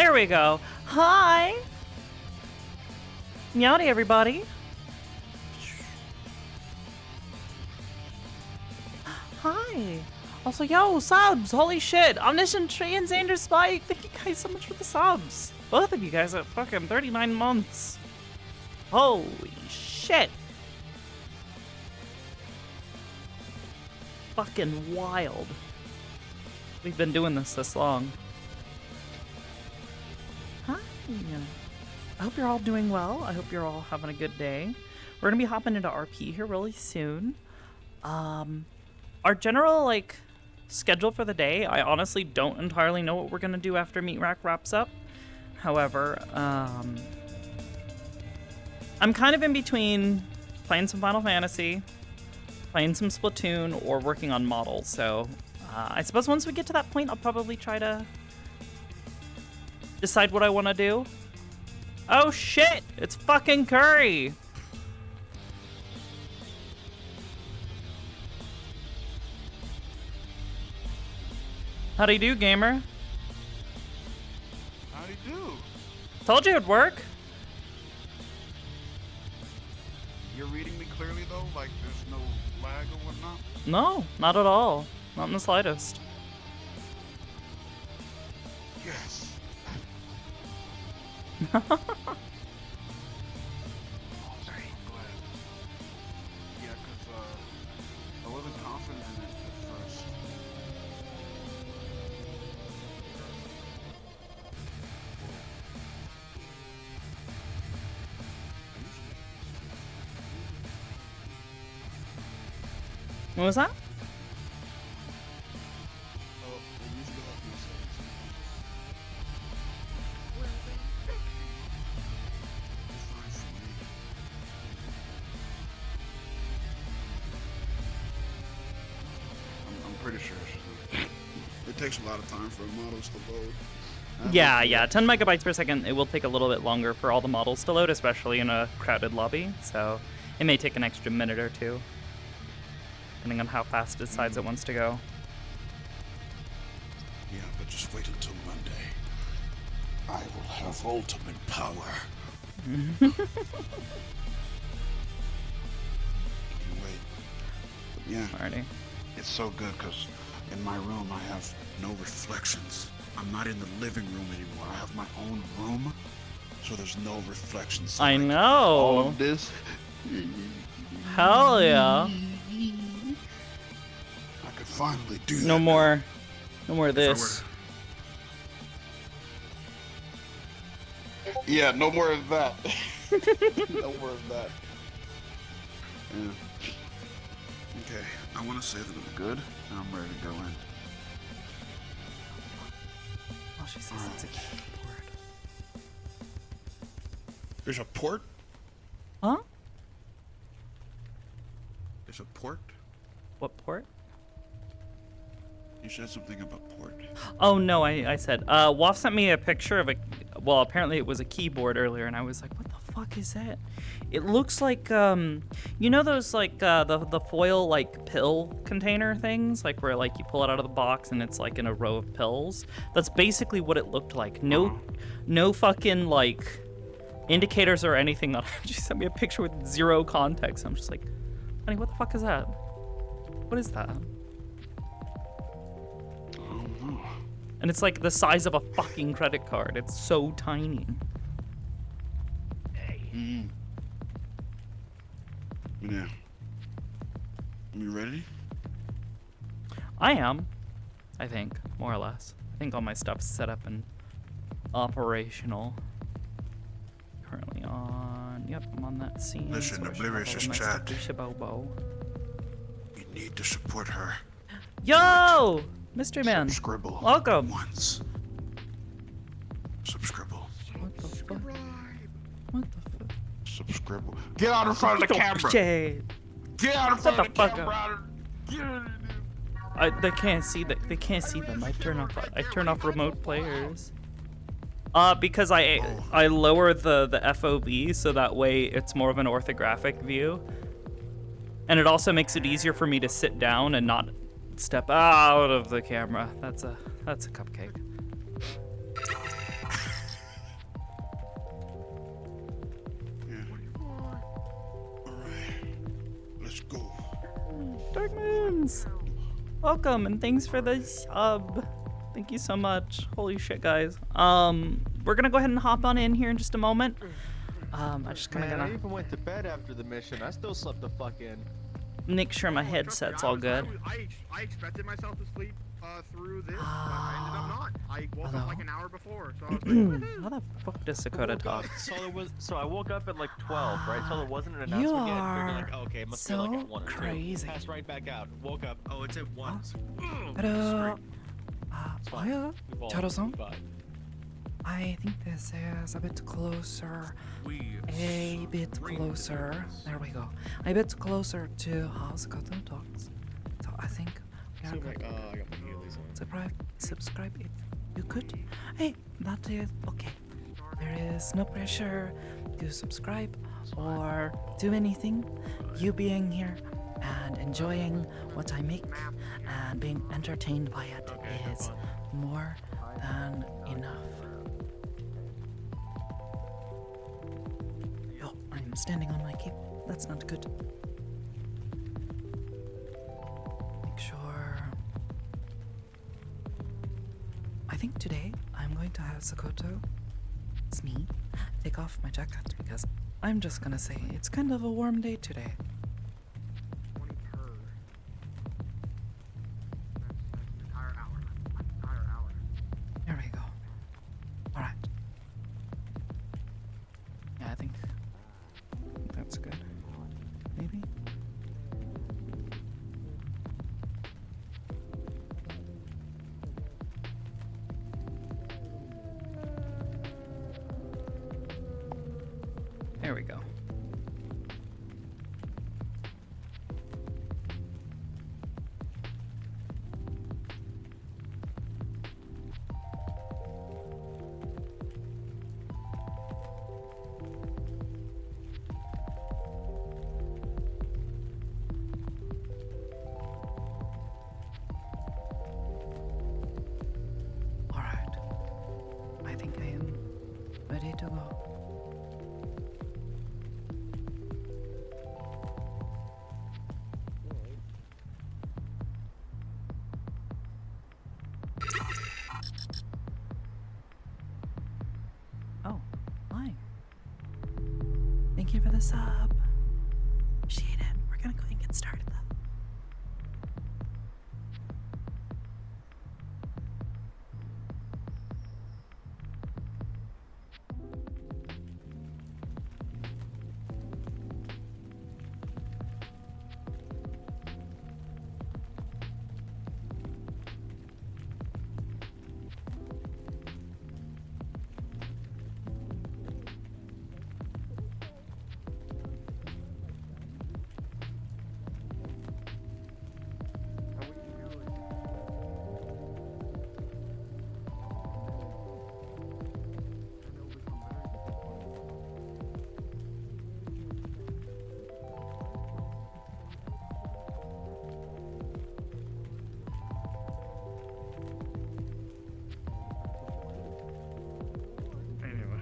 There we go. Hi. Meowdy, everybody. Hi. Also, yo, subs. Holy shit. Omniscient Tree and Xander Spike. Thank you guys so much for the subs. Both of you guys at fucking 39 months. Holy shit. Fucking wild. We've been doing this long. Hi. I hope you're all doing well. I hope you're all having a good day. We're gonna be hopping into RP here really soon. Our general, like, schedule for the day, I honestly don't entirely know what we're gonna do after Meat Rack wraps up. However, I'm kind of in between playing some Final Fantasy, playing some Splatoon, or working on models, so I suppose once we get to that point, I'll probably try to decide what I want to do. Oh shit! It's fucking Curry! How'd he do, gamer? How'd he do? Told you it'd work. You're reading me clearly though? Like there's no lag or whatnot? No, not at all. Not in the slightest. Yes. Oh, Sorry. Glad. Yeah, because I wasn't confident in it at first. What was that? Oh, they usually have these settings. It's fine for me. I'm pretty sure it takes a lot of time for models to load. Yeah, 10 megabytes per second. It will take a little bit longer for all the models to load, especially in a crowded lobby. So it may take an extra minute or two, depending on how fast it decides it wants to go. Yeah, but just wait until Monday. I will have ultimate power. You wait. But yeah, Alrighty. it's so good because in my room I have no reflections. I'm not in the living room anymore. I have my own room, so there's no reflections. I Like, know. all of this. Hell yeah. I could finally do that. No more of If I this. were- Yeah, no more of that. No more of that. Yeah. Okay, I want to say that I'm good, and I'm ready to go in. Oh, she says it's a keyboard. There's a port? Huh? There's a port? What port? You said something about port. Oh no, I said. Waff sent me a picture of a. Well, apparently it was a keyboard earlier, and I was like, "What the fuck is that?" It looks like you know those like the foil like pill container things, like where like you pull it out of the box and it's like in a row of pills. That's basically what it looked like. No fucking like indicators or anything. She sent me a picture with zero context. I'm just like, honey, what the fuck is that? What is that? And it's like the size of a fucking credit card. It's so tiny. Yeah. You ready? I am. I think, more or less. I think all my stuff's set up and operational. Currently on. Yep, I'm on that scene. Listen, so Oblivious is chat. You need to support her. Yo! Mystery Man. Subscribble. Welcome. Once. Subscribble. What the fuck? What the fuck? Subscribble. Get out in front of the camera. Shit. Get out in Shut front the of the fuck camera. They can't see that. They can't see them. I turn off remote players. Because I lower the FOV so that way it's more of an orthographic view. And it also makes it easier for me to sit down and not step out of the camera. That's a cupcake. Let's go. Dark Moons! Welcome and thanks for the sub. Thank you so much. Holy shit, guys. We're gonna go ahead and hop on in here in just a moment. I just kinda Man, I gonna even went to bed after the mission. I still slept the fuck in. make sure my Oh, trust me, headset's all good. I expected myself to sleep through this, but I ended up not. I woke Hello? up like an hour before, so I was like, woohoo. How the fuck does Sakoto talk? So I woke up at like 12, right? So there wasn't an announcement You yet. Figured are like, oh, okay, it must be so like at 1 or 2. crazy. Passed right back out. Woke up. Oh, it's at 1. Hello. fine. Hiya, We've all- Charo-san. we've all- I think this is a bit closer. A bit closer. There we go. A bit closer to how Sakoto talks. So I think we are good. I got my Heelys on. Subscribe if you could. Hey, that is okay. There is no pressure to subscribe or do anything. You being here and enjoying what I make and being entertained by it is more than enough. Oh, I'm standing on my cape. That's not good. Make sure. I think today I'm going to have Sakoto, it's me, take off my jacket because I'm just gonna say it's kind of a warm day today. 20 per. That's an entire hour. An entire hour. There we go. Alright. Yeah, I think that's good. Maybe? There we go. All right. I think I am ready to go. Oh, hi. Thank you for the sub. Appreciate it. We're gonna go ahead and get started though. Anyway.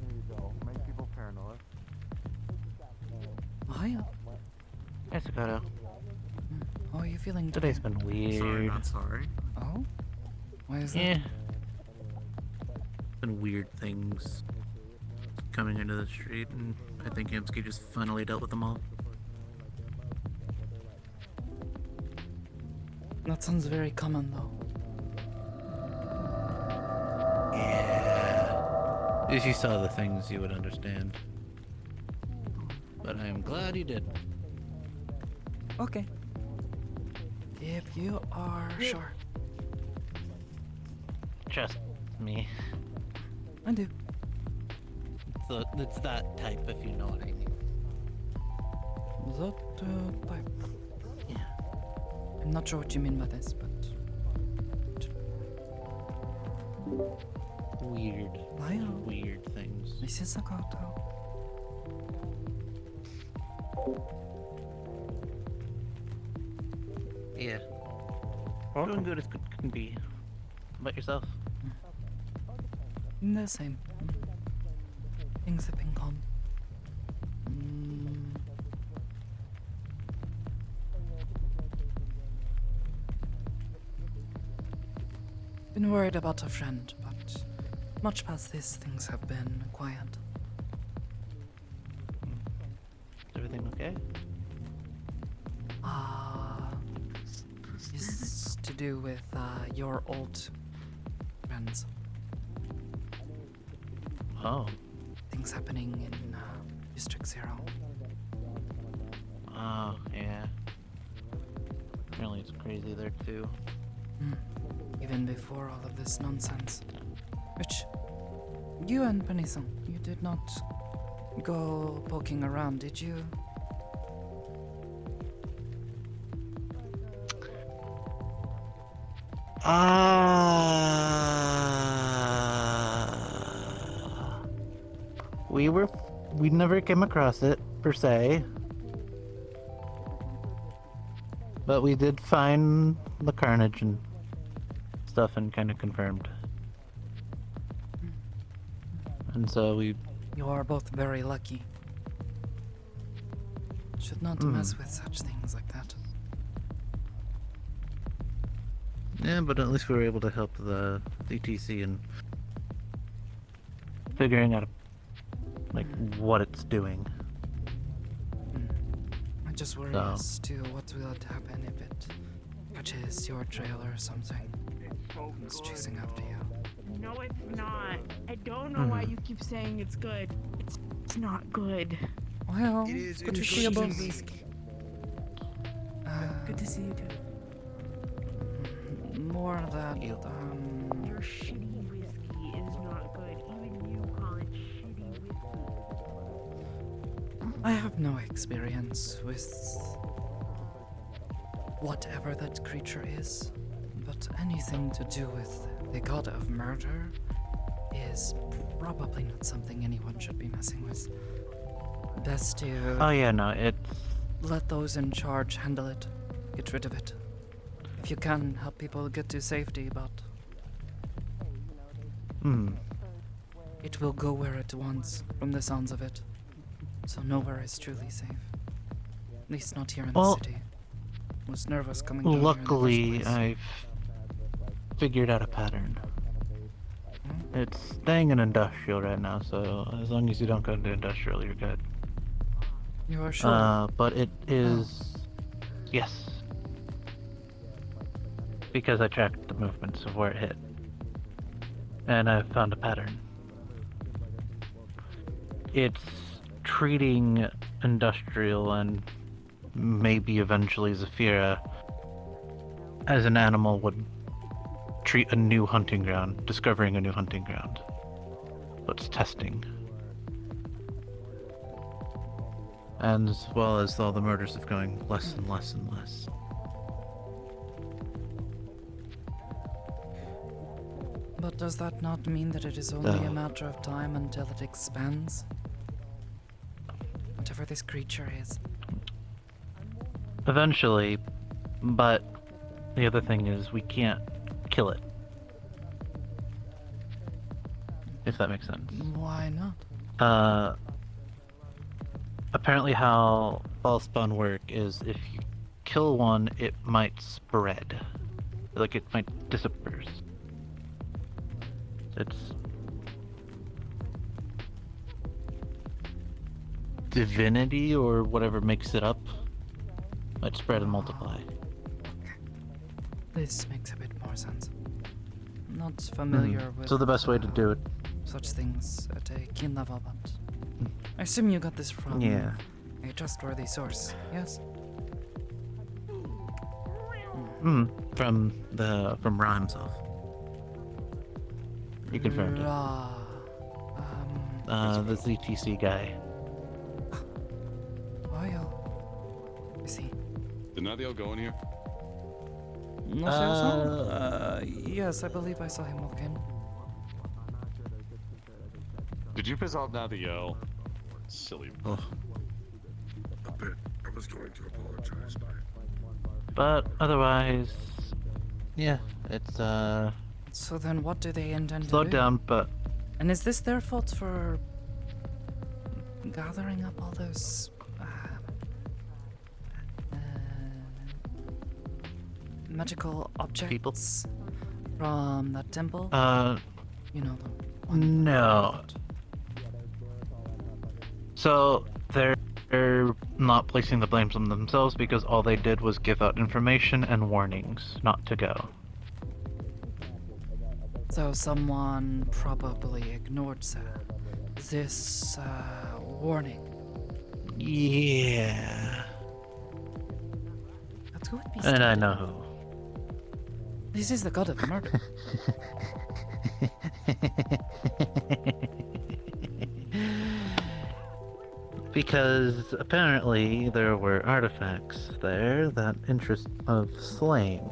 Here you go. Make people paranoid. Hiya. Hey, Sakoto. How are you feeling Today's been weird. Sorry, not sorry. Oh? Why is that? Yeah. Been weird things coming into the street, and I think Imsky just finally dealt with them all. That sounds very common though. Yeah. If you saw the things, you would understand. But I am glad you did. Okay. If you are sure. Trust me. I do. It's that type, if you know what I mean. That type. Yeah. I'm not sure what you mean by this, but Weird. Hiya. Weird things. This is Sakoto. Yeah. Doing good as good can be. How about yourself? The same. Things have been calm. Mm. Been worried about a friend, but much past this, things have been quiet. Is everything okay? Is to do with your old friends. Oh. Things happening in District Zero. Oh, yeah. Apparently it's crazy there too. Even before all of this nonsense. Which, you and Penison, you did not go poking around, did you? We never came across it, per se. But we did find the carnage and stuff and kind of confirmed. And so we... You are both very lucky. Should not mess with such things like that. Yeah, but at least we were able to help the ETC in figuring out, like, what it's doing. I just worry So. as to what will happen if it catches your trail or something. It's chasing after you. No, it's not. I don't know why you keep saying it's good. It's not good. Well, It is. good to It's see you good. both. Good to see you too. More of that. Your shitty whiskey is not good. Even you call it shitty whiskey. I have no experience with whatever that creature is, but anything to do with the god of murder is probably not something anyone should be messing with. Best to Oh yeah, no, it's... let those in charge handle it. Get rid of it. If you can, help people get to safety, but it will go where it wants, from the sounds of it. So nowhere is truly safe. At least not here in Well, the city. I was nervous coming down here in the luckily, first place. I've figured out a pattern. It's staying in industrial right now, so as long as you don't go into industrial, you're good. You are sure? But it is... Yes. Because I tracked the movements of where it hit. And I found a pattern. It's treating industrial and maybe eventually Zafira as an animal would treat a new hunting ground, discovering a new hunting ground. So it's testing. And as well as all the murders of going less and less and less. But does that not mean that it is only a matter of time until it expands? Whatever this creature is. Eventually, but the other thing is we can't kill it. If that makes sense. Why not? Apparently how Ballspawn work is if you kill one, it might spread. Like it might disperse. It's divinity or whatever makes it up. Might spread and multiply. This makes a bit more sense. I'm not familiar with So the best way to do it, such things at a keen level, but I assume you got this from yeah. a trustworthy source, yes? From Ra himself. He confirmed it. Ra. The ZTC guy. Oh, I see. Did Nadiel go in here? Yes, I believe I saw him walk in. Did you piss off Nadiel? Silly. Oh. A bit. I was going to apologize, But otherwise, yeah, it's So then what do they intend to slowed do? down, but And is this their fault for gathering up all those magical objects from that temple? You know the one. No. So they're not placing the blames on themselves because all they did was give out information and warnings not to go. So someone probably ignored this warning. Yeah. That's who would be And I stupid. know who. This is the god of murder. Because apparently there were artifacts there that interest of slaying.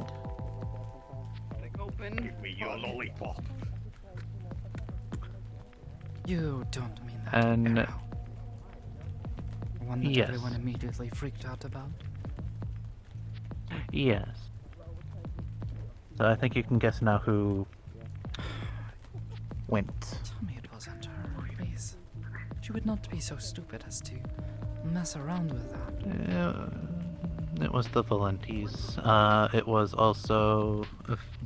Open. Give me your lollipop. You don't mean that. And- arrow. One that yes. everyone immediately freaked out about. Yes. So I think you can guess now who went. Tell me it wasn't her, please. She would not be so stupid as to mess around with that. It was the Valentes. It was also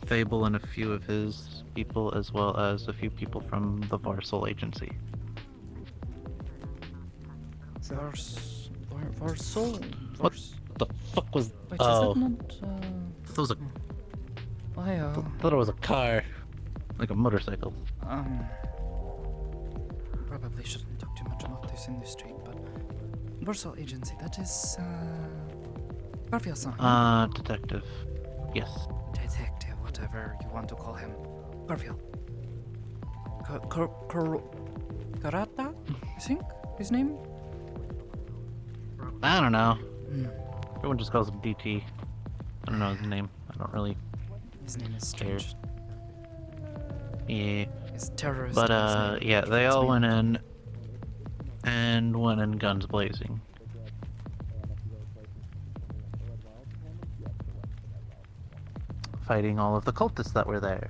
Fable and a few of his people, as well as a few people from the Varsal agency. Varsal? What the fuck was? Wait, Oh, is that not, that was a. I, Thought it was a car, like a motorcycle. probably shouldn't talk too much about this in the street, but Varsal agency, that is, Garfield-san. Detective. Yes. Detective, whatever you want to call him. Garfield. Karata, I think, his name? I don't know. Hmm. Everyone just calls him DT. I don't know his name. I don't really. His name is strange. Yeah. His terrorist. But last name yeah, they freaks all me went out. in and went in guns blazing. Fighting all of the cultists that were there.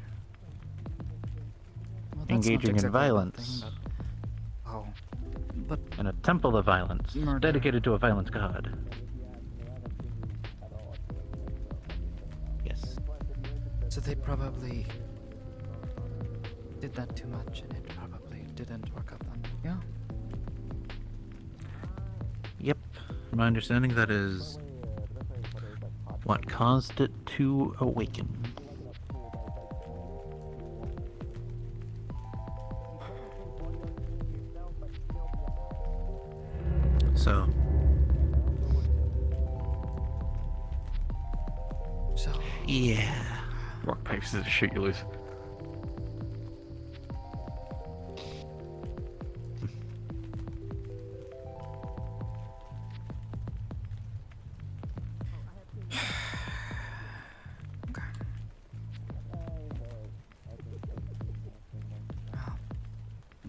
Well, that's not engaging in exactly a bad violence. thing, but... Oh. But In a temple of violence, Murder. dedicated to a violent god. Yes. so they probably did that too much, and it probably didn't work out then. Yeah. Yep. From my understanding, that is what caused it to awaken. So, So yeah. Rock, paper, scissors, shoot, you lose. okay. Well,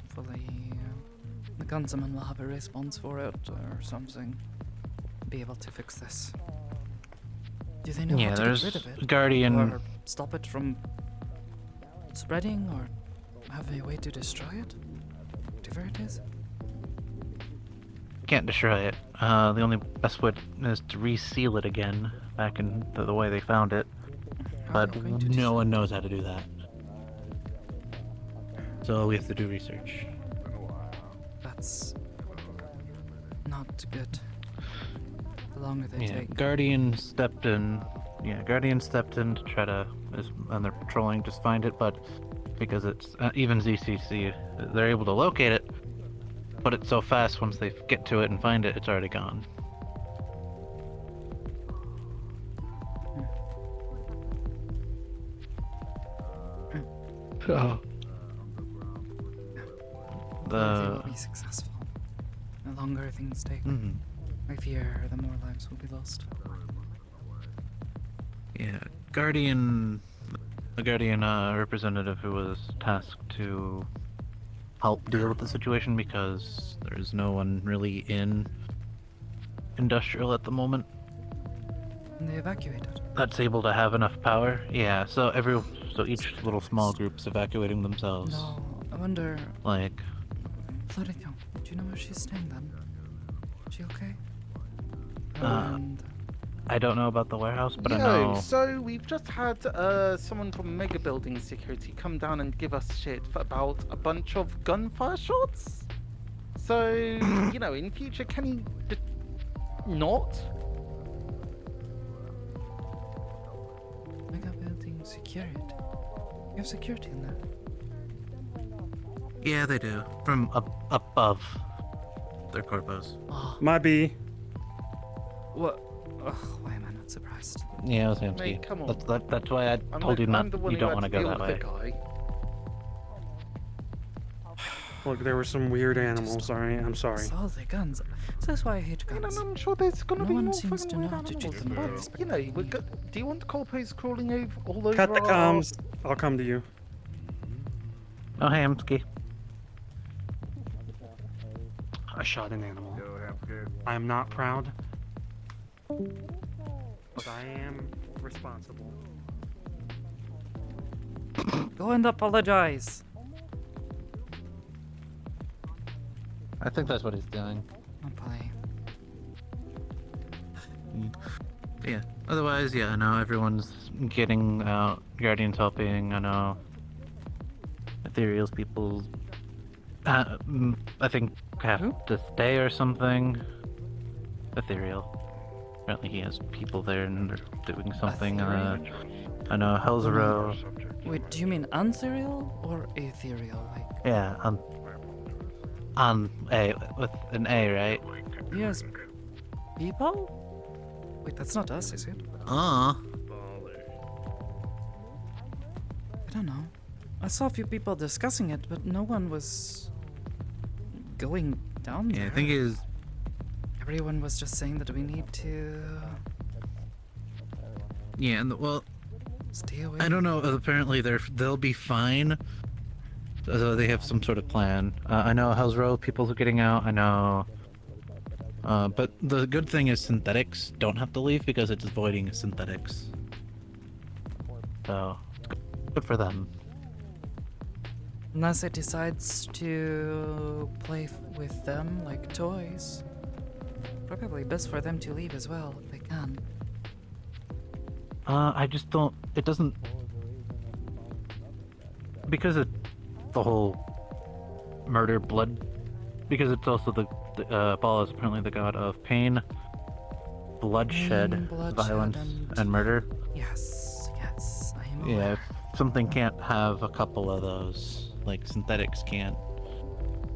hopefully the gunman will have a response for it or something. Be able to fix this. Do they know Yeah, how to there's get rid of it? Guardian. Or stop it from spreading, or have a way to destroy it? Whatever it is. Can't destroy it. The only best way is to reseal it again, back in the way they found it. How are But you going to no destroy one knows how to do that. So we have to do research. That's not good. The longer they Yeah, take. Guardian stepped in. Yeah, Guardian stepped in to try to, and they're patrolling to find it, but because it's even ZCC, they're able to locate it, but it's so fast once they get to it and find it, it's already gone. Oh. They The will be successful. The longer things take, mhm. I fear the more lives will be lost. Yeah, Guardian, the Guardian representative who was tasked to help deal with the situation because there's no one really in industrial at the moment And they evacuated. that's able to have enough power. Yeah, so each little small group's evacuating themselves. No, I wonder. Like, Let it go. Do you know where she's staying then? Is she okay? Uh, I don't know about the warehouse, but I Yo, know. so we've just had someone from Mega Building Security come down and give us shit about a bunch of gunfire shots. So, you know, in future, can he not? Mega building security. You have security in there. Yeah, they do. From above their corpos. Oh, Might be. what? Ugh, why am I not surprised? Yeah, I was empty. Mate, come on. That's why I told you not. I'm the one You who don't had want to go deal that with way. the guy. Look, there were some weird animals. Alright, I'm sorry. All the guns. So that's why I hate And guns. I'm sure there's gonna No be one more seems fucking to weird know how to treat animals, them with but, respect. you know, do you want corpos crawling all over Cut the our- comms. I'll come to you. Oh, hey, Amsky. I shot an animal. I am not proud, but I am responsible. Go and apologize. I think that's what he's doing. Oh boy. Yeah. Otherwise, yeah, I know everyone's getting out. Guardian's helping. I know. Ethereal's people. I think have Who? to stay or something. Ethereal. Apparently, he has people there and they're doing something. I know Hell's Row. Wait, do you mean ethereal or ethereal? Like, Yeah, on A with an A, right? yes, people? Wait, that's not us, is it? Uh. I don't know. I saw a few people discussing it, but no one was going down there. Yeah, I think it is. Everyone was just saying that we need to Yeah, and well, stay away. I don't know. Apparently, they'll be fine. So they have some sort of plan. I know Hell's Row people are getting out. I know. But the good thing is synthetics don't have to leave because it's avoiding synthetics. So it's good for them. Unless it decides to play with them like toys. Probably best for them to leave as well if they can. I just don't. It doesn't. Because it, the whole murder, blood. Because it's also the Ball is apparently the god of pain, bloodshed, Pain, bloodshed, violence, and- and murder. Yes, yes, I am Yeah, aware. if something can't have a couple of those, like synthetics can't,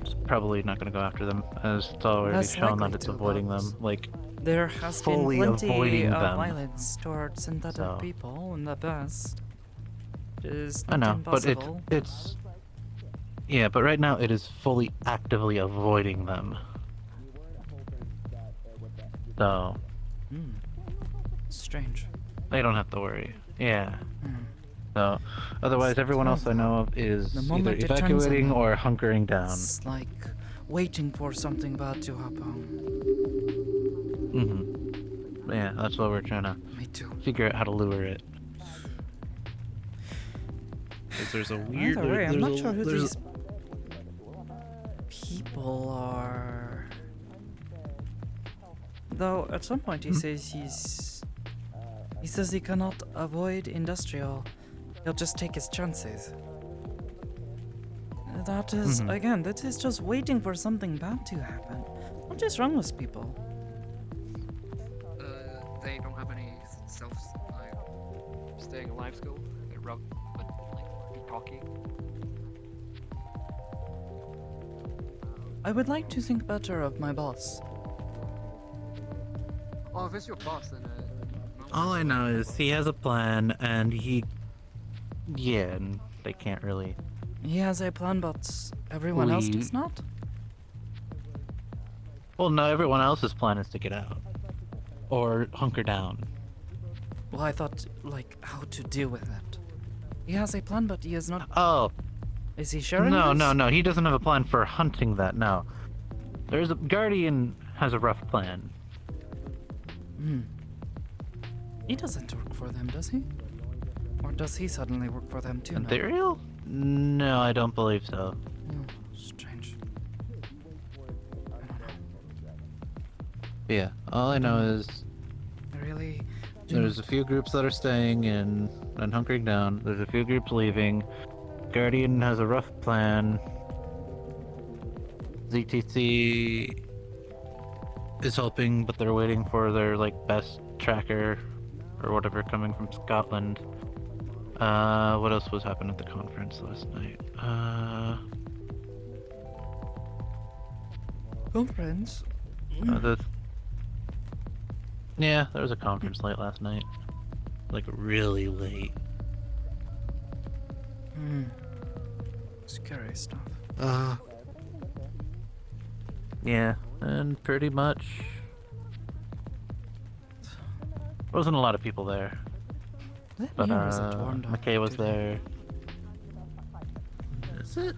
it's probably not going to go after them, as it's already Less shown likely that it's to, avoiding but them. Like, There has fully been plenty avoiding of them. violence towards synthetic So- people in the past. It is I not know, but impossible. it's yeah, but right now it is fully actively avoiding them. So Hmm. Strange. they don't have to worry. Yeah. Hmm. So otherwise, everyone else I know of is The either moment it turns on evacuating them, or hunkering down. It's like waiting for something bad to happen. Mm-hmm. Yeah, that's what we're trying to Me too. figure out how to lure it. 'Cause there's a weird. Either way, I'm there's not a- sure who there's these people are. Though at some point he says he says he cannot avoid industrial. He'll just take his chances. That is again, that is just waiting for something bad to happen. What is wrong with people? They don't have any self staying alive skill. They rub, but like be cocky. I would like to think better of my boss. Oh, if it's your boss, then All I know is he has a plan, and yeah, and they can't really. He has a plan, but everyone else does We- not. Well, no, everyone else's plan is to get out or hunker down. Well, I thought like how to deal with it. He has a plan, but he is not. Oh, Is he sharing? no, this? no, no. He doesn't have a plan for hunting that. No, there's a Guardian has a rough plan. Hmm. He doesn't work for them, does he? Or does he suddenly work for them too? now? Ethereal? No, I don't believe so. Oh, strange. But yeah, all I know is I really. there's a few groups that are staying and hunkering down. There's a few groups leaving. Guardian has a rough plan. ZTC is helping, but they're waiting for their best tracker or whatever coming from Scotland. What else was happening at the conference last night? Conference. Yeah, there was a conference late last night. Really late. Scary stuff. Yeah, and pretty much wasn't a lot of people there. But McKay was there. Is it?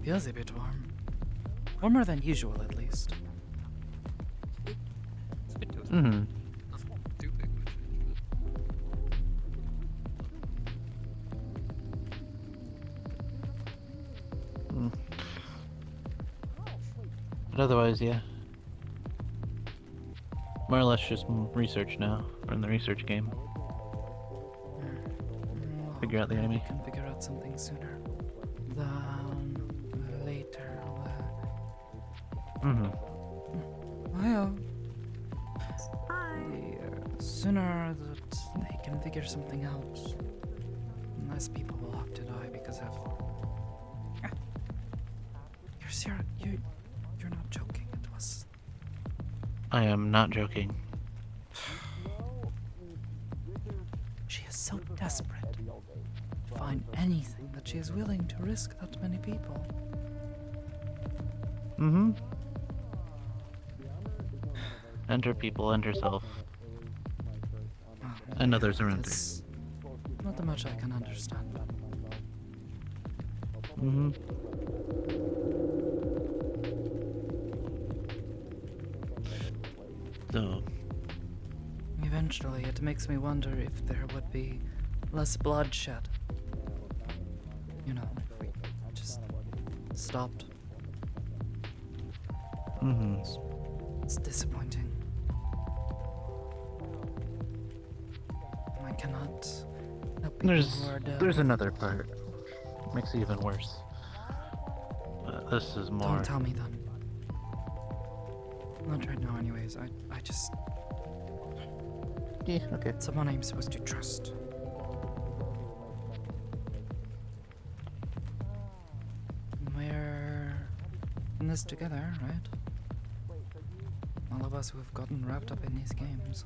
Feels a bit warm. Warmer than usual, at least. It's a bit toasty. Mm-hmm. Nothing too big of a change, But otherwise, yeah. More or less just research now. We're in the research game. Figure out the enemy. We can figure out something sooner than later. Mm-hmm. Well, the sooner that they can figure something out, less people will have to die because of. You're not joking. It was. I am not joking. She is so desperate to find anything that she is willing to risk that many people. Mm-hmm. And her people and herself. And others around her. It's not that much I can understand. Mm-hmm. So, Eventually, it makes me wonder if there would be less bloodshed. You know, if we just stopped. mm-hmm. It's disappointing. I cannot help people who are dead. There's another part. Makes it even worse. This is more. Don't tell me then. Not right now, anyways. I just. Yeah, okay. Someone I'm supposed to trust. We're in this together, right? All of us who have gotten wrapped up in these games.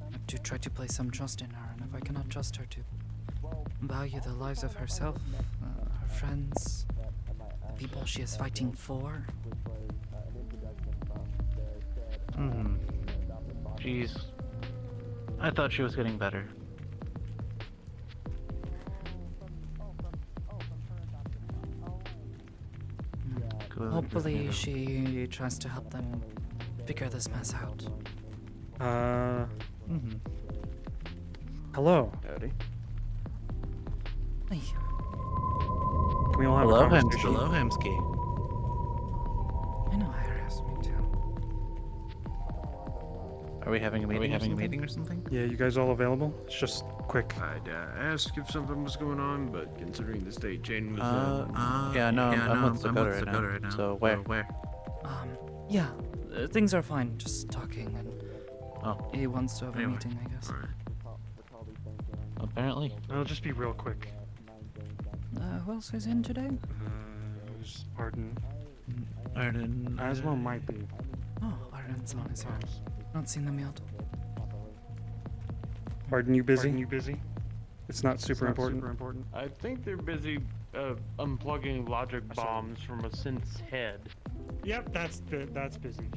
I have to try to place some trust in her, and if I cannot trust her to value the lives of herself, her friends, the people she is fighting for. Mm-hmm. Jeez. I thought she was getting better. Hopefully she tries to help them figure this mess out. Mm-hmm. Hello. Howdy. Hey, Can we all have a Hello, conversation? Hello, Hemsky. I know Harris, me too. Are we having a meeting or something? Yeah, you guys all available? It's just quick. I'd ask if something was going on, but considering the state Jane was Yeah, no, I'm with Sakoto right now. So where? Yeah, things are fine, just talking, and Oh, he wants to have a Anyway. meeting, I guess. apparently. It'll just be real quick. Who else is in today? There's Arden. Arden. Asmo might be. Oh, Arden's on his own. Not seen them yet. Arden, you busy? It's not super important. I think they're busy unplugging logic bombs from a synth's head. Yep, that's busy.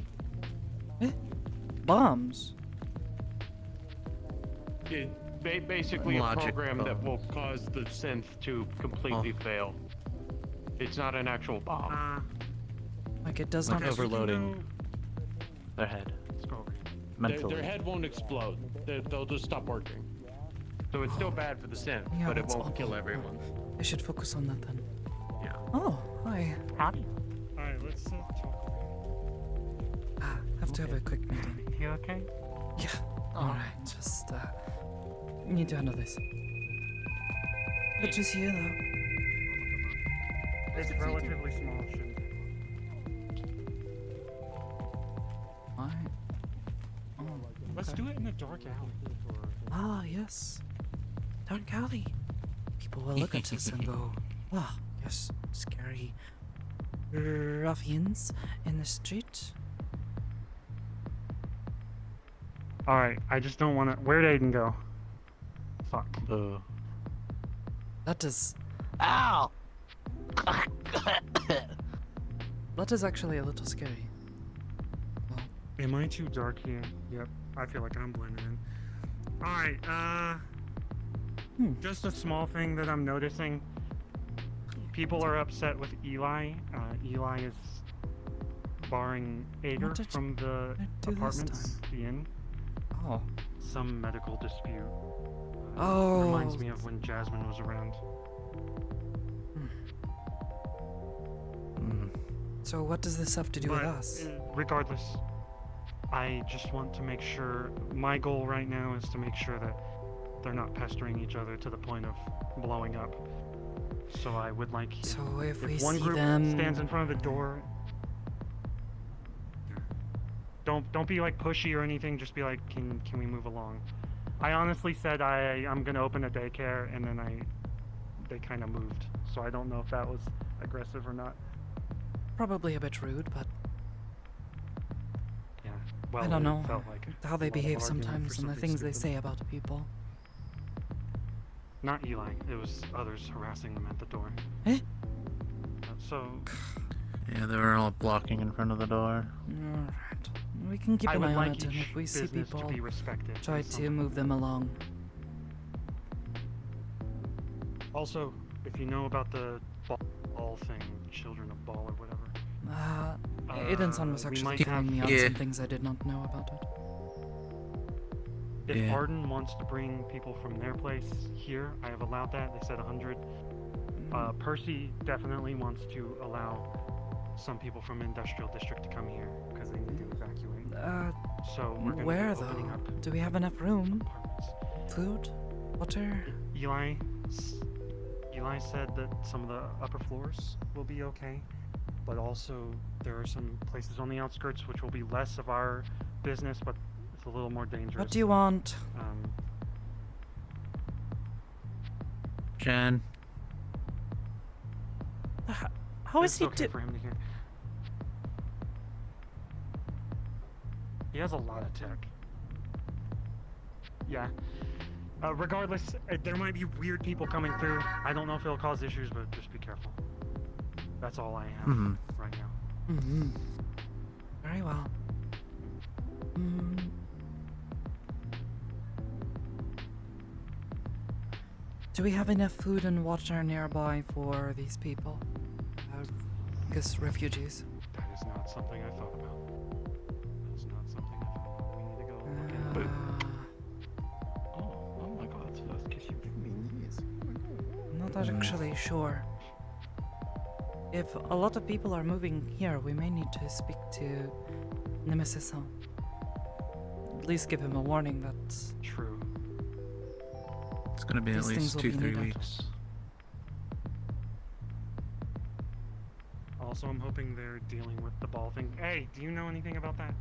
Bombs? Basically Logic a program that will bombs. cause the synth to completely fail. It's not an actual bomb. Like it does Like not overloading their head. Mentally. Their head won't explode. They'll just stop working. So it's still bad for the synth, Yeah, but it that's won't kill awful. everyone. I should focus on that then. Yeah. Oh, hi. Alright, let's talk. Have have to have a quick meeting. You okay? Yeah. Alright, just need to handle this. Good to see you though. It's relatively small, shouldn't it? Alright. Oh, Let's okay. do it in a dark alley. Ah, yes. Dark alley. People will look at us and go, ah, yes, scary ruffians in the street. Alright, I just don't want to. Where'd Aiden go? Fuck. That is. Ow! That is actually a little scary. Am I too dark here? Yep, I feel like I'm blending in. Alright, just a small thing that I'm noticing. People are upset with Eli. Eli is barring Ager did from the do this apartments, the inn. Oh. Some medical dispute. Oh. Reminds me of when Jasmine was around. So what does this have to do with But, us? Regardless, I just want to make sure, my goal right now is to make sure that they're not pestering each other to the point of blowing up. So I would like, So if we one see group them- stands in front of the door, don't be like pushy or anything, just be like, can we move along? I honestly said I'm gonna open a daycare, and then they kind of moved. So I don't know if that was aggressive or not. Probably a bit rude, but Yeah. Well, I don't it know felt like how they a lot of behave argument for sometimes and the something things they stupid. say about people. Not Eli. It was others harassing them at the door. Eh? So Yeah, they were all blocking in front of the door. Alright. We can keep I an would eye on like it, and each if we see business people, to be respected try in to some move them along. Also, if you know about the ball thing, Children of Ball or whatever. Aiden's son was we actually might telling have- me on Yeah. some things I did not know about it. If Yeah. Arden wants to bring people from their place here, I have allowed that. They said 100. Percy definitely wants to allow some people from Industrial District to come here because they need to evacuate. So we're going to Where be opening though? up Do we have enough room? apartments. Food? Water? Eli said that some of the upper floors will be okay, but also there are some places on the outskirts which will be less of our business, but it's a little more dangerous. What do you want? Jan, How is it's he okay for him to hear. He has a lot of tech. Yeah. Regardless, there might be weird people coming through. I don't know if it'll cause issues, but just be careful. That's all I have right now. Mm-hmm. Very well. Do we have enough food and water nearby for these people? I guess refugees. That is not something I thought about. That's not something I thought about. We need to go look into it. Oh my god, it's first kiss you've given me in years. I'm not actually sure. If a lot of people are moving here, we may need to speak to Nemesis-san. At least give him a warning that True. it's gonna be at These things least will be 2-3 needed. weeks. Also, I'm hoping they're dealing with the ball thing. Hey, do you know anything about that?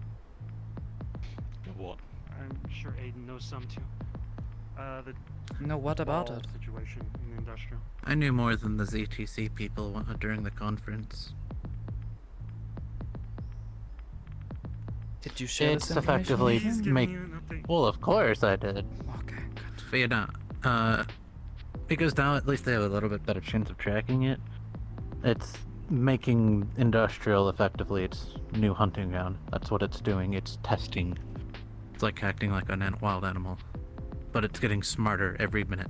What? I'm sure Aiden knows some too. The No, what about ball it? situation in industrial. I knew more than the ZTC people during the conference. Did you share It's this information effectively with him? He's giving make. you an update. Well, of course I did. Okay, good. But you know, because now at least they have a little bit better chance of tracking it. It's making industrial effectively its new hunting ground. That's what it's doing. It's testing. It's like acting like a wild animal, but it's getting smarter every minute.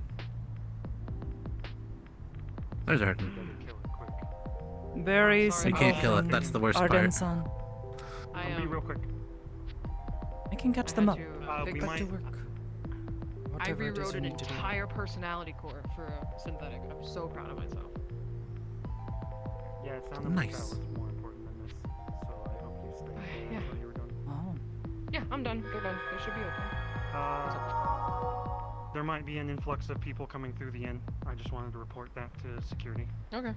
There's Arden. Better kill it quick. Very You simple. can't kill it. thing. That's the worst part. Arden-san, I'll be real quick. I can catch I them had up. to, we fix- Back might- to work. I Whatever it is rewrote you an need to do. entire personality core for a synthetic. I'm so proud of myself. Yeah, it sounded like that Nice. was more important than this. So I hope you stayed Yeah. until you were done. Oh. I'm done. They're done. They should be okay. There might be an influx of people coming through the inn. I just wanted to report that to security. Okay.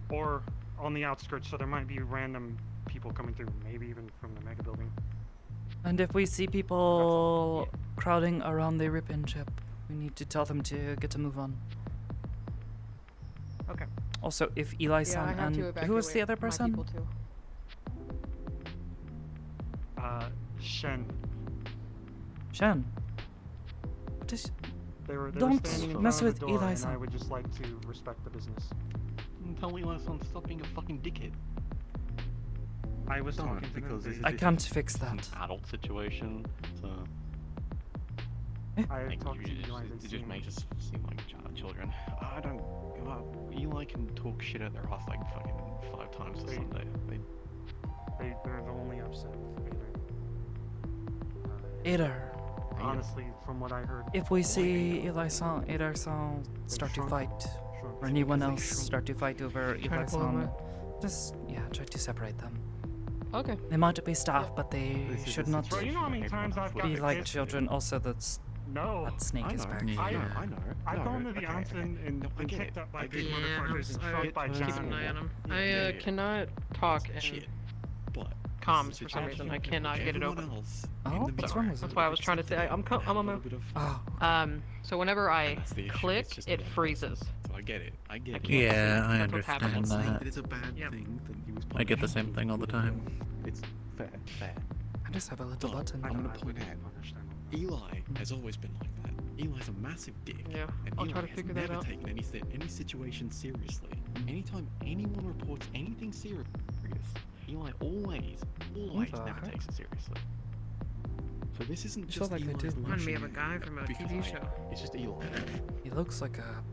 Or on the outskirts, so there might be random people coming through, maybe even from the mega building. And if we see people crowding around the ribbon ship, we need to tell them to get a move on. Okay. Also, if Eli-san I had to and who was the evacuate other my person? people too. Shen. Shen. What is? They were Don't standing in mess front of with the door, and Eli-san. I would just like to respect the business. Tell Eli-san stop being a fucking dickhead. I was Don't, talking to because them. this is I this can't is fix an that. adult situation, so I like, talked to Eli. it just makes us seem like children. I don't. Eli can talk shit at their ass like fucking 5 times a Sunday. They're only upset with Ader. Ader. Honestly, from what I heard. If we see Eli-san, Ader-san start to fight, or anyone else start to fight over Try to pull them Eli-san, just try to separate them. Okay. They might be staff, but they should not Bro, you know how many times I've got be the like kids? children. Also, that snake is back. I know. I've gone to the onsen and been picked up by big motherfuckers and shoved by Keep an eye on him. I cannot talk in comms for some reason. I cannot get it open. Oh, what's wrong with it? That's why I was trying to say I'm a move. Oh. So whenever I click, it freezes. So I get it. I get it. Yeah, I That's what's happening. understand that. It's a bad thing that he was I get the same thing all the time. It's fair. I just have a little button. I'm gonna point out, Eli has always been like that. Eli's a massive dick. Yeah, and I'll Eli try to has figure that never out. taken any situation seriously. Anytime anyone reports anything serious, Eli always the never heck? takes it seriously. So this isn't You just sound like they Eli's do. Remind me lashing of a out guy from a because TV show. It's just Eli. He looks like a.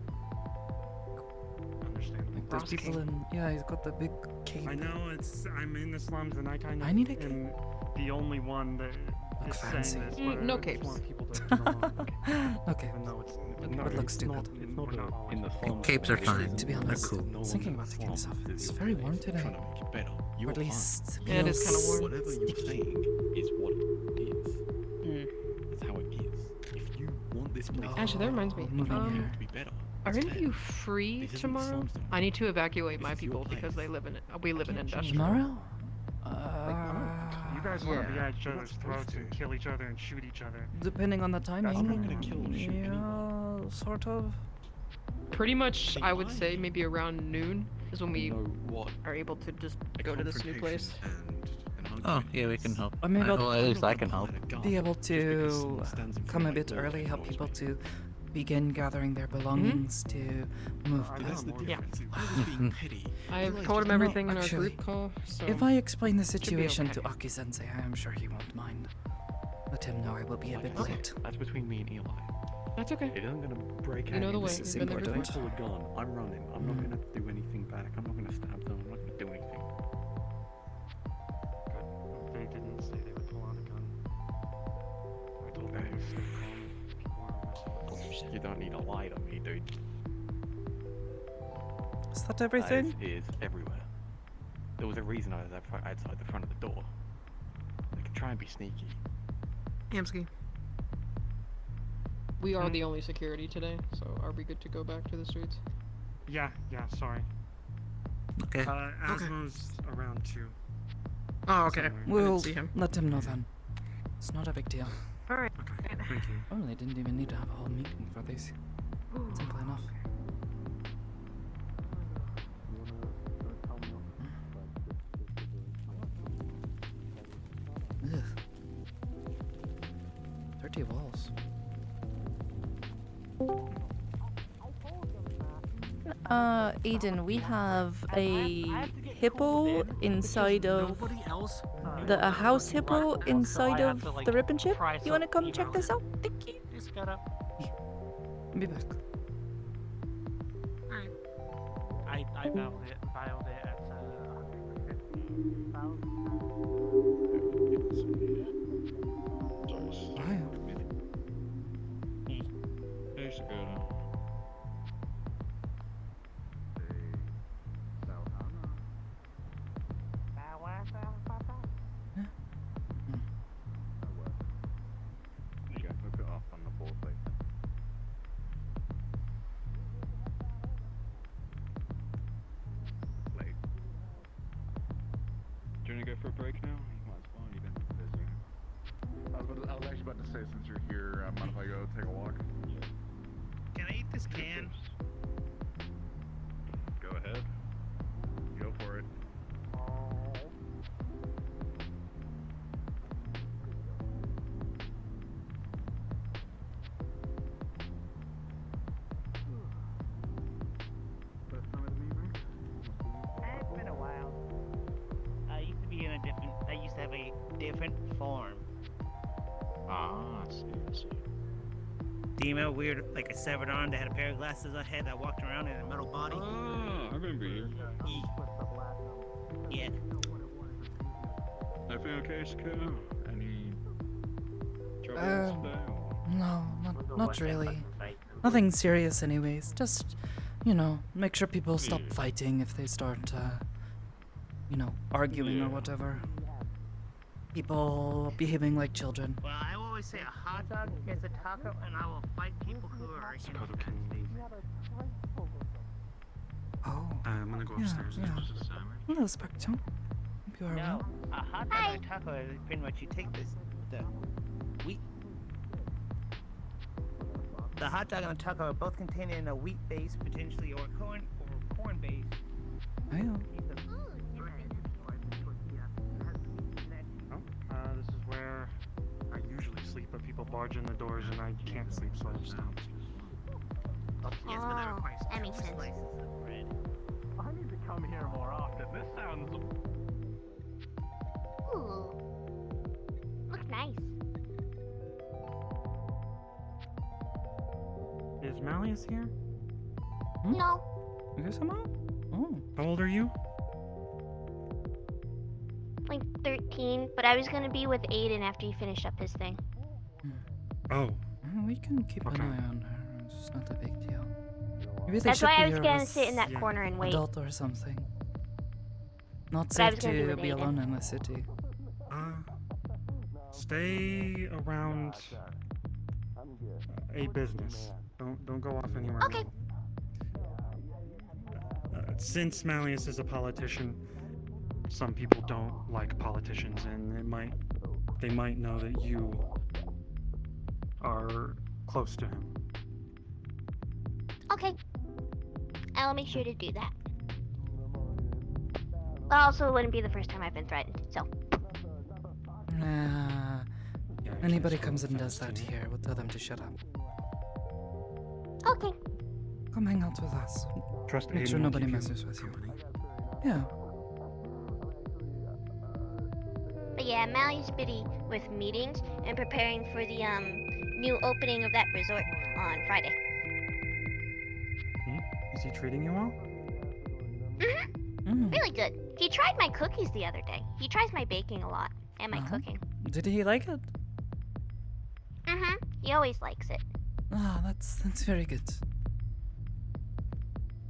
Understand. Like those people in. Yeah, he's got the big cape. I know I'm in the slums and I kind of I need a am the only one that Look is fancy. saying this. Mm, but no I just capes. want people to get along. Okay. Even though it's But looks stupid. It's not we're not always in the right. slums. Capes are It's fine. To be They're honest, cool. I was thinking about taking this off. It's very warm today. Trying to make it better. Or You're at least Yeah, it is kinda feels warm. Whatever you're saying is what it is. Mm. That's how it is. If you want this place Actually, that reminds me. Moving here. to be better, Are it's any of fair. you free This isn't the tomorrow? slums zone. I need to evacuate my This is your people because place. they live in we live in industrial. Tomorrow? You guys want to be Yeah. at each other's throats and kill each other and shoot each other. Depending on the timing. I'm not gonna kill or shoot Yeah, sort of. Pretty much, See, I would I- say maybe around noon is when we know what are able to just a go to this new place. confrontation Oh, yeah, we can help. I mean, Well, we'll at least I can help. be able to come a bit early, help people to begin gathering their belongings to move That's the past. Yeah. difference. I was being petty. I've Eli's told him just- everything No, in our actually, group call, so If I explain the should be situation to okay. Aki-sensei, I am sure he won't mind. Let him know I will be a bit Like I late. said, that's between me and Eli. that's okay. It isn't gonna break You out know the in way. This this. is You've been there important. before. If I pull a gun, I'm running. I'm not gonna do anything back. I'm not gonna stab them. I'm not gonna do anything. Good. They didn't say they would pull out a gun. I told them to stay calm. People are messing with You don't need to lie to me, dude. Is that everything? That is everywhere. There was a reason I was outside the front of the door. They could try and be sneaky. Amsky. We are the only security today, so are we good to go back to the streets? Yeah, sorry. Okay. Asmo's around too. Oh, okay. Somewhere. We'll see him. let him know then. It's not a big deal. Alright. Okay, thank you. Oh, they didn't even need to have a whole meeting for this. Simple enough. Ugh. Dirty walls. Aiden, we have a hippo inside of a house hippo inside of the ribbon ship. You want to come check this out? Thank you. Just gotta. Be back. I filed it at 150,000. Why? say since you're here, mind if I go take a walk? Can I eat this can? Go ahead. Go for it. It's been a while. I used to be in a different. I used to have a different form. Ah, I see, I see. Demo, weird, like a severed arm that had a pair of glasses I had that walked around in a metal body. Ah, I remember you. Yeah. Everything okay, Sakoto? Any troubles today? No, not really. Nothing serious anyways. Just, make sure people stop fighting if they start, arguing or whatever. People behaving like children. Well, I always say a hot dog is a taco, and I will fight people who are Sakoto, can you... Oh. I'm gonna go upstairs. Yeah. Hello, Spectrum. Hope you are No, well. a hot dog and a taco is pretty much you take the wheat. The hot dog and the taco are both containing a wheat base, potentially, or corn base. Oh. This is where I usually sleep, but people barge in the doors and I can't sleep, so I've stopped. Yes, but that requires that makes sense. slices of bread. I need to come here more often. This sounds. Ooh. Looks nice. Is Malleus here? No. You guys come out? Oh. How old are you? Like 13, but I was gonna be with Aiden after he finished up his thing. Oh. We can keep an eye on her. It's not a big deal. Maybe they That's should why I be was her gonna as sit in that corner and wait. adult or something. Not But I safe was gonna be to with be Aiden. alone in the city. Stay around a business. Don't go off anywhere. Okay. Since Malleus is a politician, some people don't like politicians, and they might know that you are close to him. Okay. I'll make sure to do that. But also, it wouldn't be the first time I've been threatened, so. Nah. Anybody comes and does that here, we'll tell them to shut up. Okay. Come hang out with us. Trust Make Aiden sure will nobody keep you messes with you. company. Yeah. But yeah, Mally's busy with meetings and preparing for the new opening of that resort on Friday. Is he treating you well? Really good. He tried my cookies the other day. He tries my baking a lot and my cooking. Did he like it? He always likes it. Ah, that's very good.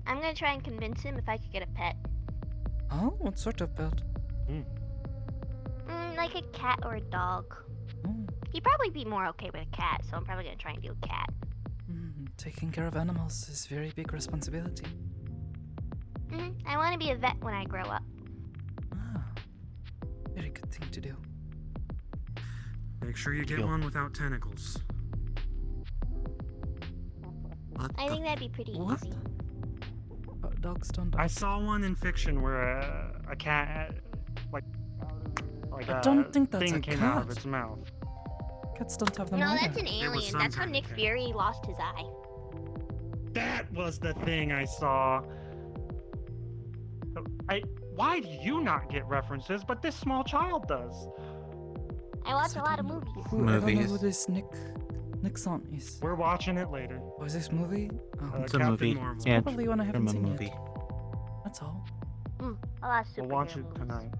I'm gonna try and convince him if I could get a pet. Oh, what sort of pet? Like a cat or a dog. He'd probably be more okay with a cat, so I'm probably gonna try and do a cat. Taking care of animals is very big responsibility. I want to be a vet when I grow up. Very good thing to do. Make sure you get one without tentacles. I think that'd be pretty easy. Dogs don't. I saw one in fiction where a cat, like I don't think that's thing a came out of cat. its mouth. Cats don't have them No, either. that's an alien. some That's how kind of Nick cat. Fury lost his eye. That was the thing I saw. Why do you not get references, but this small child does? I watch a lot of movies. I don't know who this Nixon is. We're watching it later. Oh, is this movie? Oh, It's a movie. Yeah, probably one I haven't from a seen movie. yet. That's all. A lot of We'll watch it tonight.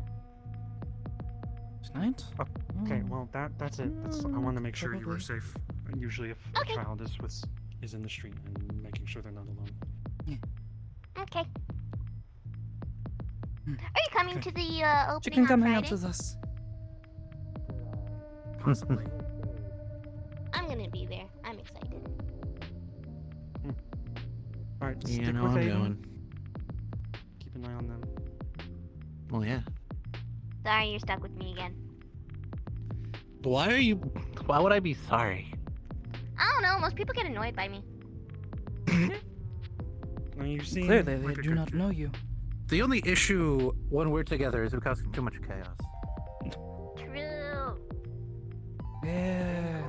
Tonight? Okay, well that's it. I want to make sure you are probably. safe. Usually, if a child is in the street, and making sure they're not alone. Okay. Are you coming to the You opening can on come Friday? hang out with us. Possibly. I'm gonna be there. I'm excited. All right, You stick know with I'm Aiden. going. Keep an eye on them. Well, yeah. Sorry, you're stuck with me again. Why are you... Why would I be sorry? I don't know. Most people get annoyed by me. You seem Clearly, like they a do good not know you. The only issue when we're together is we cause too much chaos. True. Yeah.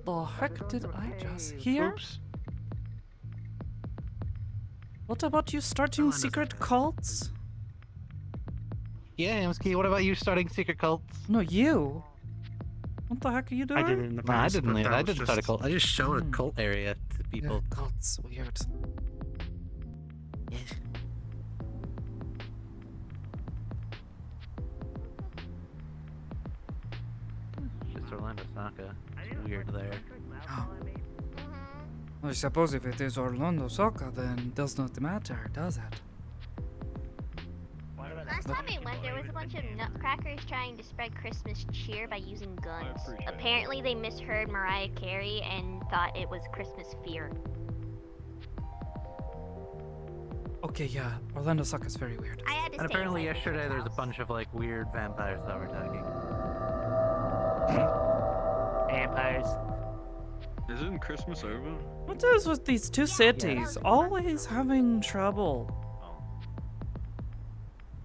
The heck did I just hear? Oops. What about you starting secret cults? Yeah, Amsky, what about you starting secret cults? No, you. What the heck are you doing? I did it in the No, I past, didn't. but that I was didn't start a cult. I just showed a cult area to people. Yeah, cults, weird. Just Orlando Saka. It's weird there. I suppose if it is Orlando Soccer, then it does not matter, does it? Last time I went, there was a bunch of nutcrackers trying to spread Christmas cheer by using guns. Apparently, they misheard Mariah Carey and thought it was Christmas fear. Okay, yeah, Orlando Soccer is very weird. I had to And stay apparently inside yesterday Christmas there's a house. bunch of like weird vampires that were attacking. Vampires. Isn't Christmas over? What is with these two cities? Always having trouble.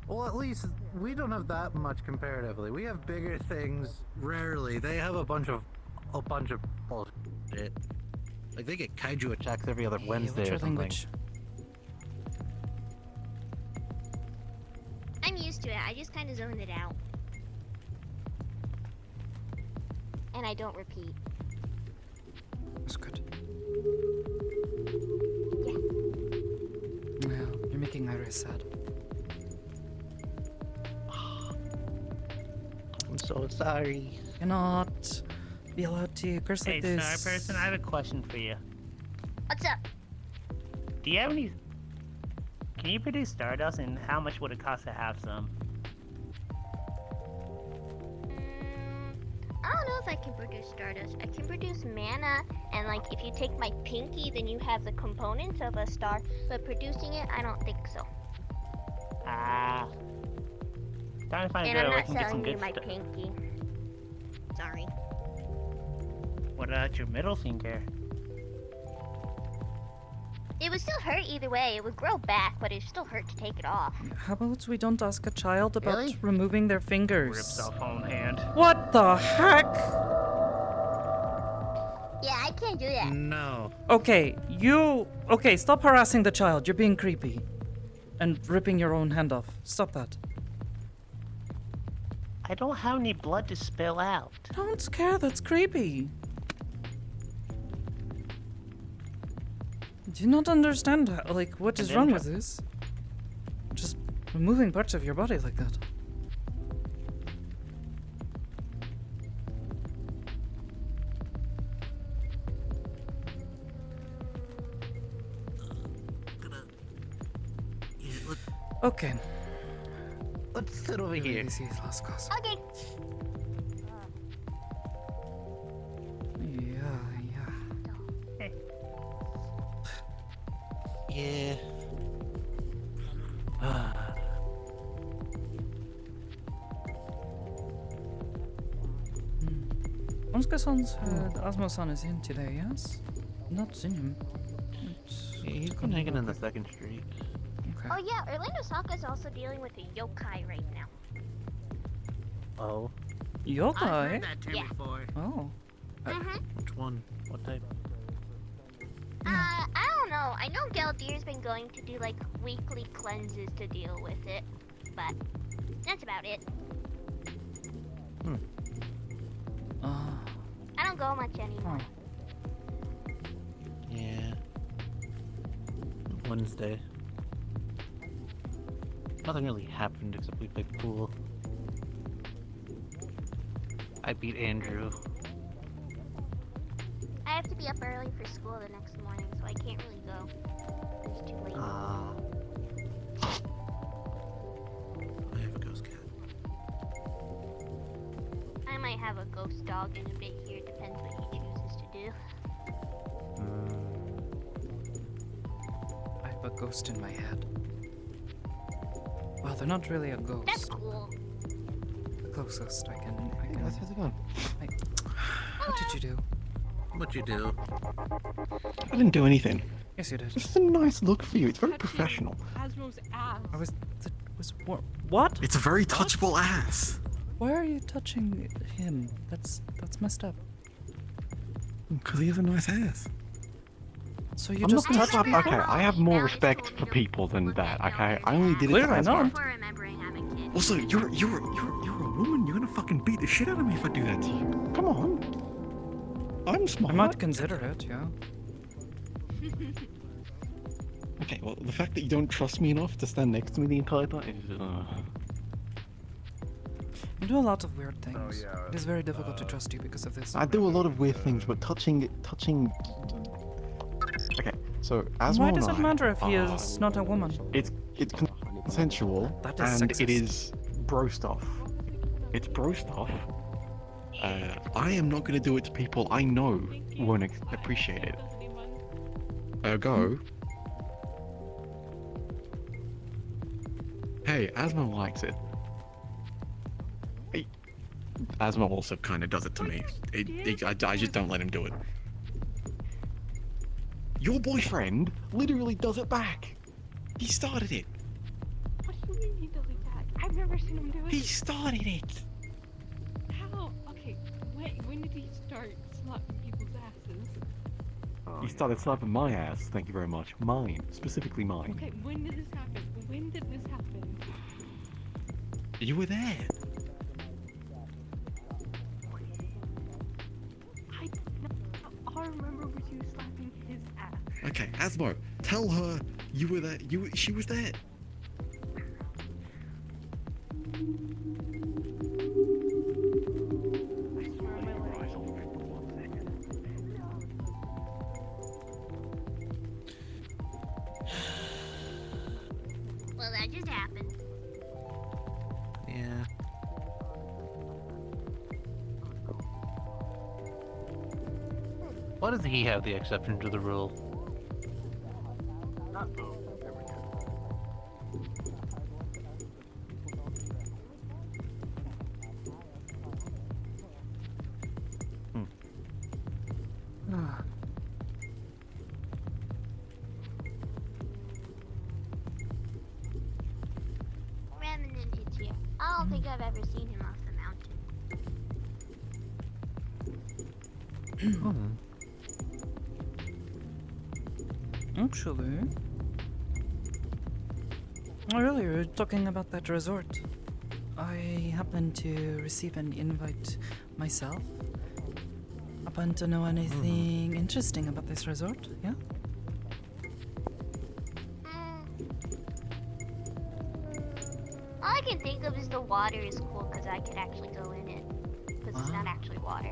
Well, at least we don't have that much comparatively. We have bigger things rarely. They have a bunch of bullshit. Like they get kaiju attacks every other Wednesday what's or your something. language? I'm used to it. I just kind of zoned it out. And I don't repeat. That's good. Yeah. Well, you're making Iris sad. I'm so sorry. Cannot be allowed to curse Hey, like this. Star Person, I have a question for you. What's up? Do you have any... Can you produce Stardust, and how much would it cost to have some? I don't know if I can produce Stardust. I can produce mana, and like if you take my pinky, then you have the components of a star. But producing it, I don't think so. Ah. Trying to find And a I'm way I not can get some selling you good my stuff. pinky. Sorry. What about your middle finger? It would still hurt either way. It would grow back, but it still hurt to take it off. How about we don't ask a child about Really? removing their fingers? Rips off own hand. What the heck? Yeah, I can't do that. No. Okay, Okay, stop harassing the child. You're being creepy. And ripping your own hand off. Stop that. I don't have any blood to spill out. Don't care, that's creepy. Do you not understand, like, what is wrong with this? Just removing parts of your body like that. Okay. Let's sit over here. This is last cause. Okay. Yeah. Onska-san said Asmo-san is in today, yes? Not seen him. Yeah, he's been hanging in the second street. Okay. Oh yeah, Orlando Saka is also dealing with a yokai right now. Oh. Yokai? I've heard that term Yeah. before. Oh. Which one? What type? I don't know. I know Galdir's been going to do like weekly cleanses to deal with it, but that's about it. I don't go much anymore. Yeah. Wednesday. Nothing really happened except we played pool. I beat Andrew. I have to be up early for school the next morning, so I can't really go. It's too late. I have a ghost cat. I might have a ghost dog in a bit here. Depends what he chooses to do. I have a ghost in my head. Well, they're not really a ghost. That's cool. The closest I can. Hey guys, how's it going? What did you do? What'd you do? I didn't do anything. Yes, you did. It's just a nice look for you. It's very professional. Asmo's ass. I was what? It's a very touchable ass. Why are you touching him? That's messed up. Because he has a nice ass. So you I'm just not gonna touched slap. people? Okay, I have more respect for people than that. Okay, I only did it to Clearly Asmar. not. For remembering I'm a kid. Also, you're a woman. You're gonna fucking beat the shit out of me if I do that to you. Come on. I'm smart. I might consider it, yeah. Okay, well, the fact that you don't trust me enough to stand next to me the entire time is. You do a lot of weird things. It is very difficult to trust you because of this. I do a lot of weird things, but touching. Okay, so Asmar Why and does it I matter if he are- is not a woman? It's consensual, That is and sexist. it is bro stuff. It's bro stuff. I am not going to do it to people I know won't appreciate it. Ergo. Hey, Asma likes it. Asma also kind of does it to me. I just don't let him do it. Your boyfriend literally does it back. He started it. What do you mean he does it back? I've never seen him do it. He started it. How? Okay, when did he start slapping people's asses? He started slapping my ass. Thank you very much. Mine, specifically mine. Okay, when did this happen? When did this happen? You were there. All I remember was you slapping his ass. Okay, Asmo, tell her you were there. She was there. Well, that just happened. Yeah. Why does he have the exception to the rule? Remnant is here. I don't think I've ever seen him off the mountain. Actually, earlier talking about that resort, I happened to receive an invite myself. Happen to know anything interesting about this resort? Yeah. All I can think of is the water is cool because I could actually go in it. Because it's not actually water.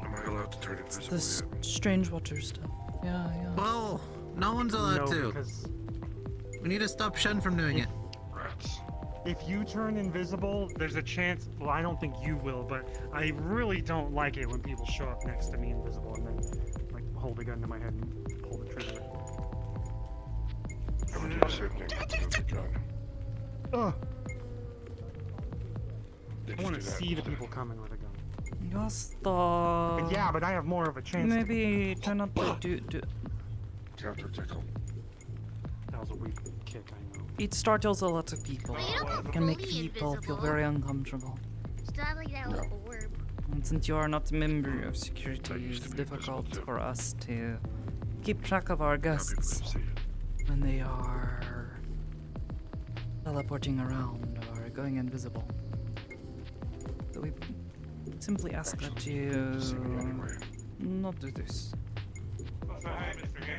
It's the strange water stuff. Yeah, yeah. Well, no one's allowed No, to. because We need to stop Shen from doing it. if you turn invisible, there's a chance. Well, I don't think you will, but I really don't like it when people show up next to me invisible and then like hold a gun to my head and pull the trigger. I want to see the people coming with a gun. Just But yeah, but I have more of a chance. maybe try not to do. That was a weak kick, I know. It startles a lot of people. Well, you don't It go can make fully people feel invisible. very uncomfortable. Still have like that little orb. And since you are not a member of security, it's difficult for us to keep track of our guests when they are teleporting around or going invisible. So we simply ask that you not do this.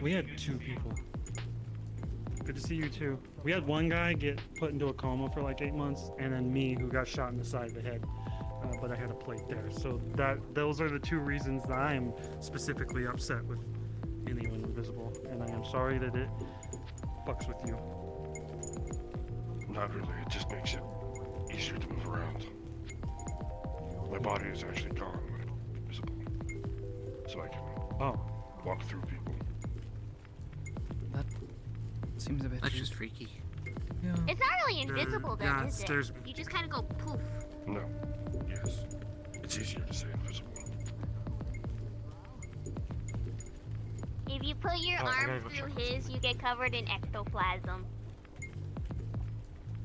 We had 2 people. Good to see you too. We had one guy get put into a coma for like 8 months, and then me who got shot in the side of the head. But I had a plate there. So those are the 2 reasons that I am specifically upset with and I am sorry that it fucks with you. Not really, it just makes it easier to move around. My body is actually gone when it's visible. So I can walk through people. That seems a bit. That's just freaky. Yeah. It's not really invisible then, yeah, is it? there's- You just kind of go poof. No. Yes. It's easier to say invisible. If you put your Oh, I gotta arm go through check his, you get covered in ectoplasm.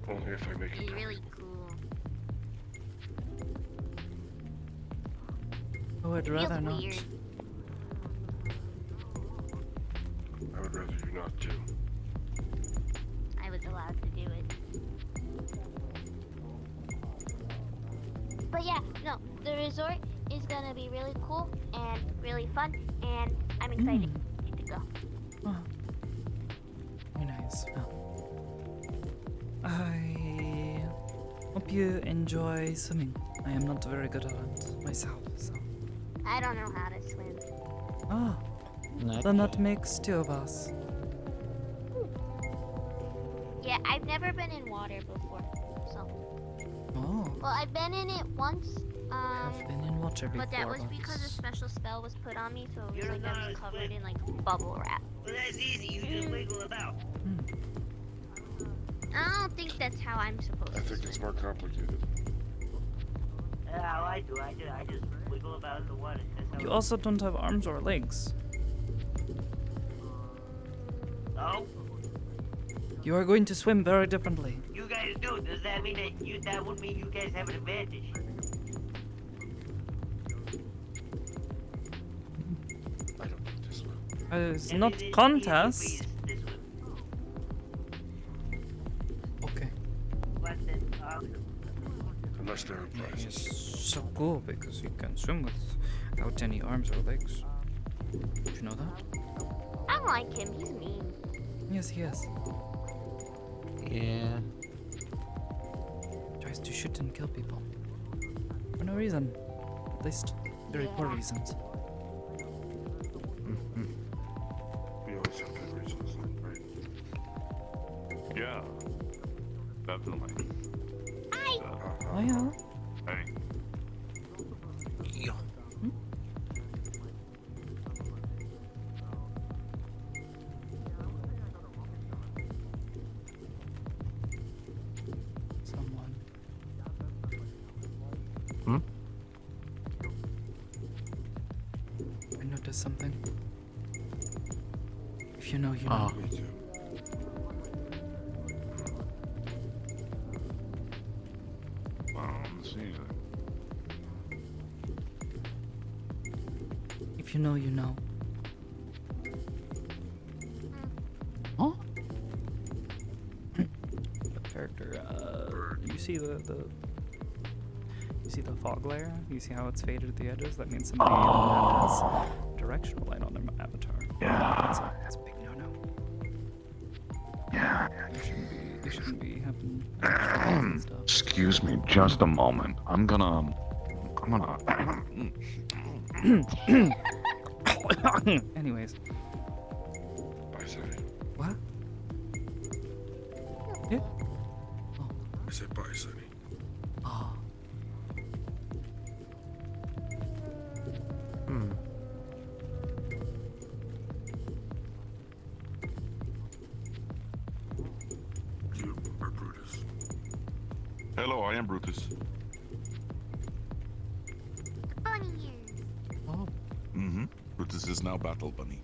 Only if I make it. It's really cool. Oh, I'd It feels rather not. weird. I would rather you not too. I was allowed to do it. But yeah, no, the resort is gonna be really cool and really fun, and I'm excited to go. Oh. Very nice. Well, I hope you enjoy swimming. I am not very good at it myself, so. I don't know how to swim. Ah, then that makes two of us. Yeah, I've never been in water before, so. Oh, Well, I've been in it once. I've been in water before. But that was because a special spell was put on me, so it was like I was covered in like bubble wrap. Well, that's easy. You just wiggle about. I don't think that's how I'm supposed I to. think it's more complicated. How I do. I just wiggle about in the water. That's how You also don't have arms or legs. Oh, You are going to swim very differently. you guys do. Does that mean that would mean you guys have an advantage? I don't think this will. It's not contest. Okay. What then? Unless there are prizes. It's so cool because you can swim without any arms or legs. Did you know that? I don't like him. He's mean. Yes, he is. Yeah. Tries to shoot and kill people. For no reason. At least very poor reasons. We always have good reasons, right? Yeah, definitely. Hi. Oh yeah. Hey. Someone. Hmm? I noticed something. If you know, you Oh. know. Me too. Let's see. If you know, you know. Huh? The character, you see the you see the fog layer? You see how it's faded at the edges? That means somebody has directional light on their avatar. Yeah. That's a big no-no. Yeah. You shouldn't be having and stuff. Excuse me, just a moment. I'm gonna. Anyways. Bye, Sonny. What? Yeah? I said bye, Sonny. Oh. Hmm. You are Brutus. Hello, I am Brutus. Bunny ears. Oh. Mm-hmm. Brutus is now Battle Bunny.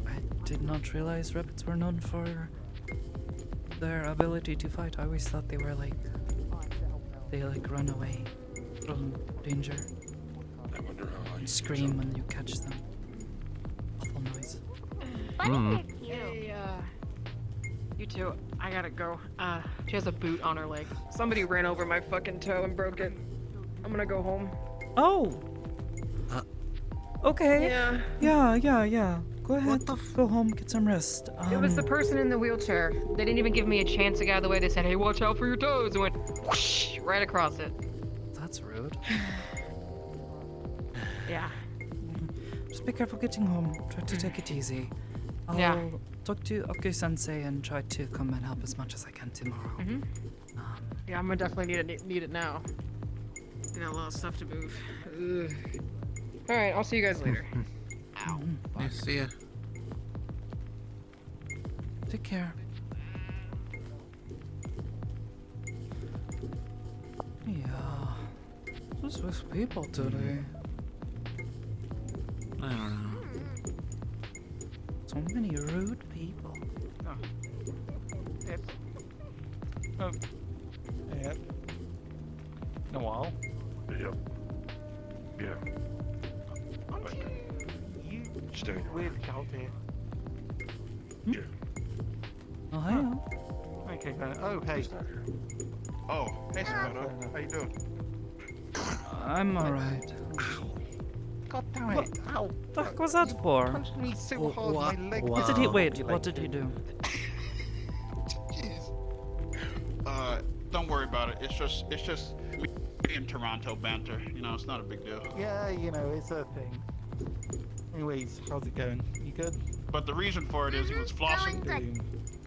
I did not realize rabbits were known for their ability to fight. I always thought they were like they like run away from danger I wonder how high and scream when you catch them. Awful noise. Bunnies are cute. Hey, you two, I gotta go. She has a boot on her leg. Somebody ran over my fucking toe and broke it. I'm gonna go home. Oh. Okay. Yeah. Go ahead. Go home, get some rest. It was the person in the wheelchair. They didn't even give me a chance to get out of the way. They said, "Hey, watch out for your toes," and went whoosh, right across it. That's rude. Yeah. Just be careful getting home. Try to take it easy. I'll Yeah. talk to Oki-sensei and try to come and help as much as I can tomorrow. Yeah, I'm gonna definitely need it now. I got a lot of stuff to move. All right, I'll see you guys later. Ow. Yeah, see ya. Take care. Yeah. What's with people today? I don't know. So many rude people. Yep. Oh. Yep. In a while. Yep. Yeah. You Stay. with Calpy. Yeah. Oh, hi. Okay, then. Oh, hey. Oh, hey, Sakoto. How you doing? I'm alright. God damn What it. the fuck was that for? Punched me so hard, my leg. What did he wait? What did he do? Jeez. Don't worry about it. It's just me and Toronto banter. You know, it's not a big deal. Yeah, you know, it's a thing. Anyways, how's it going? You good? But the reason for it is he was flossing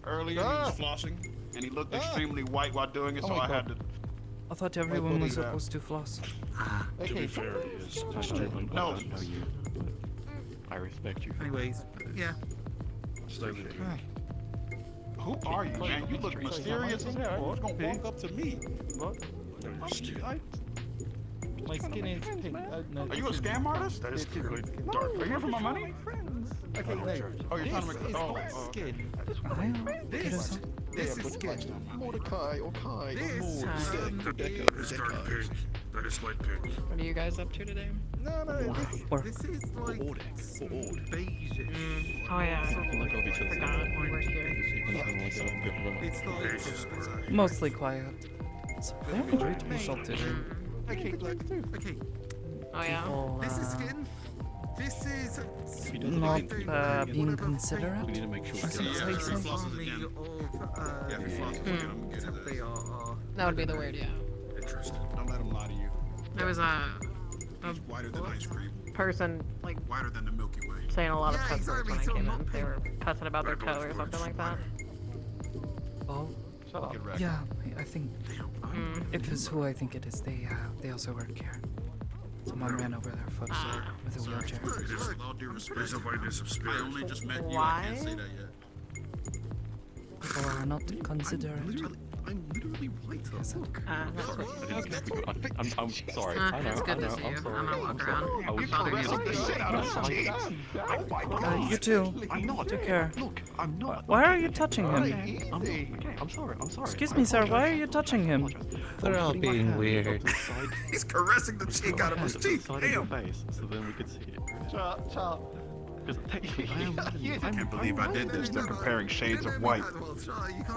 earlier. He was flossing, and he looked extremely white while doing it. Oh So my I had to. I thought everyone was believe that. supposed to floss. To be fair, he is. Just No. I don't know you. I respect you. Anyways, yeah. Stay with you. Who are you, man? You look mysterious as hell. You gonna walk up to me? No, your skin. My skin is pink. No, Are you a scam artist? That is clearly No, dark. are you here for my money? Okay, no. Oh, you're trying to make This is oh, not oh. skin. This This is skin. Mordecai or Kai. This That is dark pink. That is light pink. What are you guys up to today? No, this is like beige-ish. Oh yeah. Like I'll be Forgot we were here. It's like Mostly quiet. It's a very great visual today. okay, look. Okay, Oh yeah. People, this is skin. This is not being considerate. We need to make sure. Or something Yeah, like that. army of Yeah, if he flosses again, I'm gonna get it. they are. That would be the word, yeah. Interesting. Don't let him lie to you. There was a He's whiter than ice cream. person like Whiter than the Milky Way. saying a lot of Yeah, cuss words when I exactly, came so in. They were cussing about their toe or something like that. Oh, Get wrecked. yeah. I think it was who I think it is. They also work here. Someone ran over their foot with a wheelchair. It is with all due respect. There's a whiteness of spirit. I only just met you. I Why? can't say that yet. People are not considerate. I'm literally white. Yes, That's what. I'm sorry. I know. It's good to see you. I'm sorry. I'm gonna walk around. I was Bother you. you too. I'm not. Take care. Look, I'm not. Why are you touching him? I'm sorry. I'm sorry. Excuse me, sir. Why are you touching him? They're all being weird. He's caressing the cheek out of his cheek. Damn. Face, so then we could see it. Chop. Because technically, I am. I can't believe I did this. They're comparing shades of white.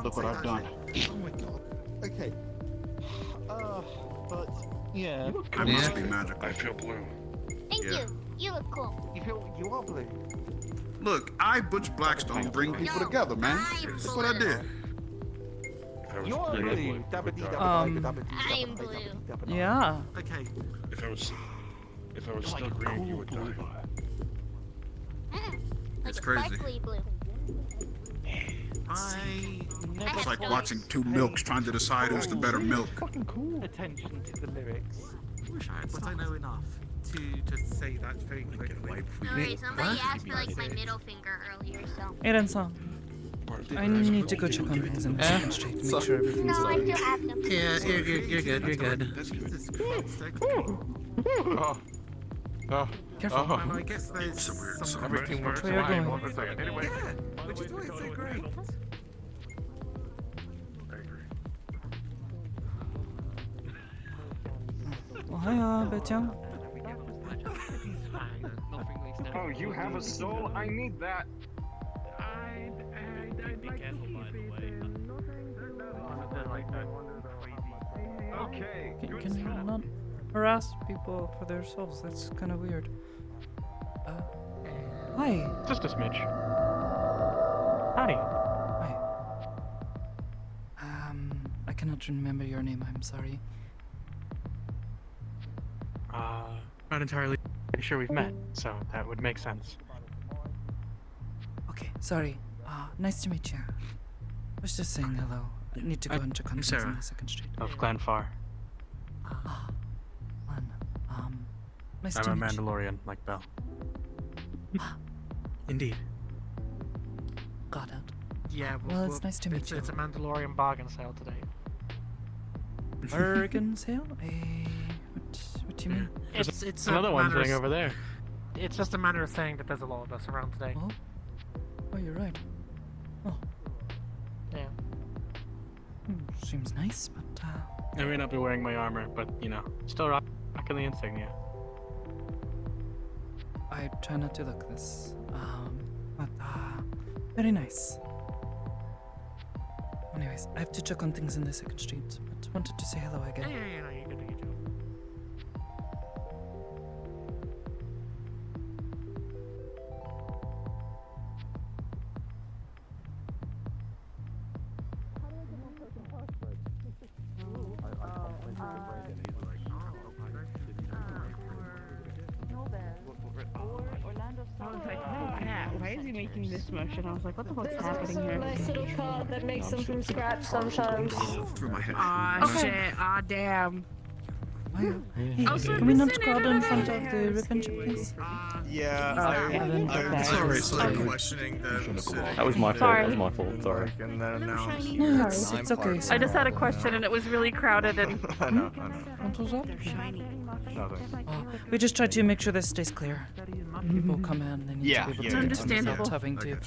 Look what I've done. Oh my god. Okay. But yeah. I must be magical. I feel blue. Thank Yeah. you. You look cool. You are blue. Look, I, Butch Blackstone, bring people together, man. Look what I did. If I was You're green, blue. I'd Dabba-dee, die. I am blue. Yeah. Okay. If I was still green, you would die. Like It's a crazy. sparkly blue. It's like watching two milks trying to decide who's the better milk. Fucking cool. Attention to the lyrics. But I know enough to just say that very quickly. Sorry, somebody asked for like my middle finger earlier, so. Aiden-san, I need to go check on things and make sure everything's No, I okay. still have them. Yeah, you're good. You're good. Jesus Christ. Careful. And I guess there's some Everything works where you're going. Anyway, which is why it's so great. Oh, hiya, Bettyang. Oh, you have a soul? I need that. Okay. Can you not harass people for their souls? That's kind of weird. Hi. Just a smidge. Howdy. Hi. I cannot remember your name. I'm sorry. Not entirely. Pretty sure we've met, so that would make sense. Okay, sorry. Nice to meet you. I was just saying hello. I need to go and check on things Sarah. on the second street. Of Glenfar. Nice I'm to a meet you. Mandalorian, like Bell. Indeed. Got it. Yeah, Well, it's nice to meet you. It's a Mandalorian bargain sale today. Bargain sale? What do you mean? It's another a one matter thing of- over there. It's just a matter of saying that there's a lot of us around today. Oh, you're right. Oh. Yeah. Seems nice, but I may not be wearing my armor, but you know, still rocking the insignia. I try not to look this. But very nice. Anyways, I have to check on things in the second street, but wanted to say hello again. Yeah, no, you're good. I was like, oh, Cat, why is he making this motion? I was like, what the fuck's happening here? Nice little card that makes them from scratch sometimes. Through my head. Aw, shit. Aw, damn. Can we not crowd in front of the ribbon shop, please? I'm sorry, so I'm questioning them. That was my fault. That was my fault. Sorry. And then now. No, it's okay. I just had a question and it was really crowded and. I know. What was that? Shiny. We just try to make sure this stays clear. People come in, they need Yeah, to be able yeah, to yeah. get themselves Understandable. having to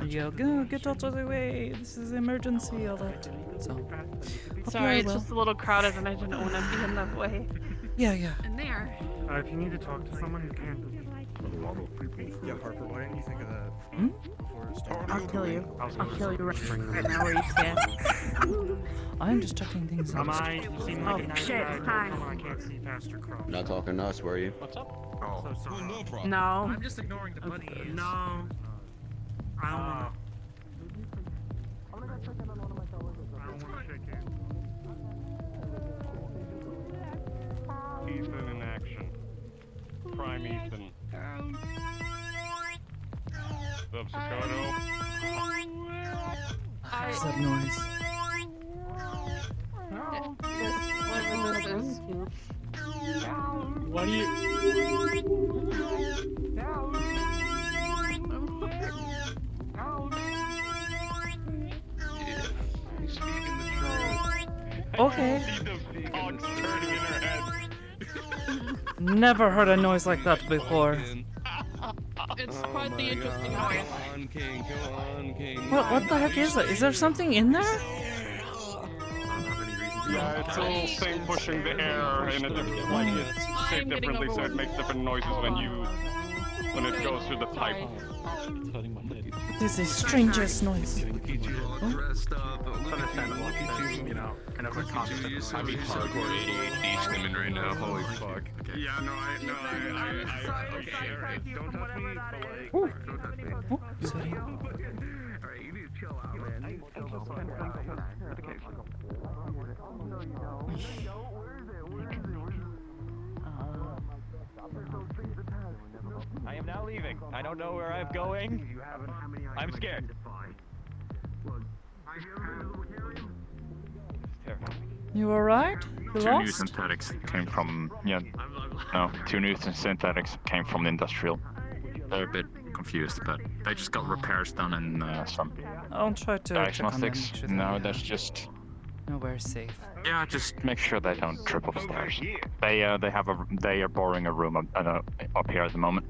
yell, go, get out of the way, this is emergency, all that. So, hope Sorry, you're it's well. just a little crowded and I didn't want to be in the way. Yeah. And there. If you need to talk to someone, you can. Yeah, Harper, why didn't you think of that before it started? I'll kill you. I'll kill you right now where you stand. I'm just checking things out. You seem like a nice shit, guy. hi. Come on, I can't see past your cross. Not talking to us, were you? What's up? Oh, So sorry. no problem. No. I'm just ignoring the bunnies. No. I don't know. I don't want to shake hands. Ethan in action. Prime Ethan. What's up, Sakoto? What is that noise? Whatever this is. What do you? He's speaking the truth. Okay. See the dogs turning in her head. Never heard a noise like that before. It's quite the interesting noise. on, King. Go on, King. What the heck is it? Is there something in there? Yeah, it's a little thing pushing the air in a different, like it's shaped differently, so it makes different noises when it goes through the pipe. This is the strangest noise. Dressed up. It's understandable. You know, kind of a constant. I'm hardcore ADHD stimming right now. Holy fuck. Okay. Yeah, no, okay, alright. Don't touch me, but like, don't touch me. Sorry. Alright, you need to chill out, man. I am now leaving. I don't know where I'm going. I'm scared. You alright? You Two new lost? synthetics came from two new synthetics came from the industrial. They're a bit confused, but they just got repairs done in some I'll try to check on them. diagnostics. Make sure No, they're that's just nowhere safe. yeah, just make sure they don't trip upstairs. They are borrowing a room up here at the moment.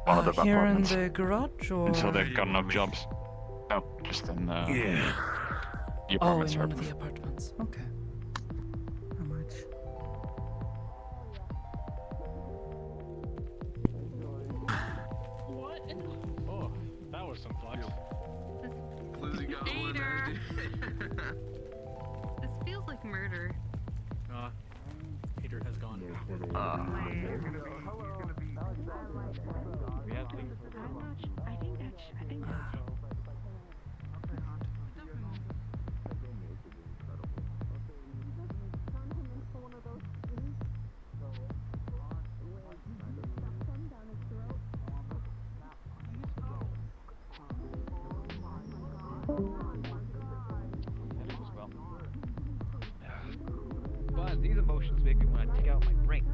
One of the Here in apartments. the garage or? Until they've got enough jobs. No, just in the Oh, apartments in here. one of the apartments. Okay. How much? Oh, that was some flex. Lizzie got one Hater. This feels like murder. Hater has gone. We have to. I think But these emotions make me want to take out my brain.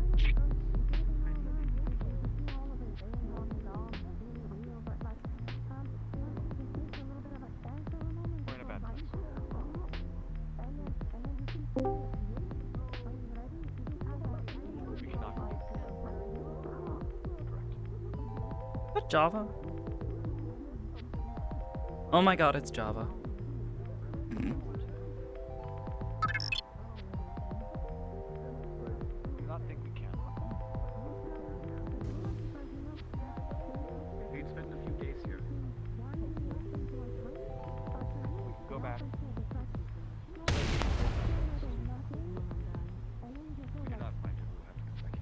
We're in a bad place. We should not. What, Java? Oh my god, it's Java. Do not think we can. We'd spend a few days here. We can go back. We do not find it. We'll have to come back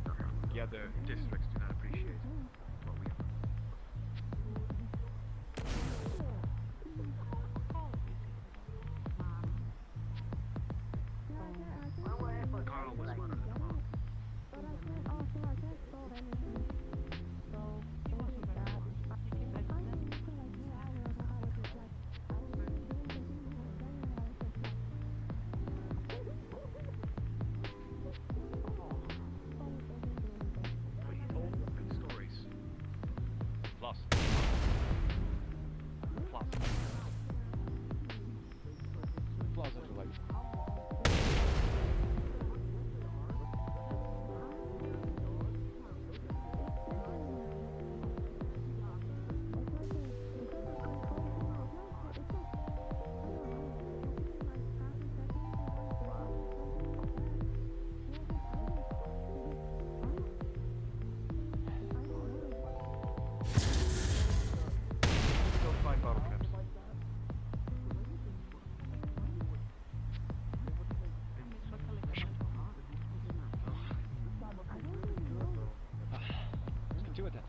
here. The other districts do not appreciate what we are. Carl was one of them. But he told good stories. Lost. Lost. Flaws of the life. Go find bottle caps. Do it then.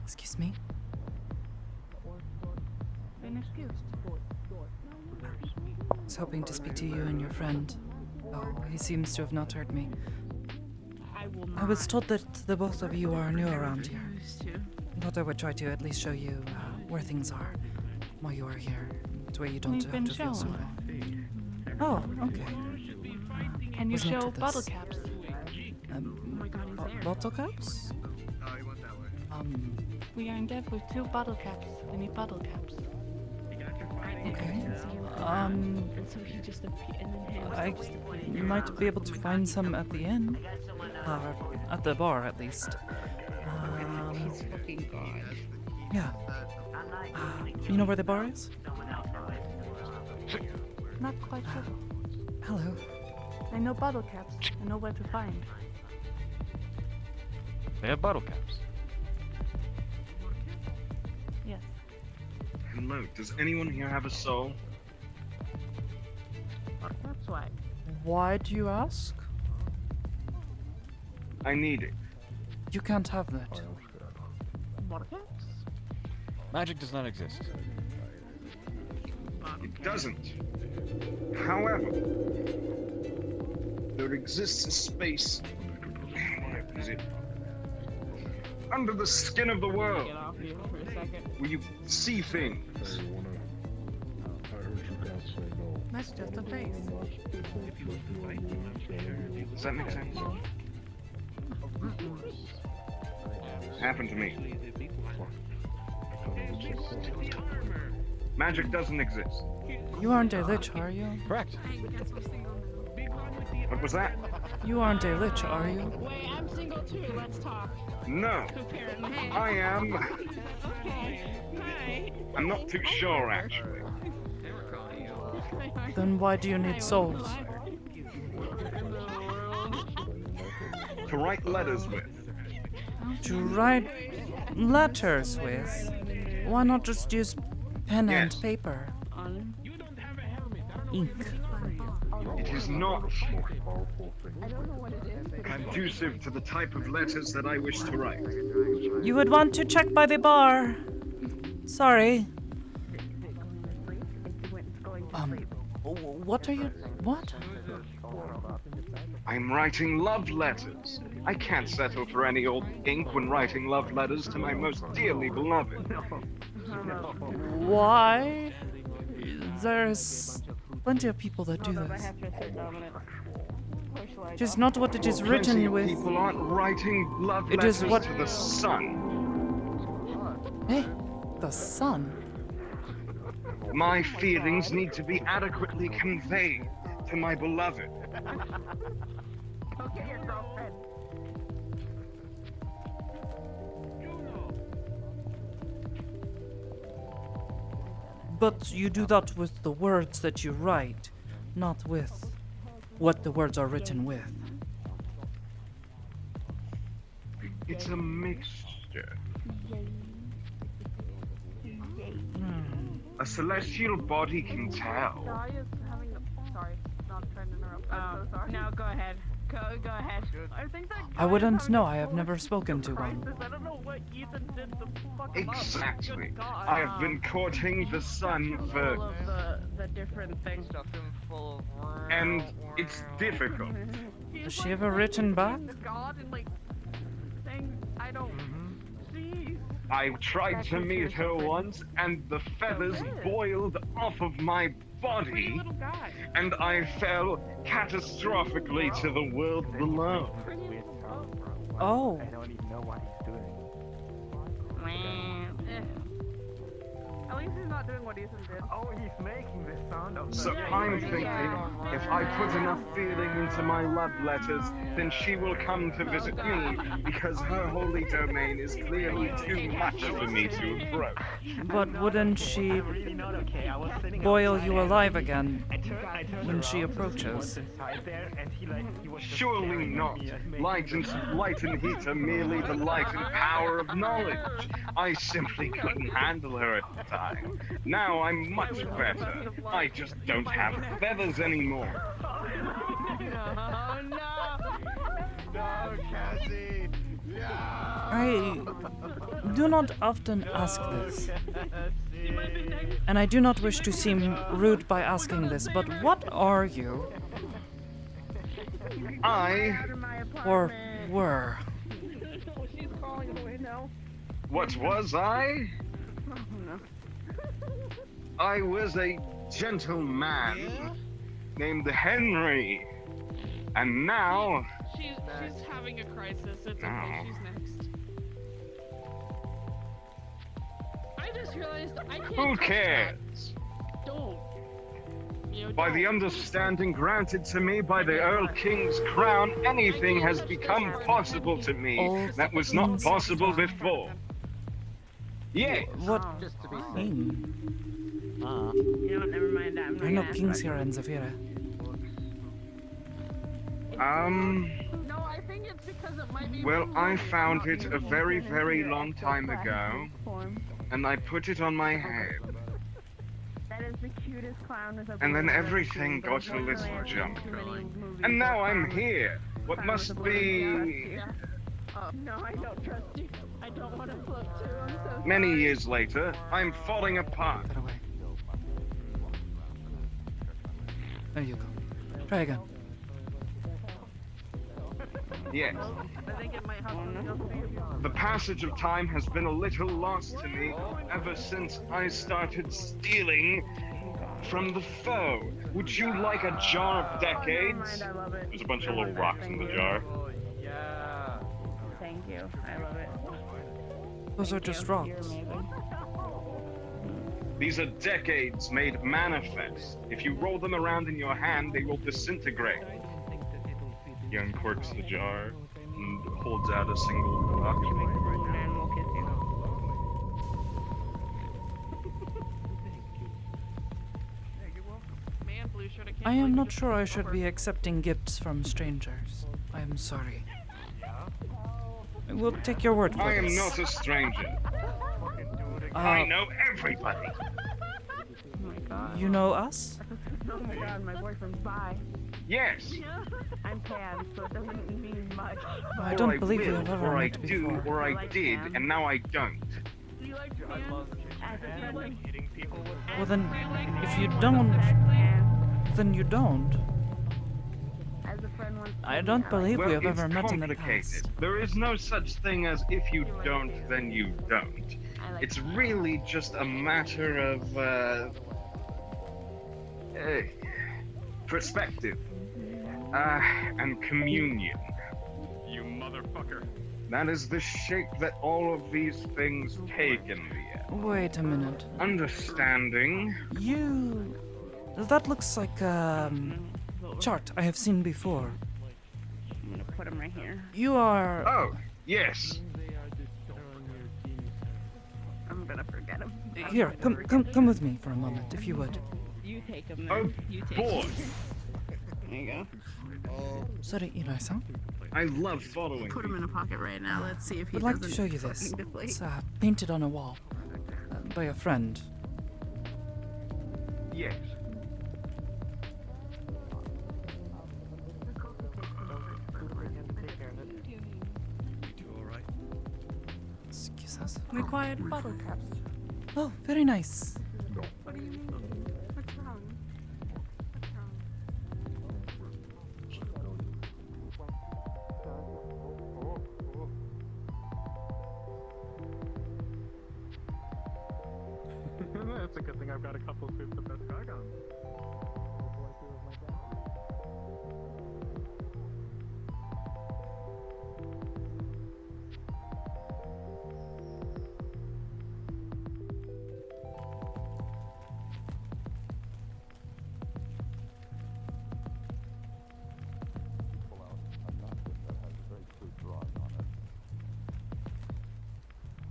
Excuse me? Been excused. I was hoping to speak to you and your friend. Oh, he seems to have not heard me. I will I was not. told that the both of you are new around here. Refuse to. I thought I would try to at least show you where things are while you are here. That way you don't We've have been to feel so shown. alone. Oh, okay. Can you Was not show to bottle this. caps? Oh my god, he's there. Bottle caps? Oh, he went that way. We are in debt with 2 bottle caps. We need bottle caps. Okay. I might be able to find some at the inn. At the bar, at least. He's fucking god. Yeah. You know where the bar is? Not quite sure. Hello. I know bottle caps. I know where to find. They have bottle caps. Yes. Hello, does anyone here have a soul? That's why. Why do you ask? I need it. You can't have that. Bottle caps? Magic does not exist. It doesn't. However, there exists a space. Where is it? Under the skin of the world, Get off here for a second. where you see things. That's just a face. Does that make sense? Happened to me. Magic doesn't exist. You aren't a lich, are you? Correct. What was that? You aren't a lich, are you? Wait, I'm single too. Let's talk. No. I am. Hi. I'm not too sure, actually. Then why do you need souls? To write letters with. To write letters with? Why not just use pen and paper? Ink. It is not conducive to the type of letters that I wish to write. You would want to check by the bar. Sorry. What are you... What? I'm writing love letters I can't settle for any old ink when writing love letters to my most dearly beloved. Why? There's plenty of people that do this. It is not what it is Well, plenty written of with. people aren't writing love It letters is what- to the sun. Hey, the sun. My feelings need to be adequately conveyed to my beloved. Go get your girlfriend. But you do that with the words that you write, not with what the words are written with. It's a mixture. A celestial body can tell. Sorry, not trying to interrupt. I'm so sorry. No, go ahead. Go ahead. I think that. I wouldn't know. I have never spoken to one. I don't know what Ethan did to fuck him up. Exactly. Good God. I have been courting the sun for... All of the different things. And it's difficult. Has she ever written back? God and like saying I don't. Jeez. I tried to meet her once, and the feathers boiled off of my body, and I fell catastrophically to the world below. Oh. I don't even know what he's doing. At least he's not doing what Ethan did. Oh, he's making this sound of So I'm thinking, if I put enough feeling into my love letters, then she will come to visit me, because her holy domain is clearly too much for me to approach. But wouldn't she boil you alive again when she approaches? Surely not. Light and heat are merely the light and power of knowledge. I simply couldn't handle her at the time. Now I'm much better. I just don't have feathers anymore. No, Cassie! I do not often ask this. And I do not wish to seem rude by asking this, but what are you? I... Or were? She's crawling away now. What was I? Oh no. I was a gentleman named Henry. And now... She's having a crisis. It's okay. No. She's next. I just realized I can't. Who touch cares? that. Don't. You know, By the understanding granted to me by the Earl King's crown, anything has become possible to me that was not possible before. Yes. What? Just to be King? You know what? Never mind. I'm There are no kings here in Zafira. No, I think it's because it might be. Well, I found it a very, very long time ago, and I put it on my head. That is the cutest clown with a. And then everything got a little jumpy. And now I'm here. What must be... Oh, no, I don't trust you. I don't want to float too. I'm so sorry. Many years later, I'm falling apart. Get away. There you go. Try again. Yes. I think it might have something else to do with you. The passage of time has been a little lost to me ever since I started stealing from the foe. Would you like a jar of decades? There's a bunch of little rocks in the jar. Thank you. I love it. Those are just rocks. These are decades made manifest. If you roll them around in your hand, they will disintegrate. He uncorks the jar and holds out a single rock. Man, blue shirt, I can't I am believe not you sure I just should over. be accepting gifts from strangers. I am sorry. I will take your word for I am this. not a stranger. Uh, I know everybody. Oh my god. You know us? Oh my god, my boyfriend's bi. Yes. I'm pan, so it doesn't mean much. I Or don't believe you will, have ever or I met do, before. or I did, and now I don't. Do you like pan? As a friend, hitting people with Well then, if you don't, then you don't. as a friend I don't believe Well, we have it's ever met in the complicated. past. There is no such thing as if you don't, then you don't. It's really just a matter of perspective and communion. You motherfucker. That is the shape that all of these things take in the end. Wait a minute. Understanding. You... That looks like a chart I have seen before. I'm gonna put him right here. You are... Oh, yes. I'm gonna forget him. Here, come with me for a moment, if you would. You take him Oh, then. You take boy. him. There you go. Sorry, Inai-san. I love following. Put him in a pocket right now. Let's see if he I'd like to doesn't show you this. fucking deflate. It's painted on a wall by a friend. Yes. Excuse us. Required bottle caps. Oh, very nice. What do you mean? What's wrong? What's wrong? That's a good thing I've got a couple of the best guy guns.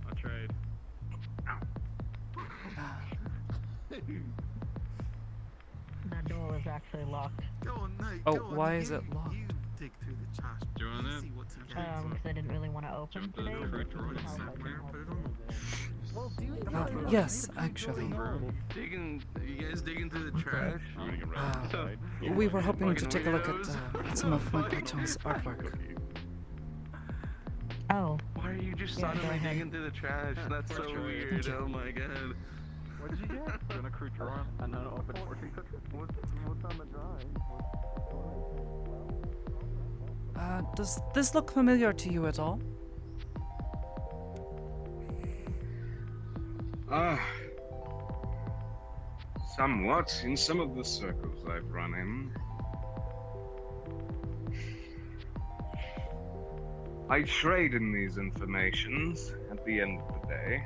I'll trade. That door is actually locked. Go on, Nate. Oh, go on, why you, is it locked? You dig through the trash. Do you want it? See what's in Because I didn't really want to open today. Yes, actually. You guys digging through the trash? We were hoping to take a look at some of my patron's artwork. Oh. Why are you just Yeah, go suddenly ahead. digging through the trash? That's so weird. Thank you. Oh my god. What did you get? In a crude drawer and then open fortune cookie. What's on the drawing? Does this look familiar to you at all? Somewhat in some of the circles I've run in. I trade in these informations at the end of the day.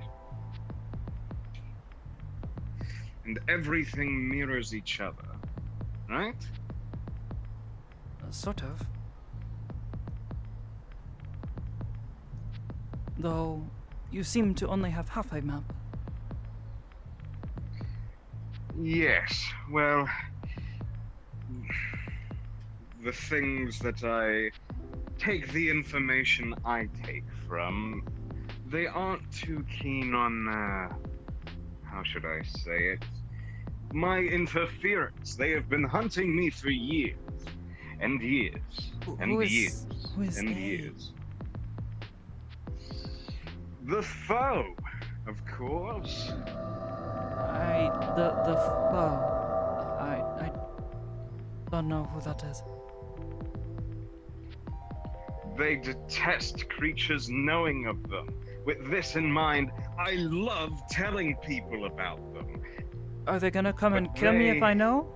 And everything mirrors each other, right? Sort of. Though, you seem to only have half a map. Yes, well, the things that I take the information I take from, they aren't too keen on, how should I say it? My interference. They have been hunting me for years, and years, and years, and years. The foe, of course. The foe. I don't know who that is. They detest creatures knowing of them. With this in mind, I love telling people about them. Are they gonna come and kill me if I know?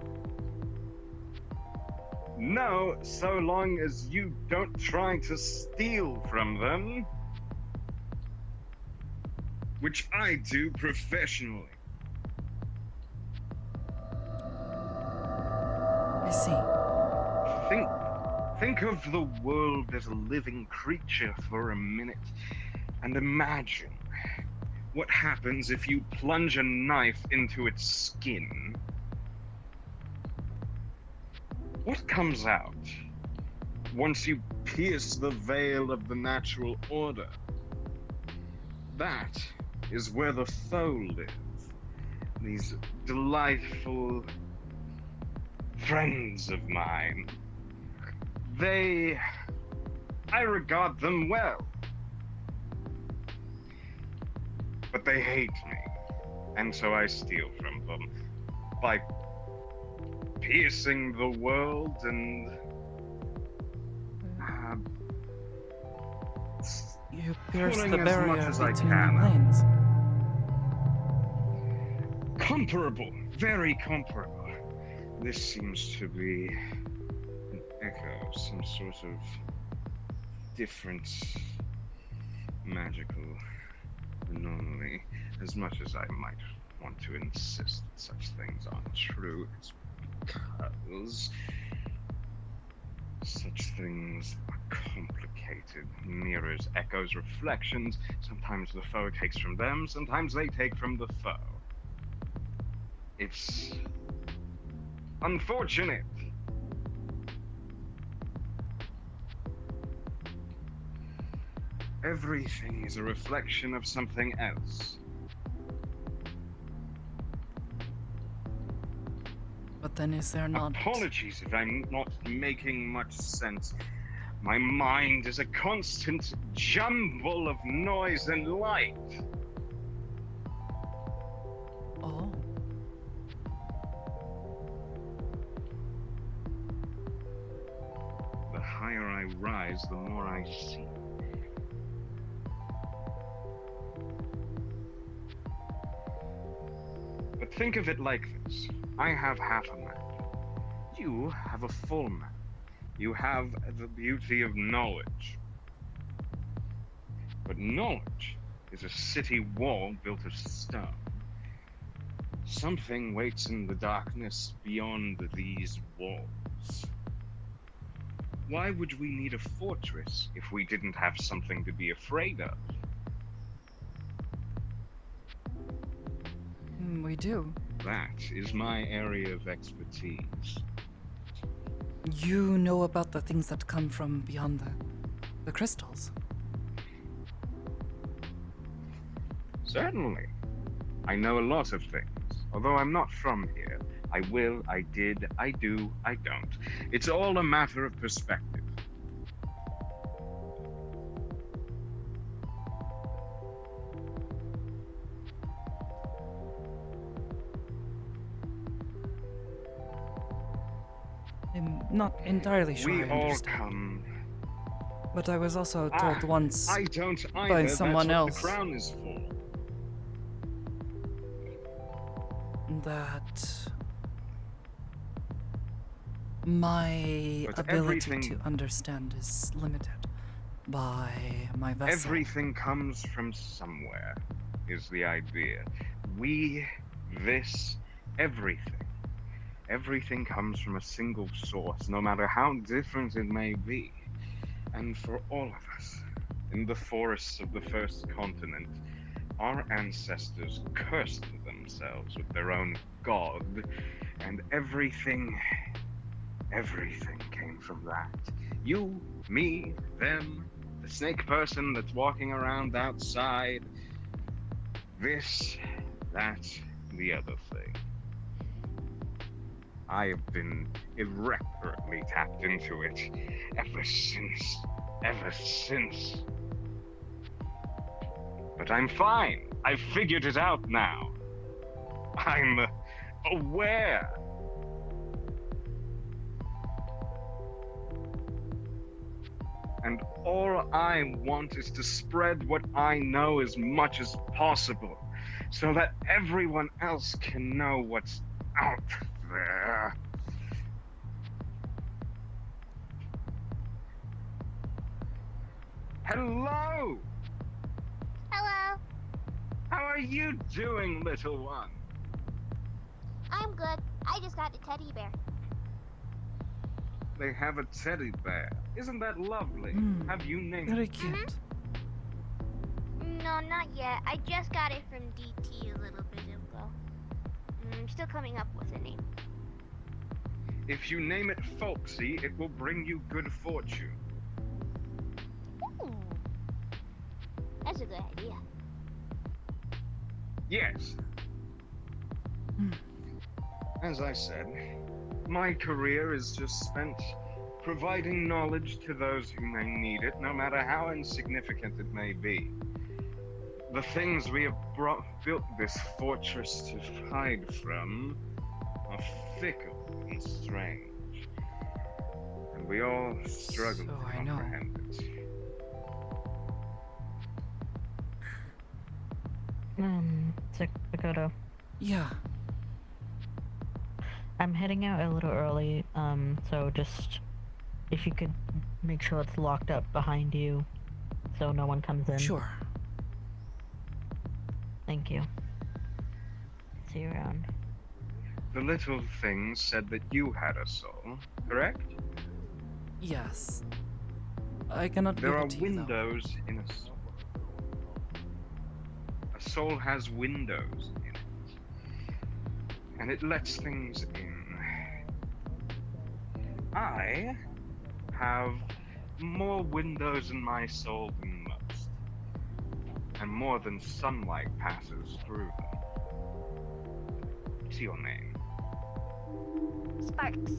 No, so long as you don't try to steal from them. Which I do professionally. I see. Think of the world as a living creature for a minute, and imagine what happens if you plunge a knife into its skin. What comes out once you pierce the veil of the natural order? That is where the foe live. These delightful friends of mine. I regard them well. But they hate me, and so I steal from them by piercing the world and You pierced Pulling the as barrier much as I between can. the planes. Comparable, very comparable. This seems to be an echo, some sort of different magical anomaly. As much as I might want to insist that such things aren't true, it's because such things are complicated. Mirrors, echoes, reflections. Sometimes the foe takes from them, sometimes they take from the foe. It's unfortunate. Everything is a reflection of something else. But then is there not... Apologies if I'm not making much sense. My mind is a constant jumble of noise and light. Oh. The higher I rise, the more I see. But think of it like this. I have half a map. You have a full map. You have the beauty of knowledge. But knowledge is a city wall built of stone. Something waits in the darkness beyond these walls. Why would we need a fortress if we didn't have something to be afraid of? We do. That is my area of expertise. You know about the things that come from beyond the crystals. Certainly. I know a lot of things. Although I'm not from here. I will, I did, I do, I don't. It's all a matter of perspective. I'm not entirely sure We I all understand. come. But I was also told once I don't either. by someone That's what else the crown is for. that my But ability everything- to understand is limited by my vessel. Everything comes from somewhere, is the idea. We, this, everything. Everything comes from a single source, no matter how different it may be. And for all of us, in the forests of the first continent, our ancestors cursed themselves with their own god, and everything came from that. You, me, them, the snake person that's walking around outside, this, that, the other thing. I have been irreparably tapped into it ever since. But I'm fine. I've figured it out now. I'm aware. And all I want is to spread what I know as much as possible, so that everyone else can know what's out there. Hello! Hello. How are you doing, little one? I'm good. I just got a teddy bear. They have a teddy bear. Isn't that lovely? Have you named Very it? cute. No, not yet. I just got it from DT a little bit ago. I'm still coming up with a name. If you name it Folksy, it will bring you good fortune. Ooh. That's a good idea. Yes. As I said, my career is just spent providing knowledge to those who may need it, no matter how insignificant it may be. The things we have built this fortress to hide from are fickle and strange, and we all struggle to comprehend it. Sakoto. Yeah. I'm heading out a little early, so just if you could make sure it's locked up behind you so no one comes in. Sure. Thank you. See you around. The little thing said that you had a soul, correct? Yes. I cannot There give are it to you, though. windows in a soul. A soul has windows in it. And it lets things in. I have more windows in my soul than most. And more than sunlight passes through them. What's your name? Sparks.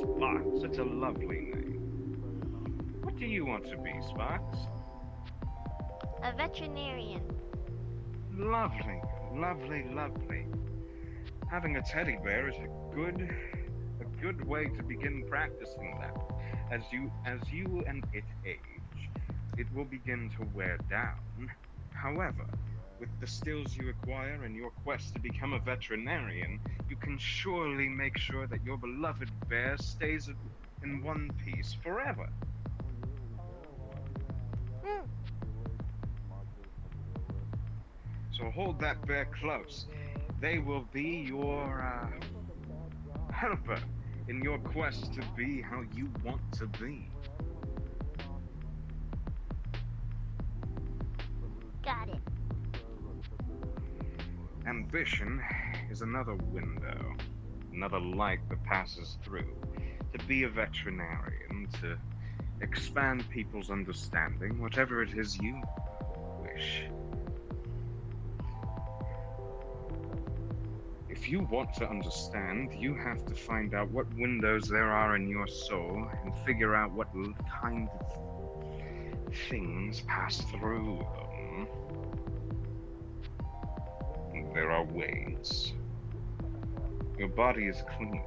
Sparks, it's a lovely name. What do you want to be, Sparks? A veterinarian. Lovely, lovely, lovely. Having a teddy bear is a good way to begin practicing that. As you and it age, it will begin to wear down. However, with the skills you acquire in your quest to become a veterinarian, you can surely make sure that your beloved bear stays in one piece forever. So hold that bear close. They will be your helper in your quest to be how you want to be. Got it. Ambition is another window, another light that passes through. To be a veterinarian, to expand people's understanding, whatever it is you wish. If you want to understand, you have to find out what windows there are in your soul and figure out what kind of things pass through them. There are ways. Your body is clean.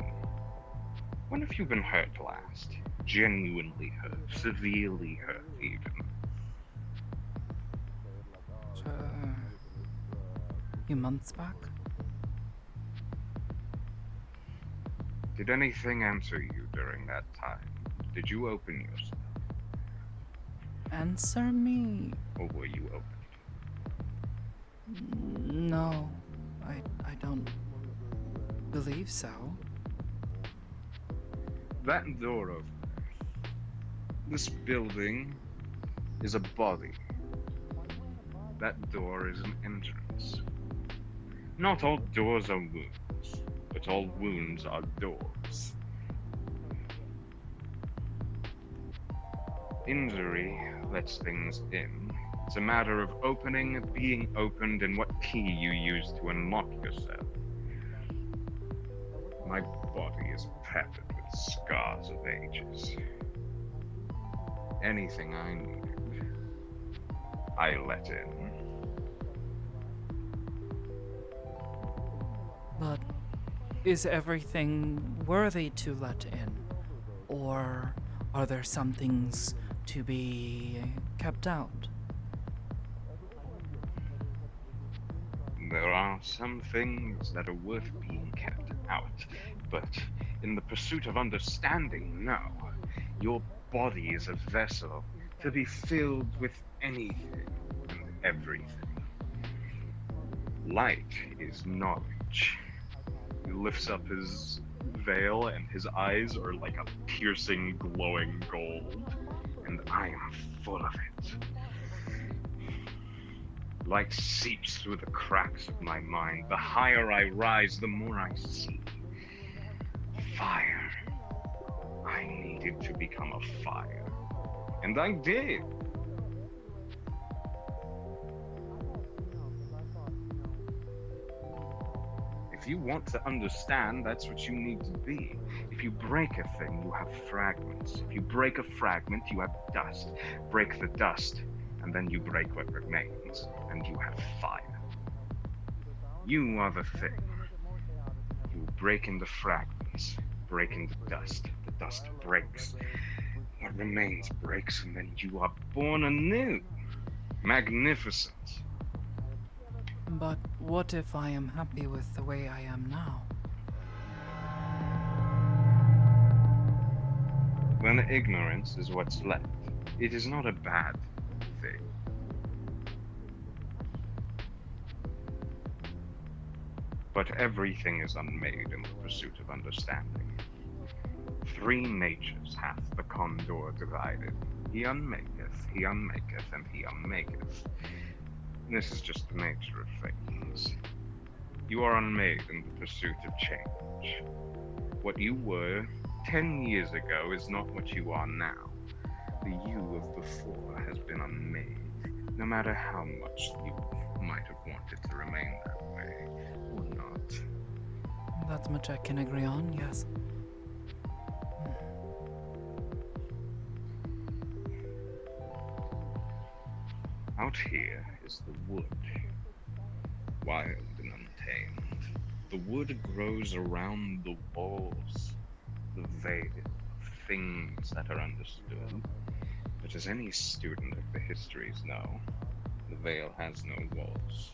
When have you been hurt last? Genuinely hurt, severely hurt even. A few months back? Did anything answer you during that time? Did you open yourself? Answer me? Or were you open? No, I don't believe so. That door over there. This building is a body. That door is an entrance. Not all doors are wounds, but all wounds are doors. Injury lets things in. It's a matter of opening, being opened, and what key you use to unlock yourself. My body is peppered with scars of ages. Anything I needed, I let in. But is everything worthy to let in? Or are there some things to be kept out? There are some things that are worth being kept out, but in the pursuit of understanding, no. Your body is a vessel to be filled with anything and everything. Light is knowledge. He lifts up his veil and his eyes are like a piercing, glowing gold, and I am full of it. Light seeps through the cracks of my mind. The higher I rise, the more I see. Fire. I needed to become a fire. And I did. If you want to understand, that's what you need to be. If you break a thing, you have fragments. If you break a fragment, you have dust. Break the dust, and then you break what remains, and you have fire. You are the thing. You break into fragments, break into dust. The dust breaks. What remains breaks, and then you are born anew. Magnificent. But what if I am happy with the way I am now? When ignorance is what's left, it is not a bad thing. But everything is unmade in the pursuit of understanding. 3 natures hath the condor divided. He unmaketh, and he unmaketh. This is just the nature of things. You are unmade in the pursuit of change. What you were 10 years ago is not what you are now. The you of before has been unmade, no matter how much you might have wanted to remain that way, or not. That much I can agree on, yes. Out here is the wood, wild and untamed. The wood grows around the walls, the veil of things that are understood. But as any student of the histories know, the veil has no walls.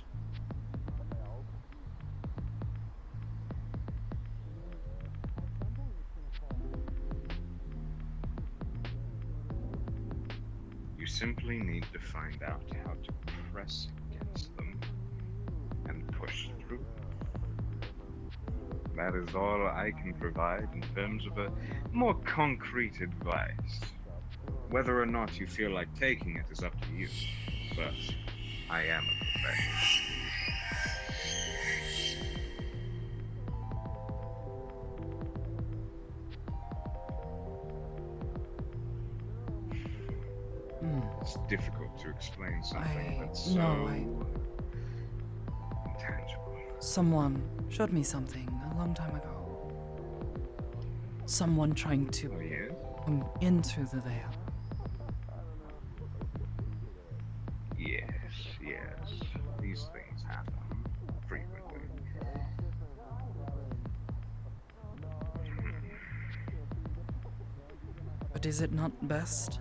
You simply need to find out how to press against them and push through. That is all I can provide in terms of a more concrete advice. Whether or not you feel like taking it is up to you, but I am a professional. It's difficult to explain something that's so intangible. Someone showed me something a long time ago. Someone trying to come in through the veil. Yes, yes. These things happen frequently. But is it not best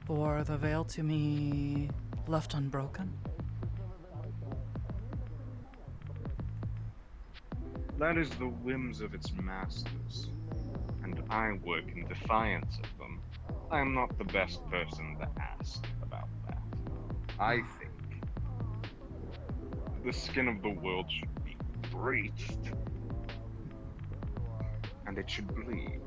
for the veil to be left unbroken? That is the whims of its masters, and I work in defiance of them. I am not the best person to ask about that. I think the skin of the world should be breached, and it should bleed.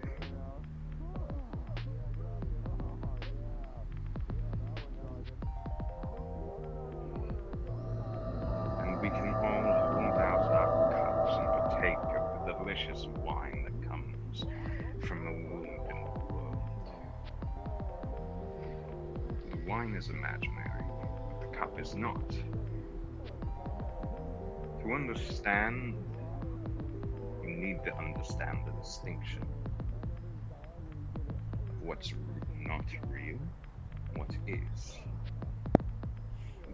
And we can all hold out our cups and partake of the delicious wine that comes from the wound in the world. The wine is imaginary, but the cup is not. To understand, you need to understand the distinction of what's not real, what is.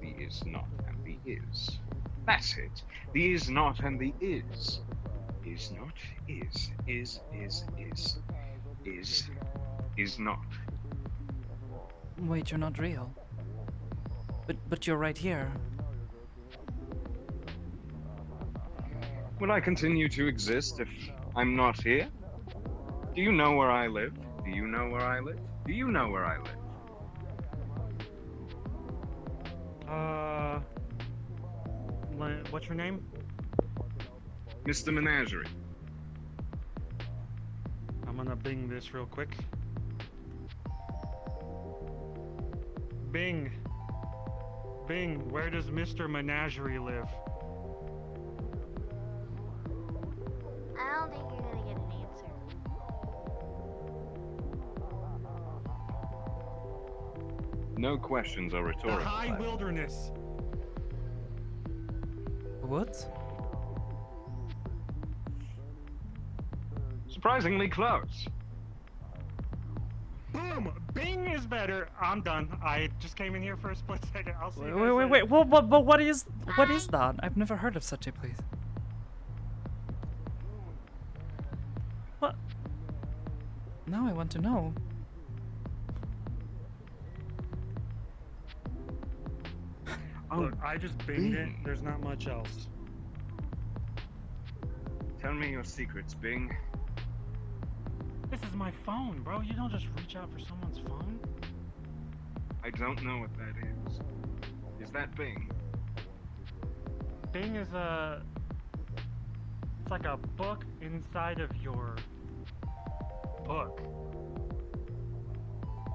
The is not and the is. That's it. The is not and the is. Is not, is not. Wait, you're not real. But you're right here. Would I continue to exist if I'm not here? Do you know where I live? Do you know where I live? Do you know where I live? What's your name? Mr. Menagerie. I'm gonna Bing this real quick. Bing. Bing, where does Mr. Menagerie live? I don't think you're gonna get an answer. No questions are The rhetorical. High Wilderness. What? Surprisingly close. Boom! Bing is better. I'm done. I just came in here for a split second. I'll see you guys Wait. later. What is that? I've never heard of such a place. What? Now I want to know. Look, I just binged it. There's not much else. Tell me your secrets, Bing. This is my phone, bro. You don't just reach out for someone's phone. I don't know what that is. Is that Bing? Bing is it's like a book inside of your book.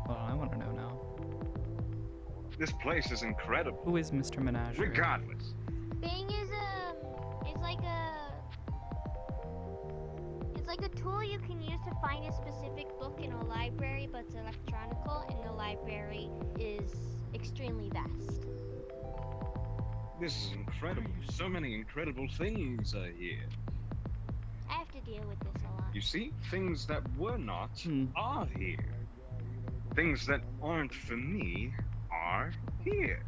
Well, I want to know now. This place is incredible. Who is Mr. Menagerie? Regardless. Bing is like a tool you can use to find a specific book in a library, but it's electronical, and the library is extremely vast. This is incredible. So many incredible things are here. I have to deal with this a lot. You see, things that were not are here. Things that aren't for me are here.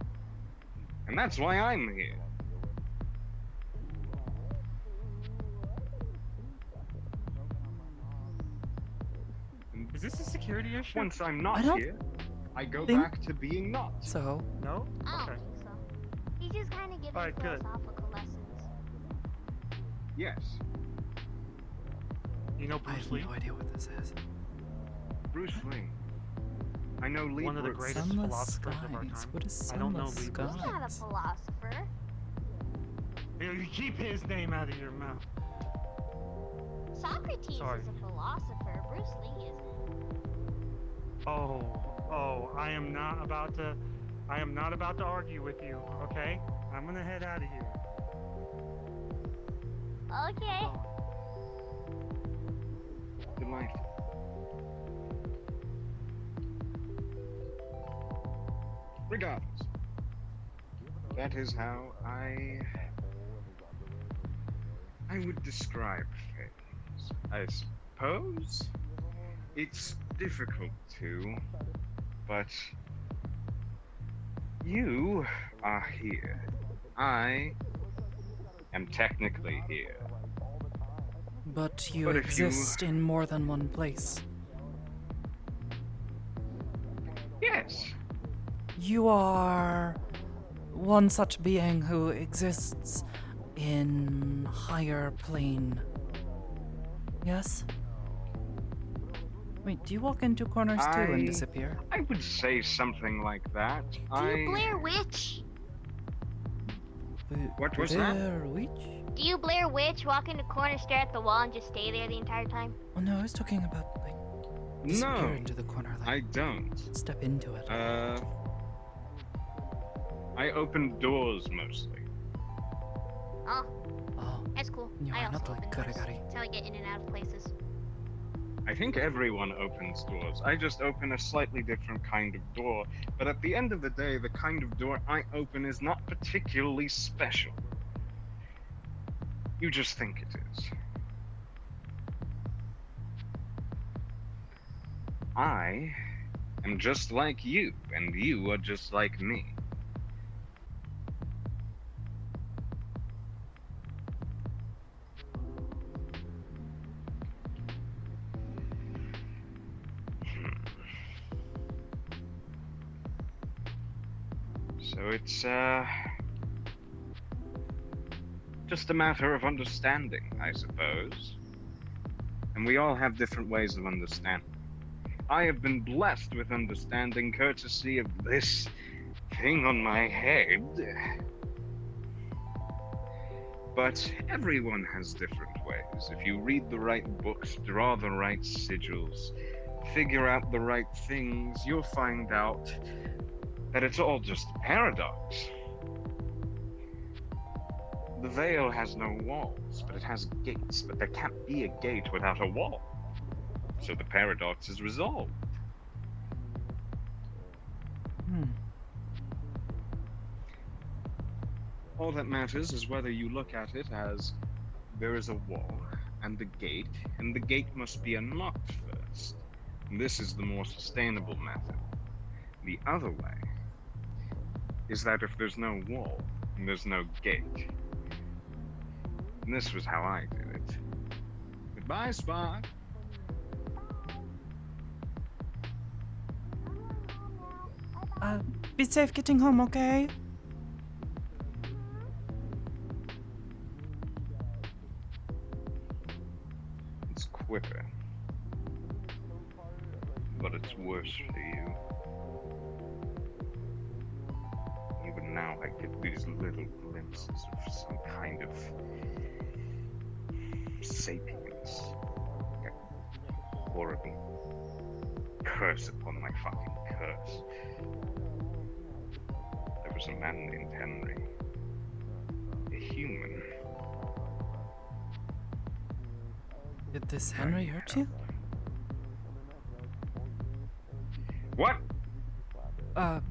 And that's why I'm here. Is this a security issue? Once I'm not here, I go think back to being not. So? No? I don't Okay. think so. He's just kind of giving Alright, good. philosophical lessons. Yes. You know I Bruce have Lee? no idea what this is. Bruce Lee. I know Lee. One of the Bruce. greatest Sunless philosophers of our skies. time. What is I don't know sunless Lee Bruce. He's not a philosopher. You keep his name out of your mouth. Socrates Sorry. is a philosopher. Bruce Lee isn't. Oh, I am not about to argue with you, okay? I'm gonna head out of here. Okay. Delightful. Regardless, that is how I would describe things. I suppose it's difficult to, but you are here. I am technically here. But you But if you- exist in more than one place. Yes. You are one such being who exists in higher plane. Yes? Wait, do you walk into corners too and disappear? I would say something like that. Do you Blair Witch? What was that? Blair Witch? Do you Blair Witch walk into corner, stare at the wall, and just stay there the entire time? Oh no, I was talking about like disappear No, into the corner, like I don't. step into it. I open doors mostly. Oh. Oh. That's cool. You I are also not like open doors. Garagari. That's how I get in and out of places. I think everyone opens doors. I just open a slightly different kind of door. But at the end of the day, the kind of door I open is not particularly special. You just think it is. I am just like you, and you are just like me. So it's, just a matter of understanding, I suppose. And we all have different ways of understanding. I have been blessed with understanding courtesy of this thing on my head. But everyone has different ways. If you read the right books, draw the right sigils, figure out the right things, you'll find out that it's all just a paradox. The veil has no walls, but it has gates, but there can't be a gate without a wall. So the paradox is resolved. All that matters is whether you look at it as there is a wall and the gate must be unlocked first. And this is the more sustainable method. The other way is that if there's no wall and there's no gate, and this was how I did it. Goodbye, Spock. Be safe getting home, okay? quicker. But it's worse for you. Even now, I get these little glimpses of some kind of sapience. Like a horrible curse upon my fucking curse. There was a man named Henry. A human. Did this Henry hurt you? What? Oh.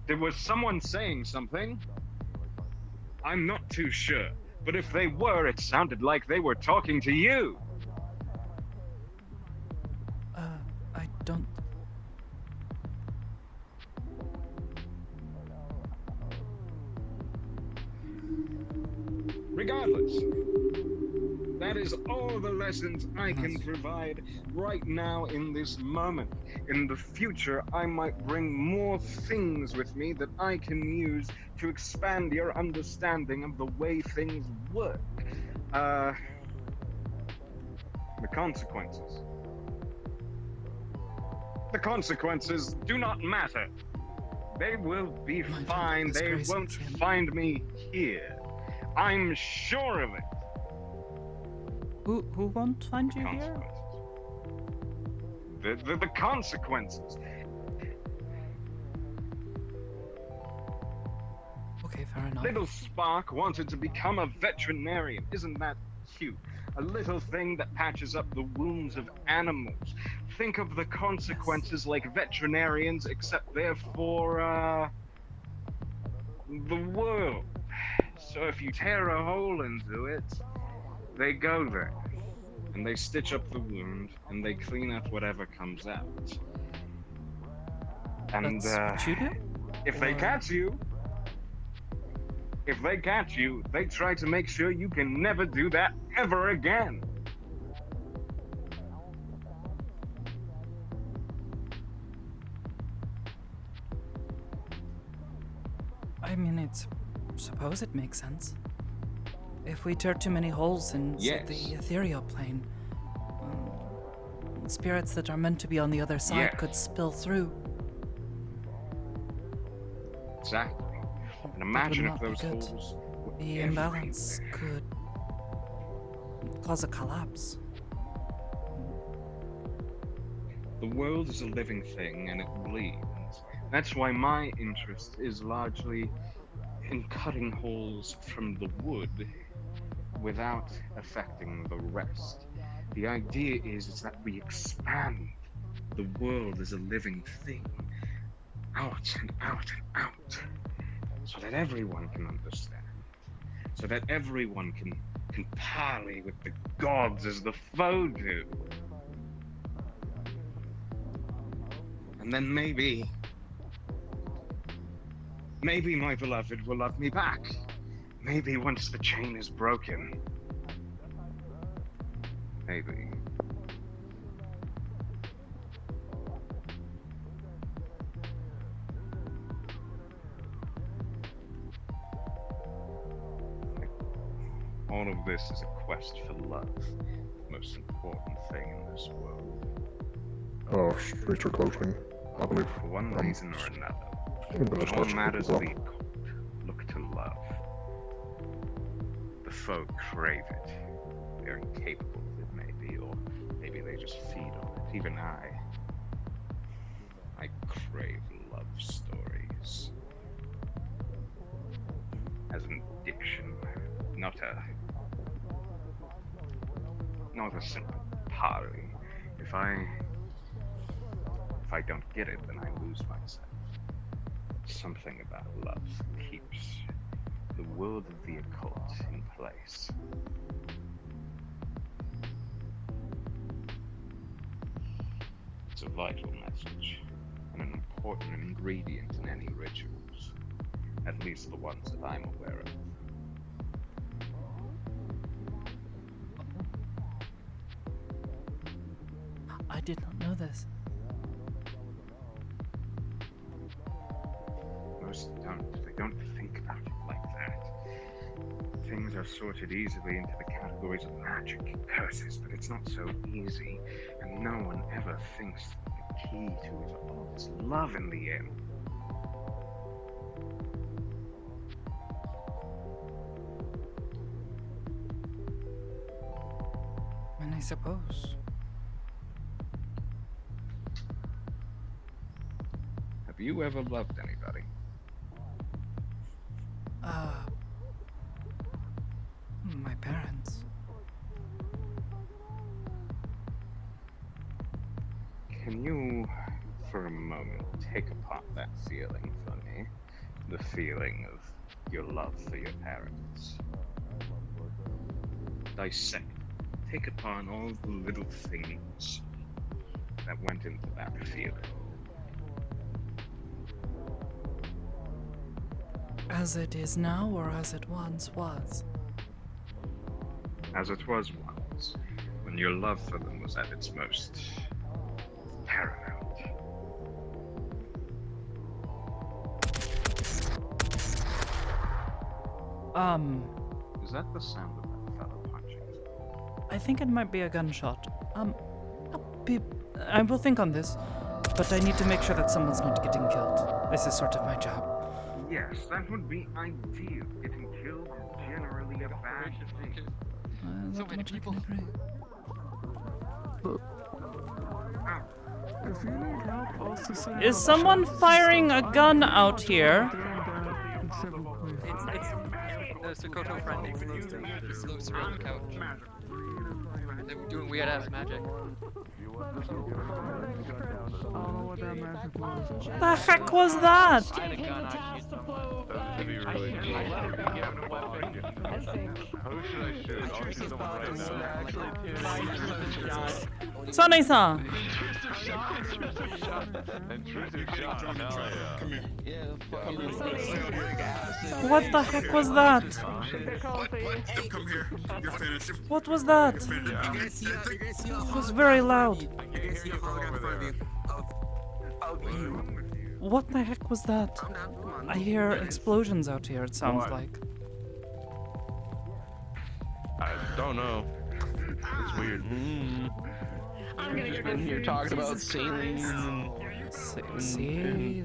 There was someone saying something? I'm not too sure, but if they were, it sounded like they were talking to you. I don't... Regardless, that is all the lessons I can provide right now in this moment. In the future, I might bring more things with me that I can use to expand your understanding of the way things work. The consequences. The consequences do not matter. They will be fine. They won't find me here. I'm sure of it. Who won't find you here? The consequences. Okay, fair enough. Little Spark wanted to become a veterinarian. Isn't that cute? A little thing that patches up the wounds of animals. Think of the consequences like veterinarians, except they're for, the world. So if you tear a hole into it, they go there. And they stitch up the wound, and they clean out whatever comes out. And, That's what you do? if they catch you, they try to make sure you can never do that ever again. I mean, suppose it makes sense. If we tear too many holes in say, the ethereal plane, spirits that are meant to be on the other side could spill through. Exactly. And imagine if those holes were The imbalance could cause a collapse. The world is a living thing and it bleeds. That's why my interest is largely in cutting holes from the wood without affecting the rest. The idea is that we expand the world as a living thing out and out and out so that everyone can understand, so that everyone can parley with the gods as the foe do. And then maybe my beloved will love me back. Maybe once the chain is broken. Maybe. All of this is a quest for love. The most important thing in this world. Oh, streets are closing, I believe. For one reason or another. I'm gonna In all start matters to of the occult, look to love. The folk crave it. They're incapable of it, maybe, or maybe they just feed on it. Even I crave love stories. As an addiction, not a simple party. If I don't get it, then I lose myself. Something about love keeps the world of the occult in place. It's a vital message, and an important ingredient in any rituals, at least the ones that I'm aware of. I did not know this. Most don't. They don't think about it like that. Things are sorted easily into the categories of magic, curses, but it's not so easy, and no one ever thinks the key to it all is love in the end. And I suppose. Have you ever loved anybody? My parents. Can you, for a moment, take apart that feeling for me? The feeling of your love for your parents. Dissect. Take apart all the little things that went into that feeling. As it is now, or as it once was? As it was once, when your love for them was at its most paramount. Is that the sound of that fellow punching? I think it might be a gunshot. I will think on this, but I need to make sure that someone's not getting killed. This is sort of my job. Yes, that would be ideal. Getting killed is generally a bad thing. So many people. If you need help, also send Is someone firing a gun out here? It's the Sakoto friend. Floats around the couch. They were doing weird ass magic. The heck was that? Sonny-san! What the heck was that? Come here. You're finished. What was that? It was very loud. What the heck was that? I hear explosions out here, it sounds like. I don't know. It's weird. Just been here talking about sailings and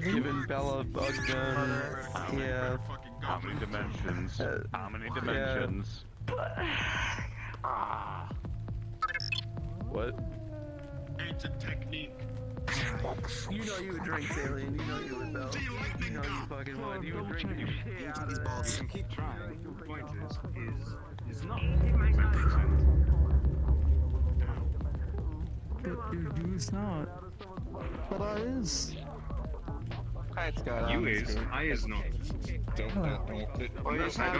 giving Bella a bug gun. Yeah. How many dimensions? How many dimensions? What? Ancient technique. You know you would drink saline. You know you would though. You know you fucking would. You would drink it. Yeah, these balls. You can keep trying. The point is not. You is not. But I is. You is, I is not. I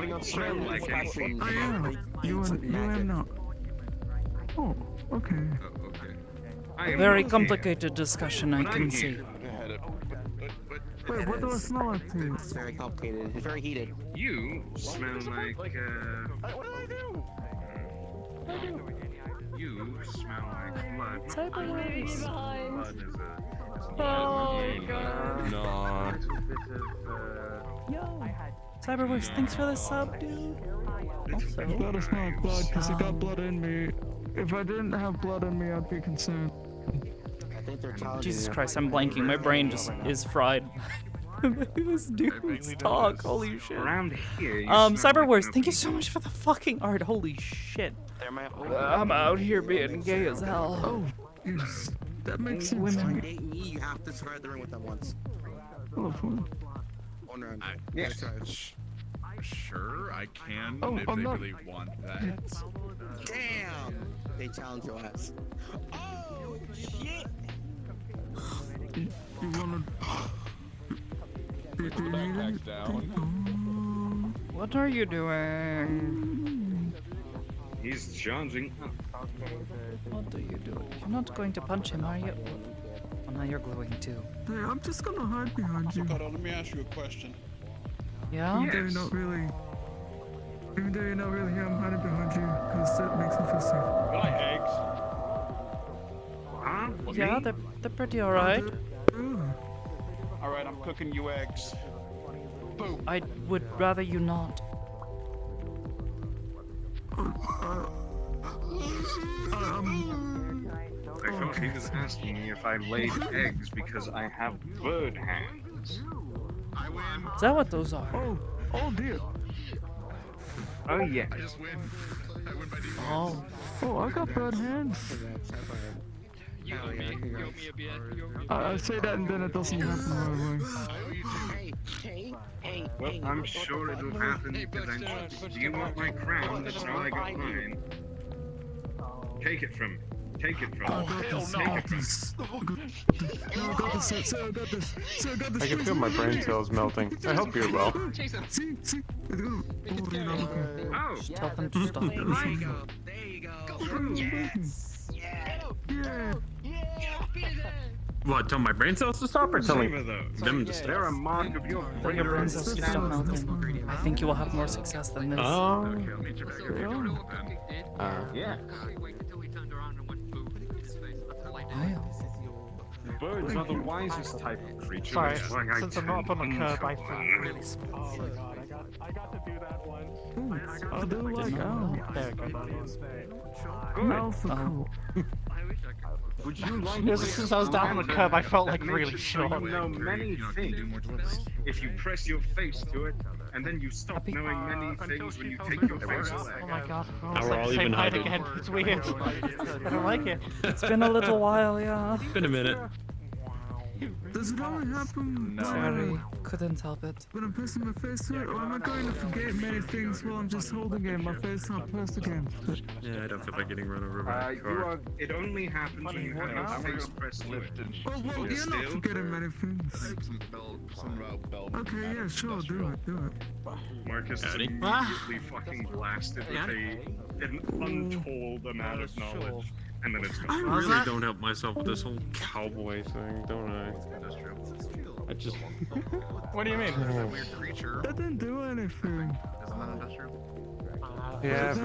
don't smell like anything. I am. You am not. Oh, okay. A very complicated discussion, I can see. Wait, what do I smell like to you? It's very complicated. It's very heated. You smell like, What did I do? You smell like blood. Cyberwares. Blood is a Oh god. No. Yo. Cyberwares, thanks for the sub, dude. Also, You gotta smell like blood because you got blood in me. If I didn't have blood in me, I'd be concerned. I think they're challenging Jesus you. Christ, I'm blanking. My brain just is fried. This dude's talk. Holy shit. Around here, Cyberwares, thank you so much for the fucking art. Holy shit. I'm out here being gay as hell. Oh, yes. That makes sense. Women. Date me, you have to survive the ring with them once. Oh, fun. One round. Yes. Sure, I can Oh, if I'm they not- really want that. Damn! They challenge your ass. Oh, shit! You wanna... Do you need it? What are you doing? He's charging up. What are you doing? You're not going to punch him, are you? Oh, now you're going to. Hey, I'm just gonna hide behind you. Sakoto, let me ask you a question. Yeah? Even though you're not really... Even though you're not really here, I'm hiding behind you, because that makes me feel safe. You like eggs? Huh? Yeah, they're pretty alright. Alright, I'm cooking you eggs. Boom. I would rather you not. I thought he was asking me if I laid eggs because I have bird hands. Is that what those are? Oh dear. Oh yeah. I just win. I win by default. Oh. Oh, I got bird hands. You owe me. You owe me a beer. You owe me a beer. I say that and then it doesn't happen Hey, well, I'm sure it'll happen eventually. Do you want my crown? That's how I got mine. Take it from me. Take it from me. Oh, hell no. Take it from me. I got this, sir, I got this. Sir, I got this. I can feel my brain cells melting. I hope you're well. See. Oh, Tell them to stop. there you go. There you go. Yes. Yeah. What, tell my brain cells to stop or tell me them to stop? They're a mark of your Tell your brain cells to stop melting. I think you will have more success than this. Yeah. Wow. Birds are the wisest type of creature. Sorry, It's like since I'm not up on the tend curb, I to feel really small. Oh my god, I got to do that once. I do like owls. There we go. Owls are cool. Would you like Since I was down on the curb, I felt like really short. You know many things if you press your face to it, and then you stop knowing many things when you take your face away. Oh my god. Now we're all even hiding. Again. It's weird. I don't like it. It's been a little while, yeah. It's been a minute. Does it only happen Sorry, couldn't help it. when I'm pressing my face to it, or am I going to forget many things while I'm just holding it and my face not pressed again? Yeah, I don't feel like getting run over by a car. It only happens when you have your face pressed to it. Oh, well, you're not forgetting many things. Some about bell. Okay, yeah, sure, do it. Marcus is Howdy. immediately fucking blasted with an untold amount of knowledge, and then it's I gone. really don't help myself with this whole cowboy thing, don't I? I just... What do you mean? Weird creature. That didn't do anything. Isn't that industrial? We have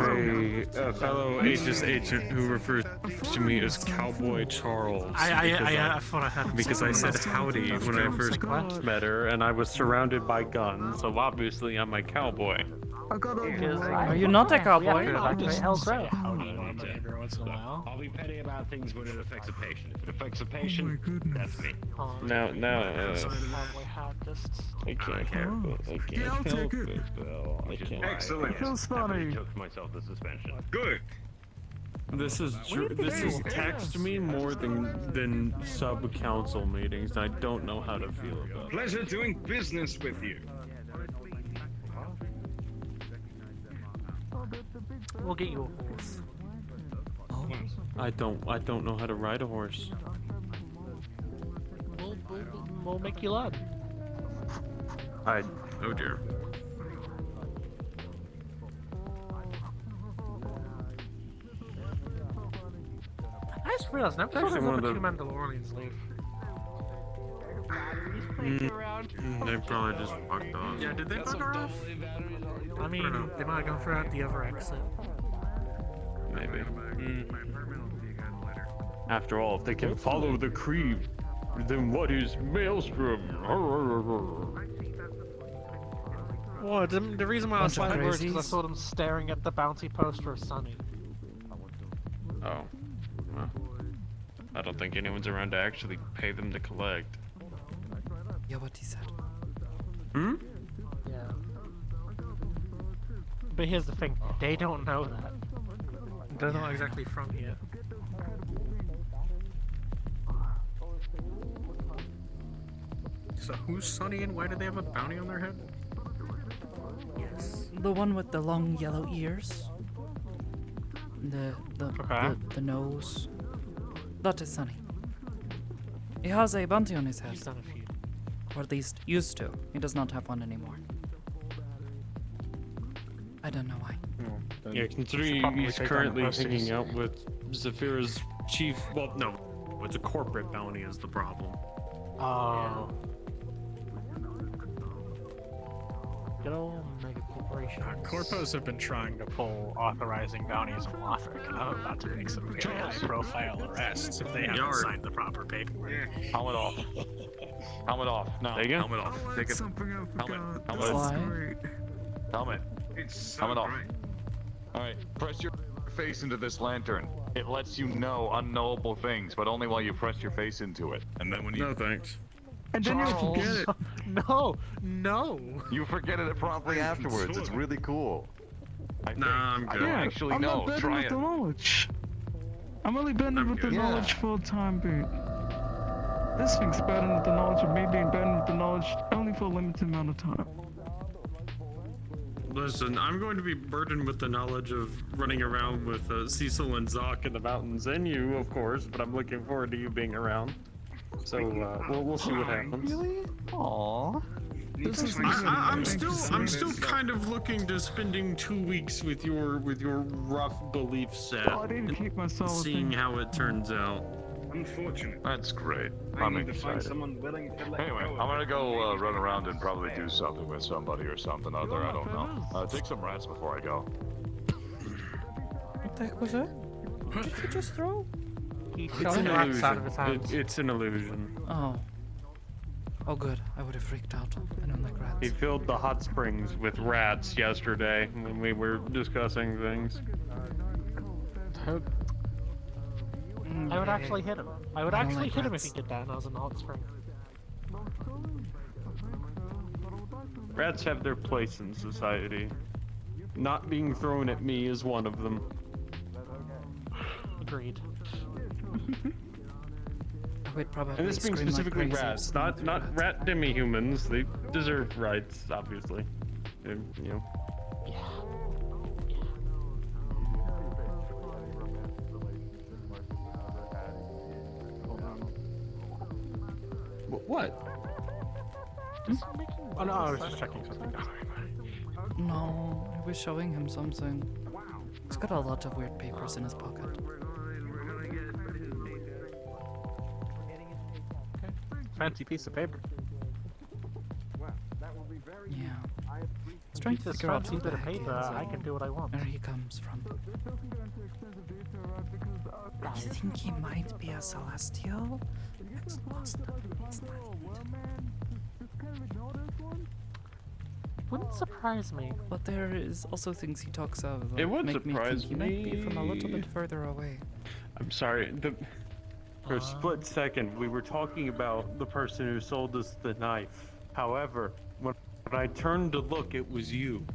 a fellow Aegis agent who refers to me as Cowboy Charles. I thought I had Because I said howdy when I first met her, and I was surrounded by guns, so obviously I'm a cowboy. I got over Are you not a cowboy? I'll be petty about things when it affects a patient. If it affects a patient, that's me. Now, I can't help it. I can't Yeah, I'll help take it. it, Bill. I can't. Excellent. Feels funny. Took myself the suspension. Good. This is text me more than sub council meetings. I don't know how to feel about it. Pleasure doing business with you. We'll get you a horse. I don't know how to ride a horse. We'll make you learn. Oh dear. I just realized never Actually, saw one the of two the- Mandalorians leave. They probably just fucked off. Yeah, did they bugger off? I mean, they might have gone through the other exit. Maybe. After all, if they can follow the creed, then what is Maelstrom? Well, the reason why I was Bunch of slightly worried is because I crazies. saw them staring at the bounty poster of Sunny. Oh. Well, I don't think anyone's around to actually pay them to collect. Yeah, what he said. Hmm? Yeah. But here's the thing, they don't know that. They're not exactly from here. So who's Sunny and why do they have a bounty on their head? Yes. The one with the long yellow ears. The nose. That is Sunny. He has a bounty on his head. He's done a few. Or at least used to. He does not have one anymore. I don't know why. Yeah, considering he's currently hanging out with Zafira's chief. Well, no, it's a corporate bounty is the problem. Oh. Good old mega corporation. Corpos have been trying to pull authorizing bounties on Lothric, and I'm about to make some very high-profile arrests if they haven't signed the proper paperwork. Helmet off. Helmet off. No. There you go. Helmet off. Take it. Something I Helmet. forgot. Helmet. That's great. Helmet. It's so Helmet off. great. Alright, press your face into this lantern. It lets you know unknowable things, but only while you press your face into it. And then when you... No thanks. And then you'll forget it. No, no. You forget it promptly afterwards. It's really cool. Nah, I'm good. I don't actually I'm know. not betting Try with it. the knowledge. I'm only betting with the knowledge for a time being. This thing's betting with the knowledge of me being betting with the knowledge only for a limited amount of time. Listen, I'm going to be burdened with the knowledge of running around with Cecil and Zoc in the mountains, and you, of course. But I'm looking forward to you being around. So we'll see what happens. Really? Aww. I'm still kind of looking to spending 2 weeks with your rough belief set. Oh, I didn't keep my soul. Seeing how it turns out. Unfortunate. That's great. I I'm need to find excited. someone willing to let Anyway, go I'm gonna go run around and probably do something with somebody or something other. I don't know. Take some rats before I go. What the heck was that? What did he just throw? It's shot an rats out of illusion. his hands. It's an illusion. Oh. Oh, good. I would have freaked out. I don't like rats. He filled the hot springs with rats yesterday when we were discussing things. I would actually hit him. I would I don't actually like hit him if rats. he did that and I was in the hot spring. Rats have their place in society. Not being thrown at me is one of them. Agreed. I would probably And this being scream like specifically crazy if rats, someone threw not rat demi-humans. They deserve rights, obviously. You know. What? Oh no, I was just checking something. No, I was showing him something. He's got a lot of weird papers in his pocket. Fancy piece of paper. Yeah. He's trying to This figure out fancy who the bit of heck he paper, is I and can do what I want. where he comes from. I think he might be a celestial. It's lost his mind. Wouldn't surprise me. But there is also things he talks of It that would make me think surprise he might be from a little me. bit further away. I'm sorry. For a split second, we were talking about the person who sold us the knife. However, when I turned to look, it was you.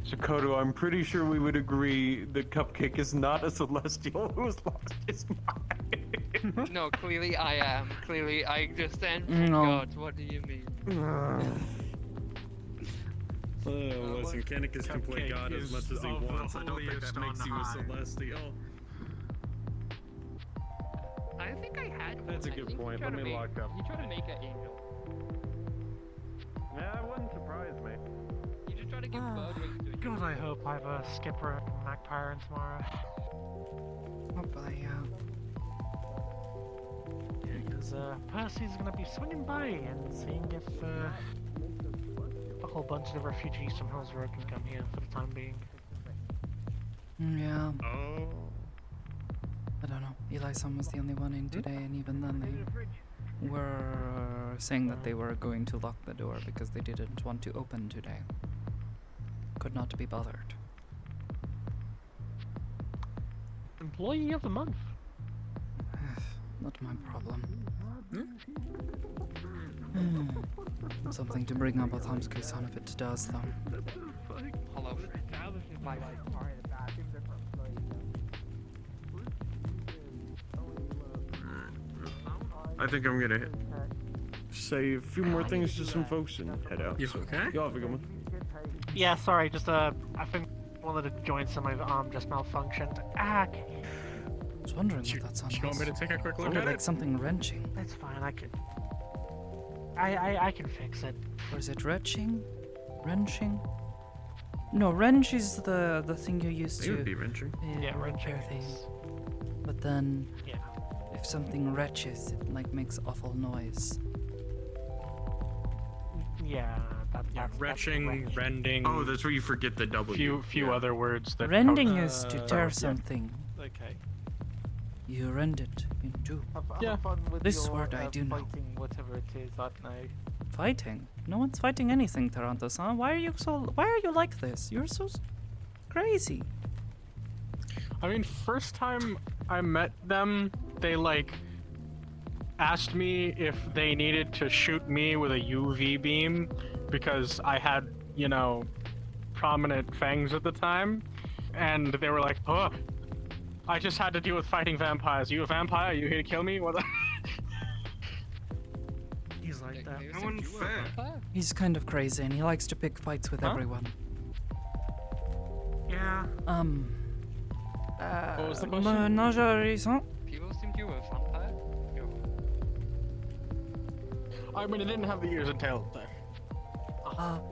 Sakoto, I'm pretty sure we would agree that Cupcake is not a celestial who has lost his mind. No, clearly I am. Clearly I just am No. God. What do you mean? Listen, Kanicus can play God as much as he wants. I don't think that makes you a celestial. I think I had one. That's a I good think he point. tried Let to me make- lock up. He tried to make an angel. Yeah, that wouldn't surprise me. He just tried to give bird wings to a God, I hope I have a skipper and magpie in tomorrow. Hopefully, yeah. Because Percy's gonna be swinging by and seeing if a whole bunch of the refugees from Hillsborough can come here for the time being. Yeah. Oh. I don't know. Eli-san was the only one in today, and even then they were saying that they were going to lock the door because they didn't want to open today. Could not be bothered. Employee of the month. Not my problem. Something to bring up with Hamsuke-san if it does, though. Hello. I think I'm gonna say a few more things to some folks and head out. You okay? Y'all have a good one. Yeah, sorry, just I think one of the joints in my arm just malfunctioned. Ah, I was wondering what that sound was. You want me to take a quick look Sounded at like it? something wrenching. that's fine. I can. I can fix it. Or is it retching? Wrenching? No, wrench is the thing you use It to would be wrenching. Yeah, wrenching repair things. is- But then, Yeah. if something retches, it like makes awful noise. Yeah, that's retching, wrench. rending. Oh, that's where you forget the W. Few other words that. Rending is to tear yeah. something. Okay. You rend it in two. Yeah. This word I do know. Fighting whatever it is, I don't know. Fighting? No one's fighting anything, Taranto-san. Why are you like this? You're so crazy. I mean, first time I met them, they like asked me if they needed to shoot me with a UV beam because I had, you know, prominent fangs at the time, and they were like, "Oh, I just had to deal with fighting vampires. You a vampire? You here to kill me?" What? He's like that. How unfair. He's kind of crazy and he likes to pick fights with everyone. Yeah. What was the question? Menagerie, People assumed you were a vampire? I mean, it didn't have the ears and tail there.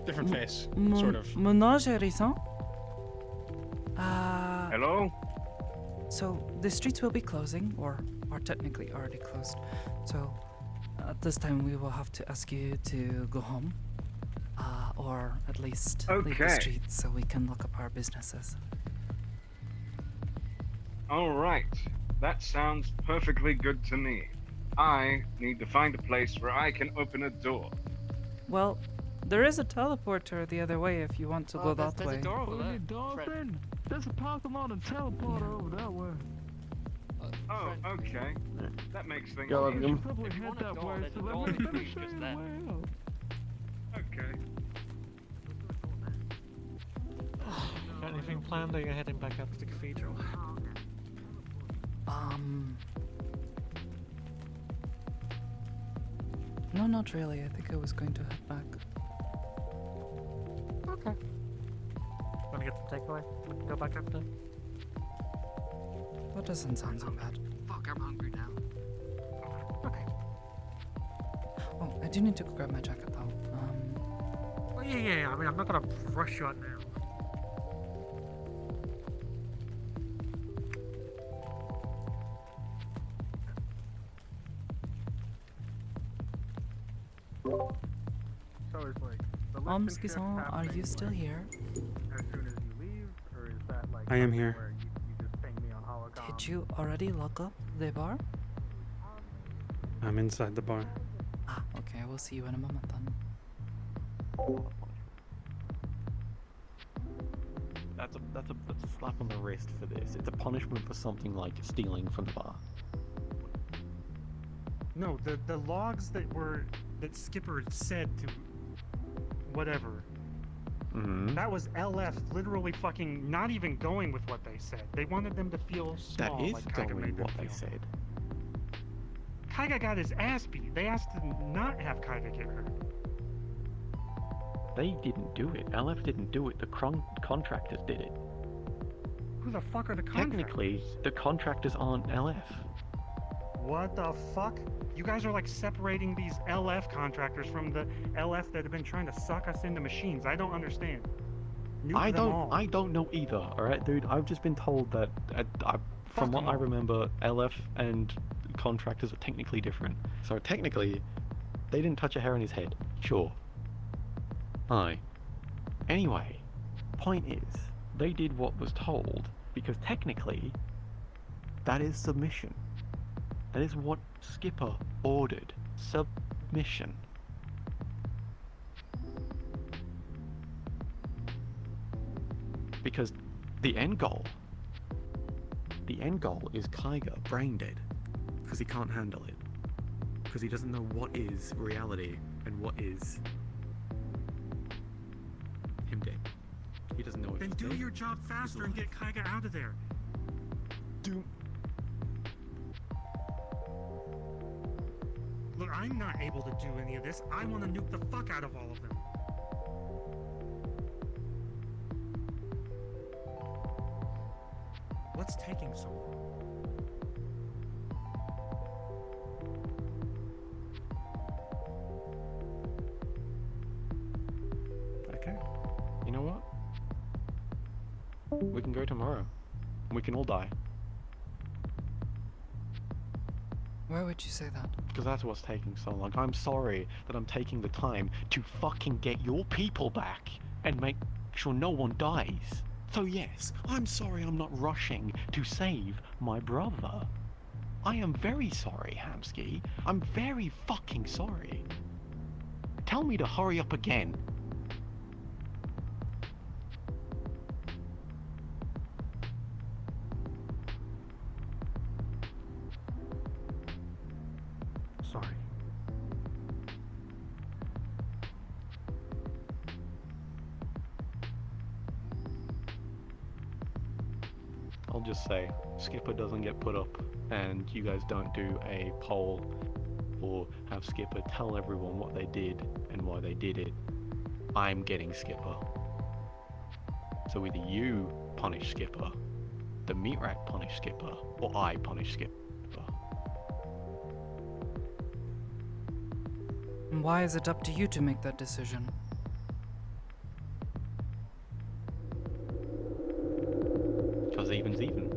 Different face, sort of. Menagerie, Hello? So the streets will be closing, or are technically already closed. So at this time we will have to ask you to go home, or at least leave the Okay. streets so we can look up our businesses. All right. That sounds perfectly good to me. I need to find a place where I can open a door. Well, there is a teleporter the other way if you want to go that way. Dolphin! There's a parking lot and teleporter over that way. Oh, okay. That makes things You easier. should probably head that way, so let me finish showing you the way out. Okay. Got anything planned, or you're heading back up to the cathedral? No, not really. I think I was going to head back. Okay. Wanna get some takeaway? We can go back up then? That doesn't sound so bad. Fuck, I'm hungry now. Okay. Oh, I do need to go grab my jacket though. Well, yeah. I mean, I'm not gonna rush you out now. So it's like the Skizan, are you still here? as soon as you leave, or is that like I am something here. where you just ping me on hologram? Did you already lock up the bar? I'm inside the bar. Ah, okay. I will see you in a moment then. That's a slap on the wrist for this. It's a punishment for something like stealing from the bar. No, the logs that Skipper said to whatever. Mm-hmm. That was LF literally fucking not even going with what they said. They wanted them to feel That small, is like Kaiga going made them what they feel. said. Kaiga got his ass beat. They asked to not have Kaiga get hurt. They didn't do it. LF didn't do it. The contractors did it. Who the fuck are the contractors? Technically, the contractors aren't LF. What the fuck? You guys are like separating these LF contractors from the LF that have been trying to suck us into machines. I don't understand. Nuke them all. I don't know either. All right, dude. I've just been told that from what I remember, LF and contractors are technically different. So technically, they didn't touch a hair on his head. Sure. Aye. Anyway, point is, they did what was told because technically, that is submission. That is what Skipper ordered. Submission. Because the end goal is Kaiga brain dead. Because he can't handle it. Because he doesn't know what is reality and what is him dead. He doesn't know if Then he's do dead. your job faster and get Kaiga out of there. Look, I'm not able to do any of this. I want to nuke the fuck out of all of them. What's taking so long? Okay. You know what? We can go tomorrow. We can all die. Why would you say that? Because that's what's taking so long. I'm sorry that I'm taking the time to fucking get your people back and make sure no one dies. So yes, I'm sorry I'm not rushing to save my brother. I am very sorry, Hamsky. I'm very fucking sorry. Tell me to hurry up again. I'll just say Skipper doesn't get put up, and you guys don't do a poll or have Skipper tell everyone what they did and why they did it. I'm getting Skipper. So either you punish Skipper, the meat rack punish Skipper, or I punish Skipper. And why is it up to you to make that decision? Because even's even.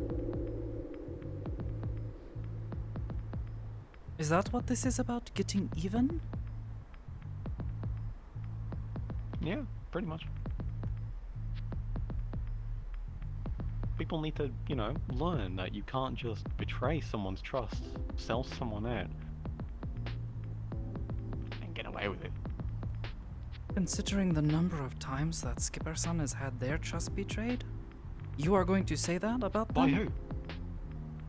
Is that what this is about? Getting even? Yeah, pretty much. People need to, you know, learn that you can't just betray someone's trust, sell someone out, and get away with it. Considering the number of times that Skipper-san has had their trust betrayed, you are going to say that about them? By who?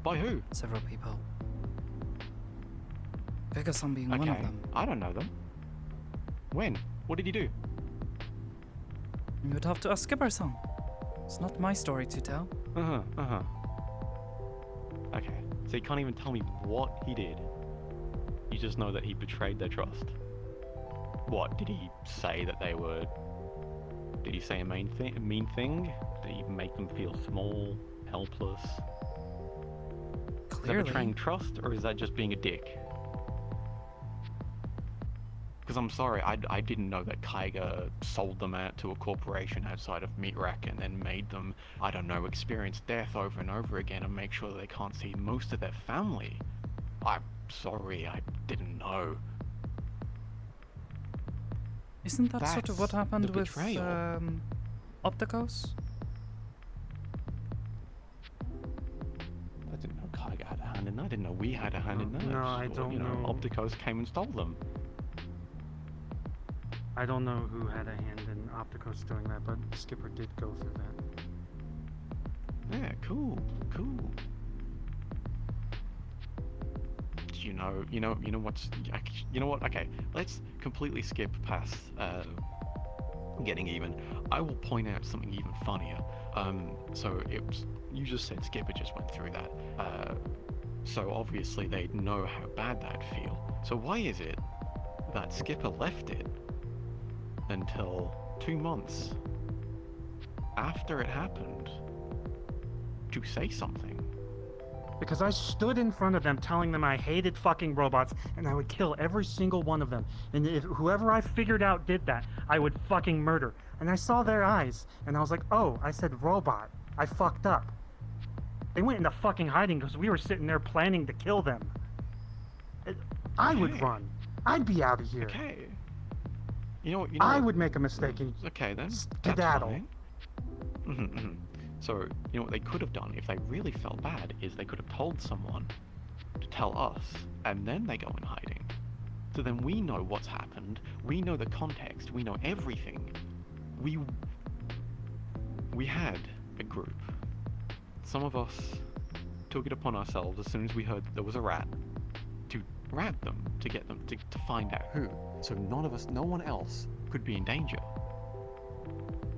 By who? Several people. Vega-san being one of them. I don't know them. When? What did he do? You would have to ask Skipper-san. It's not my story to tell. Okay, so you can't even tell me what he did. You just know that he betrayed their trust. What, did he say that they were... Did he say a mean thing? Did he make them feel small, helpless? Clearly. Is that betraying trust, or is that just being a dick? Because I'm sorry, I didn't know that Kaiga sold them out to a corporation outside of Meat Rack and then made them, I don't know, experience death over and over again and make sure that they can't see most of their family. I'm sorry, I didn't know. Isn't that sort of what That's happened the with betrayal. Opticos? I didn't know Kaiga had a hand in that. I didn't know we had a hand in that. No, I Just thought, don't you know. know. Opticos came and stole them. I don't know who had a hand in Opticos doing that, but Skipper did go through that. Yeah, cool. You know what's, you know what? Okay, let's completely skip past getting even. I will point out something even funnier. So you just said Skipper just went through that. So obviously they know how bad that'd feel. So why is it that Skipper left it until 2 months after it happened to say something? Because I stood in front of them telling them I hated fucking robots and I would kill every single one of them. And if whoever I figured out did that, I would fucking murder. And I saw their eyes and I was like, oh, I said robot. I fucked up. They went into fucking hiding because we were sitting there planning to kill them. I would run. I'd be out of here. Okay. You know I what? would make a mistake and Okay then. skedaddle. So, you know what they could have done if they really felt bad is they could have told someone to tell us, and then they go in hiding. So then we know what's happened, we know the context, we know everything. We had a group. Some of us took it upon ourselves as soon as we heard that there was a rat to rat them, to get them to find out who. So no one else could be in danger.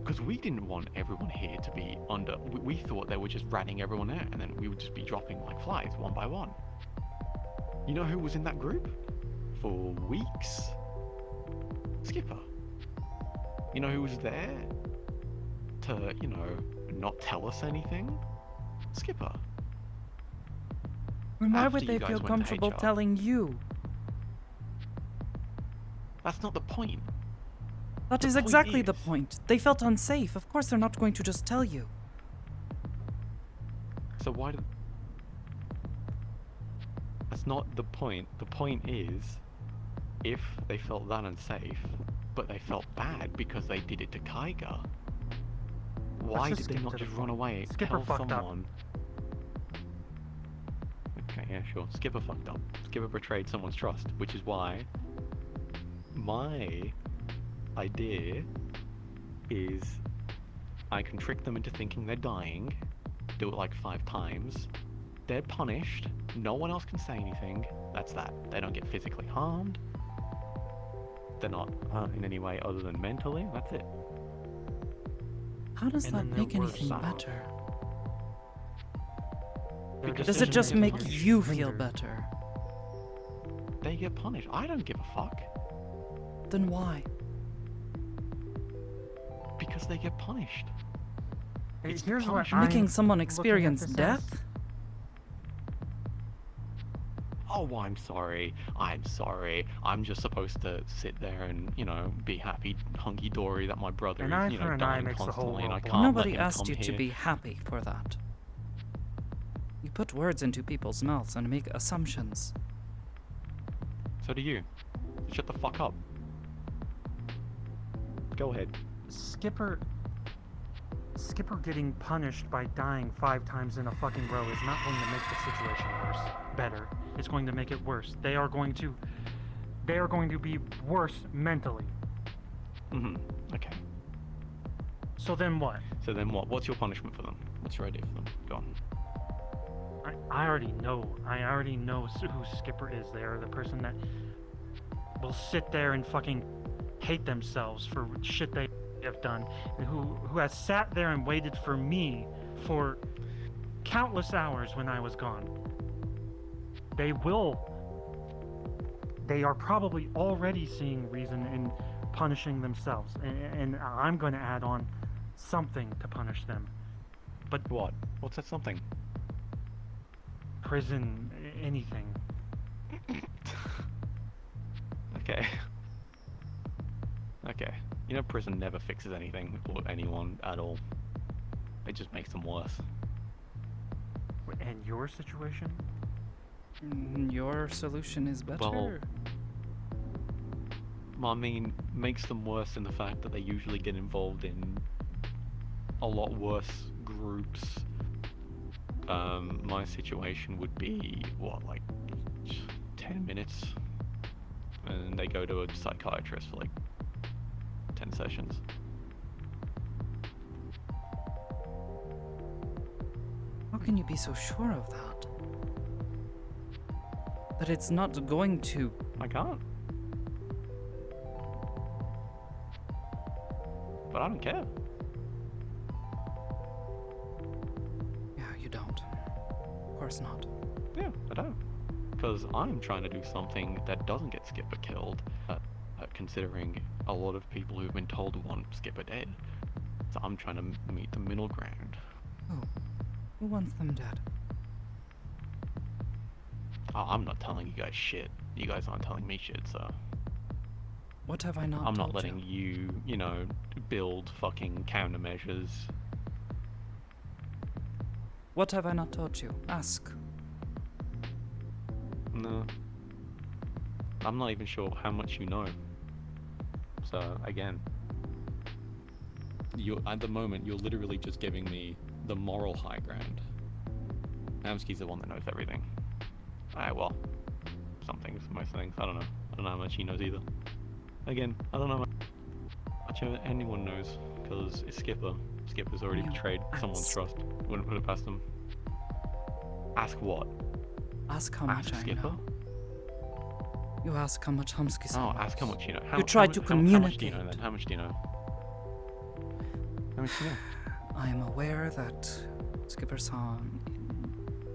Because we didn't want everyone here to be under... We thought they were just ratting everyone out, and then we would just be dropping like flies, one by one. You know who was in that group? For weeks? Skipper. You know who was there? To, you know, not tell us anything? Skipper. And why After would you they guys feel went to comfortable HR. telling you? That's not the point. That is exactly the point. They felt unsafe. Of course they're not going to just tell you. So why did... That's not the point. The point is, if they felt that unsafe, but they felt bad because they did it to Kaiga, why just did they skip not to the just run point. away and Skipper tell fucked up. someone? Okay, yeah, sure. Skipper fucked up. Skipper betrayed someone's trust, which is why my idea is I can trick them into thinking they're dying, do it like 5 times, they're punished, no one else can say anything, that's that. They don't get physically harmed, they're not hurt in any way other than mentally, that's it. How does And that then make they're worse anything off. better? their Because Does it decision just making make is you feel hindered. better? They get punished. I don't give a fuck. Then why? Because they get punished. It's Here's what punishment. Making someone looking at experience this as. death? Oh, I'm sorry. I'm sorry. I'm just supposed to sit there and, you know, be happy, hunky-dory that my brother An is, eye you for know, an eye dying makes the whole constantly and I world can't blind. let Nobody him asked come you to here. be happy for that. You put words into people's mouths and make assumptions. So do you. Shut the fuck up. Go ahead. Skipper getting punished by dying 5 times in a fucking row is not going to make the situation better. It's going to make it worse. They are going to be worse mentally. Okay. So then what? So then what? What's your punishment for them? What's your idea for them? Go on. I already know. I already know who Skipper is. They are the person that will sit there and fucking hate themselves for shit they have done, and who has sat there and waited for me for countless hours when I was gone. They are probably already seeing reason in punishing themselves, and I'm going to add on something to punish them. But what? What's that something? Prison, anything. Okay. Okay. You know, prison never fixes anything or anyone at all. It just makes them worse. And your situation? Your solution is better. Well, I mean, makes them worse in the fact that they usually get involved in a lot worse groups. My situation would be, what, like 10 minutes? And they go to a psychiatrist for like 10 sessions. How can you be so sure of that? That it's not going to... I can't. But I don't care. Yeah, you don't. Of course not. Yeah, I don't. Because I'm trying to do something that doesn't get Skipper killed, considering a lot of people who've been told want Skipper dead. So I'm trying to meet the middle ground. Oh, who wants them dead? I'm not telling you guys shit. You guys aren't telling me shit, so... What have I not I'm told not letting you, you know, build fucking countermeasures. What have I not told you? Ask. No. I'm not even sure how much you know. So, again... at the moment, you're literally just giving me the moral high ground. Amsky's the one that knows everything. Well, some things, most things, I don't know. I don't know how much he knows either. Again, I don't know how much anyone knows, because it's Skipper. Skipper's already betrayed someone's trust. Wouldn't put it past him. Ask what? Ask how much I Skipper? know. You ask how much Humsky knows. Ask how much you know. You try to communicate. How much do you know then? How much do you know? How much do you know? I am aware that Skipper Song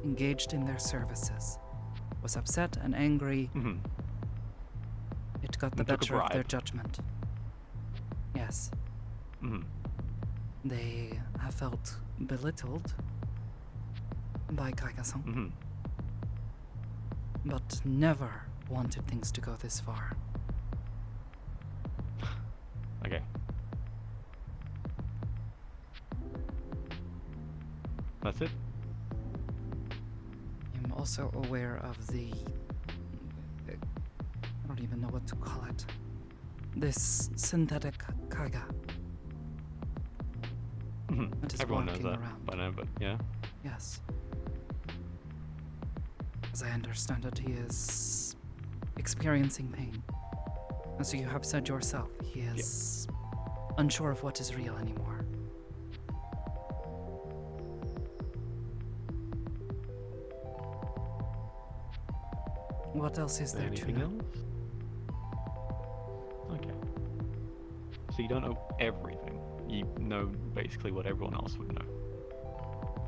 engaged in their services, was upset and angry. It got the And took a better of their bribe. judgment. Yes. They have felt belittled by Kaiga-san, but never wanted things to go this far. Okay. That's it? I'm also aware of the... I don't even know what to call it. This synthetic Kaiga. That is Everyone knows walking that around. by now, but yeah. Yes. As I understand it, he is experiencing pain. As you have said yourself, he is unsure of what is real anymore. What else is there to Anything know? else? Okay. So you don't know everything. You know basically what everyone else would know.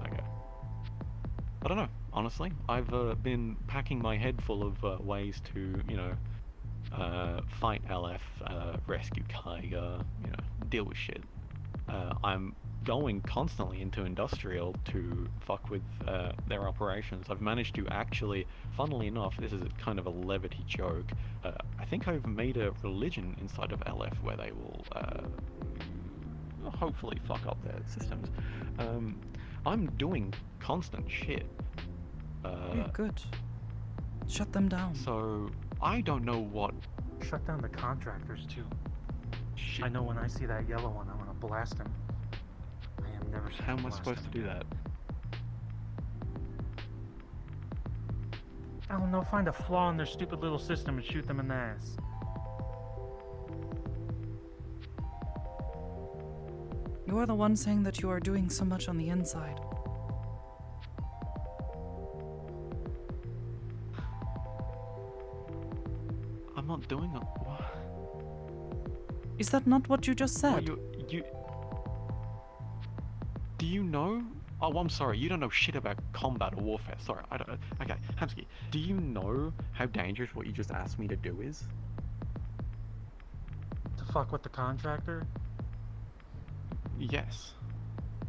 Okay. I don't know. honestly. I've been packing my head full of ways to, you know, fight LF, rescue Kaiga, you know, deal with shit. I'm going constantly into industrial to fuck with their operations. I've managed to actually, funnily enough, this is kind of a levity joke, I think I've made a religion inside of LF where they will hopefully fuck up their systems. I'm doing constant shit. Yeah, good. Shut them down. So, I don't know what... Shut down the contractors too. I know when I see that yellow one, I'm gonna blast him. I am never. How am I supposed to do that? I don't know. Find a flaw in their stupid little system and shoot them in the ass. You are the one saying that you are doing so much on the inside. I'm not doing it. What? Is that not what you just said? Well, you... Do you know? Oh, I'm sorry. You don't know shit about combat or warfare. Sorry, I don't... Okay, Hamsky, do you know how dangerous what you just asked me to do is? To fuck with the contractor? Yes.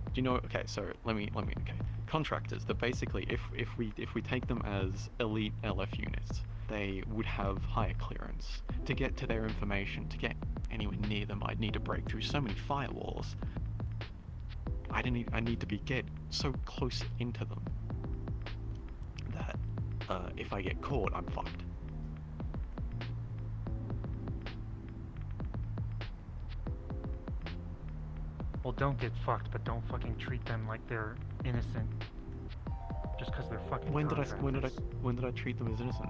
Do you know? Okay, so let me. Okay, contractors. They're basically, if we take them as elite LF units, they would have higher clearance. To get to their information, to get anywhere near them, I'd need to break through so many firewalls. I need to get so close into them that if I get caught, I'm fucked. Well, don't get fucked, but don't fucking treat them like they're innocent. Just because they're fucking When did contractors. I treat them as innocent?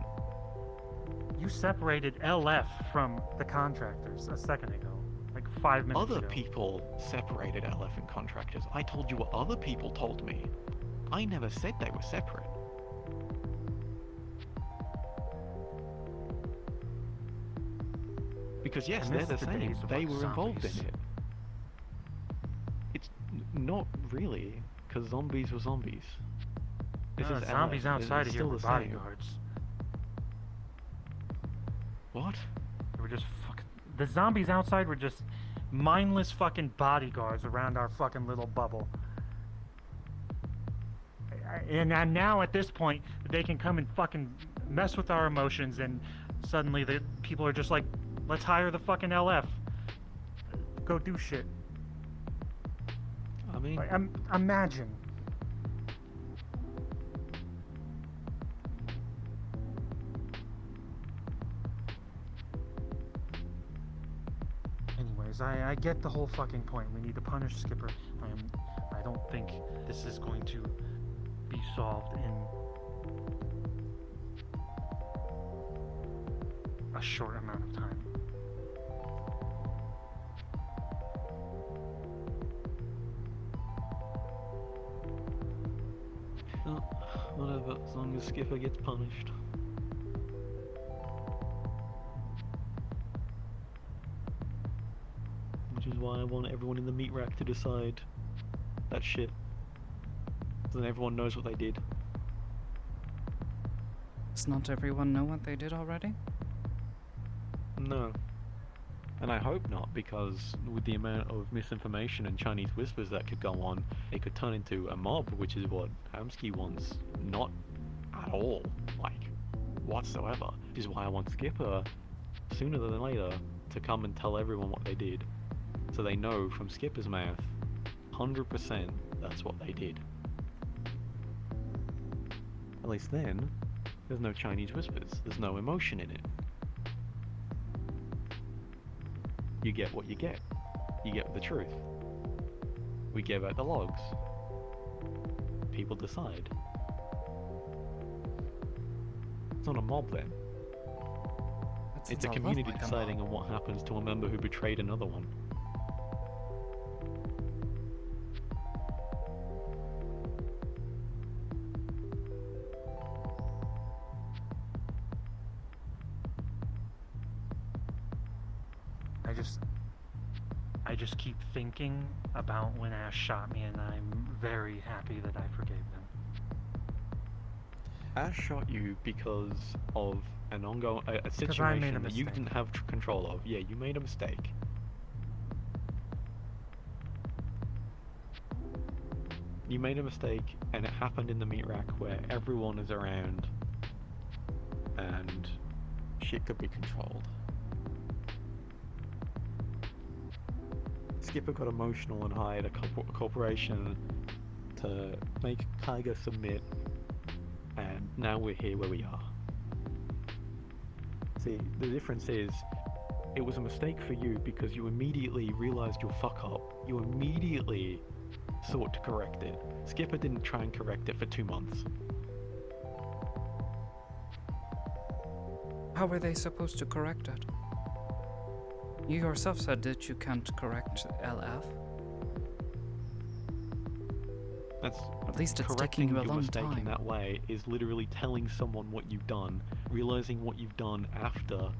You separated LF from the contractors a second ago. Like 5 minutes ago. Other people separated LF and contractors. I told you what other people told me. I never said they were separate. Because yes, And they're this the is the same. days of, They like, were involved in zombies. it. It's not really, because zombies were zombies. This is zombies LF. outside It's of here still were the same. bodyguards. What? They were just fucking... The zombies outside were just mindless fucking bodyguards around our fucking little bubble. And now at this point, they can come and fucking mess with our emotions, and suddenly the people are just like, let's hire the fucking LF. Go do shit. I mean... Like, imagine. Anyways, I get the whole fucking point. We need to punish Skipper. I don't think this is going to be solved in a short amount of time. Oh, whatever, as long as Skipper gets punished. Which is why I want everyone in the meat rack to decide that shit. So then everyone knows what they did. Does not everyone know what they did already? No. And I hope not, because with the amount of misinformation and Chinese whispers that could go on, it could turn into a mob, which is what Hamsky wants not at all, like, whatsoever. Which is why I want Skipper, sooner than later, to come and tell everyone what they did. So they know from Skipper's mouth, 100% that's what they did. At least then, there's no Chinese whispers, there's no emotion in it. You get what you get. You get the truth. We give out the logs. People decide. It's not a mob then. It's a community deciding on what happens to a member who betrayed another one. I just keep thinking about when Ash shot me, and I'm very happy that I forgave them. Ash shot you because of an ongoing a I made a situation that you mistake. didn't have control of. Yeah, you made a mistake. You made a mistake, and it happened in the meat rack where everyone is around, and shit could be controlled. Skipper got emotional and hired a corporation to make Kaiga submit, and now we're here where we are. See, the difference is, it was a mistake for you because you immediately realized your fuck up. You immediately sought to correct it. Skipper didn't try and correct it for 2 months. How were they supposed to correct it? You yourself said that you can't correct LF. That's At least it's correcting taking you a your long mistake time. in that way is literally telling someone what you've done, realizing what you've done after,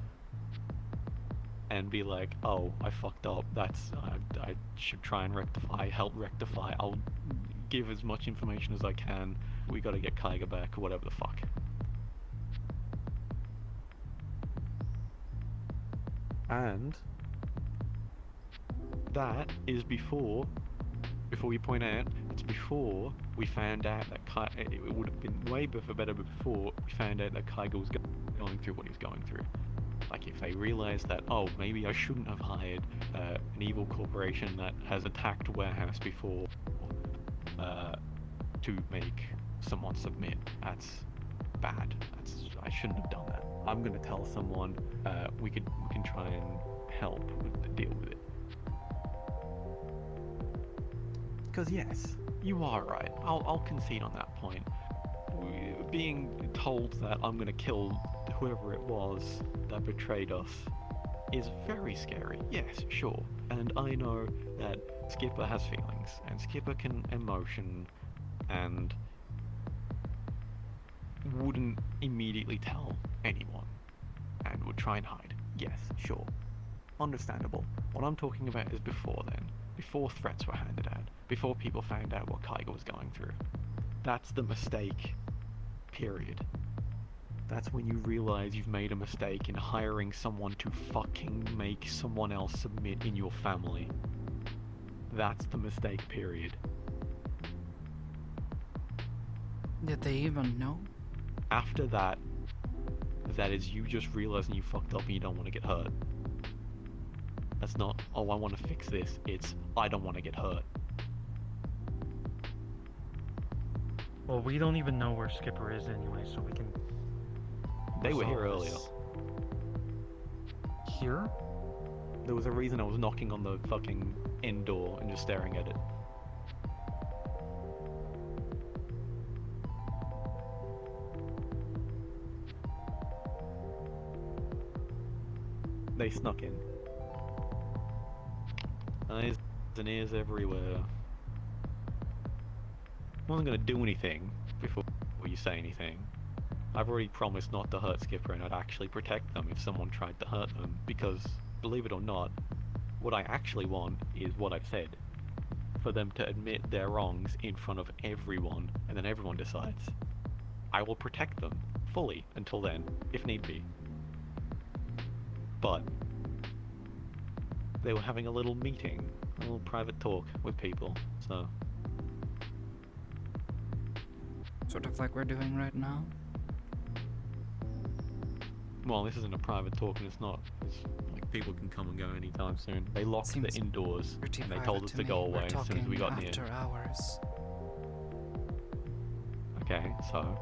and be like, oh, I fucked up. That's I should try and rectify, help rectify. I'll give as much information as I can. We gotta get Kaiga back or whatever the fuck. And that is before we point out, it's before we found out that it would have been way better before we found out that Kaiga was going through what he was going through. Like, if they realized that, oh, maybe I shouldn't have hired an evil corporation that has attacked a warehouse before to make someone submit, that's bad. I shouldn't have done that. I'm gonna tell someone we can try and help deal with it. Because yes, you are right. I'll concede on that point. Being told that I'm gonna kill whoever it was that betrayed us is very scary. Yes, sure. And I know that Skipper has feelings, and Skipper can emotion, and wouldn't immediately tell anyone, and would try and hide. Yes, sure. Understandable. What I'm talking about is before then. Before threats were handed out. Before people found out what Kaiga was going through. That's the mistake. Period. That's when you realize you've made a mistake in hiring someone to fucking make someone else submit in your family. That's the mistake, period. Did they even know? After that, that is you just realizing you fucked up and you don't want to get hurt. That's not, oh, I want to fix this. It's, I don't want to get hurt. Well, we don't even know where Skipper is anyway, so we can... They were here resolve earlier. this. Here? There was a reason I was knocking on the fucking end door and just staring at it. They snuck in. Eyes and ears everywhere. I wasn't gonna do anything before you say anything. I've already promised not to hurt Skipper, and I'd actually protect them if someone tried to hurt them, because, believe it or not, what I actually want is what I've said. For them to admit their wrongs in front of everyone, and then everyone decides. I will protect them, fully, until then, if need be. But they were having a little meeting, a little private talk with people, so... Sort of like we're doing right now? Well, this isn't a private talk, and it's not. It's like people can come and go anytime soon. They locked the indoors, and they told us to go away as soon as we got near. After hours. Okay, so...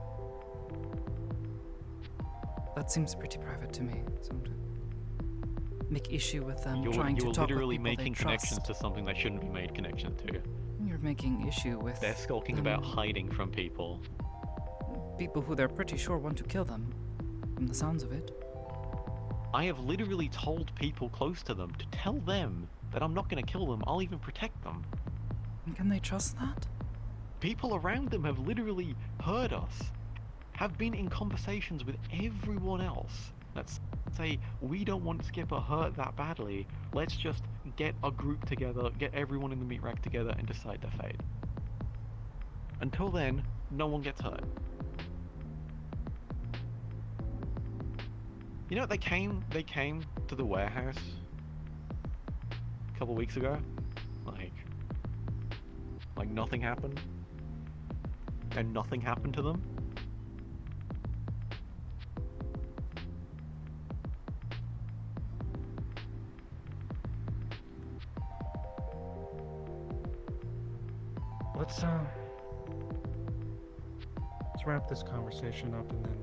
That seems pretty private to me. So to make issue with them trying You're to talk with literally people making they connections trust. to something they shouldn't be made connections to. You're making issue with They're skulking them, about hiding from people. people who they're pretty sure want to kill them, from the sounds of it. I have literally told people close to them to tell them that I'm not going to kill them, I'll even protect them. And can they trust that? People around them have literally heard us, have been in conversations with everyone else that say, we don't want Skipper hurt that badly, let's just get a group together, get everyone in the meat rack together and decide their fate. Until then, no one gets hurt. You know, they came to the warehouse a couple weeks ago. Like nothing happened. And nothing happened to them. Let's wrap this conversation up and then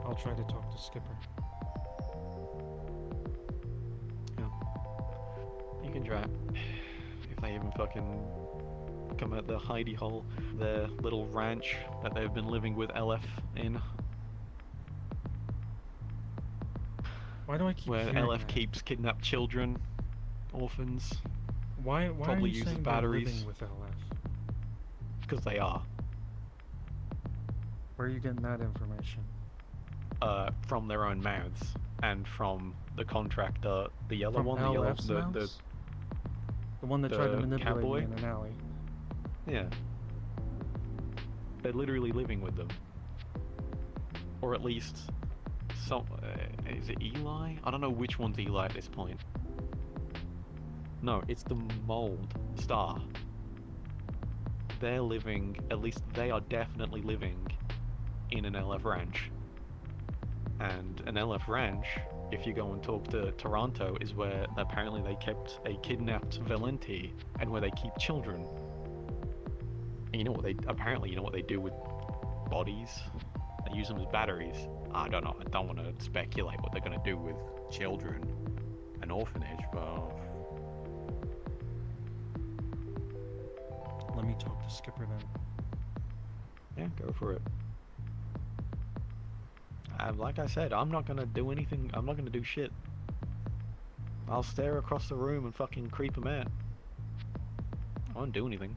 I'll try to talk to Skipper. Yeah. You can try. If they even fucking come at the hidey hole, their little ranch that they've been living with LF in. Why do I keep where hearing LF that? keeps kidnapped children, orphans. Why probably are you uses saying batteries. they're living with LF? Because they are. Where are you getting that information? From their own mouths and from the contractor, the yellow From one, LF's the mouths? The one that tried to the manipulate cowboy? me in an alley. Yeah. They're literally living with them. Or at least some. Is it Eli? I don't know which one's Eli at this point. No, it's the mold star. They're living, at least they are definitely living in an LF ranch. And an LF ranch, if you go and talk to Toronto, is where apparently they kept a kidnapped Valenti and where they keep children. And you know what they do with bodies? They use them as batteries. I don't know. I don't want to speculate what they're going to do with children. An orphanage, but... Let me talk to Skipper then. Yeah, go for it. Like I said, I'm not going to do anything. I'm not going to do shit. I'll stare across the room and fucking creep him out. I won't do anything.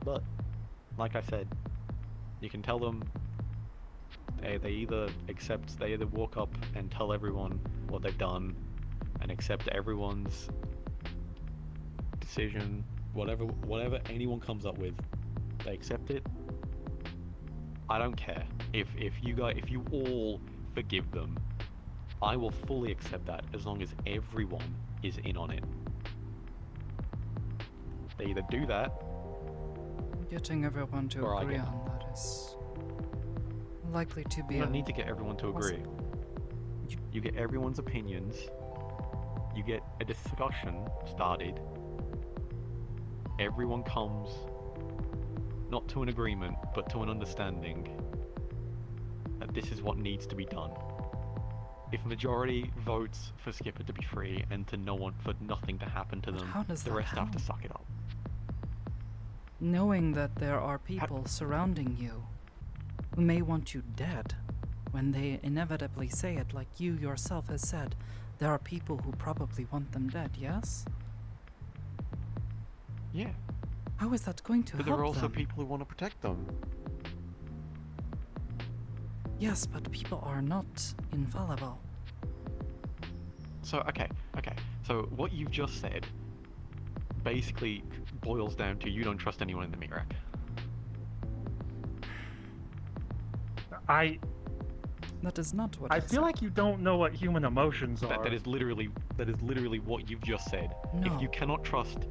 But, like I said, you can tell them they either walk up and tell everyone what they've done and accept everyone's decision, whatever anyone comes up with, they accept it. I don't care. If you all forgive them, I will fully accept that as long as everyone is in on it. They either do that, Getting everyone to or I agree get on that is likely to be. You don't need to get everyone to agree. You get everyone's opinions. You get a discussion started. Everyone comes not to an agreement, but to an understanding that this is what needs to be done. If majority votes for Skipper to be free and for nothing to happen to them, how does the that rest have to help? suck it up. Knowing that there are people surrounding you who may want you dead, when they inevitably say it, like you yourself has said, there are people who probably want them dead, yes? Yeah. How is that going to But help there are also them? people who want to protect them. Yes, but people are not infallible. So, okay. So, what you've just said basically boils down to you don't trust anyone in the meat rack. That is not what I feel like you don't know what human emotions are. That is literally what you've just said. No. If you cannot trust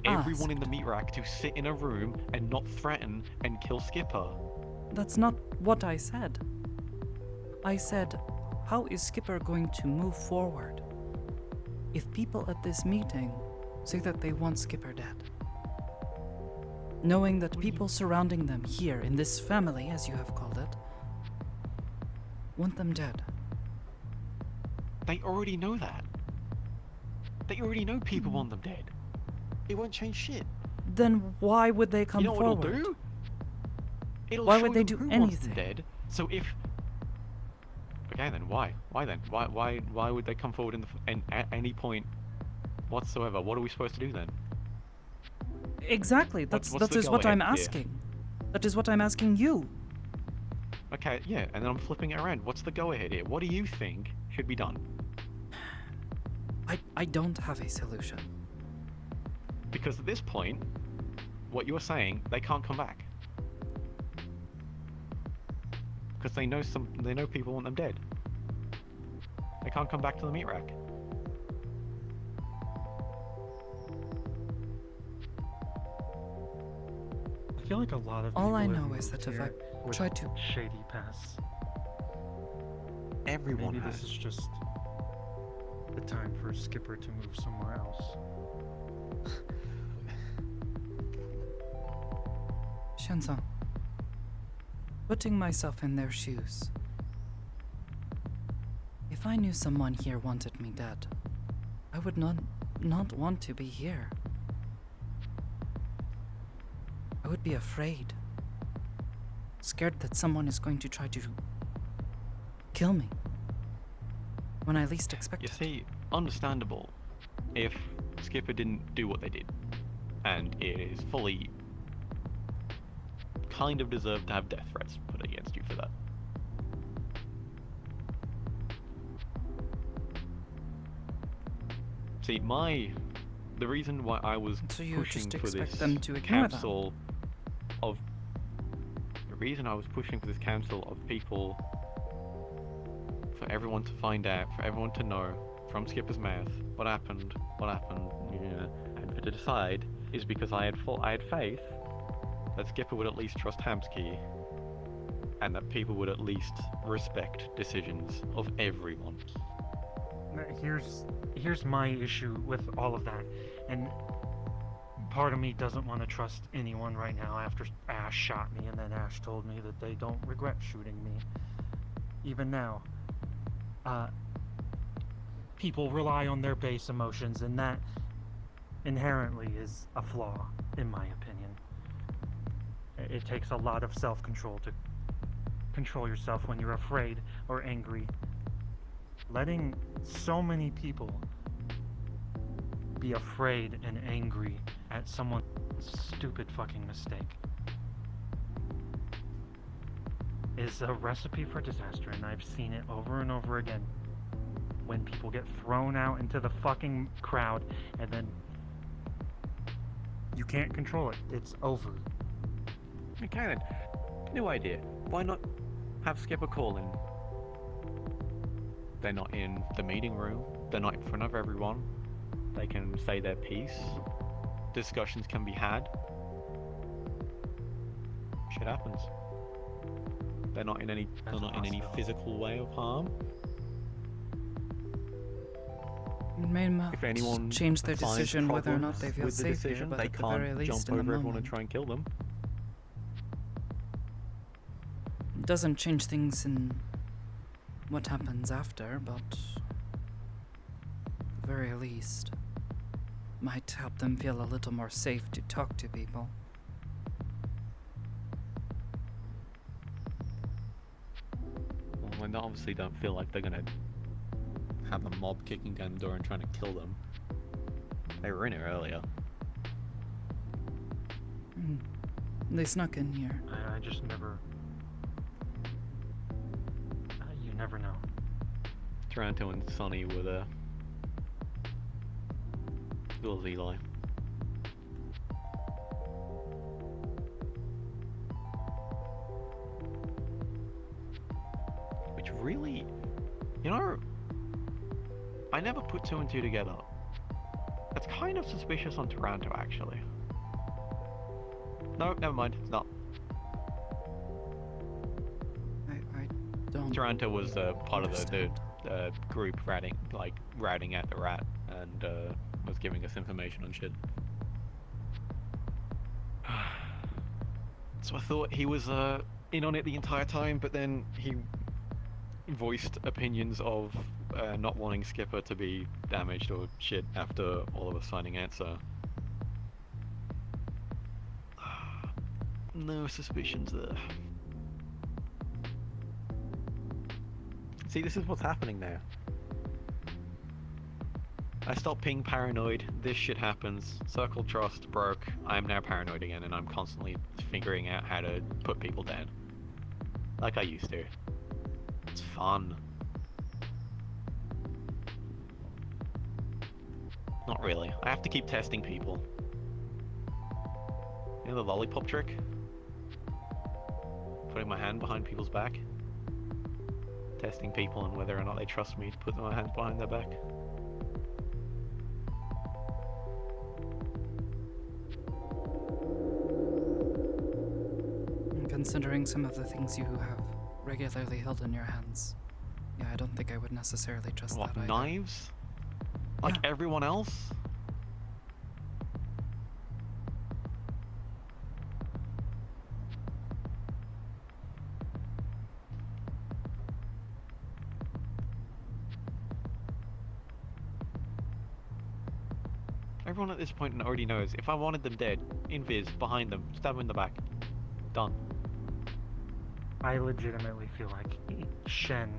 everyone in the meat rack to sit in a room and not threaten and kill Skipper. That's not what I said. I said, how is Skipper going to move forward if people at this meeting say that they want Skipper dead? Knowing that people surrounding them here in this family, as you have called it, want them dead. They already know that. They already know people want them dead. It won't change shit. Then why would they come You know what forward? it'll do? It'll Why show would they them do who wants them anything? dead. So if... Okay then, why? Why then? Why would they come forward at any point whatsoever? What are we supposed to do then? Exactly. What's That the is what I'm go-ahead here? asking. That is what I'm asking you. Okay, yeah, and then I'm flipping it around. What's the go-ahead here? What do you think should be done? I don't have a solution. Because at this point, what you're saying, they can't come back. Because they know people want them dead. They can't come back to the meat rack. I feel like a lot of All people I have know is moved that if I here with try to shady pass. Everyone Maybe has. this is just the time for Skipper to move somewhere else. Shenson, putting myself in their shoes. If I knew someone here wanted me dead, I would not want to be here. I would be afraid. Scared that someone is going to try to kill me when I least expect You it. see, understandable if Skipper didn't do what they did. And it is fully kind of deserved to have death threats put against you for that. See, the reason why I was So you pushing just for expect this them to ignore them? council of the reason I was pushing for this council of people for everyone to find out, for everyone to know from Skipper's mouth what happened, yeah, and for to decide is because I had faith that Skipper would at least trust Hamsky and that people would at least respect decisions of everyone. Here's my issue with all of that, and part of me doesn't want to trust anyone right now after Ash shot me, and then Ash told me that they don't regret shooting me. Even now, people rely on their base emotions, and that inherently is a flaw, in my opinion. It takes a lot of self-control to control yourself when you're afraid or angry. Letting so many people be afraid and angry at someone's stupid fucking mistake is a recipe for disaster, and I've seen it over and over again. When people get thrown out into the fucking crowd and then you can't control it, it's over. Okay then, new idea. Why not have Skipper call in? They're not in the meeting room, they're not in front of everyone. They can say their piece. Discussions can be had. Shit happens. They're not in any physical way of harm. If anyone change their finds decision whether or not problems they feel with the safe here, decision, but they at the very can't least jump in the over everyone moment. and try and kill them. It doesn't change things in what happens after, but at the very least, might help them feel a little more safe to talk to people. Well, they obviously don't feel like they're gonna have a mob kicking down the door and trying to kill them. They were in it earlier. They snuck in here. I just never... you never know. Toronto and Sonny were there. As well as Eli. Which really... You know... I never put two and two together. That's kind of suspicious on Toronto, actually. No, never mind. It's not. I don't... Toronto was part of the group routing out the rat and was giving us information on shit. So I thought he was in on it the entire time, but then he voiced opinions of not wanting Skipper to be damaged or shit after all of us finding out, so... No suspicions there. See, this is what's happening now. I stopped being paranoid, this shit happens, circle trust broke, I'm now paranoid again, and I'm constantly figuring out how to put people down. Like I used to. It's fun. Not really. I have to keep testing people. You know the lollipop trick? Putting my hand behind people's back. Testing people on whether or not they trust me to put my hand behind their back. Considering some of the things you have regularly held in your hands, yeah, I don't think I would necessarily trust What, that either. knives? Like everyone else? Everyone at this point already knows, if I wanted them dead, invis, behind them, stab them in the back. Done. I legitimately feel like Shen.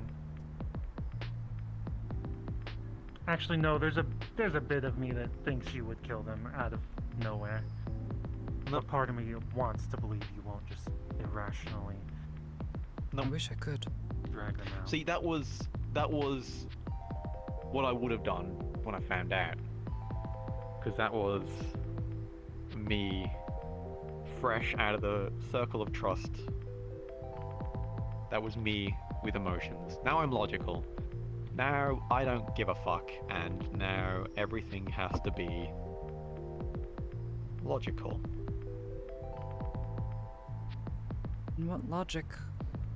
Actually, no. There's a bit of me that thinks you would kill them out of nowhere. But part of me wants to believe you won't just irrationally. No. I wish I could. Drag them out. See, that was what I would have done when I found out. Because that was me fresh out of the circle of trust. That was me with emotions. Now I'm logical. Now I don't give a fuck, and now everything has to be logical. And what logic,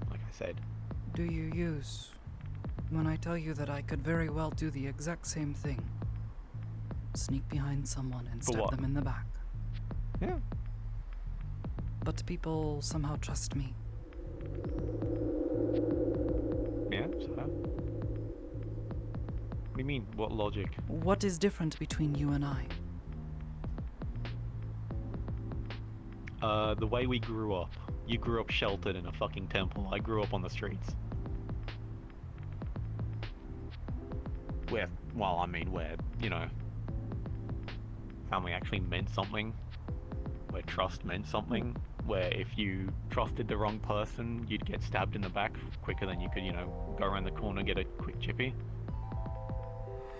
like I said, do you use when I tell you that I could very well do the exact same thing? Sneak behind someone and For stab what? them in the back. Yeah. But people somehow trust me. Yeah, so? What do you mean, what logic? What is different between you and I? The way we grew up. You grew up sheltered in a fucking temple. I grew up on the streets. Where, you know, family actually meant something. Where trust meant something. Where if you trusted the wrong person, you'd get stabbed in the back quicker than you could, you know, go around the corner and get a quick chippy.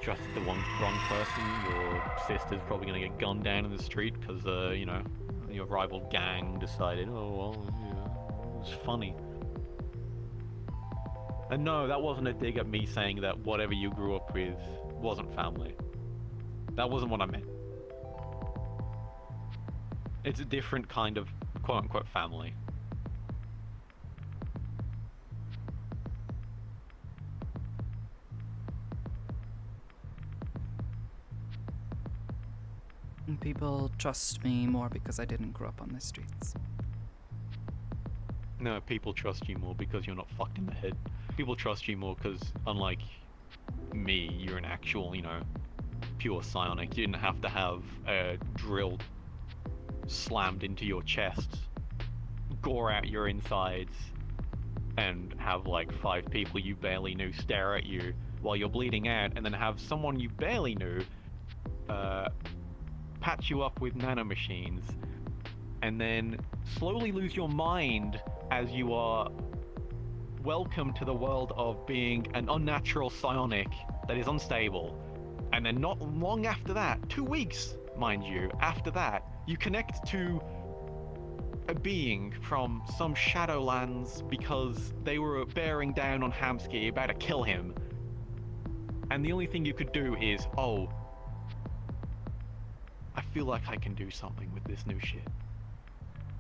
Trusted the wrong person, your sister's probably gonna get gunned down in the street because, you know, your rival gang decided, oh, well, yeah, it was funny. And no, that wasn't a dig at me saying that whatever you grew up with wasn't family. That wasn't what I meant. It's a different kind of quote-unquote family. And people trust me more because I didn't grow up on the streets. No, people trust you more because you're not fucked in the head. People trust you more because, unlike me, you're an actual, you know, pure psionic. You didn't have to have a drill slammed into your chest, gore out your insides, and have like 5 people you barely knew stare at you while you're bleeding out, and then have someone you barely knew patch you up with nanomachines, and then slowly lose your mind as you are welcome to the world of being an unnatural psionic that is unstable. And then not long after that, 2 weeks, mind you, after that, you connect to a being from some Shadowlands because they were bearing down on Hamsky, about to kill him. And the only thing you could do is, oh, I feel like I can do something with this new shit.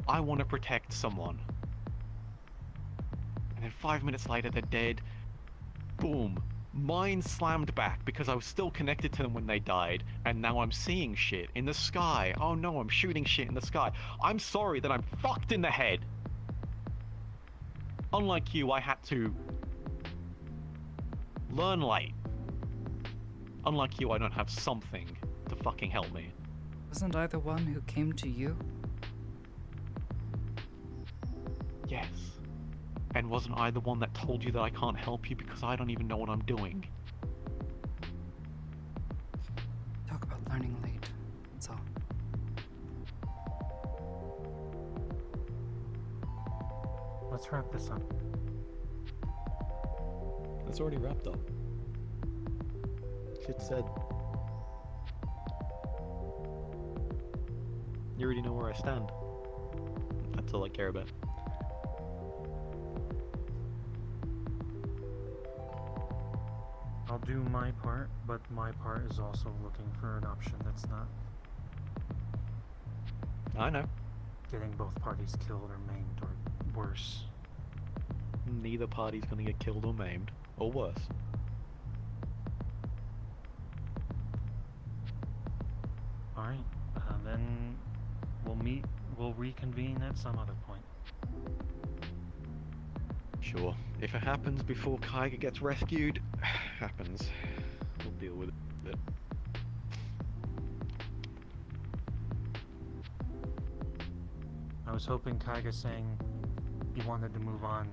I want to protect someone. And then 5 minutes later, they're dead. Boom. Mind slammed back because I was still connected to them when they died, and now I'm seeing shit in the sky. Oh no, I'm shooting shit in the sky. I'm sorry that I'm fucked in the head. Unlike you, I had to learn late. Unlike you, I don't have something to fucking help me. Wasn't I the one who came to you? Yes. And wasn't I the one that told you that I can't help you because I don't even know what I'm doing? Talk about learning late. That's all. Let's wrap this up. It's already wrapped up. Shit said. You already know where I stand. to like care about. I'll do my part, but my part is also looking for an option that's not I know. getting both parties killed or maimed or worse. Neither party's gonna get killed or maimed, or worse. Alright, then we'll reconvene at some other point. Sure. If it happens before Kaiga gets rescued, happens. We'll deal with it. I was hoping Kaiga saying he wanted to move on.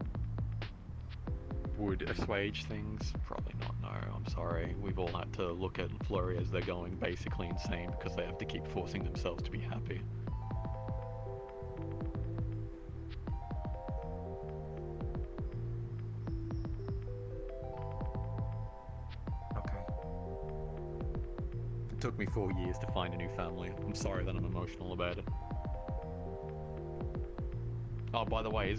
Would assuage things? Probably not, no. I'm sorry. We've all had to look at Flurry as they're going basically insane because they have to keep forcing themselves to be happy. Okay. It took me 4 years to find a new family. I'm sorry that I'm emotional about it. Oh, by the way,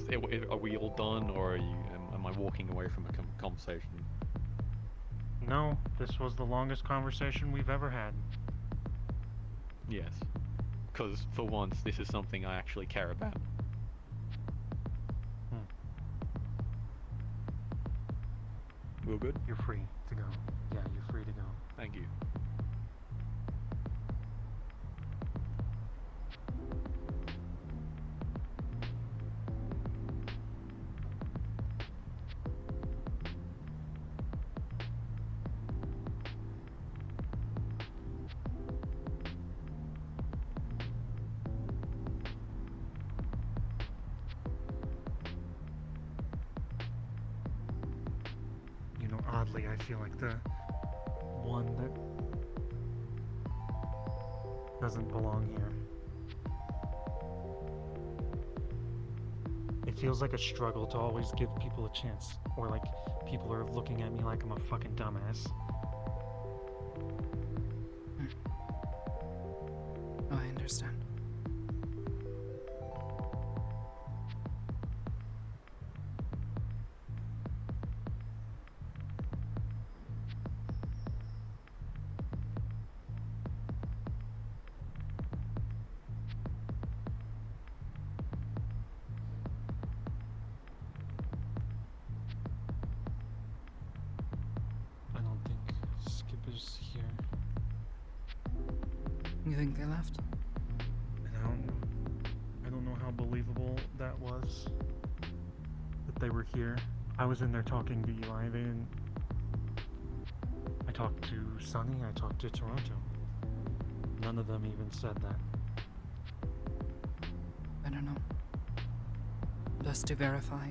are we all done, or am I walking away from a conversation? No, this was the longest conversation we've ever had. Yes. Because, for once, this is something I actually care about. We're good? You're free to go. Yeah, you're free to go. Thank you. You know, oddly, I feel like the one that doesn't belong here. It feels like a struggle to always give people a chance, or like people are looking at me like I'm a fucking dumbass. Oh, I understand. I don't think Skipper's here. You think they left? And I don't know how believable that was. That they were here. I was in there talking to Eli. They didn't. I talked to Sunny. I talked to Toronto. None of them even said that. I don't know. Just to verify.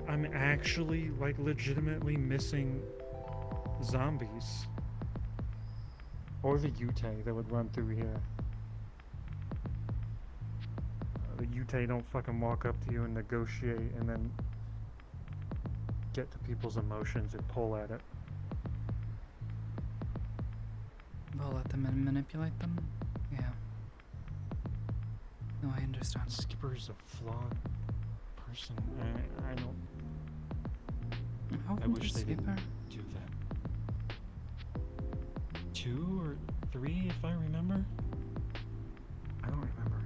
I'm actually, like, legitimately missing zombies. Or the Yutei that would run through here. The Yutei don't fucking walk up to you and negotiate and then get to people's emotions and pull at it. Well, let them manipulate them? Yeah. No, I understand. Skipper's a flawed person. I don't. How I old wish is they Skipper? didn't do that. 2 or 3, if I remember. I don't remember.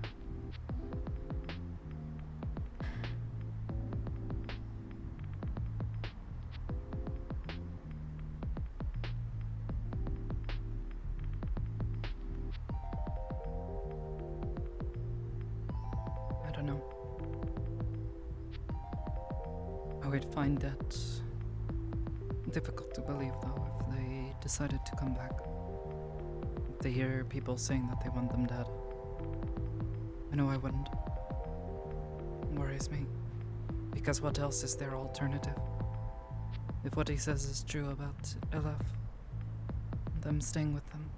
I don't know. I would find that difficult to believe, though, if they decided to come back. If they hear people saying that they want them dead. I know I wouldn't. It worries me. Because what else is their alternative? If what he says is true about LF, them staying with them,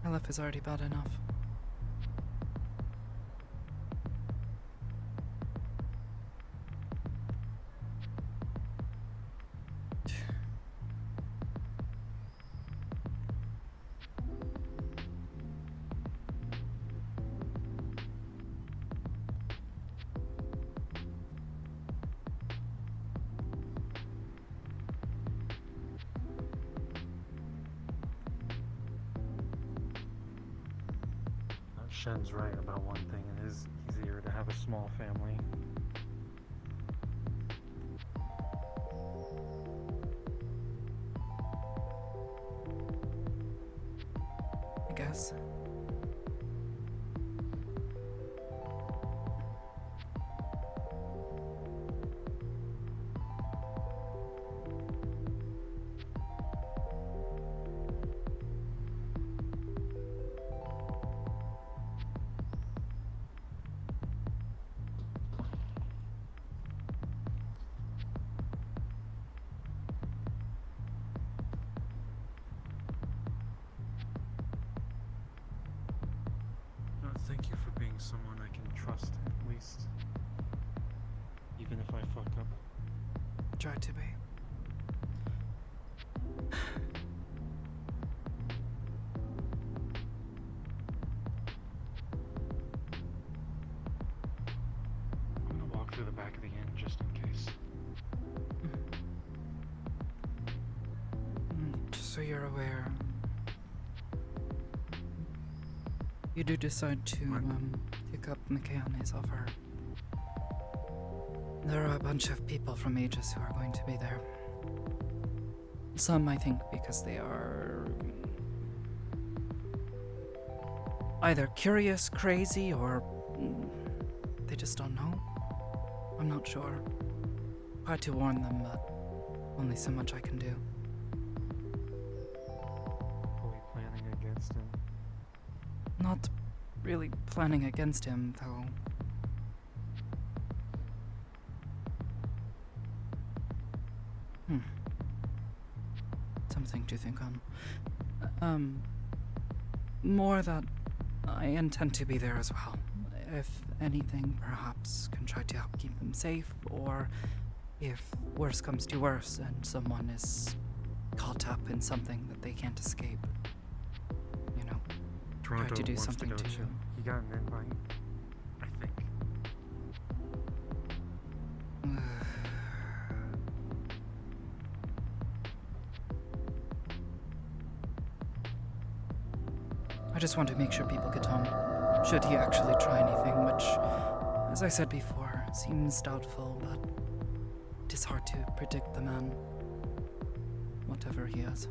LF is already bad enough. Shen's right about one thing. It is easier to have a small family. I guess. Thank you for being someone I can trust, at least. Even if I fuck up. Try to be. I'm gonna walk through the back of the inn just in case. Just so you're aware, you do decide to pick up McKay on his offer. There are a bunch of people from Aegis who are going to be there. Some, I think, because they are either curious, crazy, or they just don't know. I'm not sure. Tried to warn them, but only so much I can do. Fully planning against him. Not really planning against him, though. Something to think on. More that I intend to be there as well. If anything, perhaps can try to help keep them safe, or if worse comes to worse and someone is caught up in something that they can't escape, you know, Toronto try to do wants something to go to. too. He got an invite, I think. I just want to make sure people get home, should he actually try anything, which, as I said before, seems doubtful, but it is hard to predict the man, whatever he is.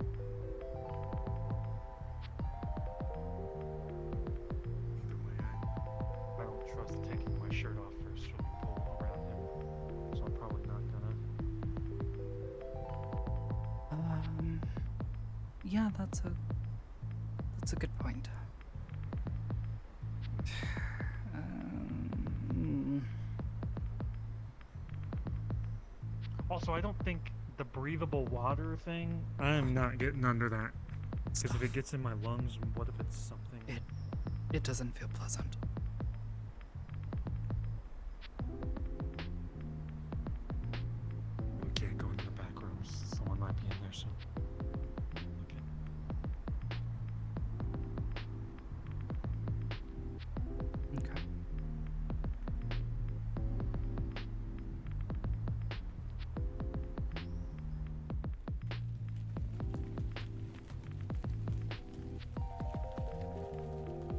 Either way, I don't trust taking my shirt off for a swimming pool around him, so I'm probably not gonna. Yeah, that's a good point. Also, I don't think the breathable water thing. I'm not getting under that. Because if it gets in my lungs, what if it's something? It doesn't feel pleasant. We can't go into the back rooms. Someone might be in there soon. Okay.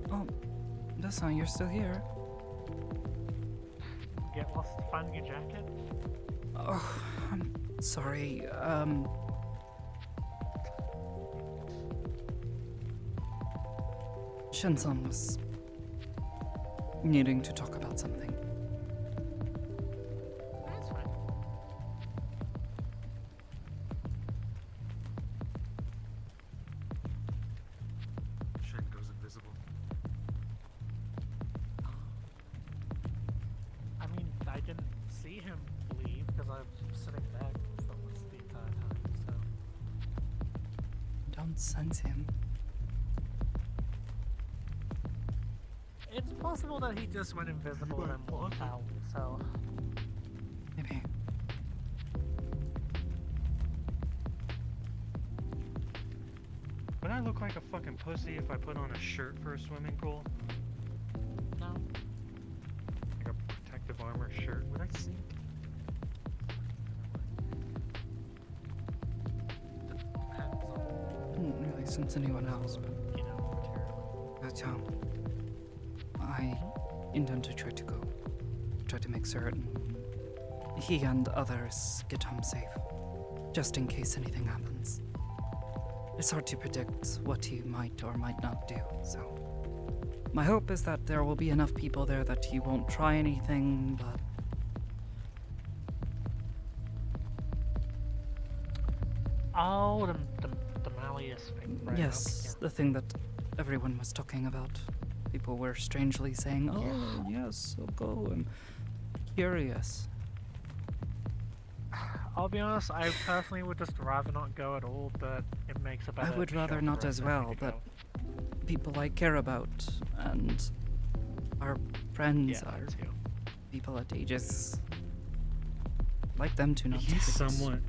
Oh, that's not. You're still here. Get lost finding your jacket? Oh, I'm sorry. Shinsan was needing to talk about something. That's fine. Shen goes invisible. I mean, I didn't see him leave because I was sitting back for almost the entire time, so. Don't sense him. It's possible that he just went invisible and walked out, so... Maybe. Would I look like a fucking pussy if I put on a shirt for a swimming pool? No. Like a protective armor shirt? Would I sink? I didn't really sense anyone else, but you know, I intend to try to go. Try to make certain he and others get home safe, just in case anything happens. It's hard to predict what he might or might not do, so my hope is that there will be enough people there that he won't try anything, but oh, the Malleus thing, right? yes, the thing that everyone was talking about. People were strangely saying, "Oh, yes, I'll go." I'm curious. I'll be honest, I personally would just rather not go at all, but it makes a better I would rather show not for as us well, if we but go. people I care about and our friends Yeah, are that too. people at ages like them to not. He's take it. somewhat.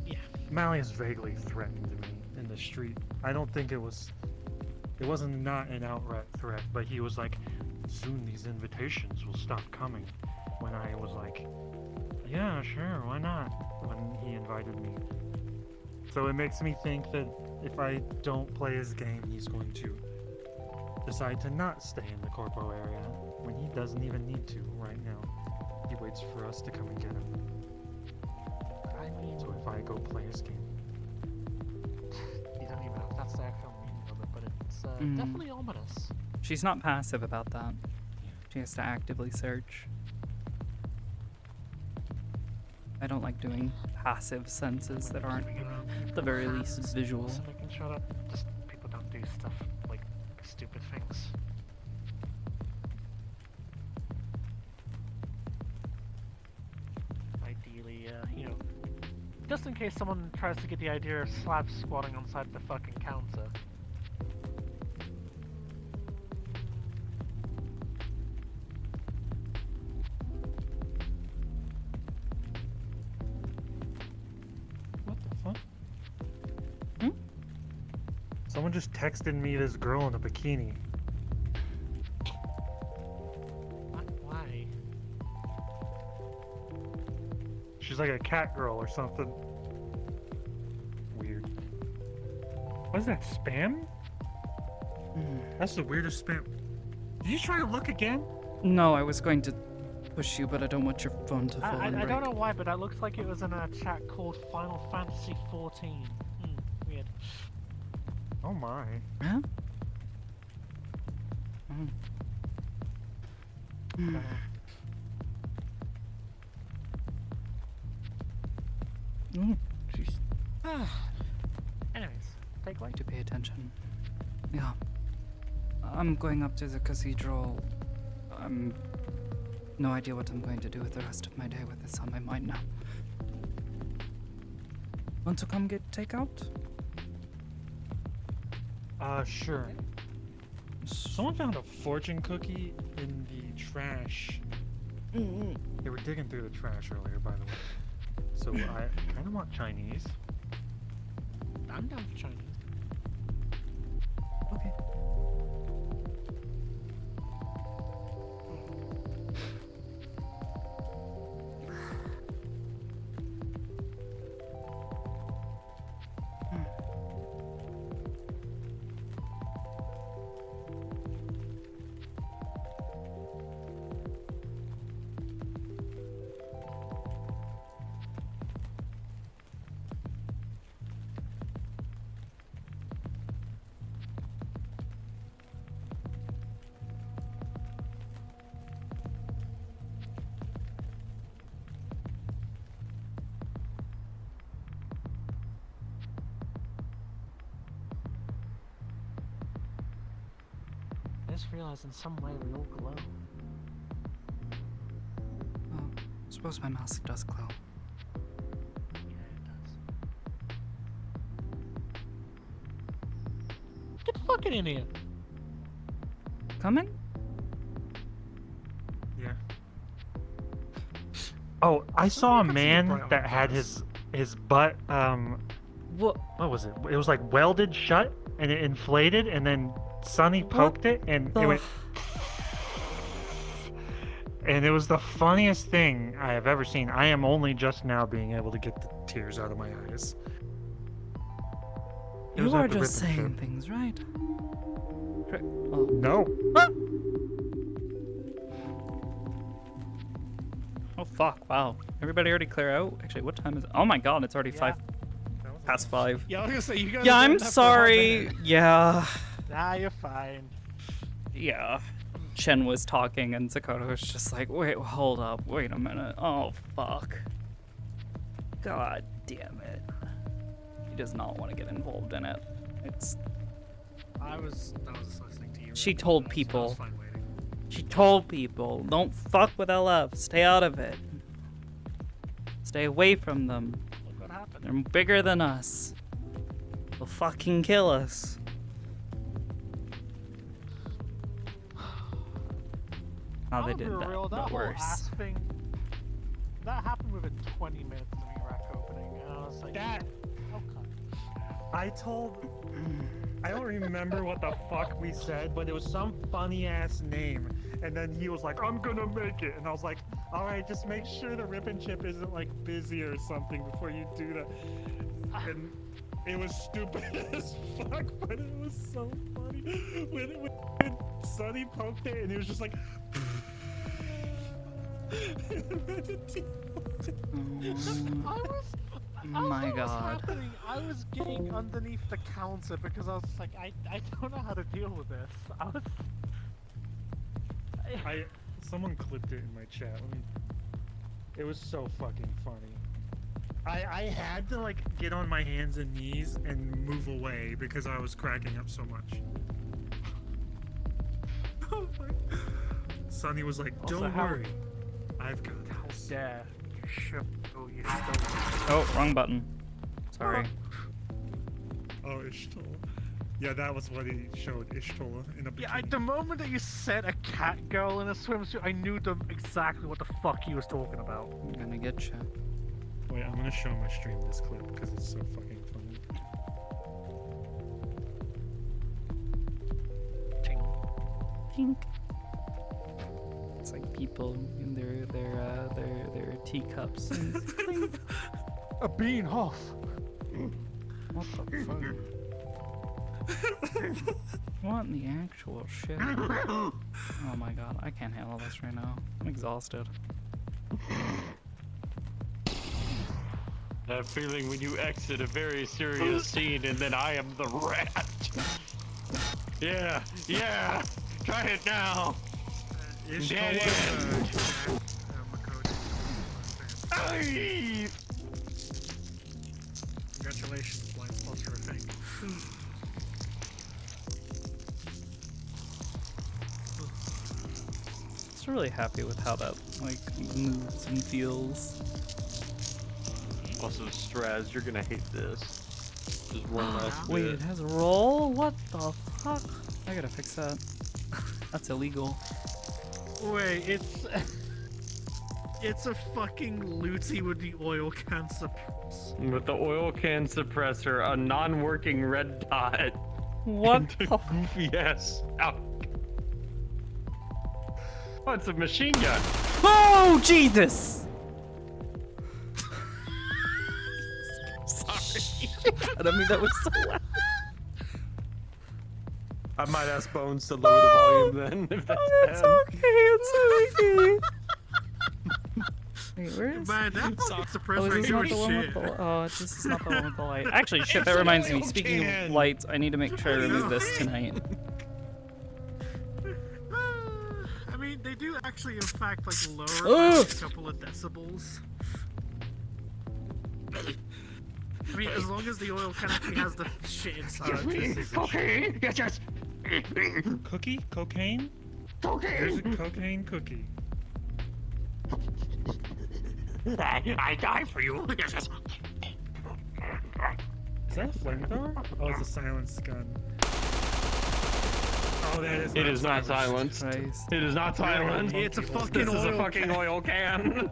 Yeah. Malleus vaguely threatened me in the street. I don't think it wasn't not an outright threat, but he was like, soon these invitations will stop coming. When I was like, yeah, sure, why not? When he invited me. So it makes me think that if I don't play his game, he's going to decide to not stay in the corpo area when he doesn't even need to right now. He waits for us to come and get him. I mean, So if I go play his game. you don't even know if that's the actual meaning of it, but it's definitely ominous. She's not passive about that. She has to actively search. I don't like doing passive senses that aren't, at the very least, visual. So making sure that just people don't do stuff like stupid things. Ideally, just in case someone tries to get the idea of slab squatting on side the fucking counter. What the fuck? Someone just texted me this girl in a bikini. Why? She's like a cat girl or something. Weird. What is that, spam? That's the weirdest spam. Did you try to look again? No, I was going to push you, but I don't want your phone to fall I and break. don't know why, but that looks like it was in a chat called Final Fantasy 14. Weird. Oh my. Huh? Jeez. Anyways, take light. To pay attention. Yeah. I'm going up to the cathedral. No idea what I'm going to do with the rest of my day with this on my mind now. Want to come get takeout? Sure. Someone found a fortune cookie in the trash. They were digging through the trash earlier, by the way. So I kind of want Chinese. I'm down for Chinese. Okay. I just realized in some way we all glow. Oh, I suppose my mask does glow. Yeah, it does. Get fucking in here. Coming? Yeah. Oh, I saw a man bright that had his butt what was it? It was like welded shut and it inflated and then Sonny poked it and it went and it was the funniest thing I have ever seen. I am only just now being able to get the tears out of my eyes. It You was are at the just Rip and saying Chip. things, right? Oh. No. Oh fuck! Wow. Everybody already clear out? Actually, what time is it? Oh my god! It's already 5:05. Yeah, I was gonna say you guys. Yeah, have I'm been there for a hot sorry. minute. Yeah. Nah, you're fine. Yeah. Chen was talking and Sakoto was just like, wait, hold up, wait a minute. Oh fuck. God damn it. He does not want to get involved in it. It's. I was just listening to you. She told people. She told people, don't fuck with LF. Stay out of it. Stay away from them. Look what happened. They're bigger than us. They'll fucking kill us. Oh, they I'm did gonna be that, real, but that whole worse. ass thing, that happened within 20 minutes of the rack opening, and I was like, That- okay. I don't remember what the fuck we said, but it was some funny ass name. And then he was like, I'm gonna make it. And I was like, alright, just make sure the Rip and Chip isn't like busy or something before you do that. And it was stupid as fuck, but it was so funny. When Sonny poked it and it was just like I My was God. happening. I was getting underneath the counter because I was like, I don't know how to deal with this. Someone clipped it in my chat. It was so fucking funny. I had to like get on my hands and knees and move away because I was cracking up so much. Sonny was like, Also, don't how- worry. I've got this. Yeah, you should. Oh, you stole. Oh, wrong button. Sorry. Oh, Ishtola. Yeah, that was what he showed, Ishtola, in a bikini. Yeah, the moment that you said a cat girl in a swimsuit, I knew exactly what the fuck he was talking about. I'm gonna get you. Wait, I'm gonna show my stream this clip because it's so fucking funny. Pink. It's like people in their teacups. And it's clink. A bean Hoff. What the fuck? What in the actual shit? Oh my god, I can't handle this right now. I'm exhausted. That feeling when you exit a very serious scene and then I am the rat. Yeah, yeah. Try it now. Dead end. Aye. Congratulations, blind spots are a thing. Just really happy with how that like moves and feels. Also, Straz, you're gonna hate this. Just one last Wait, bit. it has a roll? What the fuck? I gotta fix that. That's illegal. Wait, it's a fucking Lucy with the oil can suppressor. With the oil can suppressor, a non-working red dot. What and a goofy ass out. Oh, it's a machine gun. Oh, Jesus! Sorry. I don't mean that was so loud. I might ask Bones to lower the volume then, if that's It's bad. okay, it's okay. Wait, where is Man, that fucking Oh, suppressor is this not ain't the one doing with shit. the oh, this is not the one with the light. Actually, shit, that reminds me. Speaking of lights, I need to make sure I remove this tonight. I mean, they do actually, in fact, like lower it Ugh. by a couple of decibels. I mean, as long as the oil can actually has the shit inside. Cocaine! Yes, yes! Cookie? Cocaine? Cocaine! There's a cocaine cookie. I die for you. Yes, yes. Is that a flamethrower? Oh, it's a silenced gun. Oh, that is It is not silence. silenced. It is not silenced. It's a fucking This is a oil fucking can. oil can.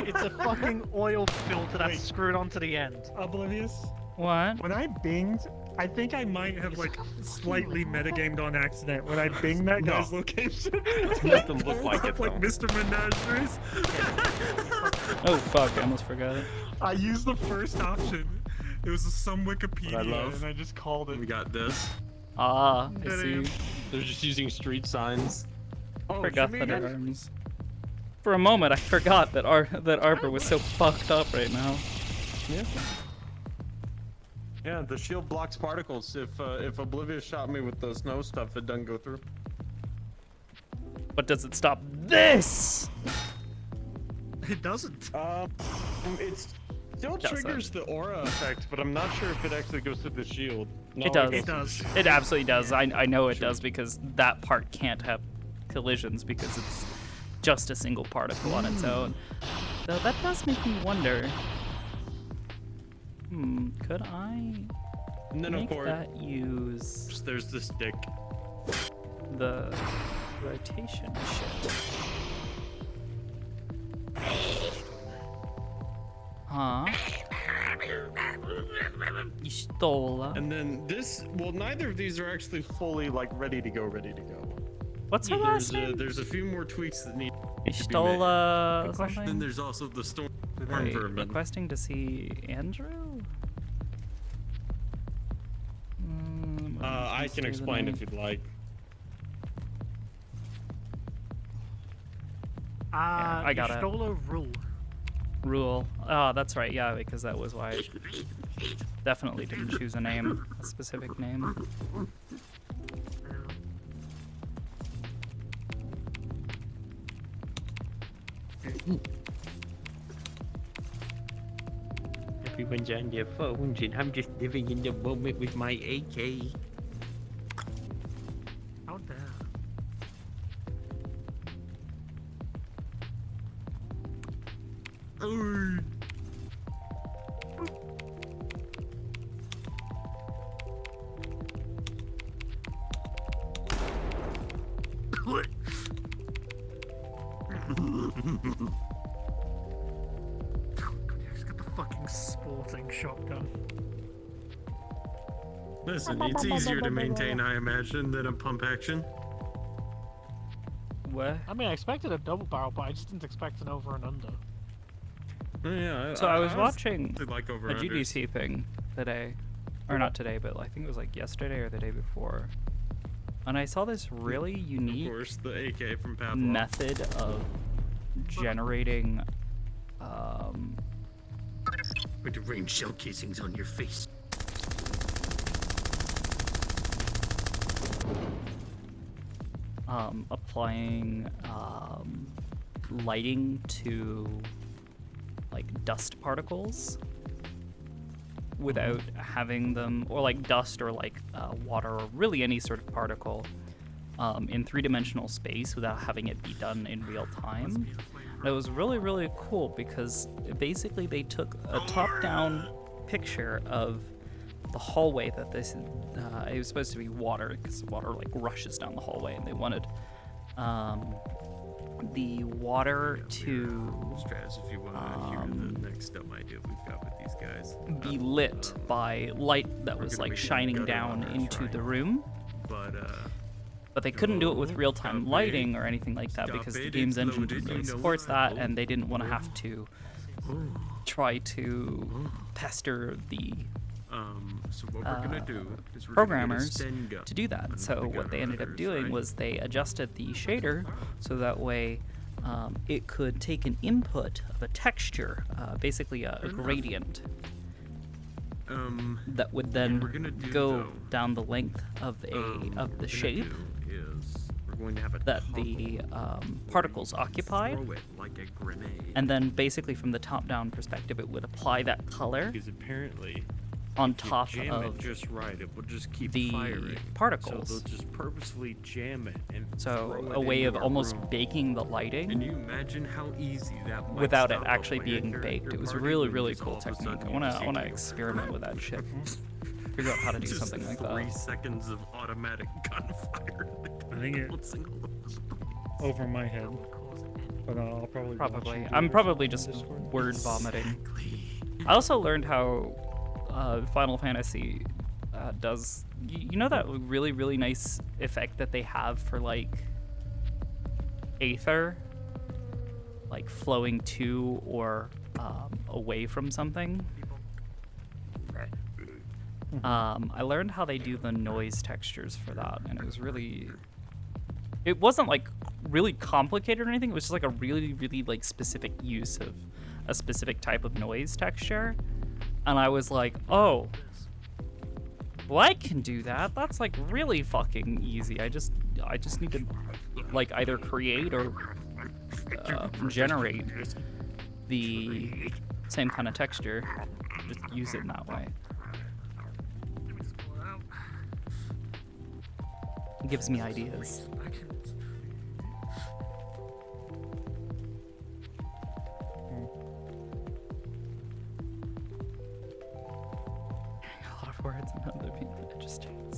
It's a fucking oil filter that's screwed onto the end. Oblivious. What? When I binged, I think I might have like slightly metagamed on accident. When I binged that guy's location, It doesn't look like it, like though. Mr. Menageries. Oh fuck, I almost forgot it. I used the first option. It was some Wikipedia, What I love. and I just called it. We got this. Ah, I see. They're just using street signs. Oh, Forgot shoot me that again? arms. For a moment, I forgot that Arbor was so fucked up right now. Yeah. Yeah, the shield blocks particles. If Oblivious shot me with the snow stuff, it doesn't go through. But does it stop this? It doesn't. It still Does triggers the aura effect, but I'm not sure if it actually goes through the shield. No, It does. It does. It absolutely does. I know it does because that part can't have collisions because it's just a single particle on its own. So that does make me wonder. Could I And then make of course, that use there's this stick. the rotation shit? Huh? You stole it. And then this, well, neither of these are actually fully like ready to go. What's her last name? There's a few more tweaks that need to be made. Istola Then something? there's also the storm Wait, vermin. requesting to see Andrew? I can explain if you'd like. I got it. Istola Rule. Rule. Oh, that's right. Yeah, because that was why I definitely didn't choose a name, a specific name. Everyone's on their phones and I'm just living in the moment with my AK. How dare. He's got the fucking sporting shotgun. Listen, it's easier to maintain, I imagine, than a pump action. What? I mean, I expected a double barrel, but I just didn't expect an over and under. Yeah. So I was watching like over a GDC thing today, or not today, but I think it was like yesterday or the day before, and I saw this really unique Of course, the AK from Pavlov. method of generating With the range shell casings on your face. applying lighting to like dust particles without having them, or like dust or like water or really any sort of particle in three-dimensional space without having it be done in real time. And it was really, really cool because basically they took a top-down picture of the hallway that this it was supposed to be water because water like rushes down the hallway, and they wanted the water to Straz, if you want to hear the next dumb idea we've got with these guys. be lit by light that was like shining down into the room. But they couldn't do it with real-time lighting or anything like that because the game's engine didn't really support that, and they didn't want to have to try to pester the So what we're gonna do is we're programmers gonna get a Sten gun. to do that. Under So the what they ended up gunrunners, doing right? was they adjusted the shader so that way it could take an input of a texture, basically a gradient, that would then we're gonna do, go though, down the length of the shape We're going to have a that the particles occupied, throw it like a grenade. and then basically from the top-down perspective, it would apply that color Because apparently, on if you top jam of it just right, it will just keep the firing. particles. So they'll just purposefully jam it and So throw a it way into of a almost room. baking the lighting. Can you imagine how easy that might without it stop actually a being player baked. It was party really, when really just cool all of a technique. sudden I you wanna just see I wanna two experiment with that shit. figure out how to do Just something like 3 that. seconds of automatic gunfire. I think it over my head. But I'll probably watch you Probably. do it I'm or probably something just on Discord. word vomiting. I also learned how Final Fantasy does. You know that really, really nice effect that they have for like aether, like flowing to or away from something. I learned how they do the noise textures for that, and it was really. It wasn't like really complicated or anything. It was just like a really, really like specific use of a specific type of noise texture, and I was like, oh, well, I can do that. That's like really fucking easy. I just need to like either create or generate the same kind of texture. Just use it in that way. It gives me ideas. A lot of words and other people that just change.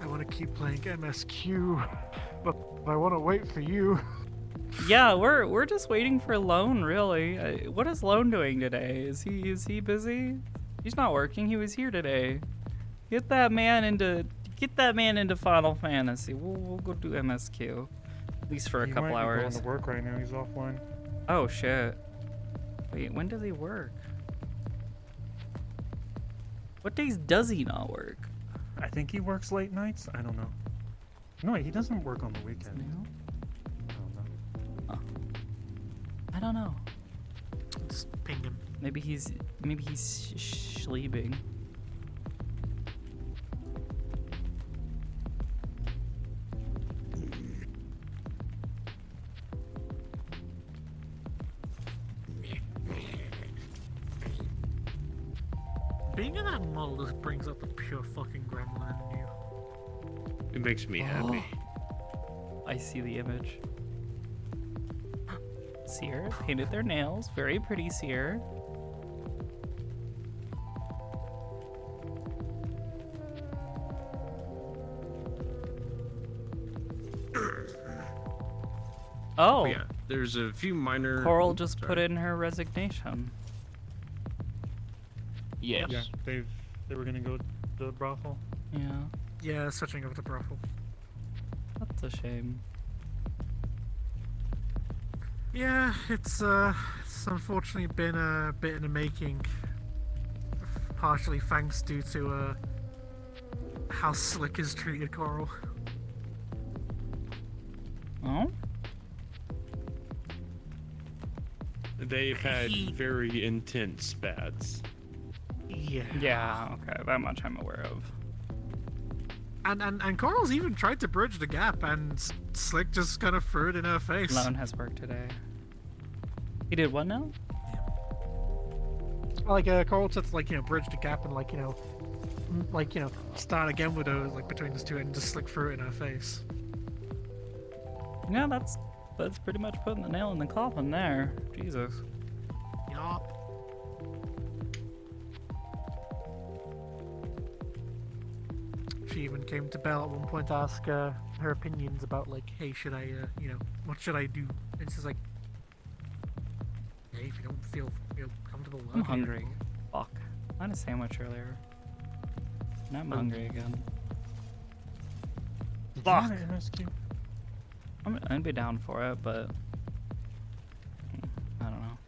I want to keep playing MSQ, but I want to wait for you. Yeah, we're just waiting for Lone, really. What is Lone doing today? Is he busy? He's not working. He was here today. Get that man into Final Fantasy. We'll go do MSQ, at least for a He couple might be going hours. to work right now. He's offline. Oh shit. Wait, when does he work? What days does he not work? I think he works late nights. I don't know. No, wait, he doesn't work on the weekend. I don't know. Just ping him. Maybe he's sleeping. Being in that model just brings out the pure fucking gremlin in you. It makes me happy. I see the image. Seer painted their nails. Very pretty, Seer. Oh. Yeah, there's a few minor. Coral just put in her resignation. Yes. Yeah, they were gonna go to the brothel. Yeah. Yeah, switching over to brothel. That's a shame. Yeah, it's unfortunately been a bit in the making. Partially thanks due to how Slick has treated Coral. Oh? They've had very intense spats. Yeah. Yeah, okay, that much I'm aware of. And Coral's even tried to bridge the gap, and Slick just kind of threw it in her face. Lone has work today. He did what now? Like Coral tried to bridge the gap and start again with her between those two and just Slick threw it in her face. Yeah, that's pretty much putting the nail in the coffin there. Jesus. Yup. She even came to Belle at one point to ask her opinions about hey, should I what should I do? And she's like, hey, if you don't feel comfortable I'm working hungry. anymore. Fuck. I had a sandwich earlier. Now I'm hungry again. Fuck. I'd be down for it, but I don't know.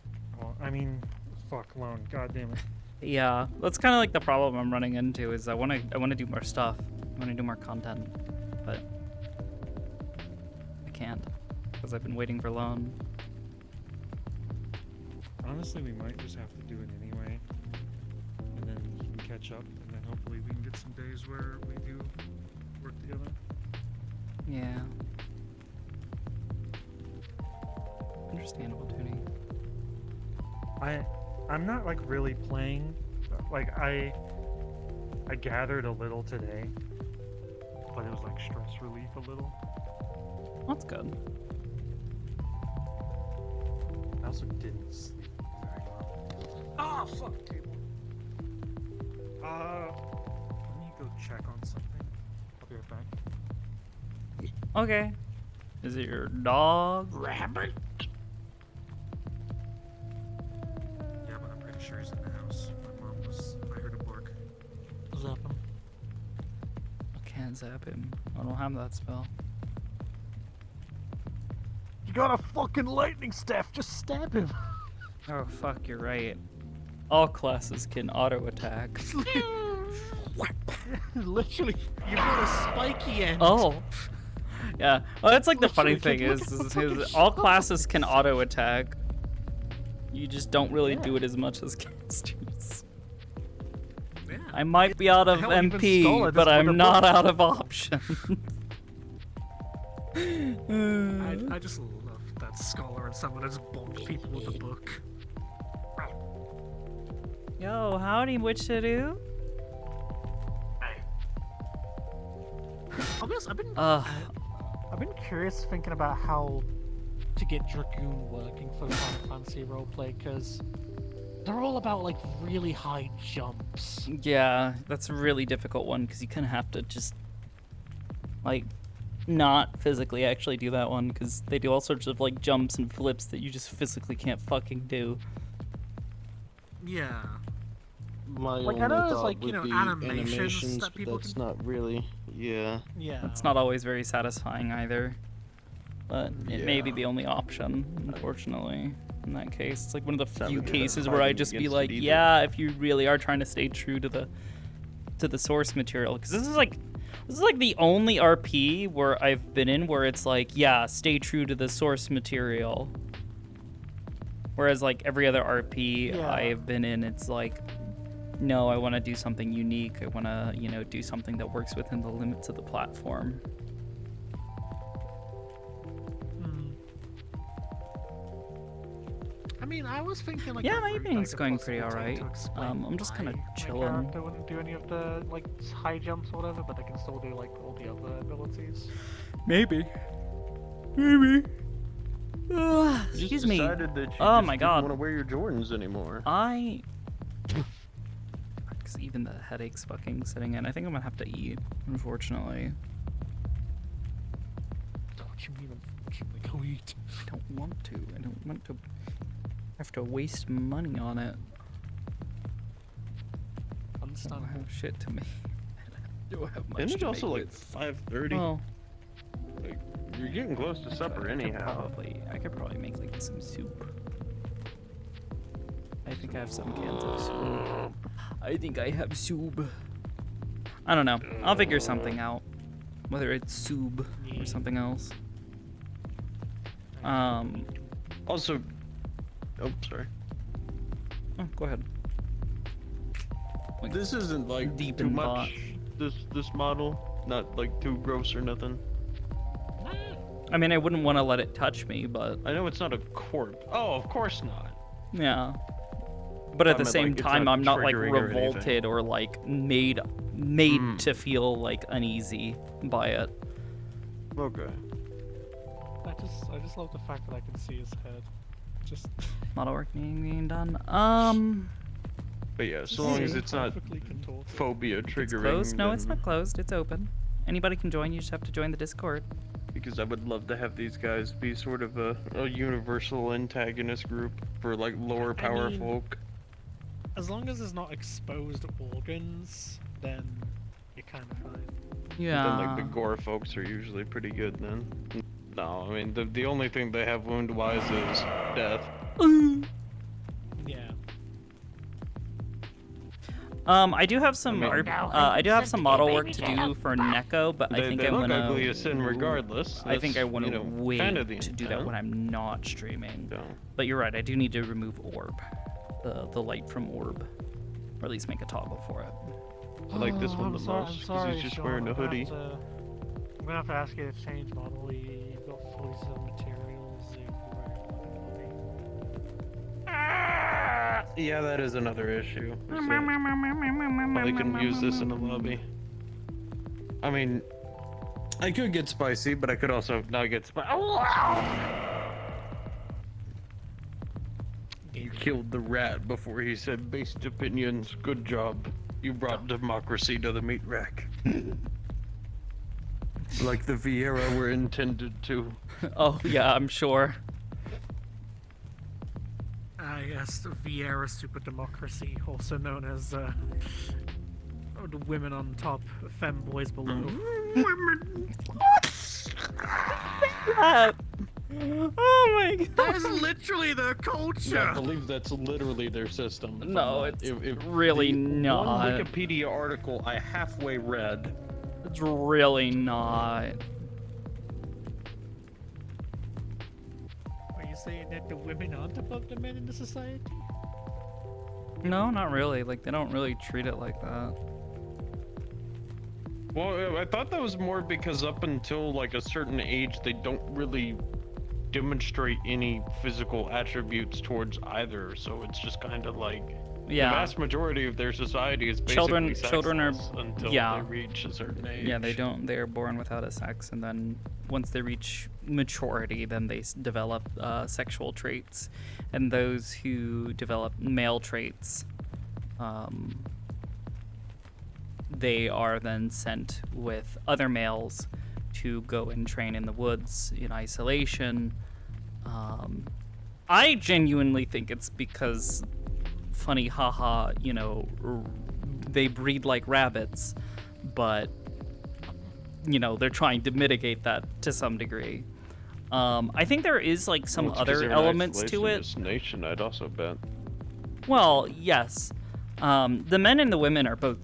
Well, I mean, fuck Lone. God damn it. Yeah, that's kind of like the problem I'm running into. Is I want to do more stuff. I want to do more content, but I can't because I've been waiting for Lone. Honestly, we might just have to do it anyway, and then you can catch up, and then hopefully we can get some days where we do work together. Yeah. Understandable, Toonie. I'm not really playing. I gathered a little today, but it was stress relief a little. That's good. I also didn't sleep very well. Oh fuck, table. Let me go check on something. I'll be right back. Okay. Is it your dog? Rabbit? Yeah, but I'm pretty sure he's in the house. I heard him bark. Zap him. I can't zap him. I don't have that spell. You got a fucking lightning staff. Just stab him. Oh fuck, you're right. All classes can auto attack. Literally, you got a spiky end. Oh. Yeah. Well, that's like the funny Literally, thing look is, at the is fucking all classes can auto attack. You just don't really do it as much as casters. Yeah. I might be out of Hell, even MP, Scholar but just put a I'm not book. out of options. I just love that scholar and someone that's bombed people with a book. Yo, howdy, witch to do? I'll be honest, I've been curious thinking about how to get Dragoon working for Final Fantasy roleplay, because they're all about like really high jumps. Yeah, that's a really difficult one because you kind of have to just like not physically actually do that one because they do all sorts of like jumps and flips that you just physically can't fucking do. Yeah. My Like, I only know there's, thought like, you would know, be animations that but people that's can- not really. Yeah. Yeah. It's not always very satisfying either, but it may be Yeah. the only option, unfortunately. In that case, it's like one of the That few would be cases hard where I to just be against it like, either. yeah, if you really are trying to stay true to the source material, because this is like the only RP where I've been in where it's like, yeah, stay true to the source material. Whereas like every other RP Yeah. I have been in, it's like, no, I want to do something unique. I want to, do something that works within the limits of the platform. I mean, I was thinking like Yeah, a my route I evening's could going possibly pretty take alright. to explain I'm just kind of why my chilling. character wouldn't do any of the like high jumps or whatever, but they can still do like all the other abilities. Maybe. Maybe. You Excuse just me. decided that you Oh just my didn't god. want to wear your Jordans anymore. Because even the headache's fucking sitting in. I think I'm gonna have to eat, unfortunately. What you mean, unfortunately, go eat? I don't want to. I don't want to have to waste money on it. I don't have shit to make. I don't have much And it's to also make like with. 5:30. Well, Like you're getting close to supper anyhow. I could probably make like some soup. I think I have some cans of soup. I think I have soup. I don't know. I'll figure something out. Whether it's soup or something else. Also, oh, sorry. Oh, go ahead. This isn't like deep too in much. This model, not like too gross or nothing. I mean, I wouldn't want to let it touch me, but I know it's not a corpse. Oh, of course not. yeah. But at I the meant, same like, it's time, not I'm not like triggering or revolted or like made to feel like uneasy by it. Okay. I just love the fact that I can see his head. Just Model work being done. But yeah, so long as it's not perfectly contorted. phobia triggering. It's closed. No, it's then- not closed. It's open. Anybody can join. You just have to join the Discord. Because I would love to have these guys be sort of a universal antagonist group for like lower power mean, folk. As long as there's not exposed organs, then you're kind of fine. Then like the gore folks are usually pretty good then. No, I mean the only thing they have wound wise is death. Yeah. I do have some I mean- I do have some model work to do for Neko, but I They- think they I look want to. ugly as sin regardless. I think I That's, want you to know, wait kind of the to do that intent. when I'm not streaming. But you're right. I do need to remove orb, the light from orb, or at least make a toggle for it. I like this one I'm the sorry, most I'm because sorry, he's just Sean, wearing a I'm gonna hoodie. I'm gonna have to ask you to change model. You've got 47 materials. Yeah, that is another issue. Probably couldn't use this in the lobby. I mean, I could get spicy, but I could also not get spicy. You killed the rat before he said based opinions. Good job. You brought democracy to the meat rack. Like the Vieira were intended to. Oh yeah, I'm sure. Yes, the Vieira super democracy, also known as the women on top, femboys below. Women. Oh my god. That is literally their culture. Yeah, I believe that's literally their system. No, it's really not. One Wikipedia article I halfway read. It's really not. Are you saying that the women aren't above the men in the society? No, not really. Like, they don't really treat it like that. Well, I thought that was more because up until like a certain age, they don't really demonstrate any physical attributes towards either. So it's just kind of like Yeah. the vast majority of their society is basically Children are sexless until yeah. they reach a certain age. Yeah, they're born without a sex, and then once they reach maturity, then they develop sexual traits, and those who develop male traits, they are then sent with other males to go and train in the woods in isolation. I genuinely think it's because, funny haha, you know, they breed like rabbits, but, you know, they're trying to mitigate that to some degree. I think there is like some Well, it's 'cause other they're an elements to it. isolationist nation, I'd also bet. Well, yes. The men and the women are both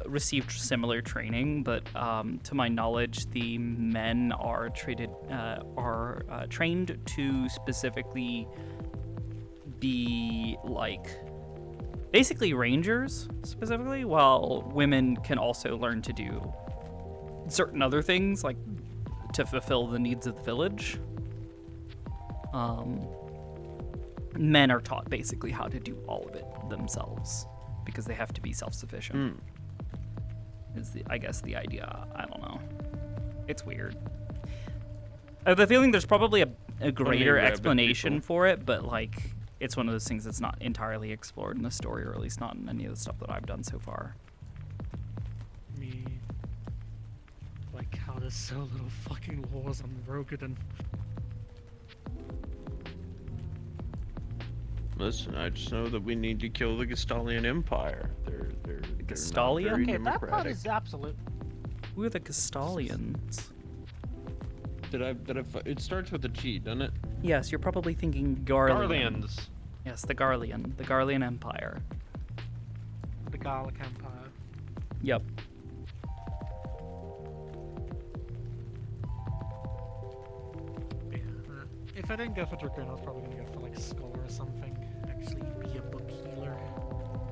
received similar training, but to my knowledge, the men are trained to specifically be like basically rangers specifically, while women can also learn to do certain other things like to fulfill the needs of the village. Men are taught basically how to do all of it themselves because they have to be self-sufficient. Is I guess the idea. I don't know. It's weird. I have the feeling there's probably a greater rabbit explanation people. for it, but like it's one of those things that's not entirely explored in the story, or at least not in any of the stuff that I've done so far. Me. Like how there's so little fucking laws on Rogadon. Listen, I just know that we need to kill the Gestalian Empire. They're Gestalian? not very Okay, that part democratic. is absolute. Who are the Gestalians? It starts with a G, doesn't it? Yes, you're probably thinking Garlean. Garleans. Yes, the Garlean Empire. The Gallic Empire. Yep. Yeah, if I didn't go for Dragoon, I was probably gonna go for like Skull or something. Actually, be a book healer.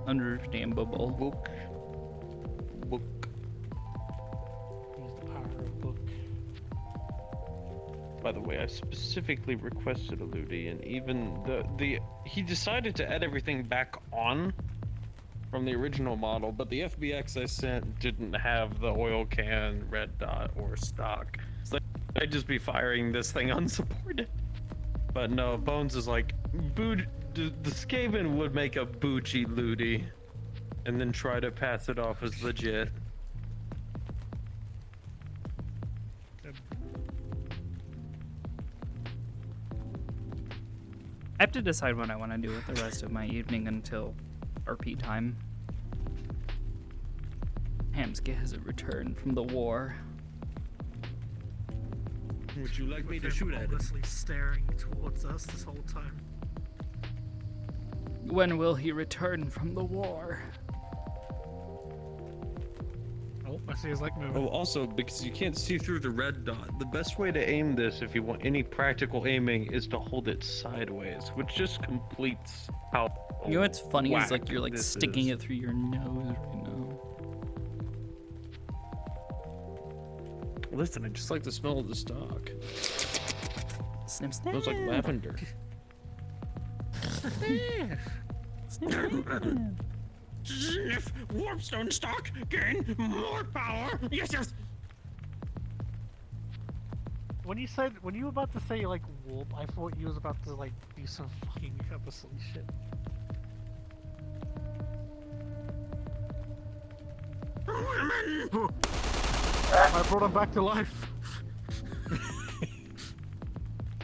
Understandable. Book. Use the power of book. By the way, I specifically requested a Ludi, and even he decided to add everything back on from the original model, but the FBX I sent didn't have the oil can, red dot, or stock. So I'd just be firing this thing unsupported. But no, Bones is like, the Skaven would make a Bucci Ludi, and then try to pass it off as legit. I have to decide what I want to do with the rest of my evening until RP time. Hamska hasn't returned from the war. Would you like me to With shoot him at it? honestly staring towards us this whole time. When will he return from the war? Oh, I see his like moving. Oh, also, because you can't see through the red dot, the best way to aim this, if you want any practical aiming, is to hold it sideways, which just completes how. You know what's funny is like whack you're like this sticking is. it through your nose right now. Listen, I just like the smell of the stock. Snip, snip. Smells like lavender. Sniff warpstone stock, gain more power. Yes, yes. When you were about to say like warp, I thought you was about to like do some fucking episode shit. Benjamin! I brought him back to life.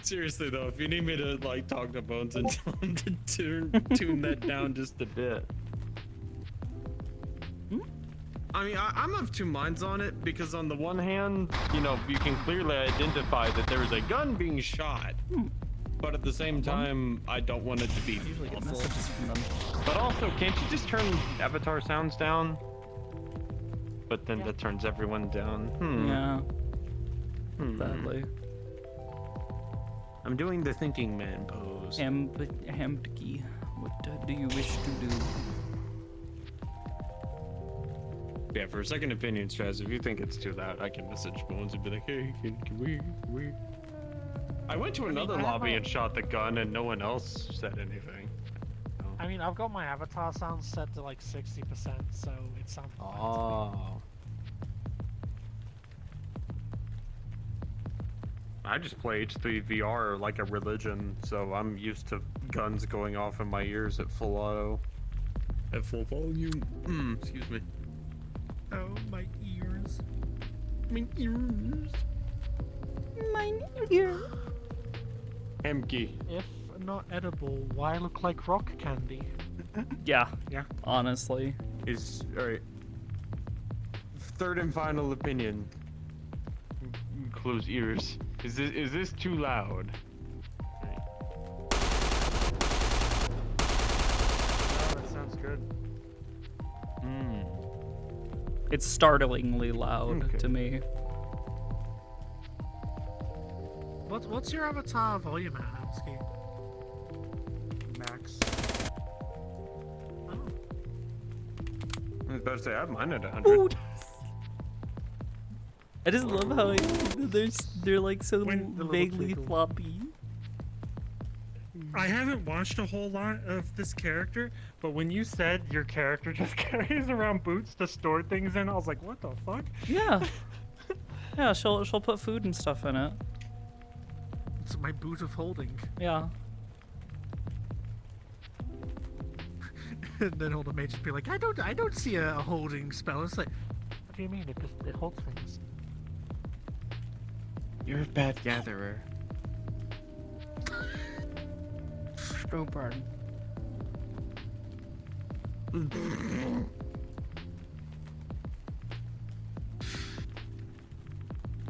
Seriously though, if you need me to like talk to Bones and tell him to tune that down just a bit. I mean, I'm of two minds on it because on the one hand, you know, you can clearly identify that there is a gun being shot, but at the same time, I don't want it to be awful. But also, can't you just turn avatar sounds down? But then that turns everyone down. Yeah. Sadly. I'm doing the thinking man pose. Hamdki, what do you wish to do? Yeah, for a second opinion, Straz, if you think it's too loud, I can message Bones and be like, hey, can we? I went to another lobby and shot the gun and no one else said anything. I mean, I've got my avatar sound set to like 60%, so it sounds fine to me. Oh. I just play H3 VR like a religion, so I'm used to guns going off in my ears at full auto. At full volume. Excuse me. Oh, my ears. My ears. My ear. Emky. If not edible, why look like rock candy? Yeah. Yeah. Honestly. Alright. Third and final opinion. Close ears. Is this too loud? Oh, that sounds good. It's startlingly loud to me. What's your avatar volume at, Hamsky? Max. I was about to say, I have mine at 100. I just love how they're like so vaguely floppy. I haven't watched a whole lot of this character, but when you said your character just carries around boots to store things in, I was like, what the fuck? Yeah. Yeah, she'll put food and stuff in it. It's my boot of holding. Yeah. And then all the mages be like, I don't see a holding spell. It's like, what do you mean? It holds things. You're a bad gatherer. Stropard.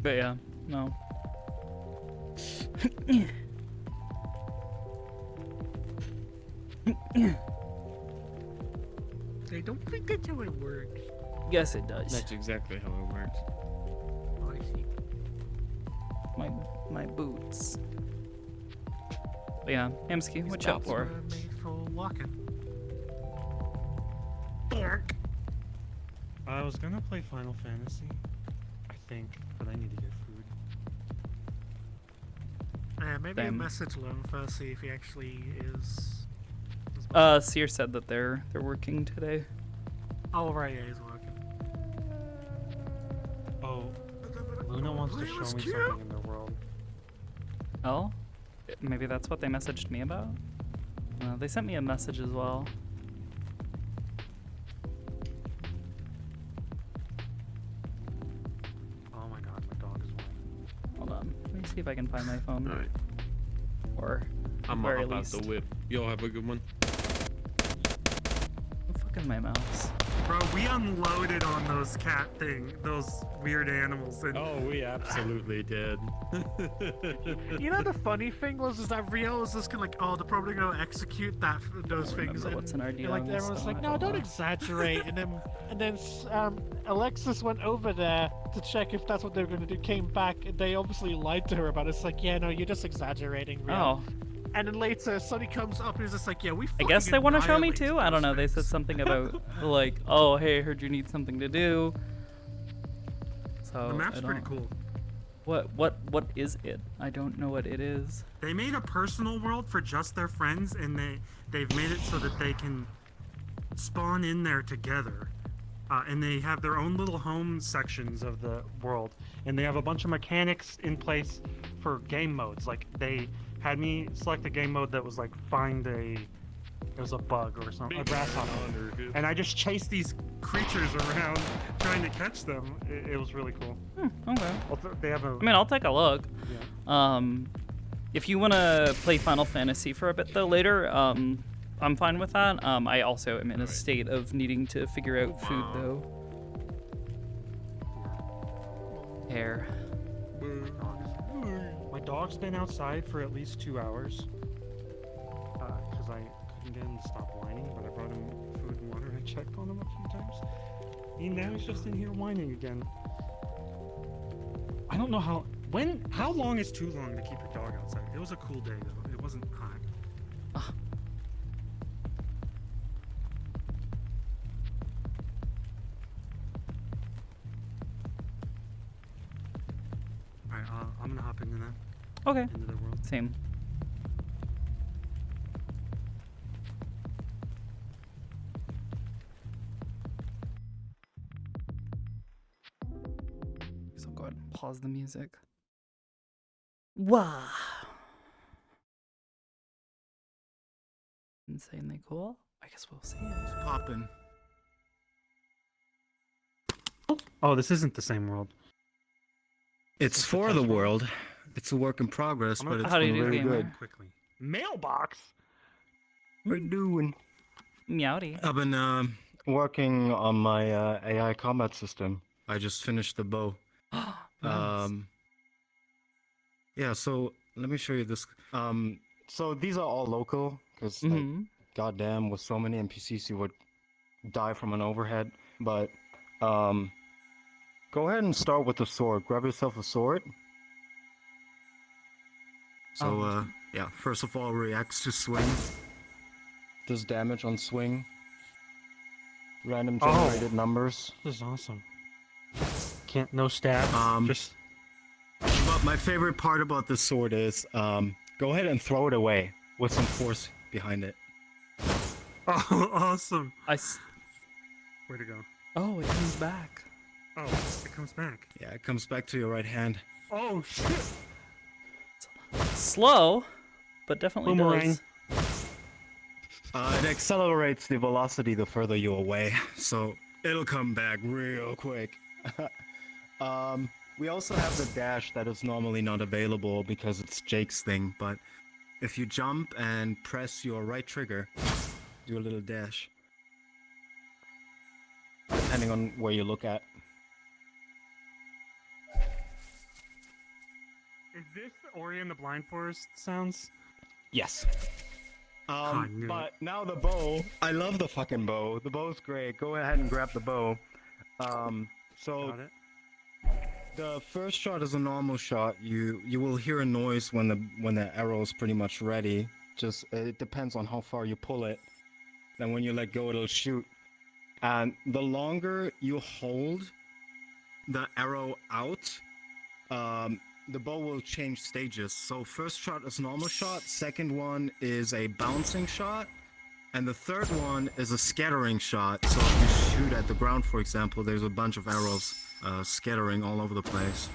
But yeah, no. I don't think that's how it works. Yes, it does. That's exactly how it works. Oh, I see. My boots. But yeah, Hamsky, what you up for? Were made for walking. I was gonna play Final Fantasy, I think, but I need to get food. Maybe a message Lone first, see if he actually is. Seer said that they're working today. Oh right, yeah, he's working. Oh, Luna wants to show me something in their world. Oh? Maybe that's what they messaged me about? They sent me a message as well. Oh my god, my dog is whining. Hold on. Let me see if I can find my phone. Alright. Or I'm very about least. the whip. You'll have a good one. Oh, fucking my mouse. Bro, we unloaded on those those weird animals. And oh, we absolutely did. You know the funny thing is that Rio was just kind of like, oh, they're probably gonna execute those things. And, what's in our and deal like on this everyone's stuff. like, no, don't exaggerate. and then Alexis went over there to check if that's what they were gonna do. Came back, and they obviously lied to her about it. It's like, yeah, no, you're just exaggerating, Rio. Oh. And then later, Sonny comes up and is just like, yeah, we. I guess they want to show me annihilate too. I don't know. They said something about like, oh, hey, I heard you need something to do. So the map's I pretty don't- cool. What is it? I don't know what it is. They made a personal world for just their friends, and they've made it so that they can spawn in there together. And they have their own little home sections of the world, and they have a bunch of mechanics in place for game modes. Like they had me select a game mode that was like it was a bug or something, a grasshopper, and I just chased these creatures around trying to catch them. It was really cool. Okay. They have a. I mean, I'll take a look. Yeah. If you want to play Final Fantasy for a bit though later, I'm fine with that. I also am in a state of needing to figure out food though. Hair. My dog's been outside for at least 2 hours. Because I couldn't get him to stop whining, but I brought him food and water and I checked on him a few times. And now he's just in here whining again. I don't know how long is too long to keep your dog outside? It was a cool day though. It wasn't hot. Alright, I'm gonna hop into that. Okay. Into the world. Same. So I'll go ahead and pause the music. Wow. Insanely cool. I guess we'll see it. Poppin'. Oh, this isn't the same world. It's for the world. It's a work in progress, but it's How do you do, really gamer? good. Quickly. Mailbox. We're doing. Meowdy. I've been working on my AI combat system. I just finished the bow. Nice. Yeah, so let me show you this. So these are all local because, like, goddamn, with so many NPCs, you would die from an overhead. But go ahead and start with the sword. Grab yourself a sword. So yeah, first of all, reacts to swing. Does damage on swing. Random generated numbers. This is awesome. No stat. Just. But my favorite part about this sword is, go ahead and throw it away with some force behind it. Oh, awesome. Where'd it go? Oh, it comes back. Oh, it comes back. Yeah, it comes back to your right hand. Oh, shit. Slow, but definitely Boomerang. does. It accelerates the velocity the further you're away, so it'll come back real quick. We also have the dash that is normally not available because it's Jake's thing, but if you jump and press your right trigger, do a little dash. Depending on where you look at. Is this the Ori and the Blind Forest sounds? Yes. But now the bow. I love the fucking bow. The bow's great. Go ahead and grab the bow. So the first shot is a normal shot. You will hear a noise when the arrow is pretty much ready. Just it depends on how far you pull it. Then when you let go, it'll shoot. And the longer you hold the arrow out, the bow will change stages. So first shot is normal shot, second one is a bouncing shot, and the third one is a scattering shot. So if you shoot at the ground, for example, there's a bunch of arrows scattering all over the place.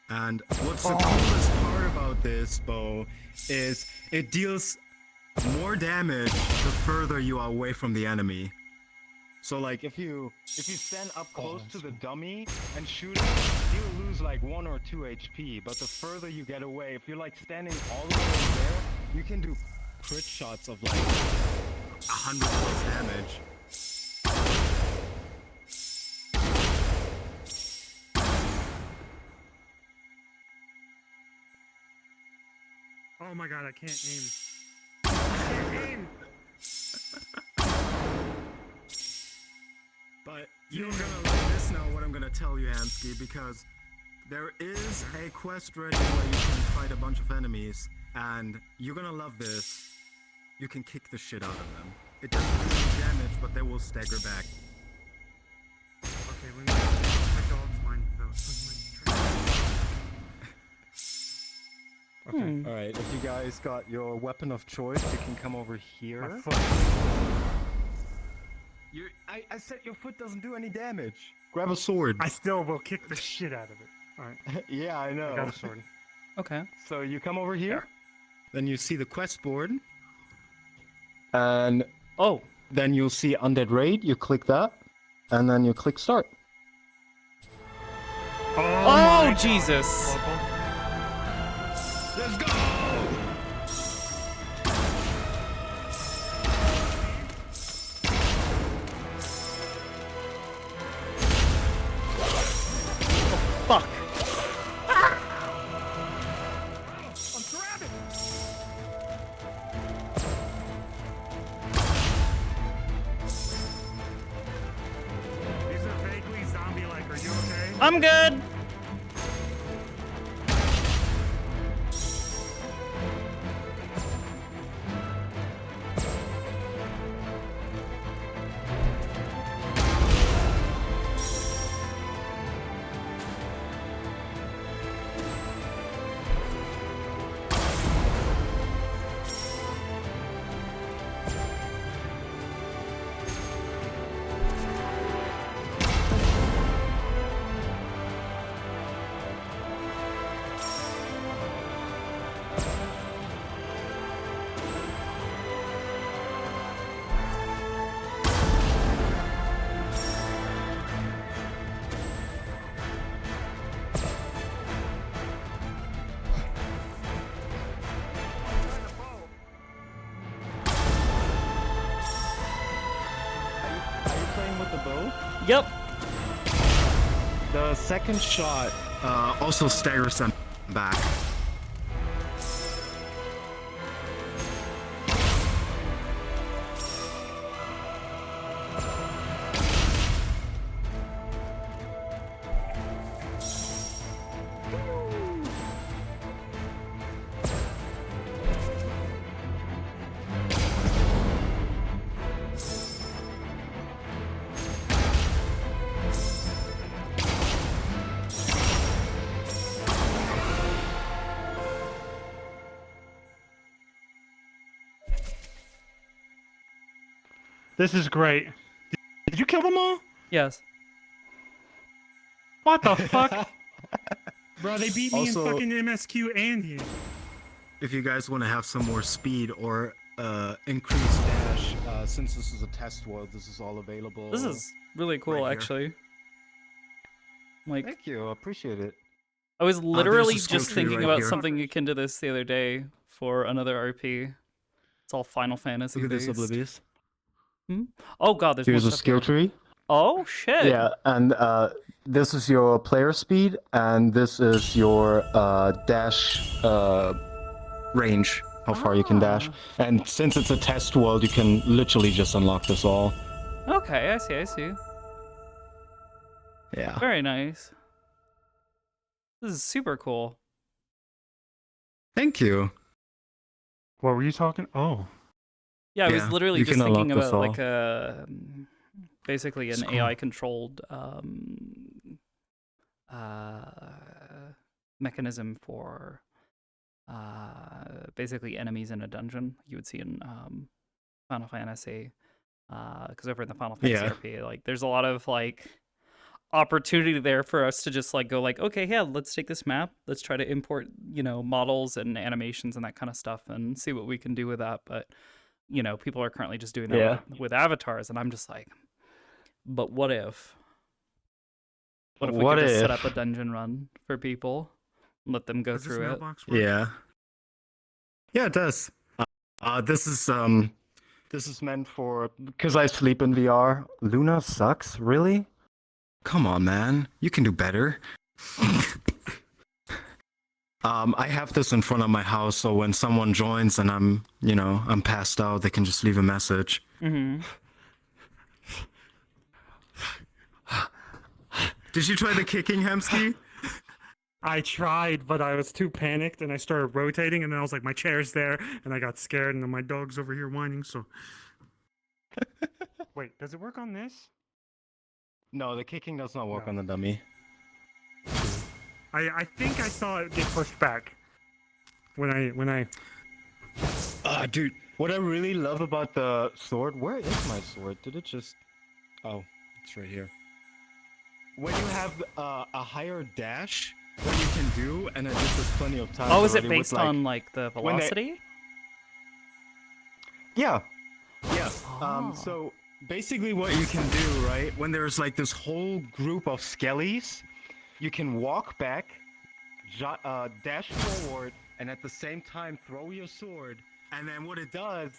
And what's the coolest part about this bow is it deals more damage the further you are away from the enemy. So like if you stand up close to the dummy and shoot it, you'll lose like 1 or 2 HP. But the further you get away, if you're like standing all the way over there, you can do crit shots of like 100 plus damage. Oh my god, I can't aim. I can't aim! But you're gonna like this now, what I'm gonna tell you, Hansky, because there is a quest ready where you can fight a bunch of enemies, and you're gonna love this. You can kick the shit out of them. It doesn't do any damage, but they will stagger back. Okay, let me. My dog's mine though. Okay. Alright, if you guys got your weapon of choice, you can come over here. I said your foot doesn't do any damage. Grab a sword. I still will kick the shit out of it. Alright. Yeah, I know. I got a sword. Okay. So you come over here. Then you see the quest board. And then you'll see Undead Raid. You click that. and then you click start. Oh, Jesus. Let's go! Fuck. These are vaguely zombie-like. Are you okay? I'm good. Are you playing with the bow? Yep. The second shot also staggers them back. This is great. Did you kill them all? Yes. What the fuck? Bro, they beat me Also- in fucking MSQ and here. If you guys want to have some more speed or increased dash, since this is a test world, this is all available. This is really cool, right here. actually. Like, Thank you, I appreciate it. I was there's literally a skill just tree thinking right about here. something akin to this the other day for another RP. It's all Final Fantasy Look at this, based. Oblivious. Oh god, there's Here's more a stuff skill here. tree. Oh shit. Yeah, and this is your player speed, and this is your dash range, how far you can dash. And since it's a test world, you can literally just unlock this all. Okay, I see. Yeah. Very nice. This is super cool. Thank you. What were you talking? Oh. Yeah, I was Yeah, literally you just can thinking unlock this about all. like a basically an It's cool. AI controlled mechanism for basically enemies in a dungeon you would see in Final Fantasy. Because over in the Final Fantasy Yeah. RP, like there's a lot of like opportunity there for us to just like go like, okay, yeah, let's take this map, let's try to import, you know, models and animations and that kind of stuff and see what we can do with that. But you know, people are currently just doing that Yeah. with avatars, and I'm just like, but what if? What if we What could just set if? up a dungeon run for people, and let them go Does this through it? mailbox work? Yeah. Yeah, it does. This is meant for, because I sleep in VR. Luna sucks, really? Come on, man. You can do better. I have this in front of my house, so when someone joins and I'm passed out, they can just leave a message. Mm-hmm. Did you try the kicking, Hemsky? I tried, but I was too panicked and I started rotating, and then I was like, my chair's there, and I got scared, and then my dog's over here whining, so. Wait, does it work on this? No, the kicking does not work on the dummy. I think I saw it get pushed back when I. Dude, what I really love about the sword, where is my sword? Did it just... Oh, it's right here. When you have a higher dash, what you can do, and I did this plenty of times Oh, is it already, with, based on like the when they- velocity? Yeah. Yeah. So basically what you can do, right? When there's like this whole group of skellies, you can walk back, dash forward, and at the same time throw your sword. And then what it does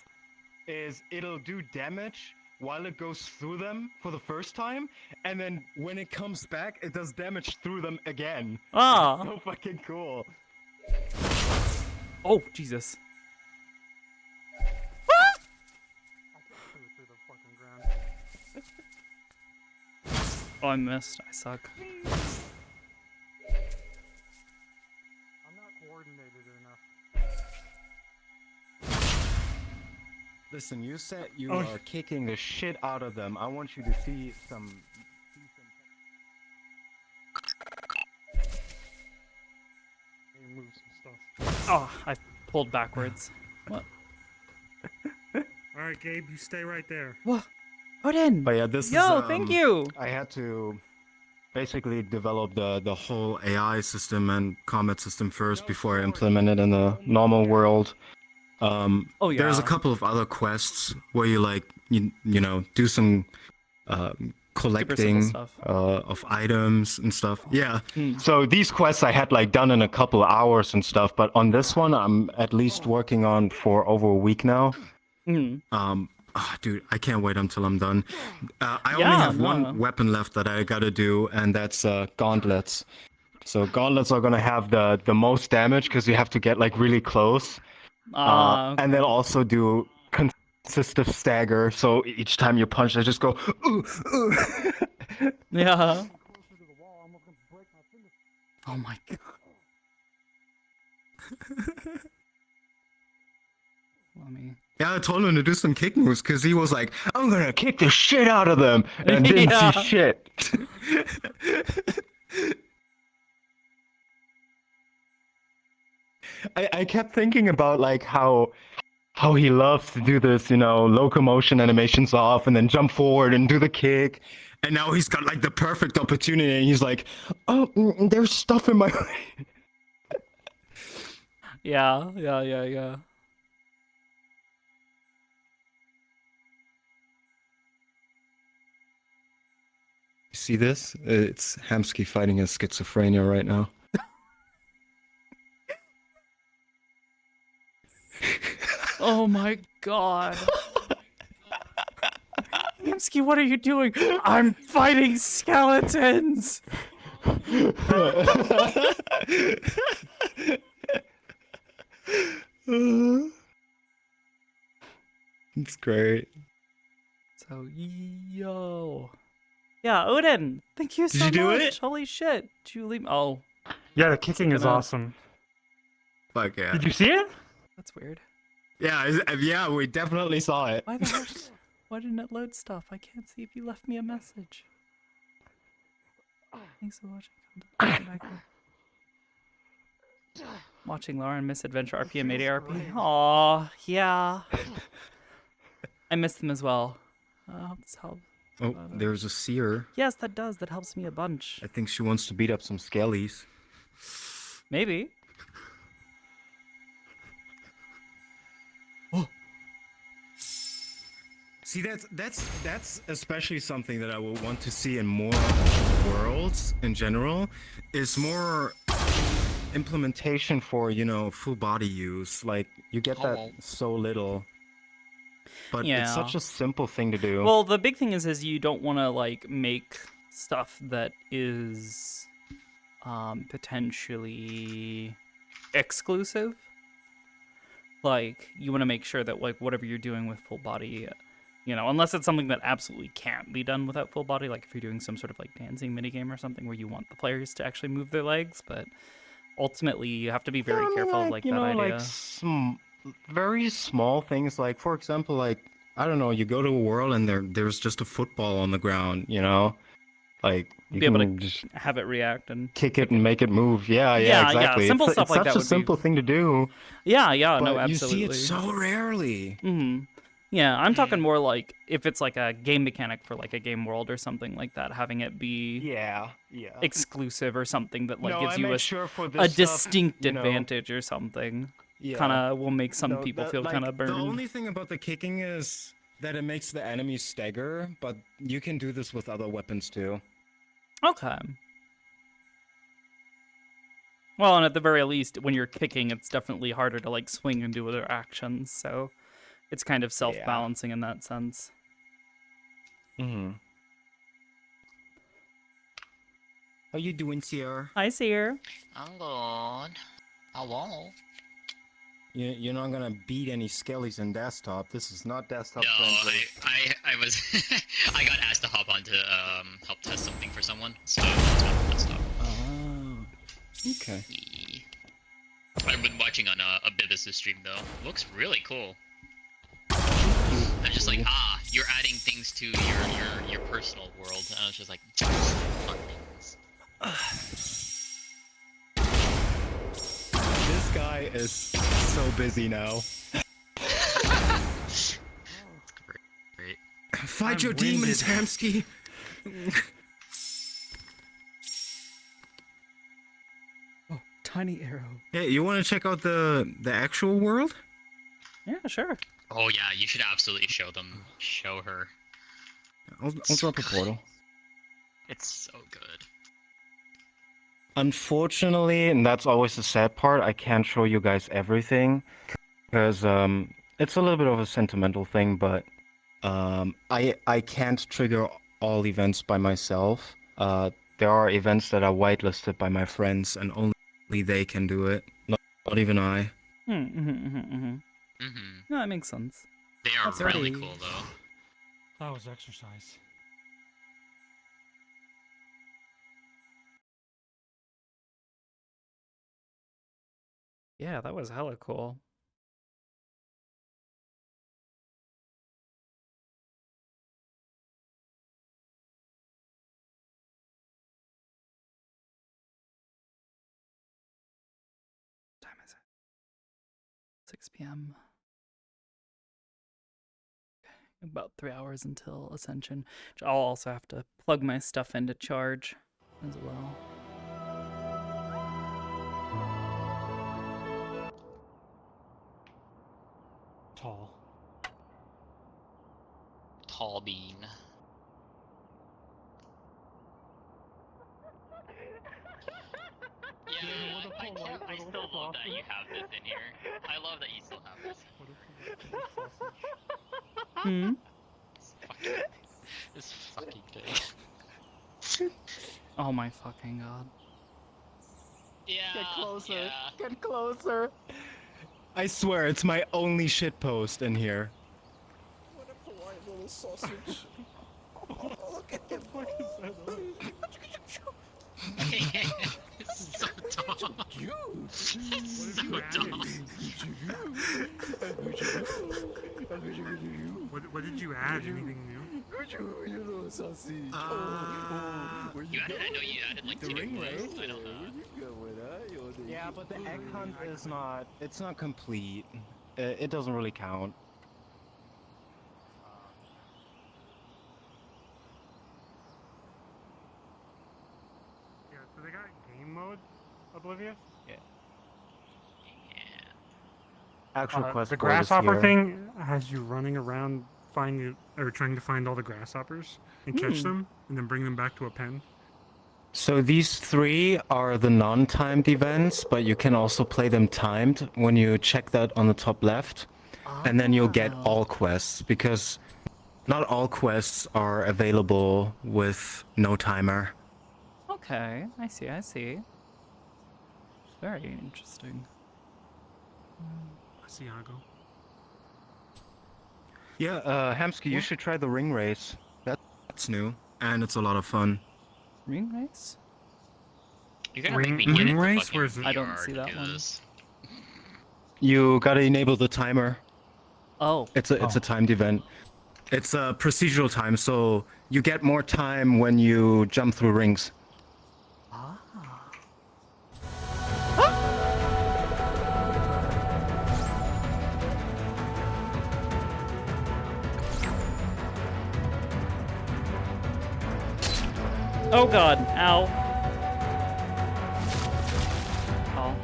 is it'll do damage while it goes through them for the first time, and then when it comes back, it does damage through them again. Ah. It's so fucking cool. Oh, Jesus. Oh, I missed. I suck. I'm not coordinated enough. Listen, you said you Oh, are kicking the shit out of them. I want you to see some. Move some stuff. Oh, I pulled backwards. What? Alright, Gabe, you stay right there. What? Odin! But yeah, this is. Yo, thank you! I had to basically develop the whole AI system and combat system first before I implement it in the normal world. Oh, yeah. There's a couple of other quests where you like you know do some collecting stuff. of items and stuff. Yeah. So these quests I had like done in a couple of hours and stuff, but on this one I'm at least working on for over a week now. Dude, I can't wait until I'm done. I only have one weapon left that I gotta do, and that's gauntlets. So gauntlets are gonna have the most damage because you have to get like really close. And then also do consistent stagger, so each time you punch, they just go. Yeah. Oh my god. Let me. Yeah, I told him to do some kick moves because he was like, "I'm gonna kick the shit out of them," and didn't see shit. I kept thinking about like how he loves to do this, you know, locomotion animations off and then jump forward and do the kick. And now he's got like the perfect opportunity and he's like, "Oh, there's stuff in my way." Yeah. See this? It's Hamsky fighting his schizophrenia right now. Oh my god. Yamsky, what are you doing? I'm fighting skeletons! It's great. So, yo. Yeah, Odin, thank you so much. Did you do it? Holy shit. Did you leave? Oh. Yeah, the kicking is awesome. Fuck yeah. Did you see it? That's weird. Yeah, we definitely saw it. Why the heck? Why didn't it load stuff? I can't see if you left me a message. Thanks for watching. Watching Lauren Misadventure RP and Mayday RP. Aw, yeah. I missed them as well. I hope this helps. Oh, there's a seer. Yes, that does. That helps me a bunch. I think she wants to beat up some skellies. Maybe. See, that's especially something that I would want to see in more worlds in general, is more implementation for, you know, full body use. Like, you get that so little. But it's such a simple thing to do. Well, the big thing is you don't want to, like, make stuff that is potentially exclusive. Like, you want to make sure that, like, whatever you're doing with full body, you know, unless it's something that absolutely can't be done without full body, like if you're doing some sort of, like, dancing minigame or something where you want the players to actually move their legs, but ultimately you have to be very careful of, like, you that know, idea. Like, very small things, like, for example, like, I don't know, you go to a world and there's just a football on the ground, you know? Like, you be able can to just have it react and kick it and make it move. Yeah, Yeah, exactly. simple it's, stuff it's like such that a would be- simple thing to do. Yeah, but no, absolutely. You see it so rarely. Yeah, I'm talking more like if it's like a game mechanic for like a game world or something like that, having it be exclusive or something that like No, gives I you make sure for a this stuff, distinct you know- advantage or something. Yeah. Kind of will make some No, people the- feel like, kind of burned. The only thing about the kicking is that it makes the enemies stagger, but you can do this with other weapons too. Okay. Well, and at the very least, when you're kicking, it's definitely harder to like swing and do other actions. So it's kind of self-balancing in that sense. Mm-hmm. How you doing, Sierra? Hi, Sierra. I'm good. Hello. You're not gonna beat any skellies in desktop. This is not desktop No, friendly. I was I got asked to hop on to help test something for someone, so that's why I stopped. Oh. Okay. I've been watching on Abibis' stream though. Looks really cool. I'm just like, you're adding things to your personal world. And I was just like, fun things. This guy is so busy now. Great. Fight your demons, Hamsky. Oh, tiny arrow. Hey, you want to check out the actual world? Yeah, sure. Oh yeah, you should absolutely show her. I'll drop a portal. It's so good. Unfortunately, and that's always the sad part, I can't show you guys everything because it's a little bit of a sentimental thing, but I can't trigger all events by myself. There are events that are whitelisted by my friends, and only they can do it. Not even I. No, that makes sense. They are That's really right. cool though. That was exercise. Yeah, that was hella cool. What time is it? 6 p.m. Okay, about 3 hours until Ascension. I'll also have to plug my stuff into charge as well. Tall. Tall bean. Yeah, I still love that you have this in here. I love that you still have this. This fucking thing. Oh my fucking god. Yeah. Get closer. Yeah. Get closer. I swear, it's my only shitpost in here. What a polite little sausage. Oh, look at him. It's so tall. What did you add? Anything new? You little sausage. You added, I know you added like two new quests. I don't know. Yeah, but the egg hunt is not. It's not complete. It doesn't really count. Yeah, so they got game mode, Oblivious? Yeah. Actual quest the board is grasshopper here. thing has you running around finding or trying to find all the grasshoppers and catch them and then bring them back to a pen. So these three are the non-timed events, but you can also play them timed when you check that on the top left. And then you'll get all quests, because not all quests are available with no timer. Okay, I see. Very interesting. Asiago. Yeah, Hamsky, you should try the ring race. That's new, and it's a lot of fun. Ring race? You're gonna make me get ring into race? fucking Where's it? I don't VR see to that do one. this. You gotta enable the timer. Oh. It's a timed event. It's a procedural time, so you get more time when you jump through rings. Ah. Oh god, ow. Oh.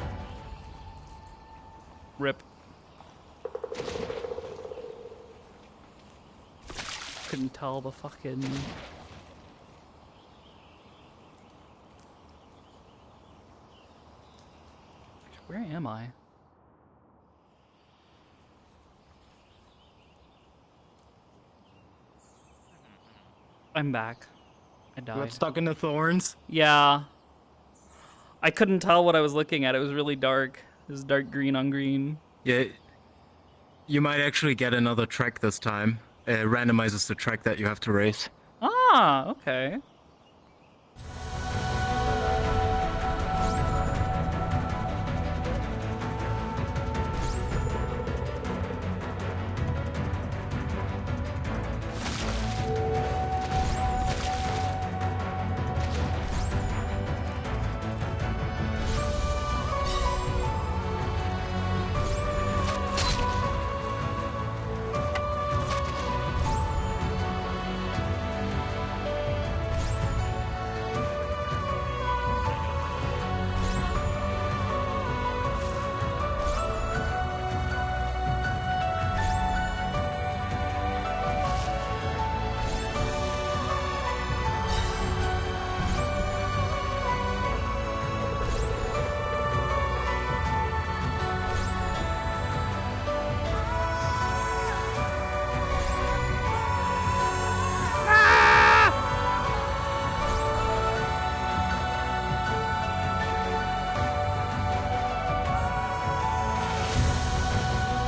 Rip. couldn't tell the fucking. Where am I? I'm back. I You got died. stuck in the thorns? Yeah. I couldn't tell what I was looking at. It was really dark. It was dark green on green. Yeah. You might actually get another track this time. It randomizes the track that you have to race. Ah, okay.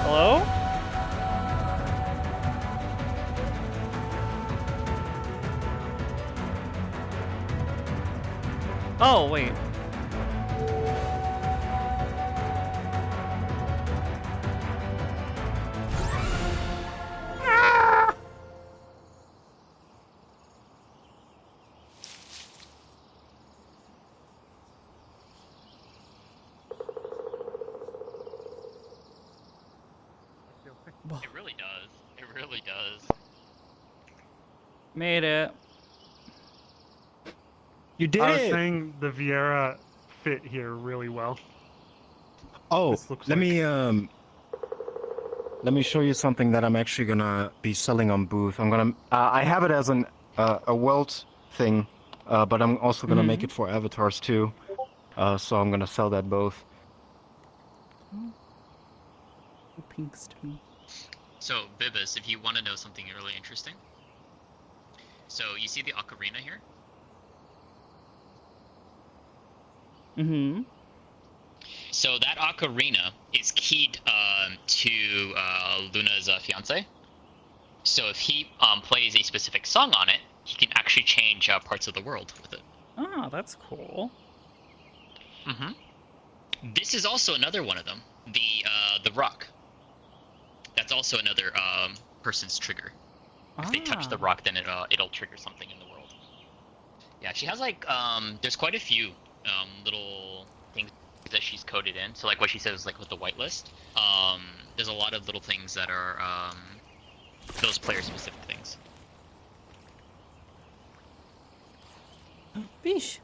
Hello? Oh, wait. It really does. It really does. Made it. You did I was it! saying the Viera fit here really well. Oh, This looks let me show you something that I'm actually gonna be selling on booth. I'm gonna I have it as an a welt thing, but I'm also gonna make it for avatars too. So I'm gonna sell that both. Pinks to me. So, Bibis, if you want to know something really interesting. So, you see the ocarina here? Mm-hmm. So, that ocarina is keyed to Luna's fiance. So, if he plays a specific song on it, he can actually change parts of the world with it. Ah, that's cool. Mm-hmm. This is also another one of them. The rock. That's also another person's trigger. If they touch the rock, then it'll trigger something in the world. Yeah, she has like there's quite a few little things that she's coded in. So like what she says, like with the whitelist, there's a lot of little things that are those player-specific things. Bish.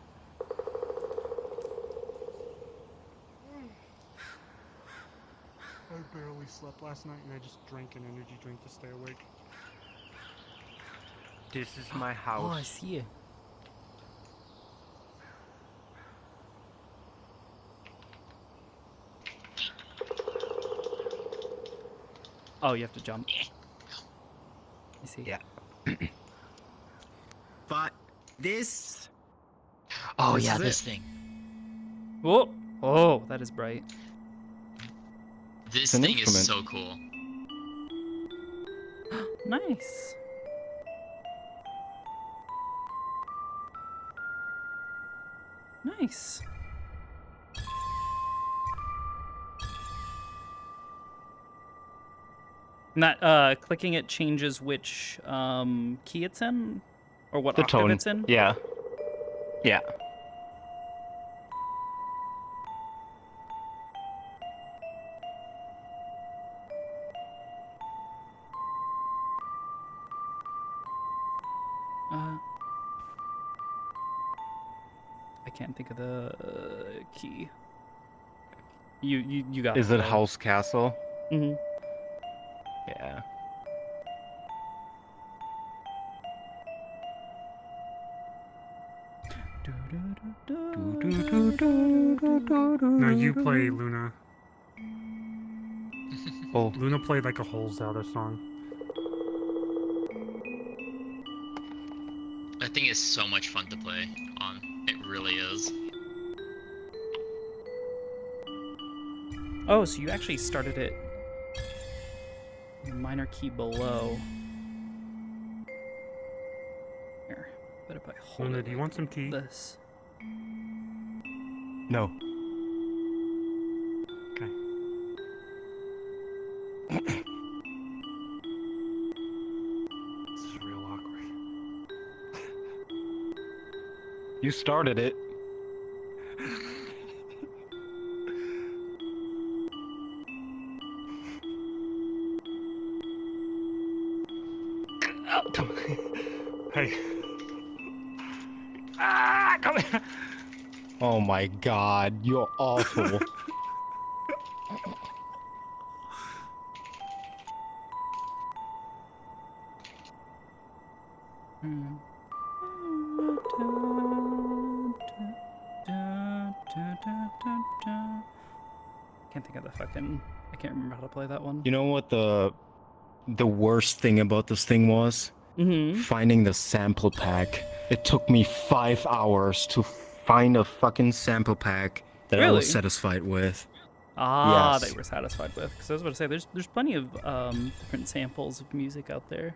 I barely slept last night and I just drank an energy drink to stay awake. This is my house. Oh, I see it. Oh, you have to jump. I see. Yeah. But this. Oh This yeah, is this it. thing. Whoa! Oh, that is bright. This It's an thing is instrument. so cool. Nice. Nice. And that clicking it changes which key it's in, or what The octave tone. it's in. Yeah. Yeah. I can't think of the key. You got it. Is it though. House Castle? Mhm. Yeah. No, you play Luna. Oh. Luna played like a whole Zelda song. That thing is so much fun to play on. It really is. Oh, so you actually started it minor key below. Here, better by holding Luna, do you want some tea? this. No. Okay. This is real awkward. You started it. Hey. Ah, come here. Oh my god, you're awful. Can't think of the fucking. I can't remember how to play that one. You know what the worst thing about this thing was? Finding the sample pack. It took me 5 hours to find a fucking sample pack that I Really? was satisfied with. Ah, Yes. they were satisfied with. Because I was about to say, there's plenty of different samples of music out there.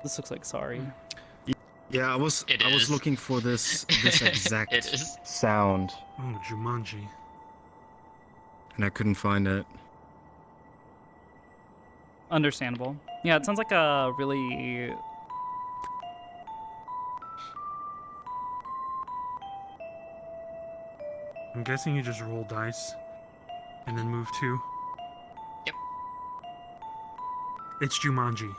This looks like Sorry. Yeah, I was looking for this exact It is. sound, Oh, Jumanji. and I couldn't find it. Understandable. Yeah, it sounds like a really. I'm guessing you just roll dice and then move 2. Yep. It's Jumanji.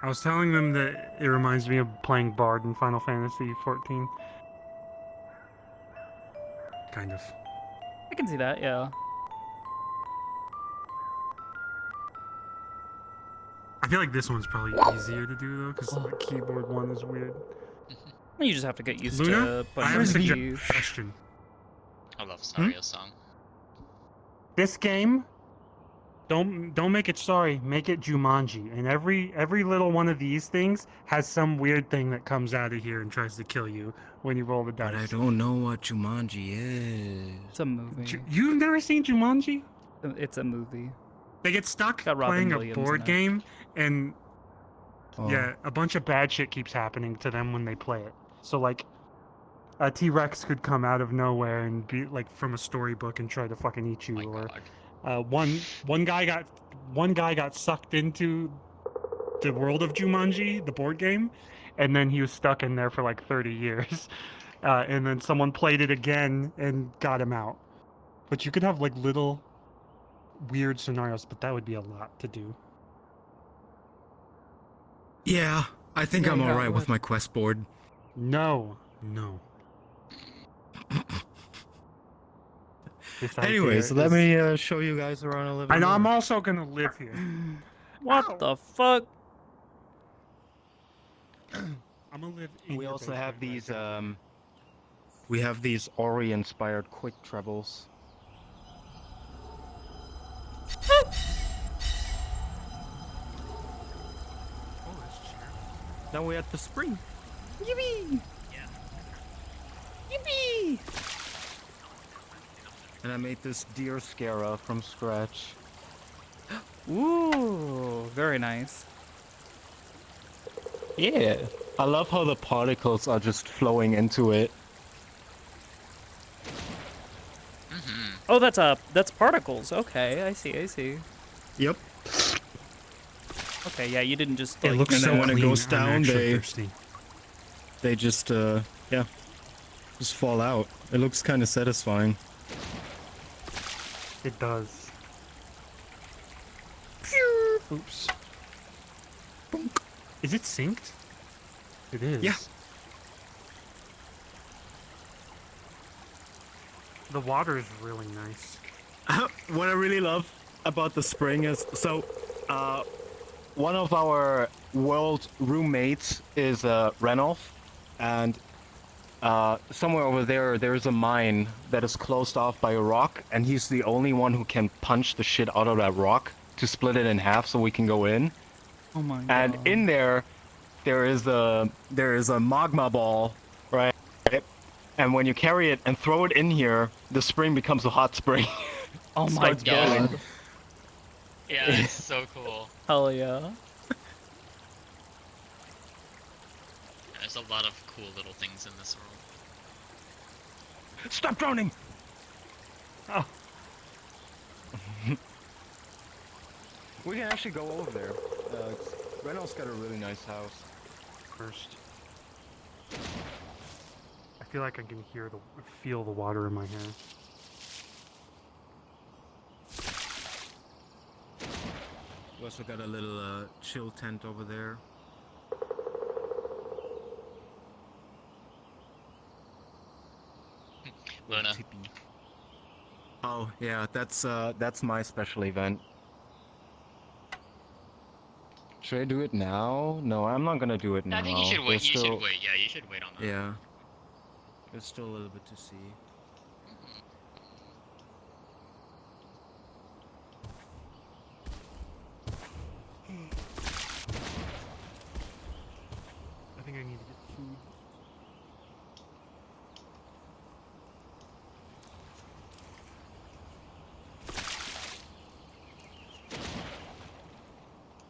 I was telling them that it reminds me of playing Bard in Final Fantasy XIV. Kind of. I can see that, yeah. I feel like this one's probably easier to do though, because the keyboard one is weird. You just have to get used Luna, to I putting have a the keys. suggestion. I love Sario's song. This game, don't make it Sorry, make it Jumanji. And every little one of these things has some weird thing that comes out of here and tries to kill you when you roll the dice. But I don't know what Jumanji is. It's a movie. You've never seen Jumanji? It's a movie. They get stuck Got Robin playing Williams a in board it. game, and Oh. yeah, a bunch of bad shit keeps happening to them when they play it. So like, a T-Rex could come out of nowhere and be like from a storybook and try to fucking eat you, or one guy got sucked into the world of Jumanji, the board game, and then he was stuck in there for like 30 years, and then someone played it again and got him out. But you could have like little weird scenarios, but that would be a lot to do. Yeah, I think Yeah, I'm yeah, alright with what? my quest board. No. Anyways, let me show you guys around a little bit. And I'm also gonna live here. What the fuck? I'm gonna live in We your also have basement. these we have these Ori-inspired quick travels. Now we're at the spring. Yippee! Yippee! And I made this deer scara from scratch. Ooh, very nice. Yeah. I love how the particles are just flowing into it. Oh, that's particles. Okay, I see. Yep. Okay, yeah, you didn't just. It looks And so then when clean, it goes I'm down, actually thirsty. they just just fall out. It looks kind of satisfying. It does. Oops. Is it synced? It is. Yeah. The water is really nice. What I really love about the spring is one of our world roommates is Ranulph, and somewhere over there's a mine that is closed off by a rock, and he's the only one who can punch the shit out of that rock to split it in half so we can go in. Oh my god. And in there is a magma ball, right? And when you carry it and throw it in here, the spring becomes a hot spring. Oh my Starts boiling. god. Yeah, it's so cool. Hell yeah. There's a lot of cool little things in this world. Stop drowning! Oh. We can actually go over there. Reynolds got a really nice house. First. I feel like I can feel the water in my hair. We also got a little chill tent over there. Luna. Oh yeah, that's my special event. Should I do it now? No, I'm not gonna do it now. I think you should wait. There's You still- should wait. Yeah, you should wait on that. Yeah. There's still a little bit to see. I think I need to get food.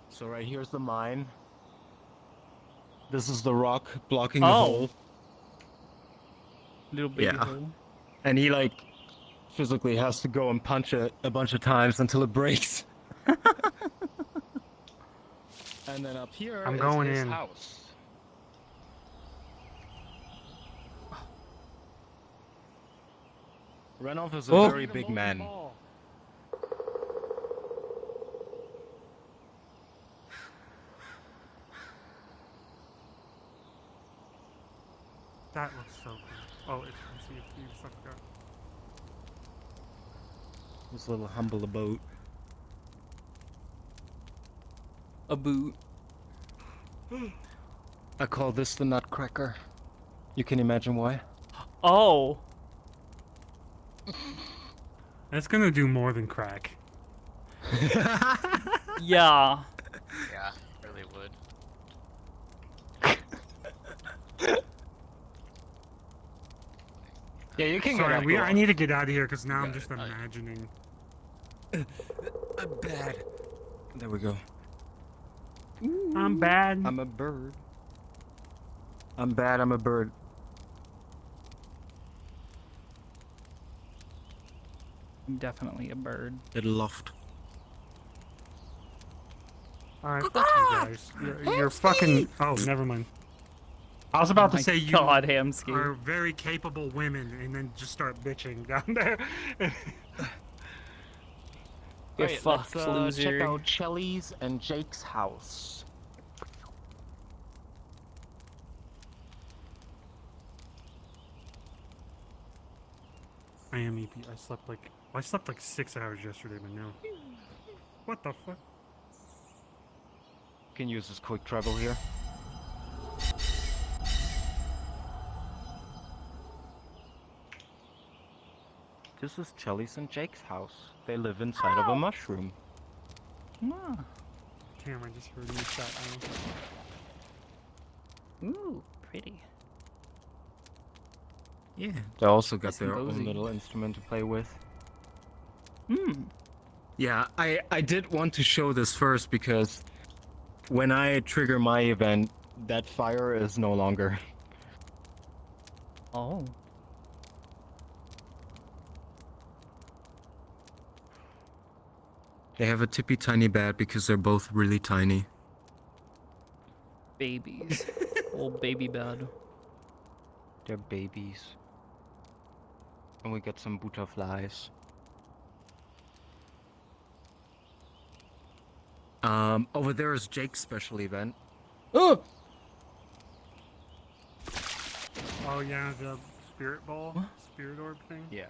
So right here's the mine. This is the rock blocking the Oh. hole. Little baby Yeah. hole. And he like physically has to go and punch it a bunch of times until it breaks. And then up here I'm is going his in. house. Ranulph is a Oh. very big man. That looks so cool. Oh, it's from Sea of Thieves, I forgot. This little humble abode. A boot. I call this the Nutcracker. You can imagine why. Oh. That's gonna do more than crack. Yeah. Yeah, really would. Yeah, you can Sorry, get I need to get out of here because now I'm just imagining. bad. There we go. I'm bad. I'm a bird. I'm bad, I'm a bird. I'm definitely a bird. Little loft. Alright, fuck you guys. You're fucking. Oh, never mind. I was about Oh to say you God, Hamsky. are very capable women, and then just start bitching down there. You're Alright, fucked, let's, loser. check out Chelly's and Jake's house. I am EP. I slept like 6 hours yesterday, but now. What the fuck? Can use this quick travel here. This is Chelly's and Jake's house. They live inside of a mushroom. Ah. Damn, I just heard you chat now. Ooh, pretty. Yeah. They also got Nice and their own cozy. little instrument to play with. Hmm. Yeah, I did want to show this first because when I trigger my event, that fire is no longer. Oh. They have a tippy tiny bed because they're both really tiny. Babies. Old baby bed. They're babies. And we got some butterflies. Over there is Jake's special event. Oh! Oh yeah, the spirit ball, spirit orb thing. Yeah.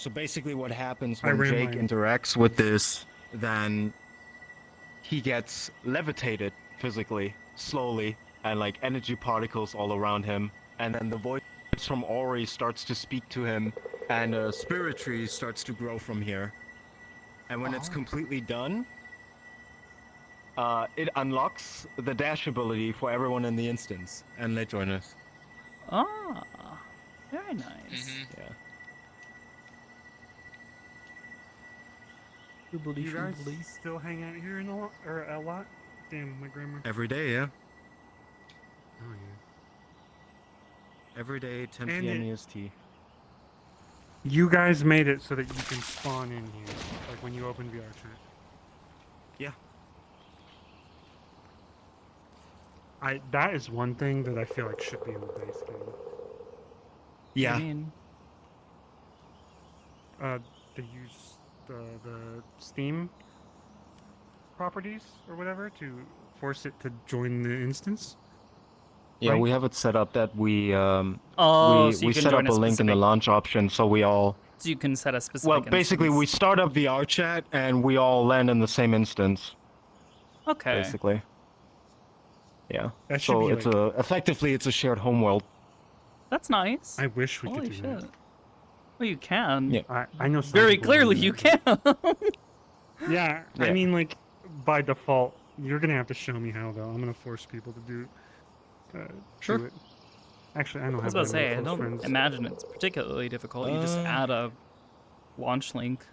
So basically, what happens I when ran Jake mine. interacts with this, then he gets levitated physically, slowly, and like energy particles all around him. And then the voice from Ori starts to speak to him, and a spirit tree starts to grow from here. And when it's completely done, it unlocks the dash ability for everyone in the instance and late joiners. Ah, very nice. Yeah. You guys still hang out here in a lot, or a lot? Damn, my grammar. Every day, yeah. Oh yeah. Every day, 10 And p.m. it- EST. You guys made it so that you can spawn in here, like when you open VR chat. Yeah. That is one thing that I feel like should be in the base game. Yeah. I mean, They use the Steam properties or whatever to force it to join the instance. Yeah, Right? we have it set up that we Oh, so you we can set join up a a link in the specific- launch option, so we all. so you can set a specific. Well, basically, we instance. start up VR chat and we all land in the same instance. Okay. Basically. Yeah. That should So be it's like- effectively it's a shared homeworld. That's nice. I wish we Holy could do shit. that. Well, you can. Yeah. I know some Very people do clearly that. you can. Yeah, I Yeah. mean, like, by default, you're gonna have to show me how, though. I'm gonna force people to do Sure. it. Actually, I don't I was have about to that many say, I close don't friends. imagine it's particularly difficult. You just add a launch link.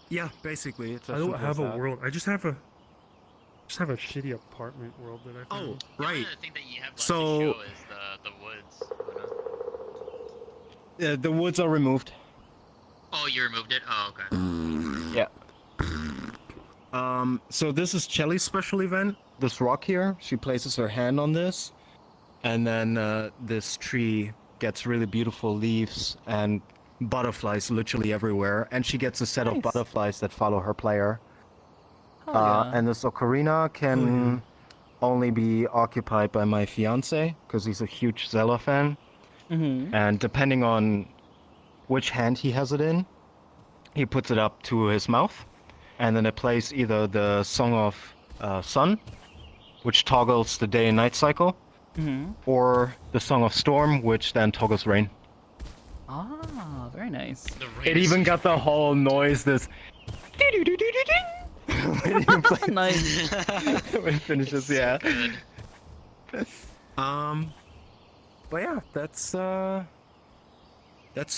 Yeah, basically it's. I don't have a world. I just have a shitty apartment world that I Oh, found. The right. only other thing that you have left So- to show is the woods. You know? The woods are removed. Oh, you removed it? Oh, okay. Yeah. So this is Chelly's special event. This rock here, she places her hand on this, and then this tree gets really beautiful leaves and butterflies literally everywhere, and she gets a set of butterflies that follow her player. Hell yeah. And this ocarina can only be occupied by my fiance because he's a huge Zelda fan. Mm-hmm. And depending on which hand he has it in, he puts it up to his mouth, and then it plays either the Song of Sun, which toggles the day and night cycle, Mm-hmm. or the Song of Storm, which then toggles rain. Ah, very nice. It even got the whole noise, this when you play Nice. when it finishes, yeah. Good. But yeah, that's so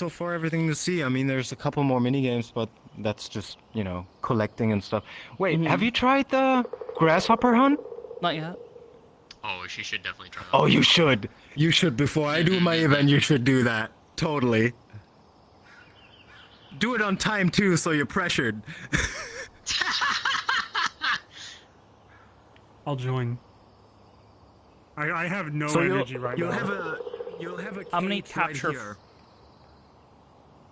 far everything to see. I mean, there's a couple more mini games, but that's just, you know, collecting and stuff. Wait, have you tried the grasshopper hunt? Not yet. Oh, she should definitely try that. Oh, you should. You should. Before I do my event, you should do that. Totally. Do it on time too, so you're pressured. I'll join. I have no So energy right you'll now. You'll have a How many cage right capture here.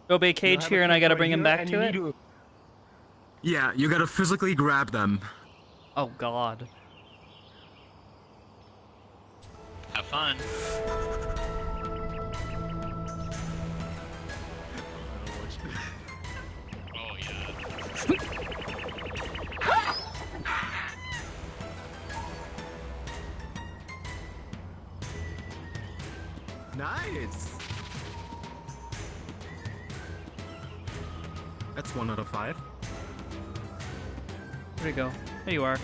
Go big You'll cage have here, a and I cage gotta right bring him here, back and to you it. need to- Yeah, you gotta physically grab them. Oh God. Have fun. Oh, yeah. Nice. That's 1 out of 5. There you go. There you are.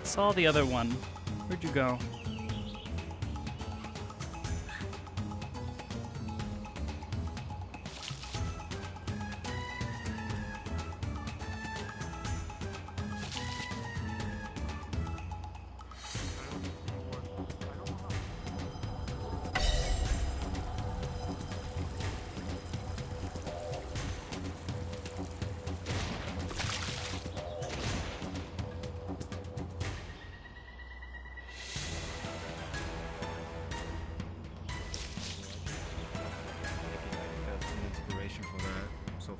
Saw the other one. Where'd you go?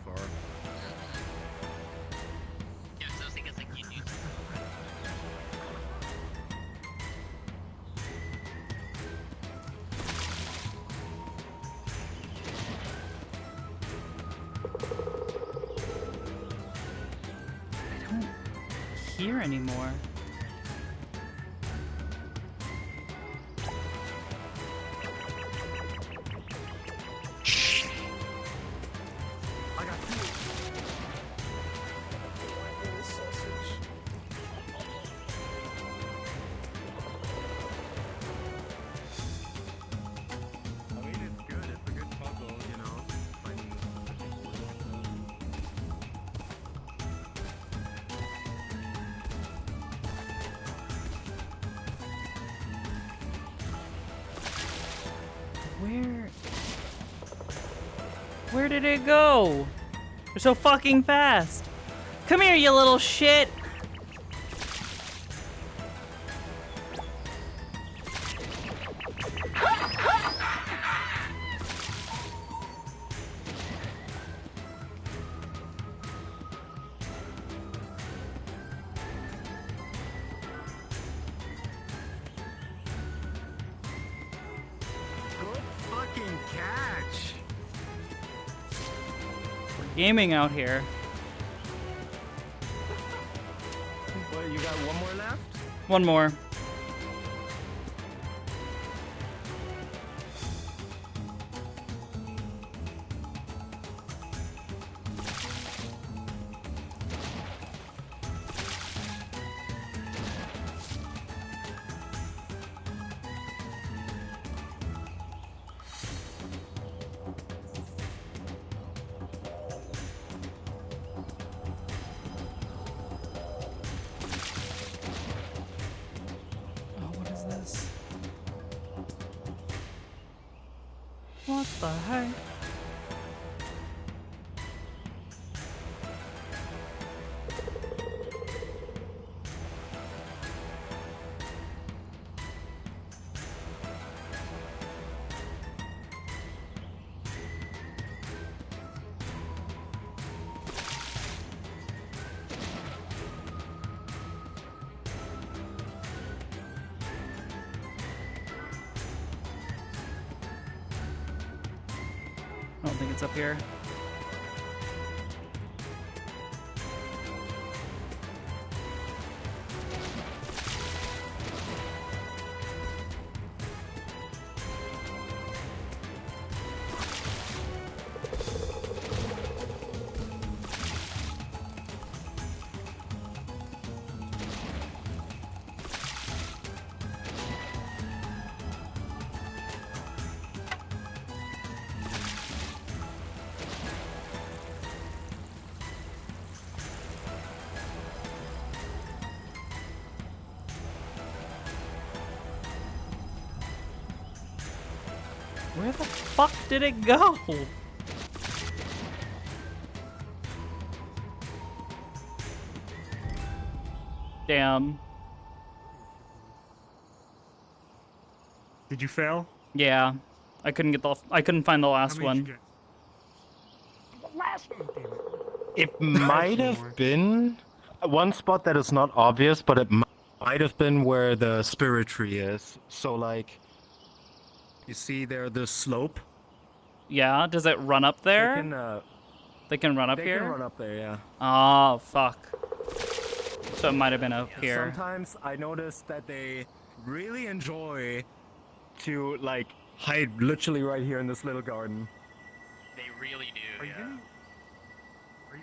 far. Yeah, so I was thinking it's like you do. I don't hear anymore. I got two. I mean, it's good. It's a good puzzle, you know. Finding Where did it go? They're so fucking fast. Come here, you little shit. good fucking catch. We're gaming out here. What, you got one more left? One more. What the heck? I don't think it's up here. Where the fuck did it go? Damn. Did you fail? Yeah. I couldn't find the last one. The last one, damn it. It might have been one spot that is not obvious, but it might have been where the spirit tree is. So, like, you see there the slope? Yeah, does it run up there? They They can run up they here? can run up there, yeah. Oh, fuck. So it might have been up here. Sometimes I notice that they really enjoy to, like, hide literally right here in this little garden. They really do, Are you yeah.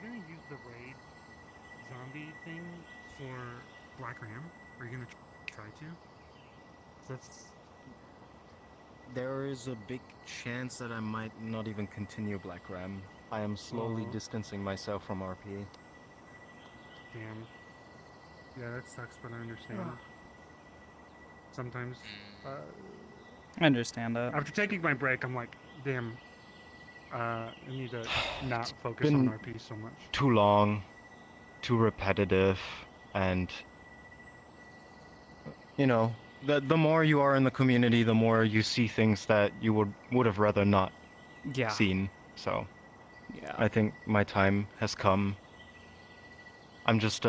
gonna use the raid zombie thing for Black Ram? Are you gonna try to? 'Cause that's There is a big chance that I might not even continue Black Ram. I am slowly Oh. distancing myself from RP. damn. Yeah, that sucks, but I understand. Sometimes, I understand that. after taking my break, I'm like, damn. I need to not focus been on RP so much. Too long, too repetitive, and you know, the more you are in the community, the more you see things that you would have rather not Yeah. seen. So Yeah. I think my time has come. I'm just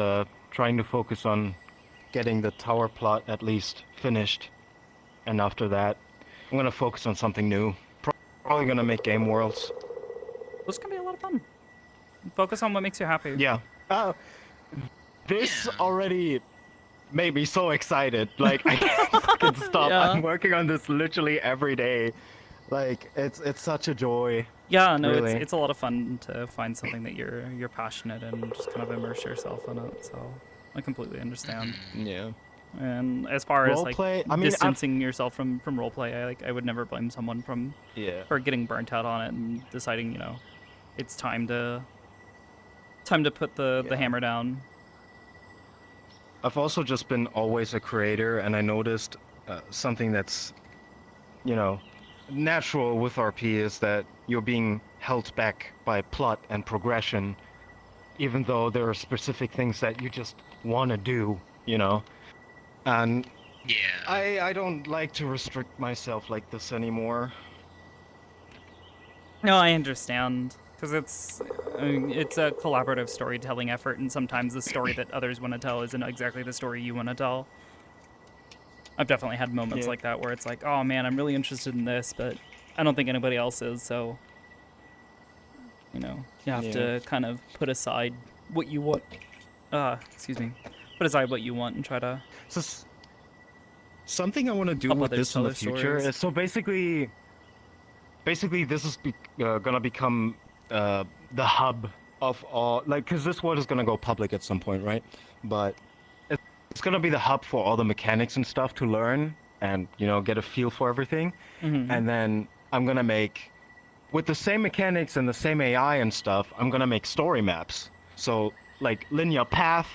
trying to focus on getting the tower plot at least finished, and after that, I'm gonna focus on something new. Probably gonna make game worlds. Those can be a lot of fun. Focus on what makes you happy. Yeah. This already made me so excited. Like I can't fucking stop. Yeah. I'm working on this literally every day. Like it's such a joy. Yeah, no, really. it's a lot of fun to find something that you're passionate in and just kind of immerse yourself in it. So I completely understand. Yeah. And as far as like Roleplay, I mean, distancing yourself from roleplay, I would never blame someone for getting burnt out on it and deciding, it's time to put the hammer down. I've also just been always a creator, and I noticed something that's, natural with RP is that you're being held back by plot and progression, even though there are specific things that you just want to do, And I don't like to restrict myself like this anymore. No, I understand. Because it's a collaborative storytelling effort, and sometimes the story that others want to tell isn't exactly the story you want to tell. I've definitely had moments like that where it's like, oh man, I'm really interested in this, but I don't think anybody else is, so you have to kind of put aside what you want. Put aside what you want and try to. Something I want to do with this in the future is so basically this is gonna become the hub of all, like, because this world is gonna go public at some point, right? But it's gonna be the hub for all the mechanics and stuff to learn and get a feel for everything. And then I'm gonna make, with the same mechanics and the same AI and stuff, I'm gonna make story maps. So like linear path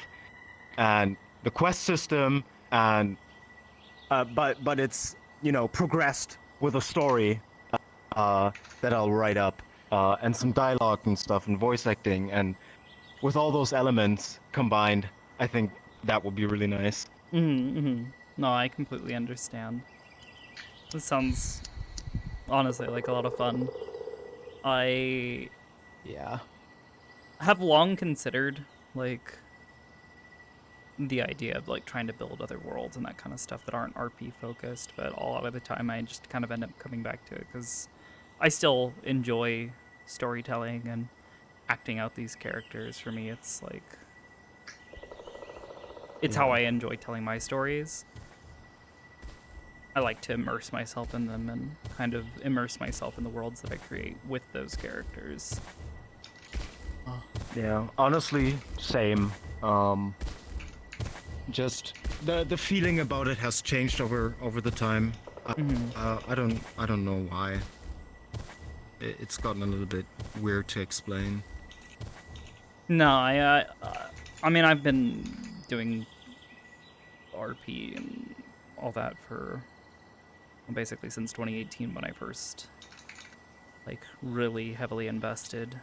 and the quest system and but it's progressed with a story that I'll write up and some dialogue and stuff and voice acting, and with all those elements combined, I think that would be really nice. No, I completely understand. This sounds honestly like a lot of fun. I have long considered like the idea of like trying to build other worlds and that kind of stuff that aren't RP focused, but a lot of the time I just kind of end up coming back to it because I still enjoy storytelling and acting out these characters. For me, it's like it's how I enjoy telling my stories. I like to immerse myself in them and kind of immerse myself in the worlds that I create with those characters. Yeah, honestly, same. Just the feeling about it has changed over the time. I don't know why. It's gotten a little bit weird to explain. No, I mean I've been doing RP and all that for basically since 2018 when I first like really heavily invested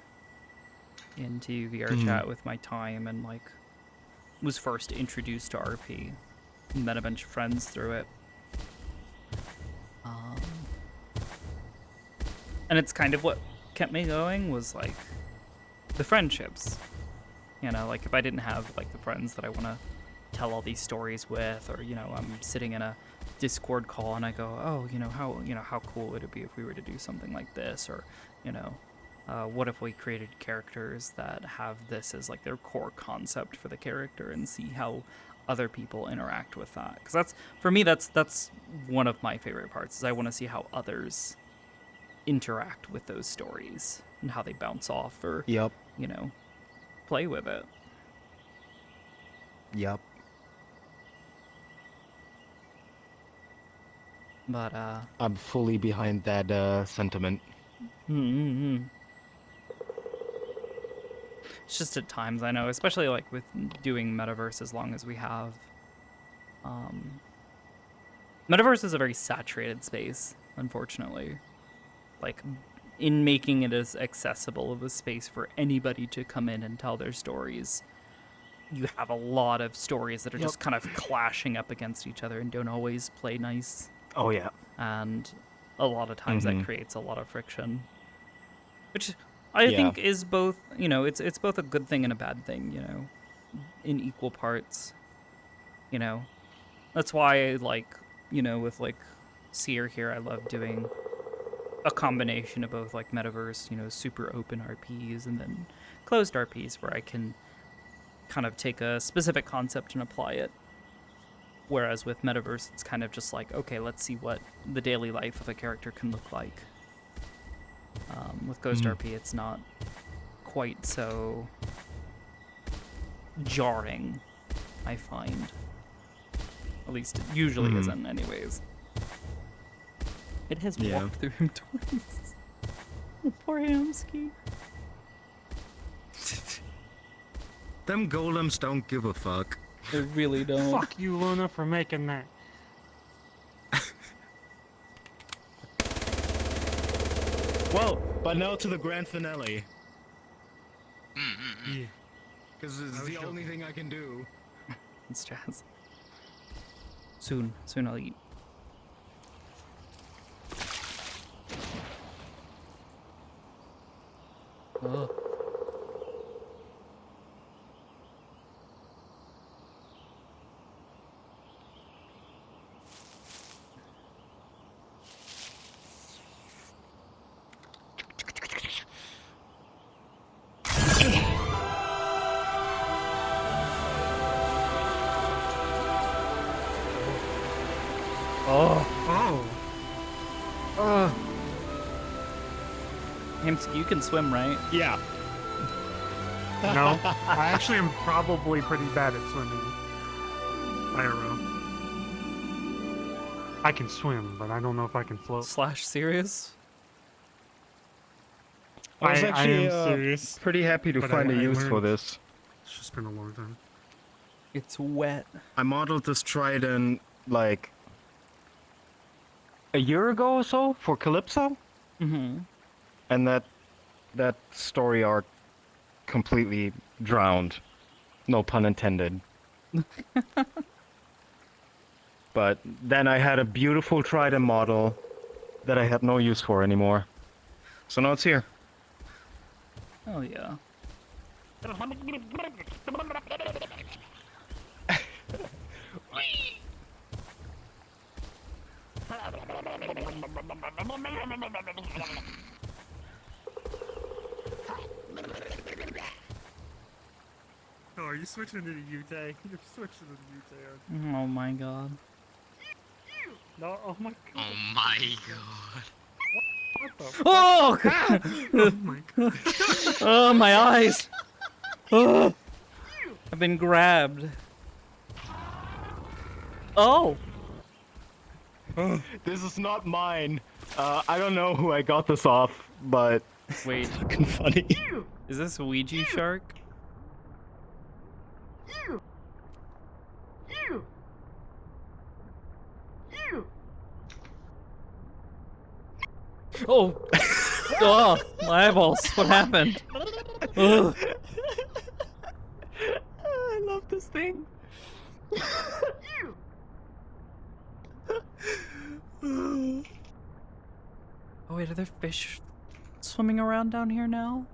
into VR chat with my time and like was first introduced to RP and met a bunch of friends through it. And it's kind of what kept me going was like the friendships. Like if I didn't have like the friends that I want to tell all these stories with, or I'm sitting in a Discord call and I go, oh, how cool would it be if we were to do something like this, or what if we created characters that have this as like their core concept for the character and see how other people interact with that? Because that's, for me, that's one of my favorite parts, is I want to see how others interact with those stories and how they bounce off or play with it. Yep. But I'm fully behind that sentiment. It's just at times, I know, especially like with doing Metaverse as long as we have. Metaverse is a very saturated space, unfortunately. Like, in making it as accessible of a space for anybody to come in and tell their stories, you have a lot of stories that are just kind of clashing up against each other and don't always play nice. Oh, yeah. And a lot of times that creates a lot of friction. Which I think is both, you know, it's both a good thing and a bad thing, you know, in equal parts. You know, that's why, like, you know, with like Seer here, I love doing a combination of both, like Metaverse, you know, super open RPs and then closed RPs where I can kind of take a specific concept and apply it. Whereas with Metaverse, it's kind of just like, okay, let's see what the daily life of a character can look like. With Ghost RP, it's not quite so jarring, I find. At least it usually isn't, anyways. It has walked through him twice. Poor Hamsky. Them golems don't give a fuck. They really don't. Fuck you, Luna, for making that. Well, but now to the grand finale. Yeah. Because it's the only thing I can do. It's Jazz. Soon I'll eat. Oh. Hamsky, you can swim, right? Yeah. No, I actually am probably pretty bad at swimming. IRL. I can swim, but I don't know if I can float. / serious? I was I actually am serious, pretty happy to but find I a use for learned. this. It's just been a long time. It's wet. I modeled this trident like A year ago or so for Calypso? Mm-hmm. And that story arc completely drowned. No pun intended. But then I had a beautiful trident model that I had no use for anymore. So now it's here. Oh yeah. Oh, are you switching to the Yute? You're switching to the Yute. Oh my god. No, oh my god. Oh my god. What the fuck? Oh god! Oh my god. Oh my eyes! Oh. I've been grabbed. Oh! This is not mine. I don't know who I got this off, but Wait. it's fucking funny. Is this a Ouija shark? Oh! Oh! My eyeballs! What happened? Ugh. I love this thing. Oh wait, are there fish swimming around down here now?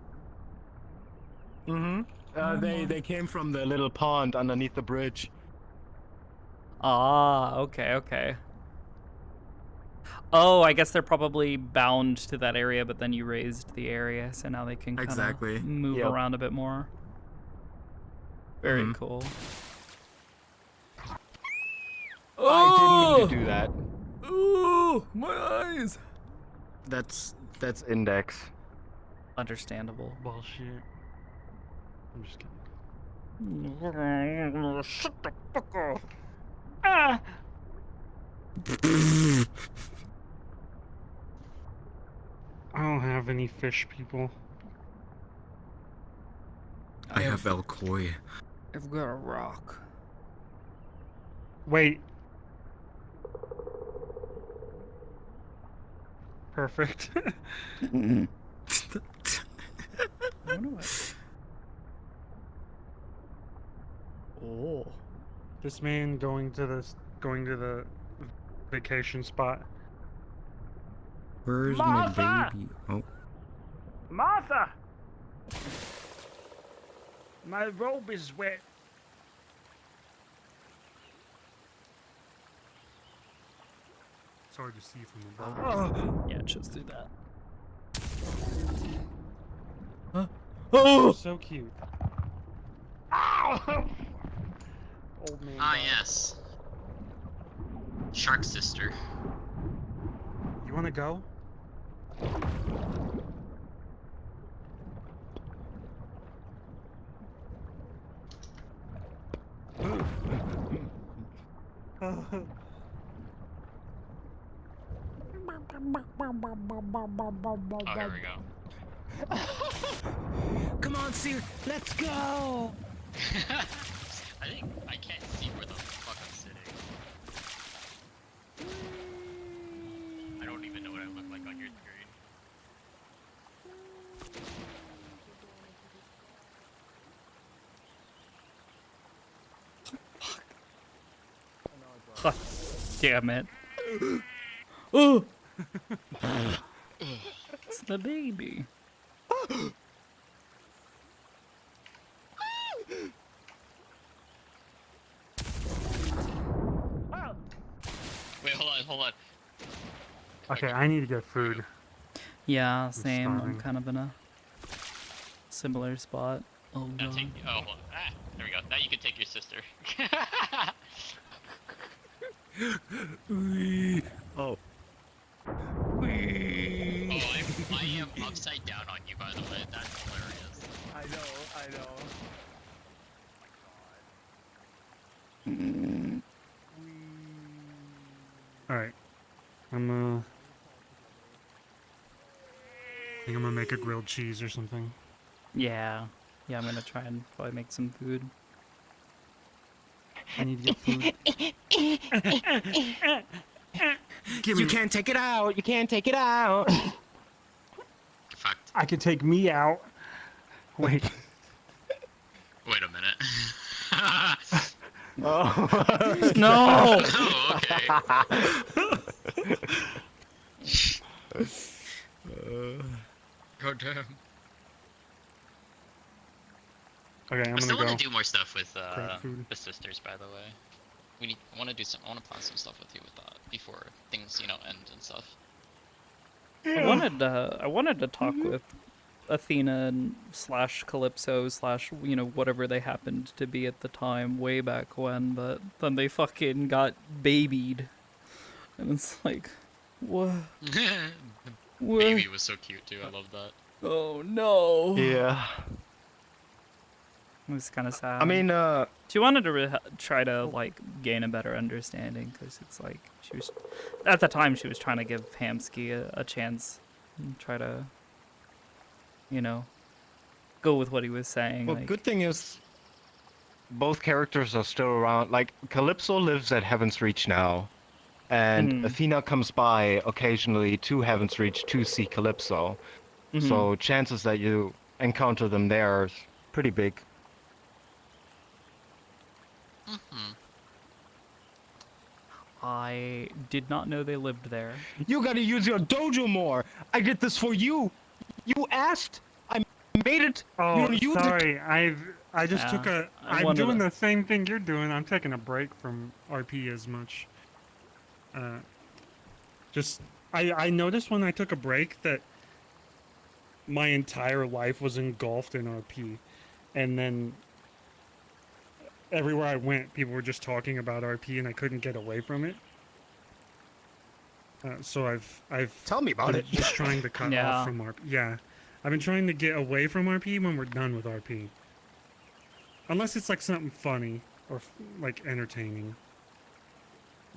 Mm-hmm. They came from the little pond underneath the bridge. Ah, okay. Oh, I guess they're probably bound to that area, but then you raised the area, so now they can kind of Exactly. move Yep. around a bit more. Very cool. I didn't mean to do that. Oh, my eyes. That's Index. Understandable. Bullshit. I'm just kidding. Shut the fuck up. Ah! I don't have any fish, people. I have Elcoy. I've got a rock. Wait. Perfect. Oh. This man going to the vacation spot. Where's Martha! my baby? Oh. Martha! My robe is wet. It's hard to see from above. Yeah, just do that. Oh, so cute. Ow! Old man. Ah, dog. yes. Shark sister. You want to go? Oh, here we go. Come on, Seer, let's go! I think I can't see where the fuck I'm sitting. I don't even know what I look like on your screen. God damn it. Oh! It's the baby. Wait, hold on. Okay, I need to get food. Yeah, same. I'm starving. kind of in a similar spot. Oh Now god. take. Oh, hold on. Ah, there we go. Now you can take your sister. Oh. Oh, I am upside down on you, by the way. That's hilarious. I know. Alright. I think I'm gonna make a grilled cheese or something. Yeah. Yeah, I'm gonna try and probably make some food. I need to get food. You can't take it out. You can't take it out. Fucked. I could take me out. Wait. Wait a minute. Oh. No! Oh, okay. God damn. Okay, I'm I still gonna want go. to do more stuff with Grab food. the sisters, by the way. I want to do some. I want to plan some stuff with you with that before things, end and stuff. I wanted to talk with Athena and / Calypso / whatever they happened to be at the time way back when, but then they fucking got babied. And it's like, what? Baby was so cute too. I love that. Oh no. Yeah. It was kind of sad. I mean, she wanted to try to gain a better understanding, because it's like she was at the time she was trying to give Hamsky a chance and try to, go with what he was saying. well, good thing is both characters are still around. Like, Calypso lives at Heaven's Reach now, and Athena comes by occasionally to Heaven's Reach to see Calypso. So chances that you encounter them there is pretty big. I did not know they lived there. You gotta use your dojo more. I did this for you. You asked. I made it. Oh, Oh, you sorry. I just took Yeah, I I'm wanted doing to- the same thing you're doing. I'm taking a break from RP as much. I noticed when I took a break that my entire life was engulfed in RP, and then everywhere I went, people were just talking about RP, and I couldn't get away from it. So I've Tell me about been it. just trying to cut Yeah. off from RP. Yeah, I've been trying to get away from RP when we're done with RP. Unless it's like something funny or like entertaining.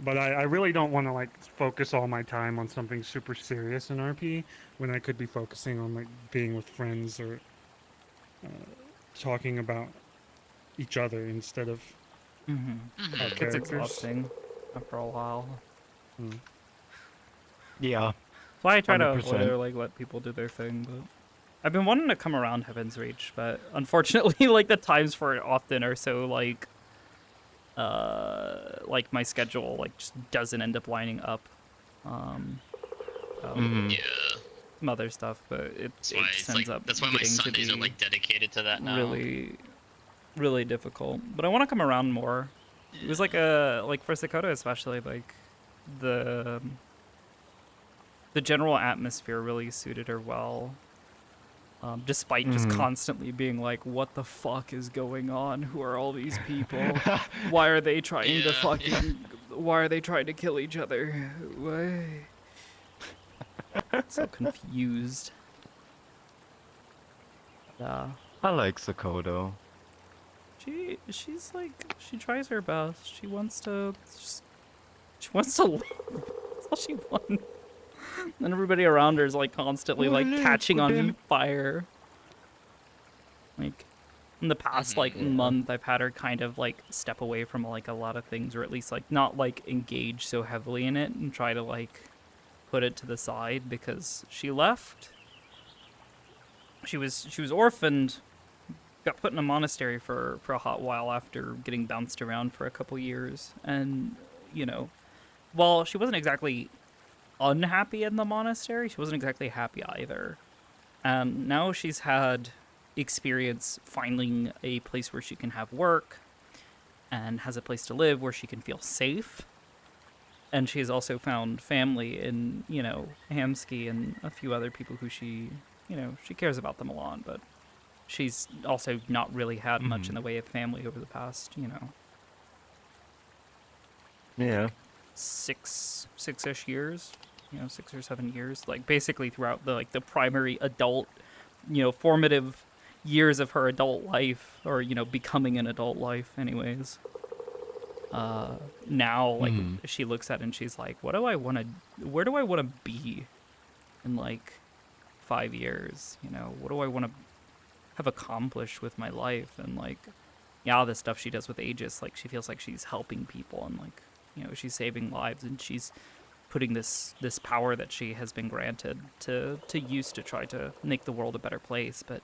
But I really don't want to focus all my time on something super serious in RP when I could be focusing on being with friends or talking about each other instead of our It's characters. exhausting after a while. Yeah. That's why I try to 100%. avoid or let people do their thing. But I've been wanting to come around Heaven's Reach, but unfortunately, the times for it often are so my schedule just doesn't end up lining up. Yeah. Some other stuff, but it That's why just ends up that's why my getting to Sundays are be dedicated to that now. really really difficult. But I want to come around more. It was like for Sakoto especially, like the general atmosphere really suited her well. Despite just constantly being like, what the fuck is going on? Who are all these people? Why are they trying to fucking... Why are they trying to kill each other? Why? So confused. I like Sakoto. She's like, she tries her best. She wants to... She wants to... That's all she wants. And everybody around her is like constantly like catching on fire. Like in the past like month, I've had her kind of like step away from like a lot of things, or at least like not like engage so heavily in it and try to like put it to the side because she left. She was orphaned, got put in a monastery for a hot while after getting bounced around for a couple years, and you know, while she wasn't exactly unhappy in the monastery, she wasn't exactly happy either. And now she's had experience finding a place where she can have work and has a place to live where she can feel safe. And she's also found family in, you know, Hamsky and a few other people who she, you know, she cares about them a lot, but she's also not really had much in the way of family over the past, you know, six-ish years, you know, 6 or 7 years, like basically throughout the like the primary adult, you know, formative years of her adult life, or you know, becoming an adult life anyways. Now like she looks at it and she's like, where do I want to be in like 5 years, you know, what do I want to have accomplished with my life? And like, yeah, the stuff she does with Aegis, like she feels like she's helping people and like, you know, she's saving lives and she's putting this power that she has been granted to use to try to make the world a better place. But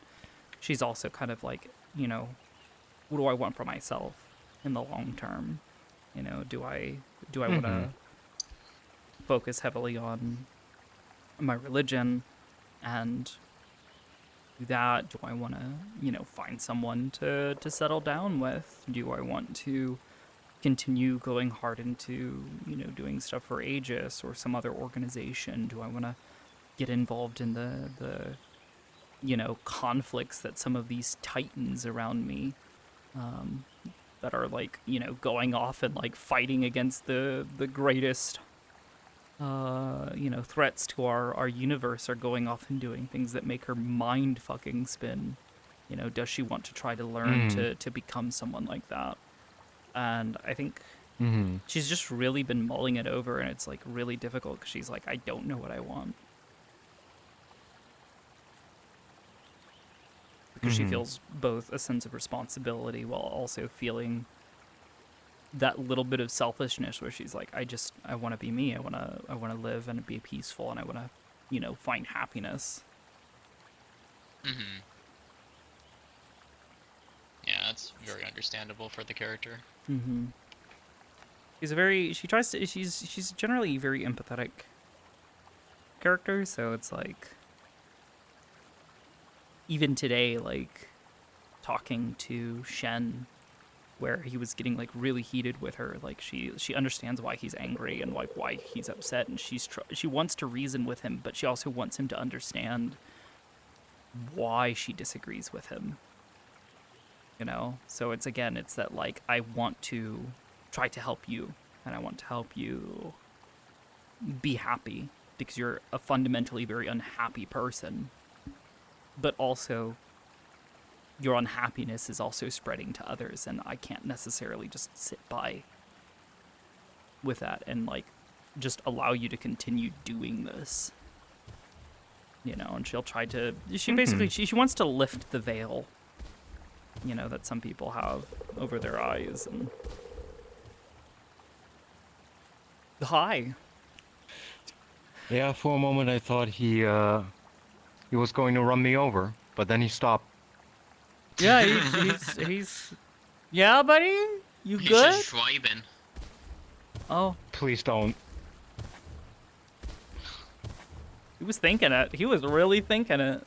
she's also kind of like, you know, what do I want for myself in the long term? You know, do I want to focus heavily on my religion and do that? Do I want to, you know, find someone to settle down with? Do I want to continue going hard into, you know, doing stuff for Aegis or some other organization? Do I want to get involved in the you know, conflicts that some of these titans around me that are like, you know, going off and like fighting against the greatest you know, threats to our universe are going off and doing things that make her mind fucking spin. You know, does she want to try to learn to become someone like that? And I think she's just really been mulling it over, and it's like really difficult because she's like, I don't know what I want. Because she feels both a sense of responsibility while also feeling that little bit of selfishness where she's like, I want to be me. I want to live and be peaceful, and I want to, you know, find happiness. Yeah, that's very understandable for the character. She's generally a very empathetic character, so it's like, even today, like, talking to Shen, where he was getting, like, really heated with her, like, she understands why he's angry and, like, why he's upset, and she wants to reason with him, but she also wants him to understand why she disagrees with him, you know? So it's that, like, I want to try to help you, and I want to help you be happy, because you're a fundamentally very unhappy person. But also, your unhappiness is also spreading to others, and I can't necessarily just sit by with that and, like, just allow you to continue doing this. You know, and she'll try to... She basically... She wants to lift the veil, you know, that some people have over their eyes. And hi. Yeah, for a moment I thought he was going to run me over, but then he stopped. Yeah, he's... Yeah, buddy? You He's good? just vibing. Oh. Please don't. He was thinking it. He was really thinking it.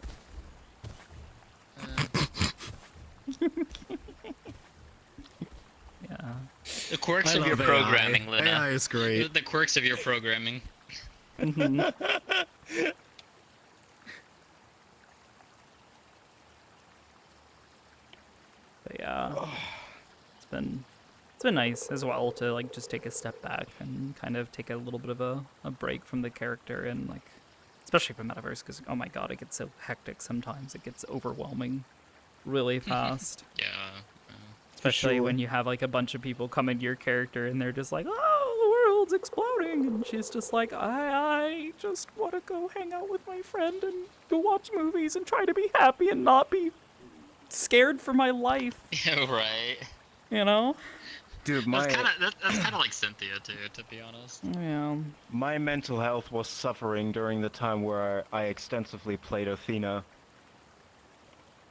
Yeah. The quirks I of your love AI. programming, Luna. AI is great. The quirks of your programming. Mhm. But yeah, it's been nice as well to like just take a step back and kind of take a little bit of a break from the character and like, especially for Metaverse, because oh my god, it gets so hectic sometimes. It gets overwhelming really fast. Yeah. Especially when you have like a bunch of people come into your character and they're just like, oh, the world's exploding, and she's just like, I just want to go hang out with my friend and go watch movies and try to be happy and not be scared for my life. Yeah, right. You know? Dude, That's kind of like Cynthia too, to be honest. Yeah. My mental health was suffering during the time where I extensively played Athena.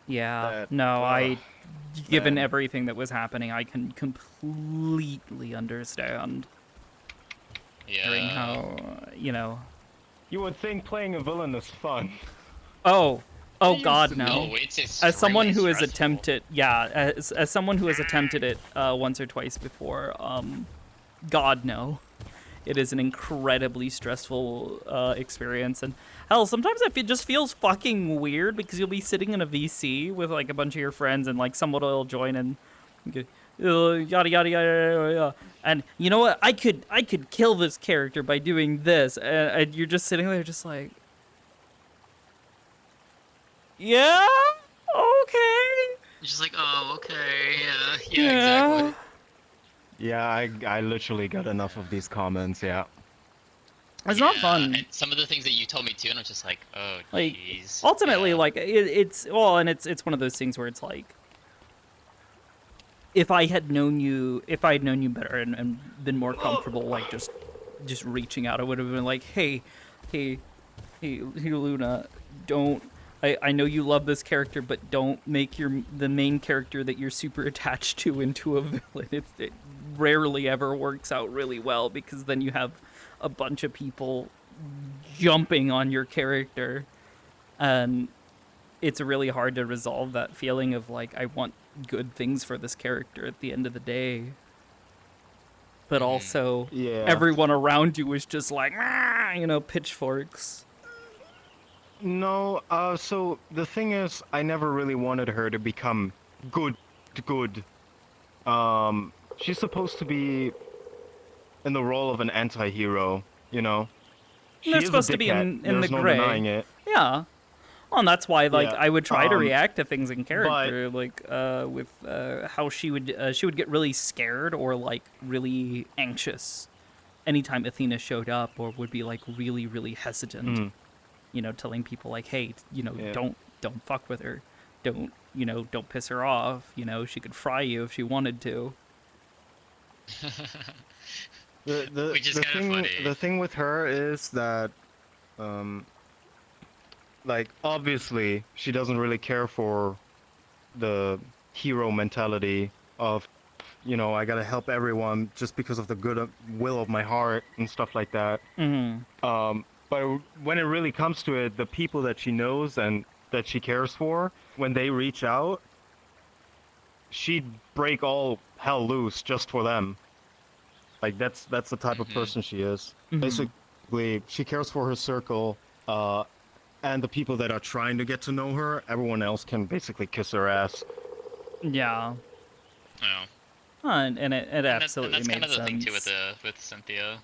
Yeah. Given everything that was happening, I can completely understand. Yeah. Hearing how, you know. You would think playing a villain is fun. Oh used God, to no. No, it's As someone who extremely has attempted, as someone who has attempted it once or twice before, God, no. It is an incredibly stressful experience, and hell, sometimes it just feels fucking weird because you'll be sitting in a VC with like a bunch of your friends, and like someone will join and yada yada yada yada, and you know what? I could kill this character by doing this, and you're just sitting there, just like, yeah, okay. You're just like, oh, okay, yeah, exactly. Yeah, I literally got enough of these comments, yeah. It's not fun. And some of the things that you told me too, and I'm just like, oh, Like, jeez. ultimately, like, it's one of those things where it's like, if I had known you better and been more comfortable, like, just reaching out, I would have been like, hey, Luna, don't, I know you love this character, but don't make the main character that you're super attached to into a villain. It rarely ever works out really well, because then you have a bunch of people jumping on your character, and it's really hard to resolve that feeling of like, I want good things for this character at the end of the day, but also everyone around you is just like, pitchforks. No, so the thing is, I never really wanted her to become good. She's supposed to be in the role of an anti-hero, you know? She They're is a supposed to be dickhead, in the there's no gray. denying it. Yeah. Well, and that's why, like, Yeah, I would try to react to things in character, like, with how she would get really scared or, like, really anxious anytime Athena showed up, or would be, like, really, really hesitant. You know, telling people, like, hey, don't fuck with her. Don't piss her off. You know, she could fry you if she wanted to. The thing with her is that, like, obviously, she doesn't really care for the hero mentality of, I gotta help everyone just because of the good will of my heart and stuff like that. But when it really comes to it, the people that she knows and that she cares for, when they reach out, she'd break all hell loose just for them. Like, that's the type of person she is. Basically, she cares for her circle, and the people that are trying to get to know her. Everyone else can basically kiss her ass. Yeah. Oh. And it absolutely that's made kind of the sense. thing too with Cynthia.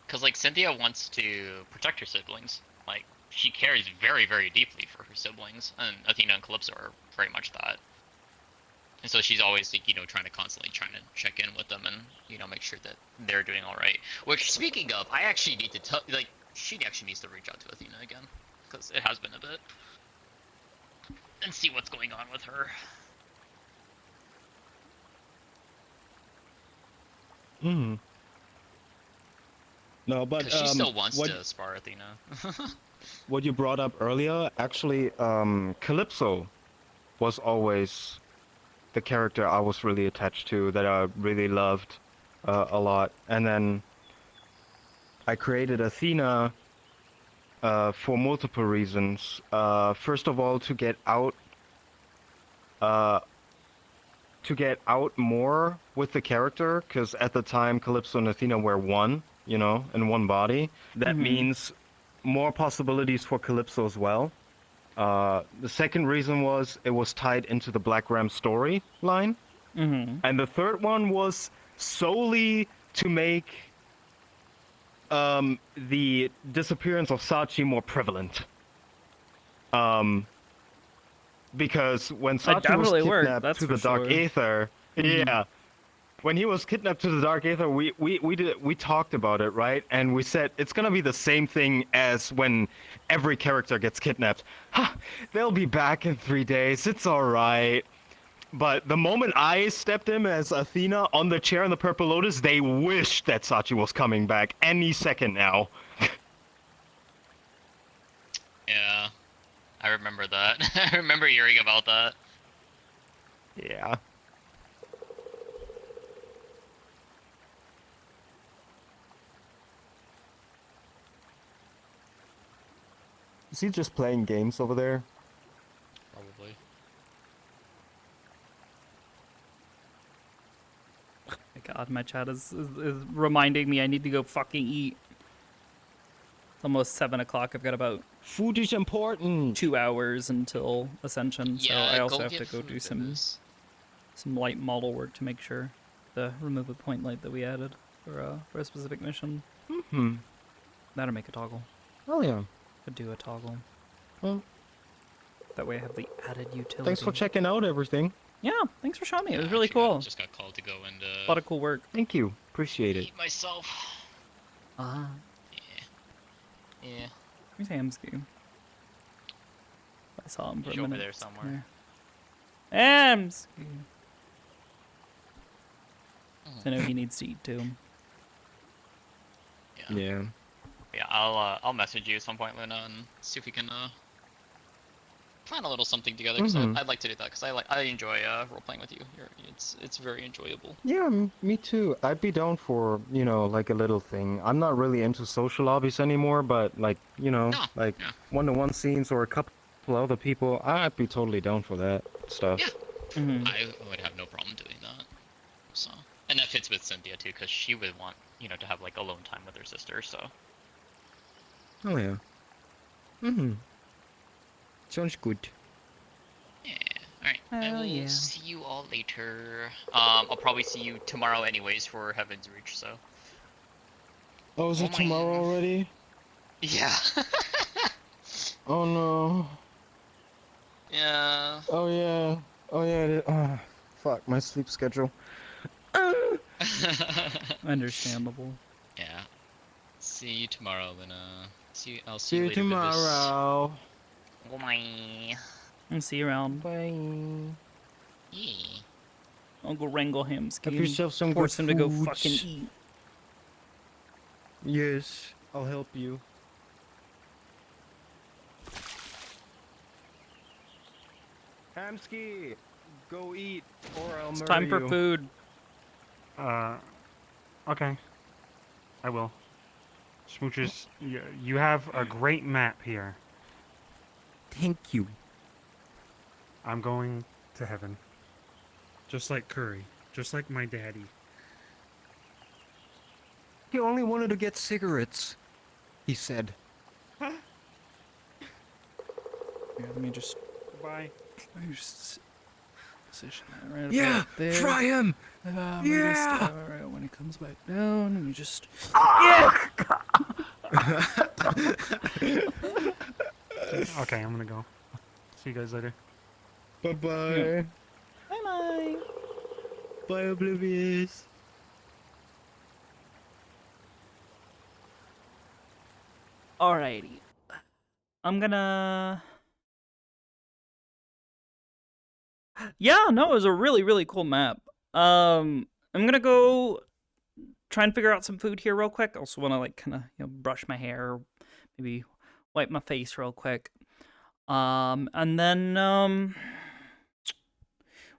Because, like, Cynthia wants to protect her siblings. Like, she cares very, very deeply for her siblings, and Athena and Calypso are very much that. And so she's always, like, trying to check in with them and, make sure that they're doing all right. Which, speaking of, I actually need to tell, like, she actually needs to reach out to Athena again, because it has been a bit, and see what's going on with her. No, but she still wants to spar Athena. What you brought up earlier, actually, Calypso was always the character I was really attached to, that I really loved a lot. And then I created Athena for multiple reasons. First of all, to get out to get out more with the character, because at the time Calypso and Athena were one, you know, in one body. That means more possibilities for Calypso as well. The second reason was it was tied into the Black Ram storyline. And the third one was solely to make the disappearance of Sachi more prevalent. Because when Sachi was definitely worked, kidnapped that's to for the Dark sure. Aether, yeah, when he was kidnapped to the Dark Aether, we talked about it, right? And we said it's gonna be the same thing as when every character gets kidnapped. Ha! They'll be back in 3 days. It's all right. But the moment I stepped in as Athena on the chair in the Purple Lotus, they wished that Sachi was coming back any second now. Yeah, I remember that. I remember hearing about that. Yeah. Is he just playing games over there? Probably. My God, my chat is reminding me I need to go fucking eat. It's almost 7 o'clock. I've got about food is important. 2 hours until Ascension, so Yeah, I also go have to get go food do for some this. light model work to make sure the remove a point light that we added for a specific mission. That'll make a toggle. Oh yeah. Could do a toggle. Well, that way I have the added utility. Thanks for checking out everything. Yeah, thanks for showing me. It was really cool. Just got called to go and A lot of cool work. Thank you. Appreciate it. eat myself. Yeah. Where's Hamsky? I saw him for He's a over minute. there somewhere. Hamsky. I know he needs to eat too. Yeah. Yeah, I'll message you at some point, Luna, and see if we can plan a little something together. Because I'd like to do that because I enjoy role playing with you. It's very enjoyable. Yeah, me too. I'd be down for, you know, like a little thing. I'm not really into social lobbies anymore, but like, you know, like one-to-one scenes or a couple other people, I'd be totally down for that stuff. Yeah. I would have no problem doing that. So, and that fits with Cynthia too, because she would want, you know, to have like alone time with her sister. So. Oh yeah. Sounds good. Alright, I will see you all later. I'll probably see you tomorrow anyways for Heaven's Reach, so. Oh, is it tomorrow already? Yeah. Oh no. Yeah. Oh yeah. Oh yeah. Fuck, my sleep schedule. Understandable. Yeah. See you tomorrow, Luna. I'll See see you later, tomorrow. Bye. I'll see you around. Bye. Yeah. I'll go wrangle Hamsky. Have yourself some good force him to go foods. fucking eat. Yes, I'll help you. Hamsky, go eat, or I'll It's murder time for you. food. Okay. I will. Smooches, you have a great map here. Thank you. I'm going to heaven. Just like Curry. Just like my daddy. He only wanted to get cigarettes, he said. Here, let me just. Bye. Let me just position that right Yeah, about there. try him. Yeah. Alright, when he comes back down, let me just. Okay, I'm gonna go. See you guys later. Bye-bye. Yeah. Bye-bye. Bye, Oblivious. Alrighty. I'm gonna. Yeah, no, it was a really, really cool map. I'm gonna go try and figure out some food here real quick. I also want to like kind of brush my hair, maybe wipe my face real quick. And then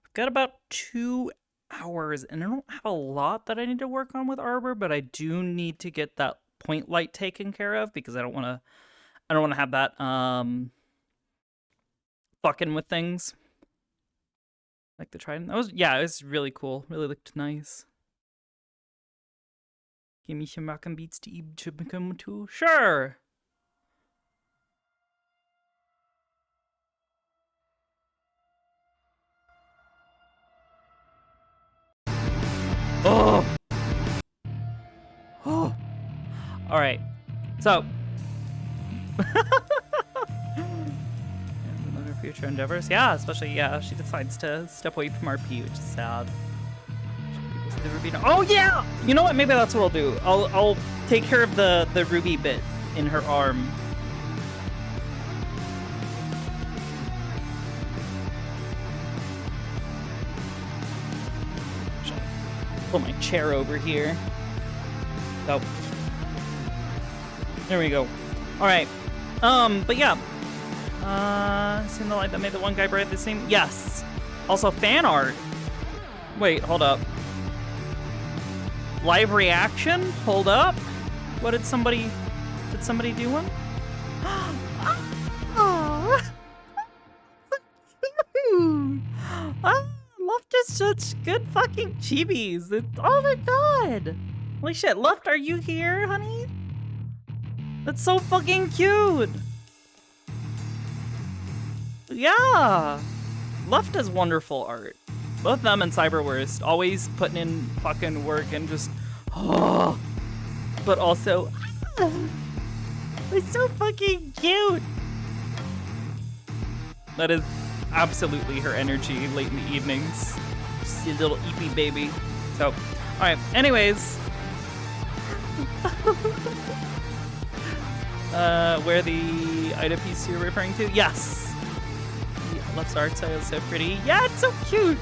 we've got about 2 hours, and I don't have a lot that I need to work on with Arbor, but I do need to get that point light taken care of because I don't want to have that fucking with things. Like the trident. That was, yeah, it was really cool. Really looked nice. Give me some rock and beats to eat too. Sure. Oh. Oh. All right. So. Another future endeavors. Yeah, especially she decides to step away from RP, which is sad. Oh yeah! You know what? Maybe that's what I'll do. I'll take care of the ruby bit in her arm. Pull my chair over here. So there we go. All right. But yeah. Seen the light that made the one guy breathe the same. Yes. Also fan art. Wait, hold up. Live reaction? Hold up. What did somebody do one? Oh. Luft is such good fucking chibis. Oh my god. Holy shit, Luft, are you here, honey? That's so fucking cute. Yeah. Luft does wonderful art. Both them and Cyberworst, always putting in fucking work and just, oh, but also, it's so fucking cute. That is absolutely her energy late in the evenings. Just a little eepy baby. So, all right. Anyways, where the item piece you're referring to? Yes. Left's art style is so pretty. Yeah, it's so cute.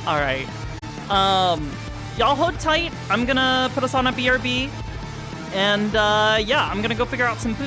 All right. Y'all hold tight. I'm gonna put us on a BRB. And yeah, I'm gonna go figure out some food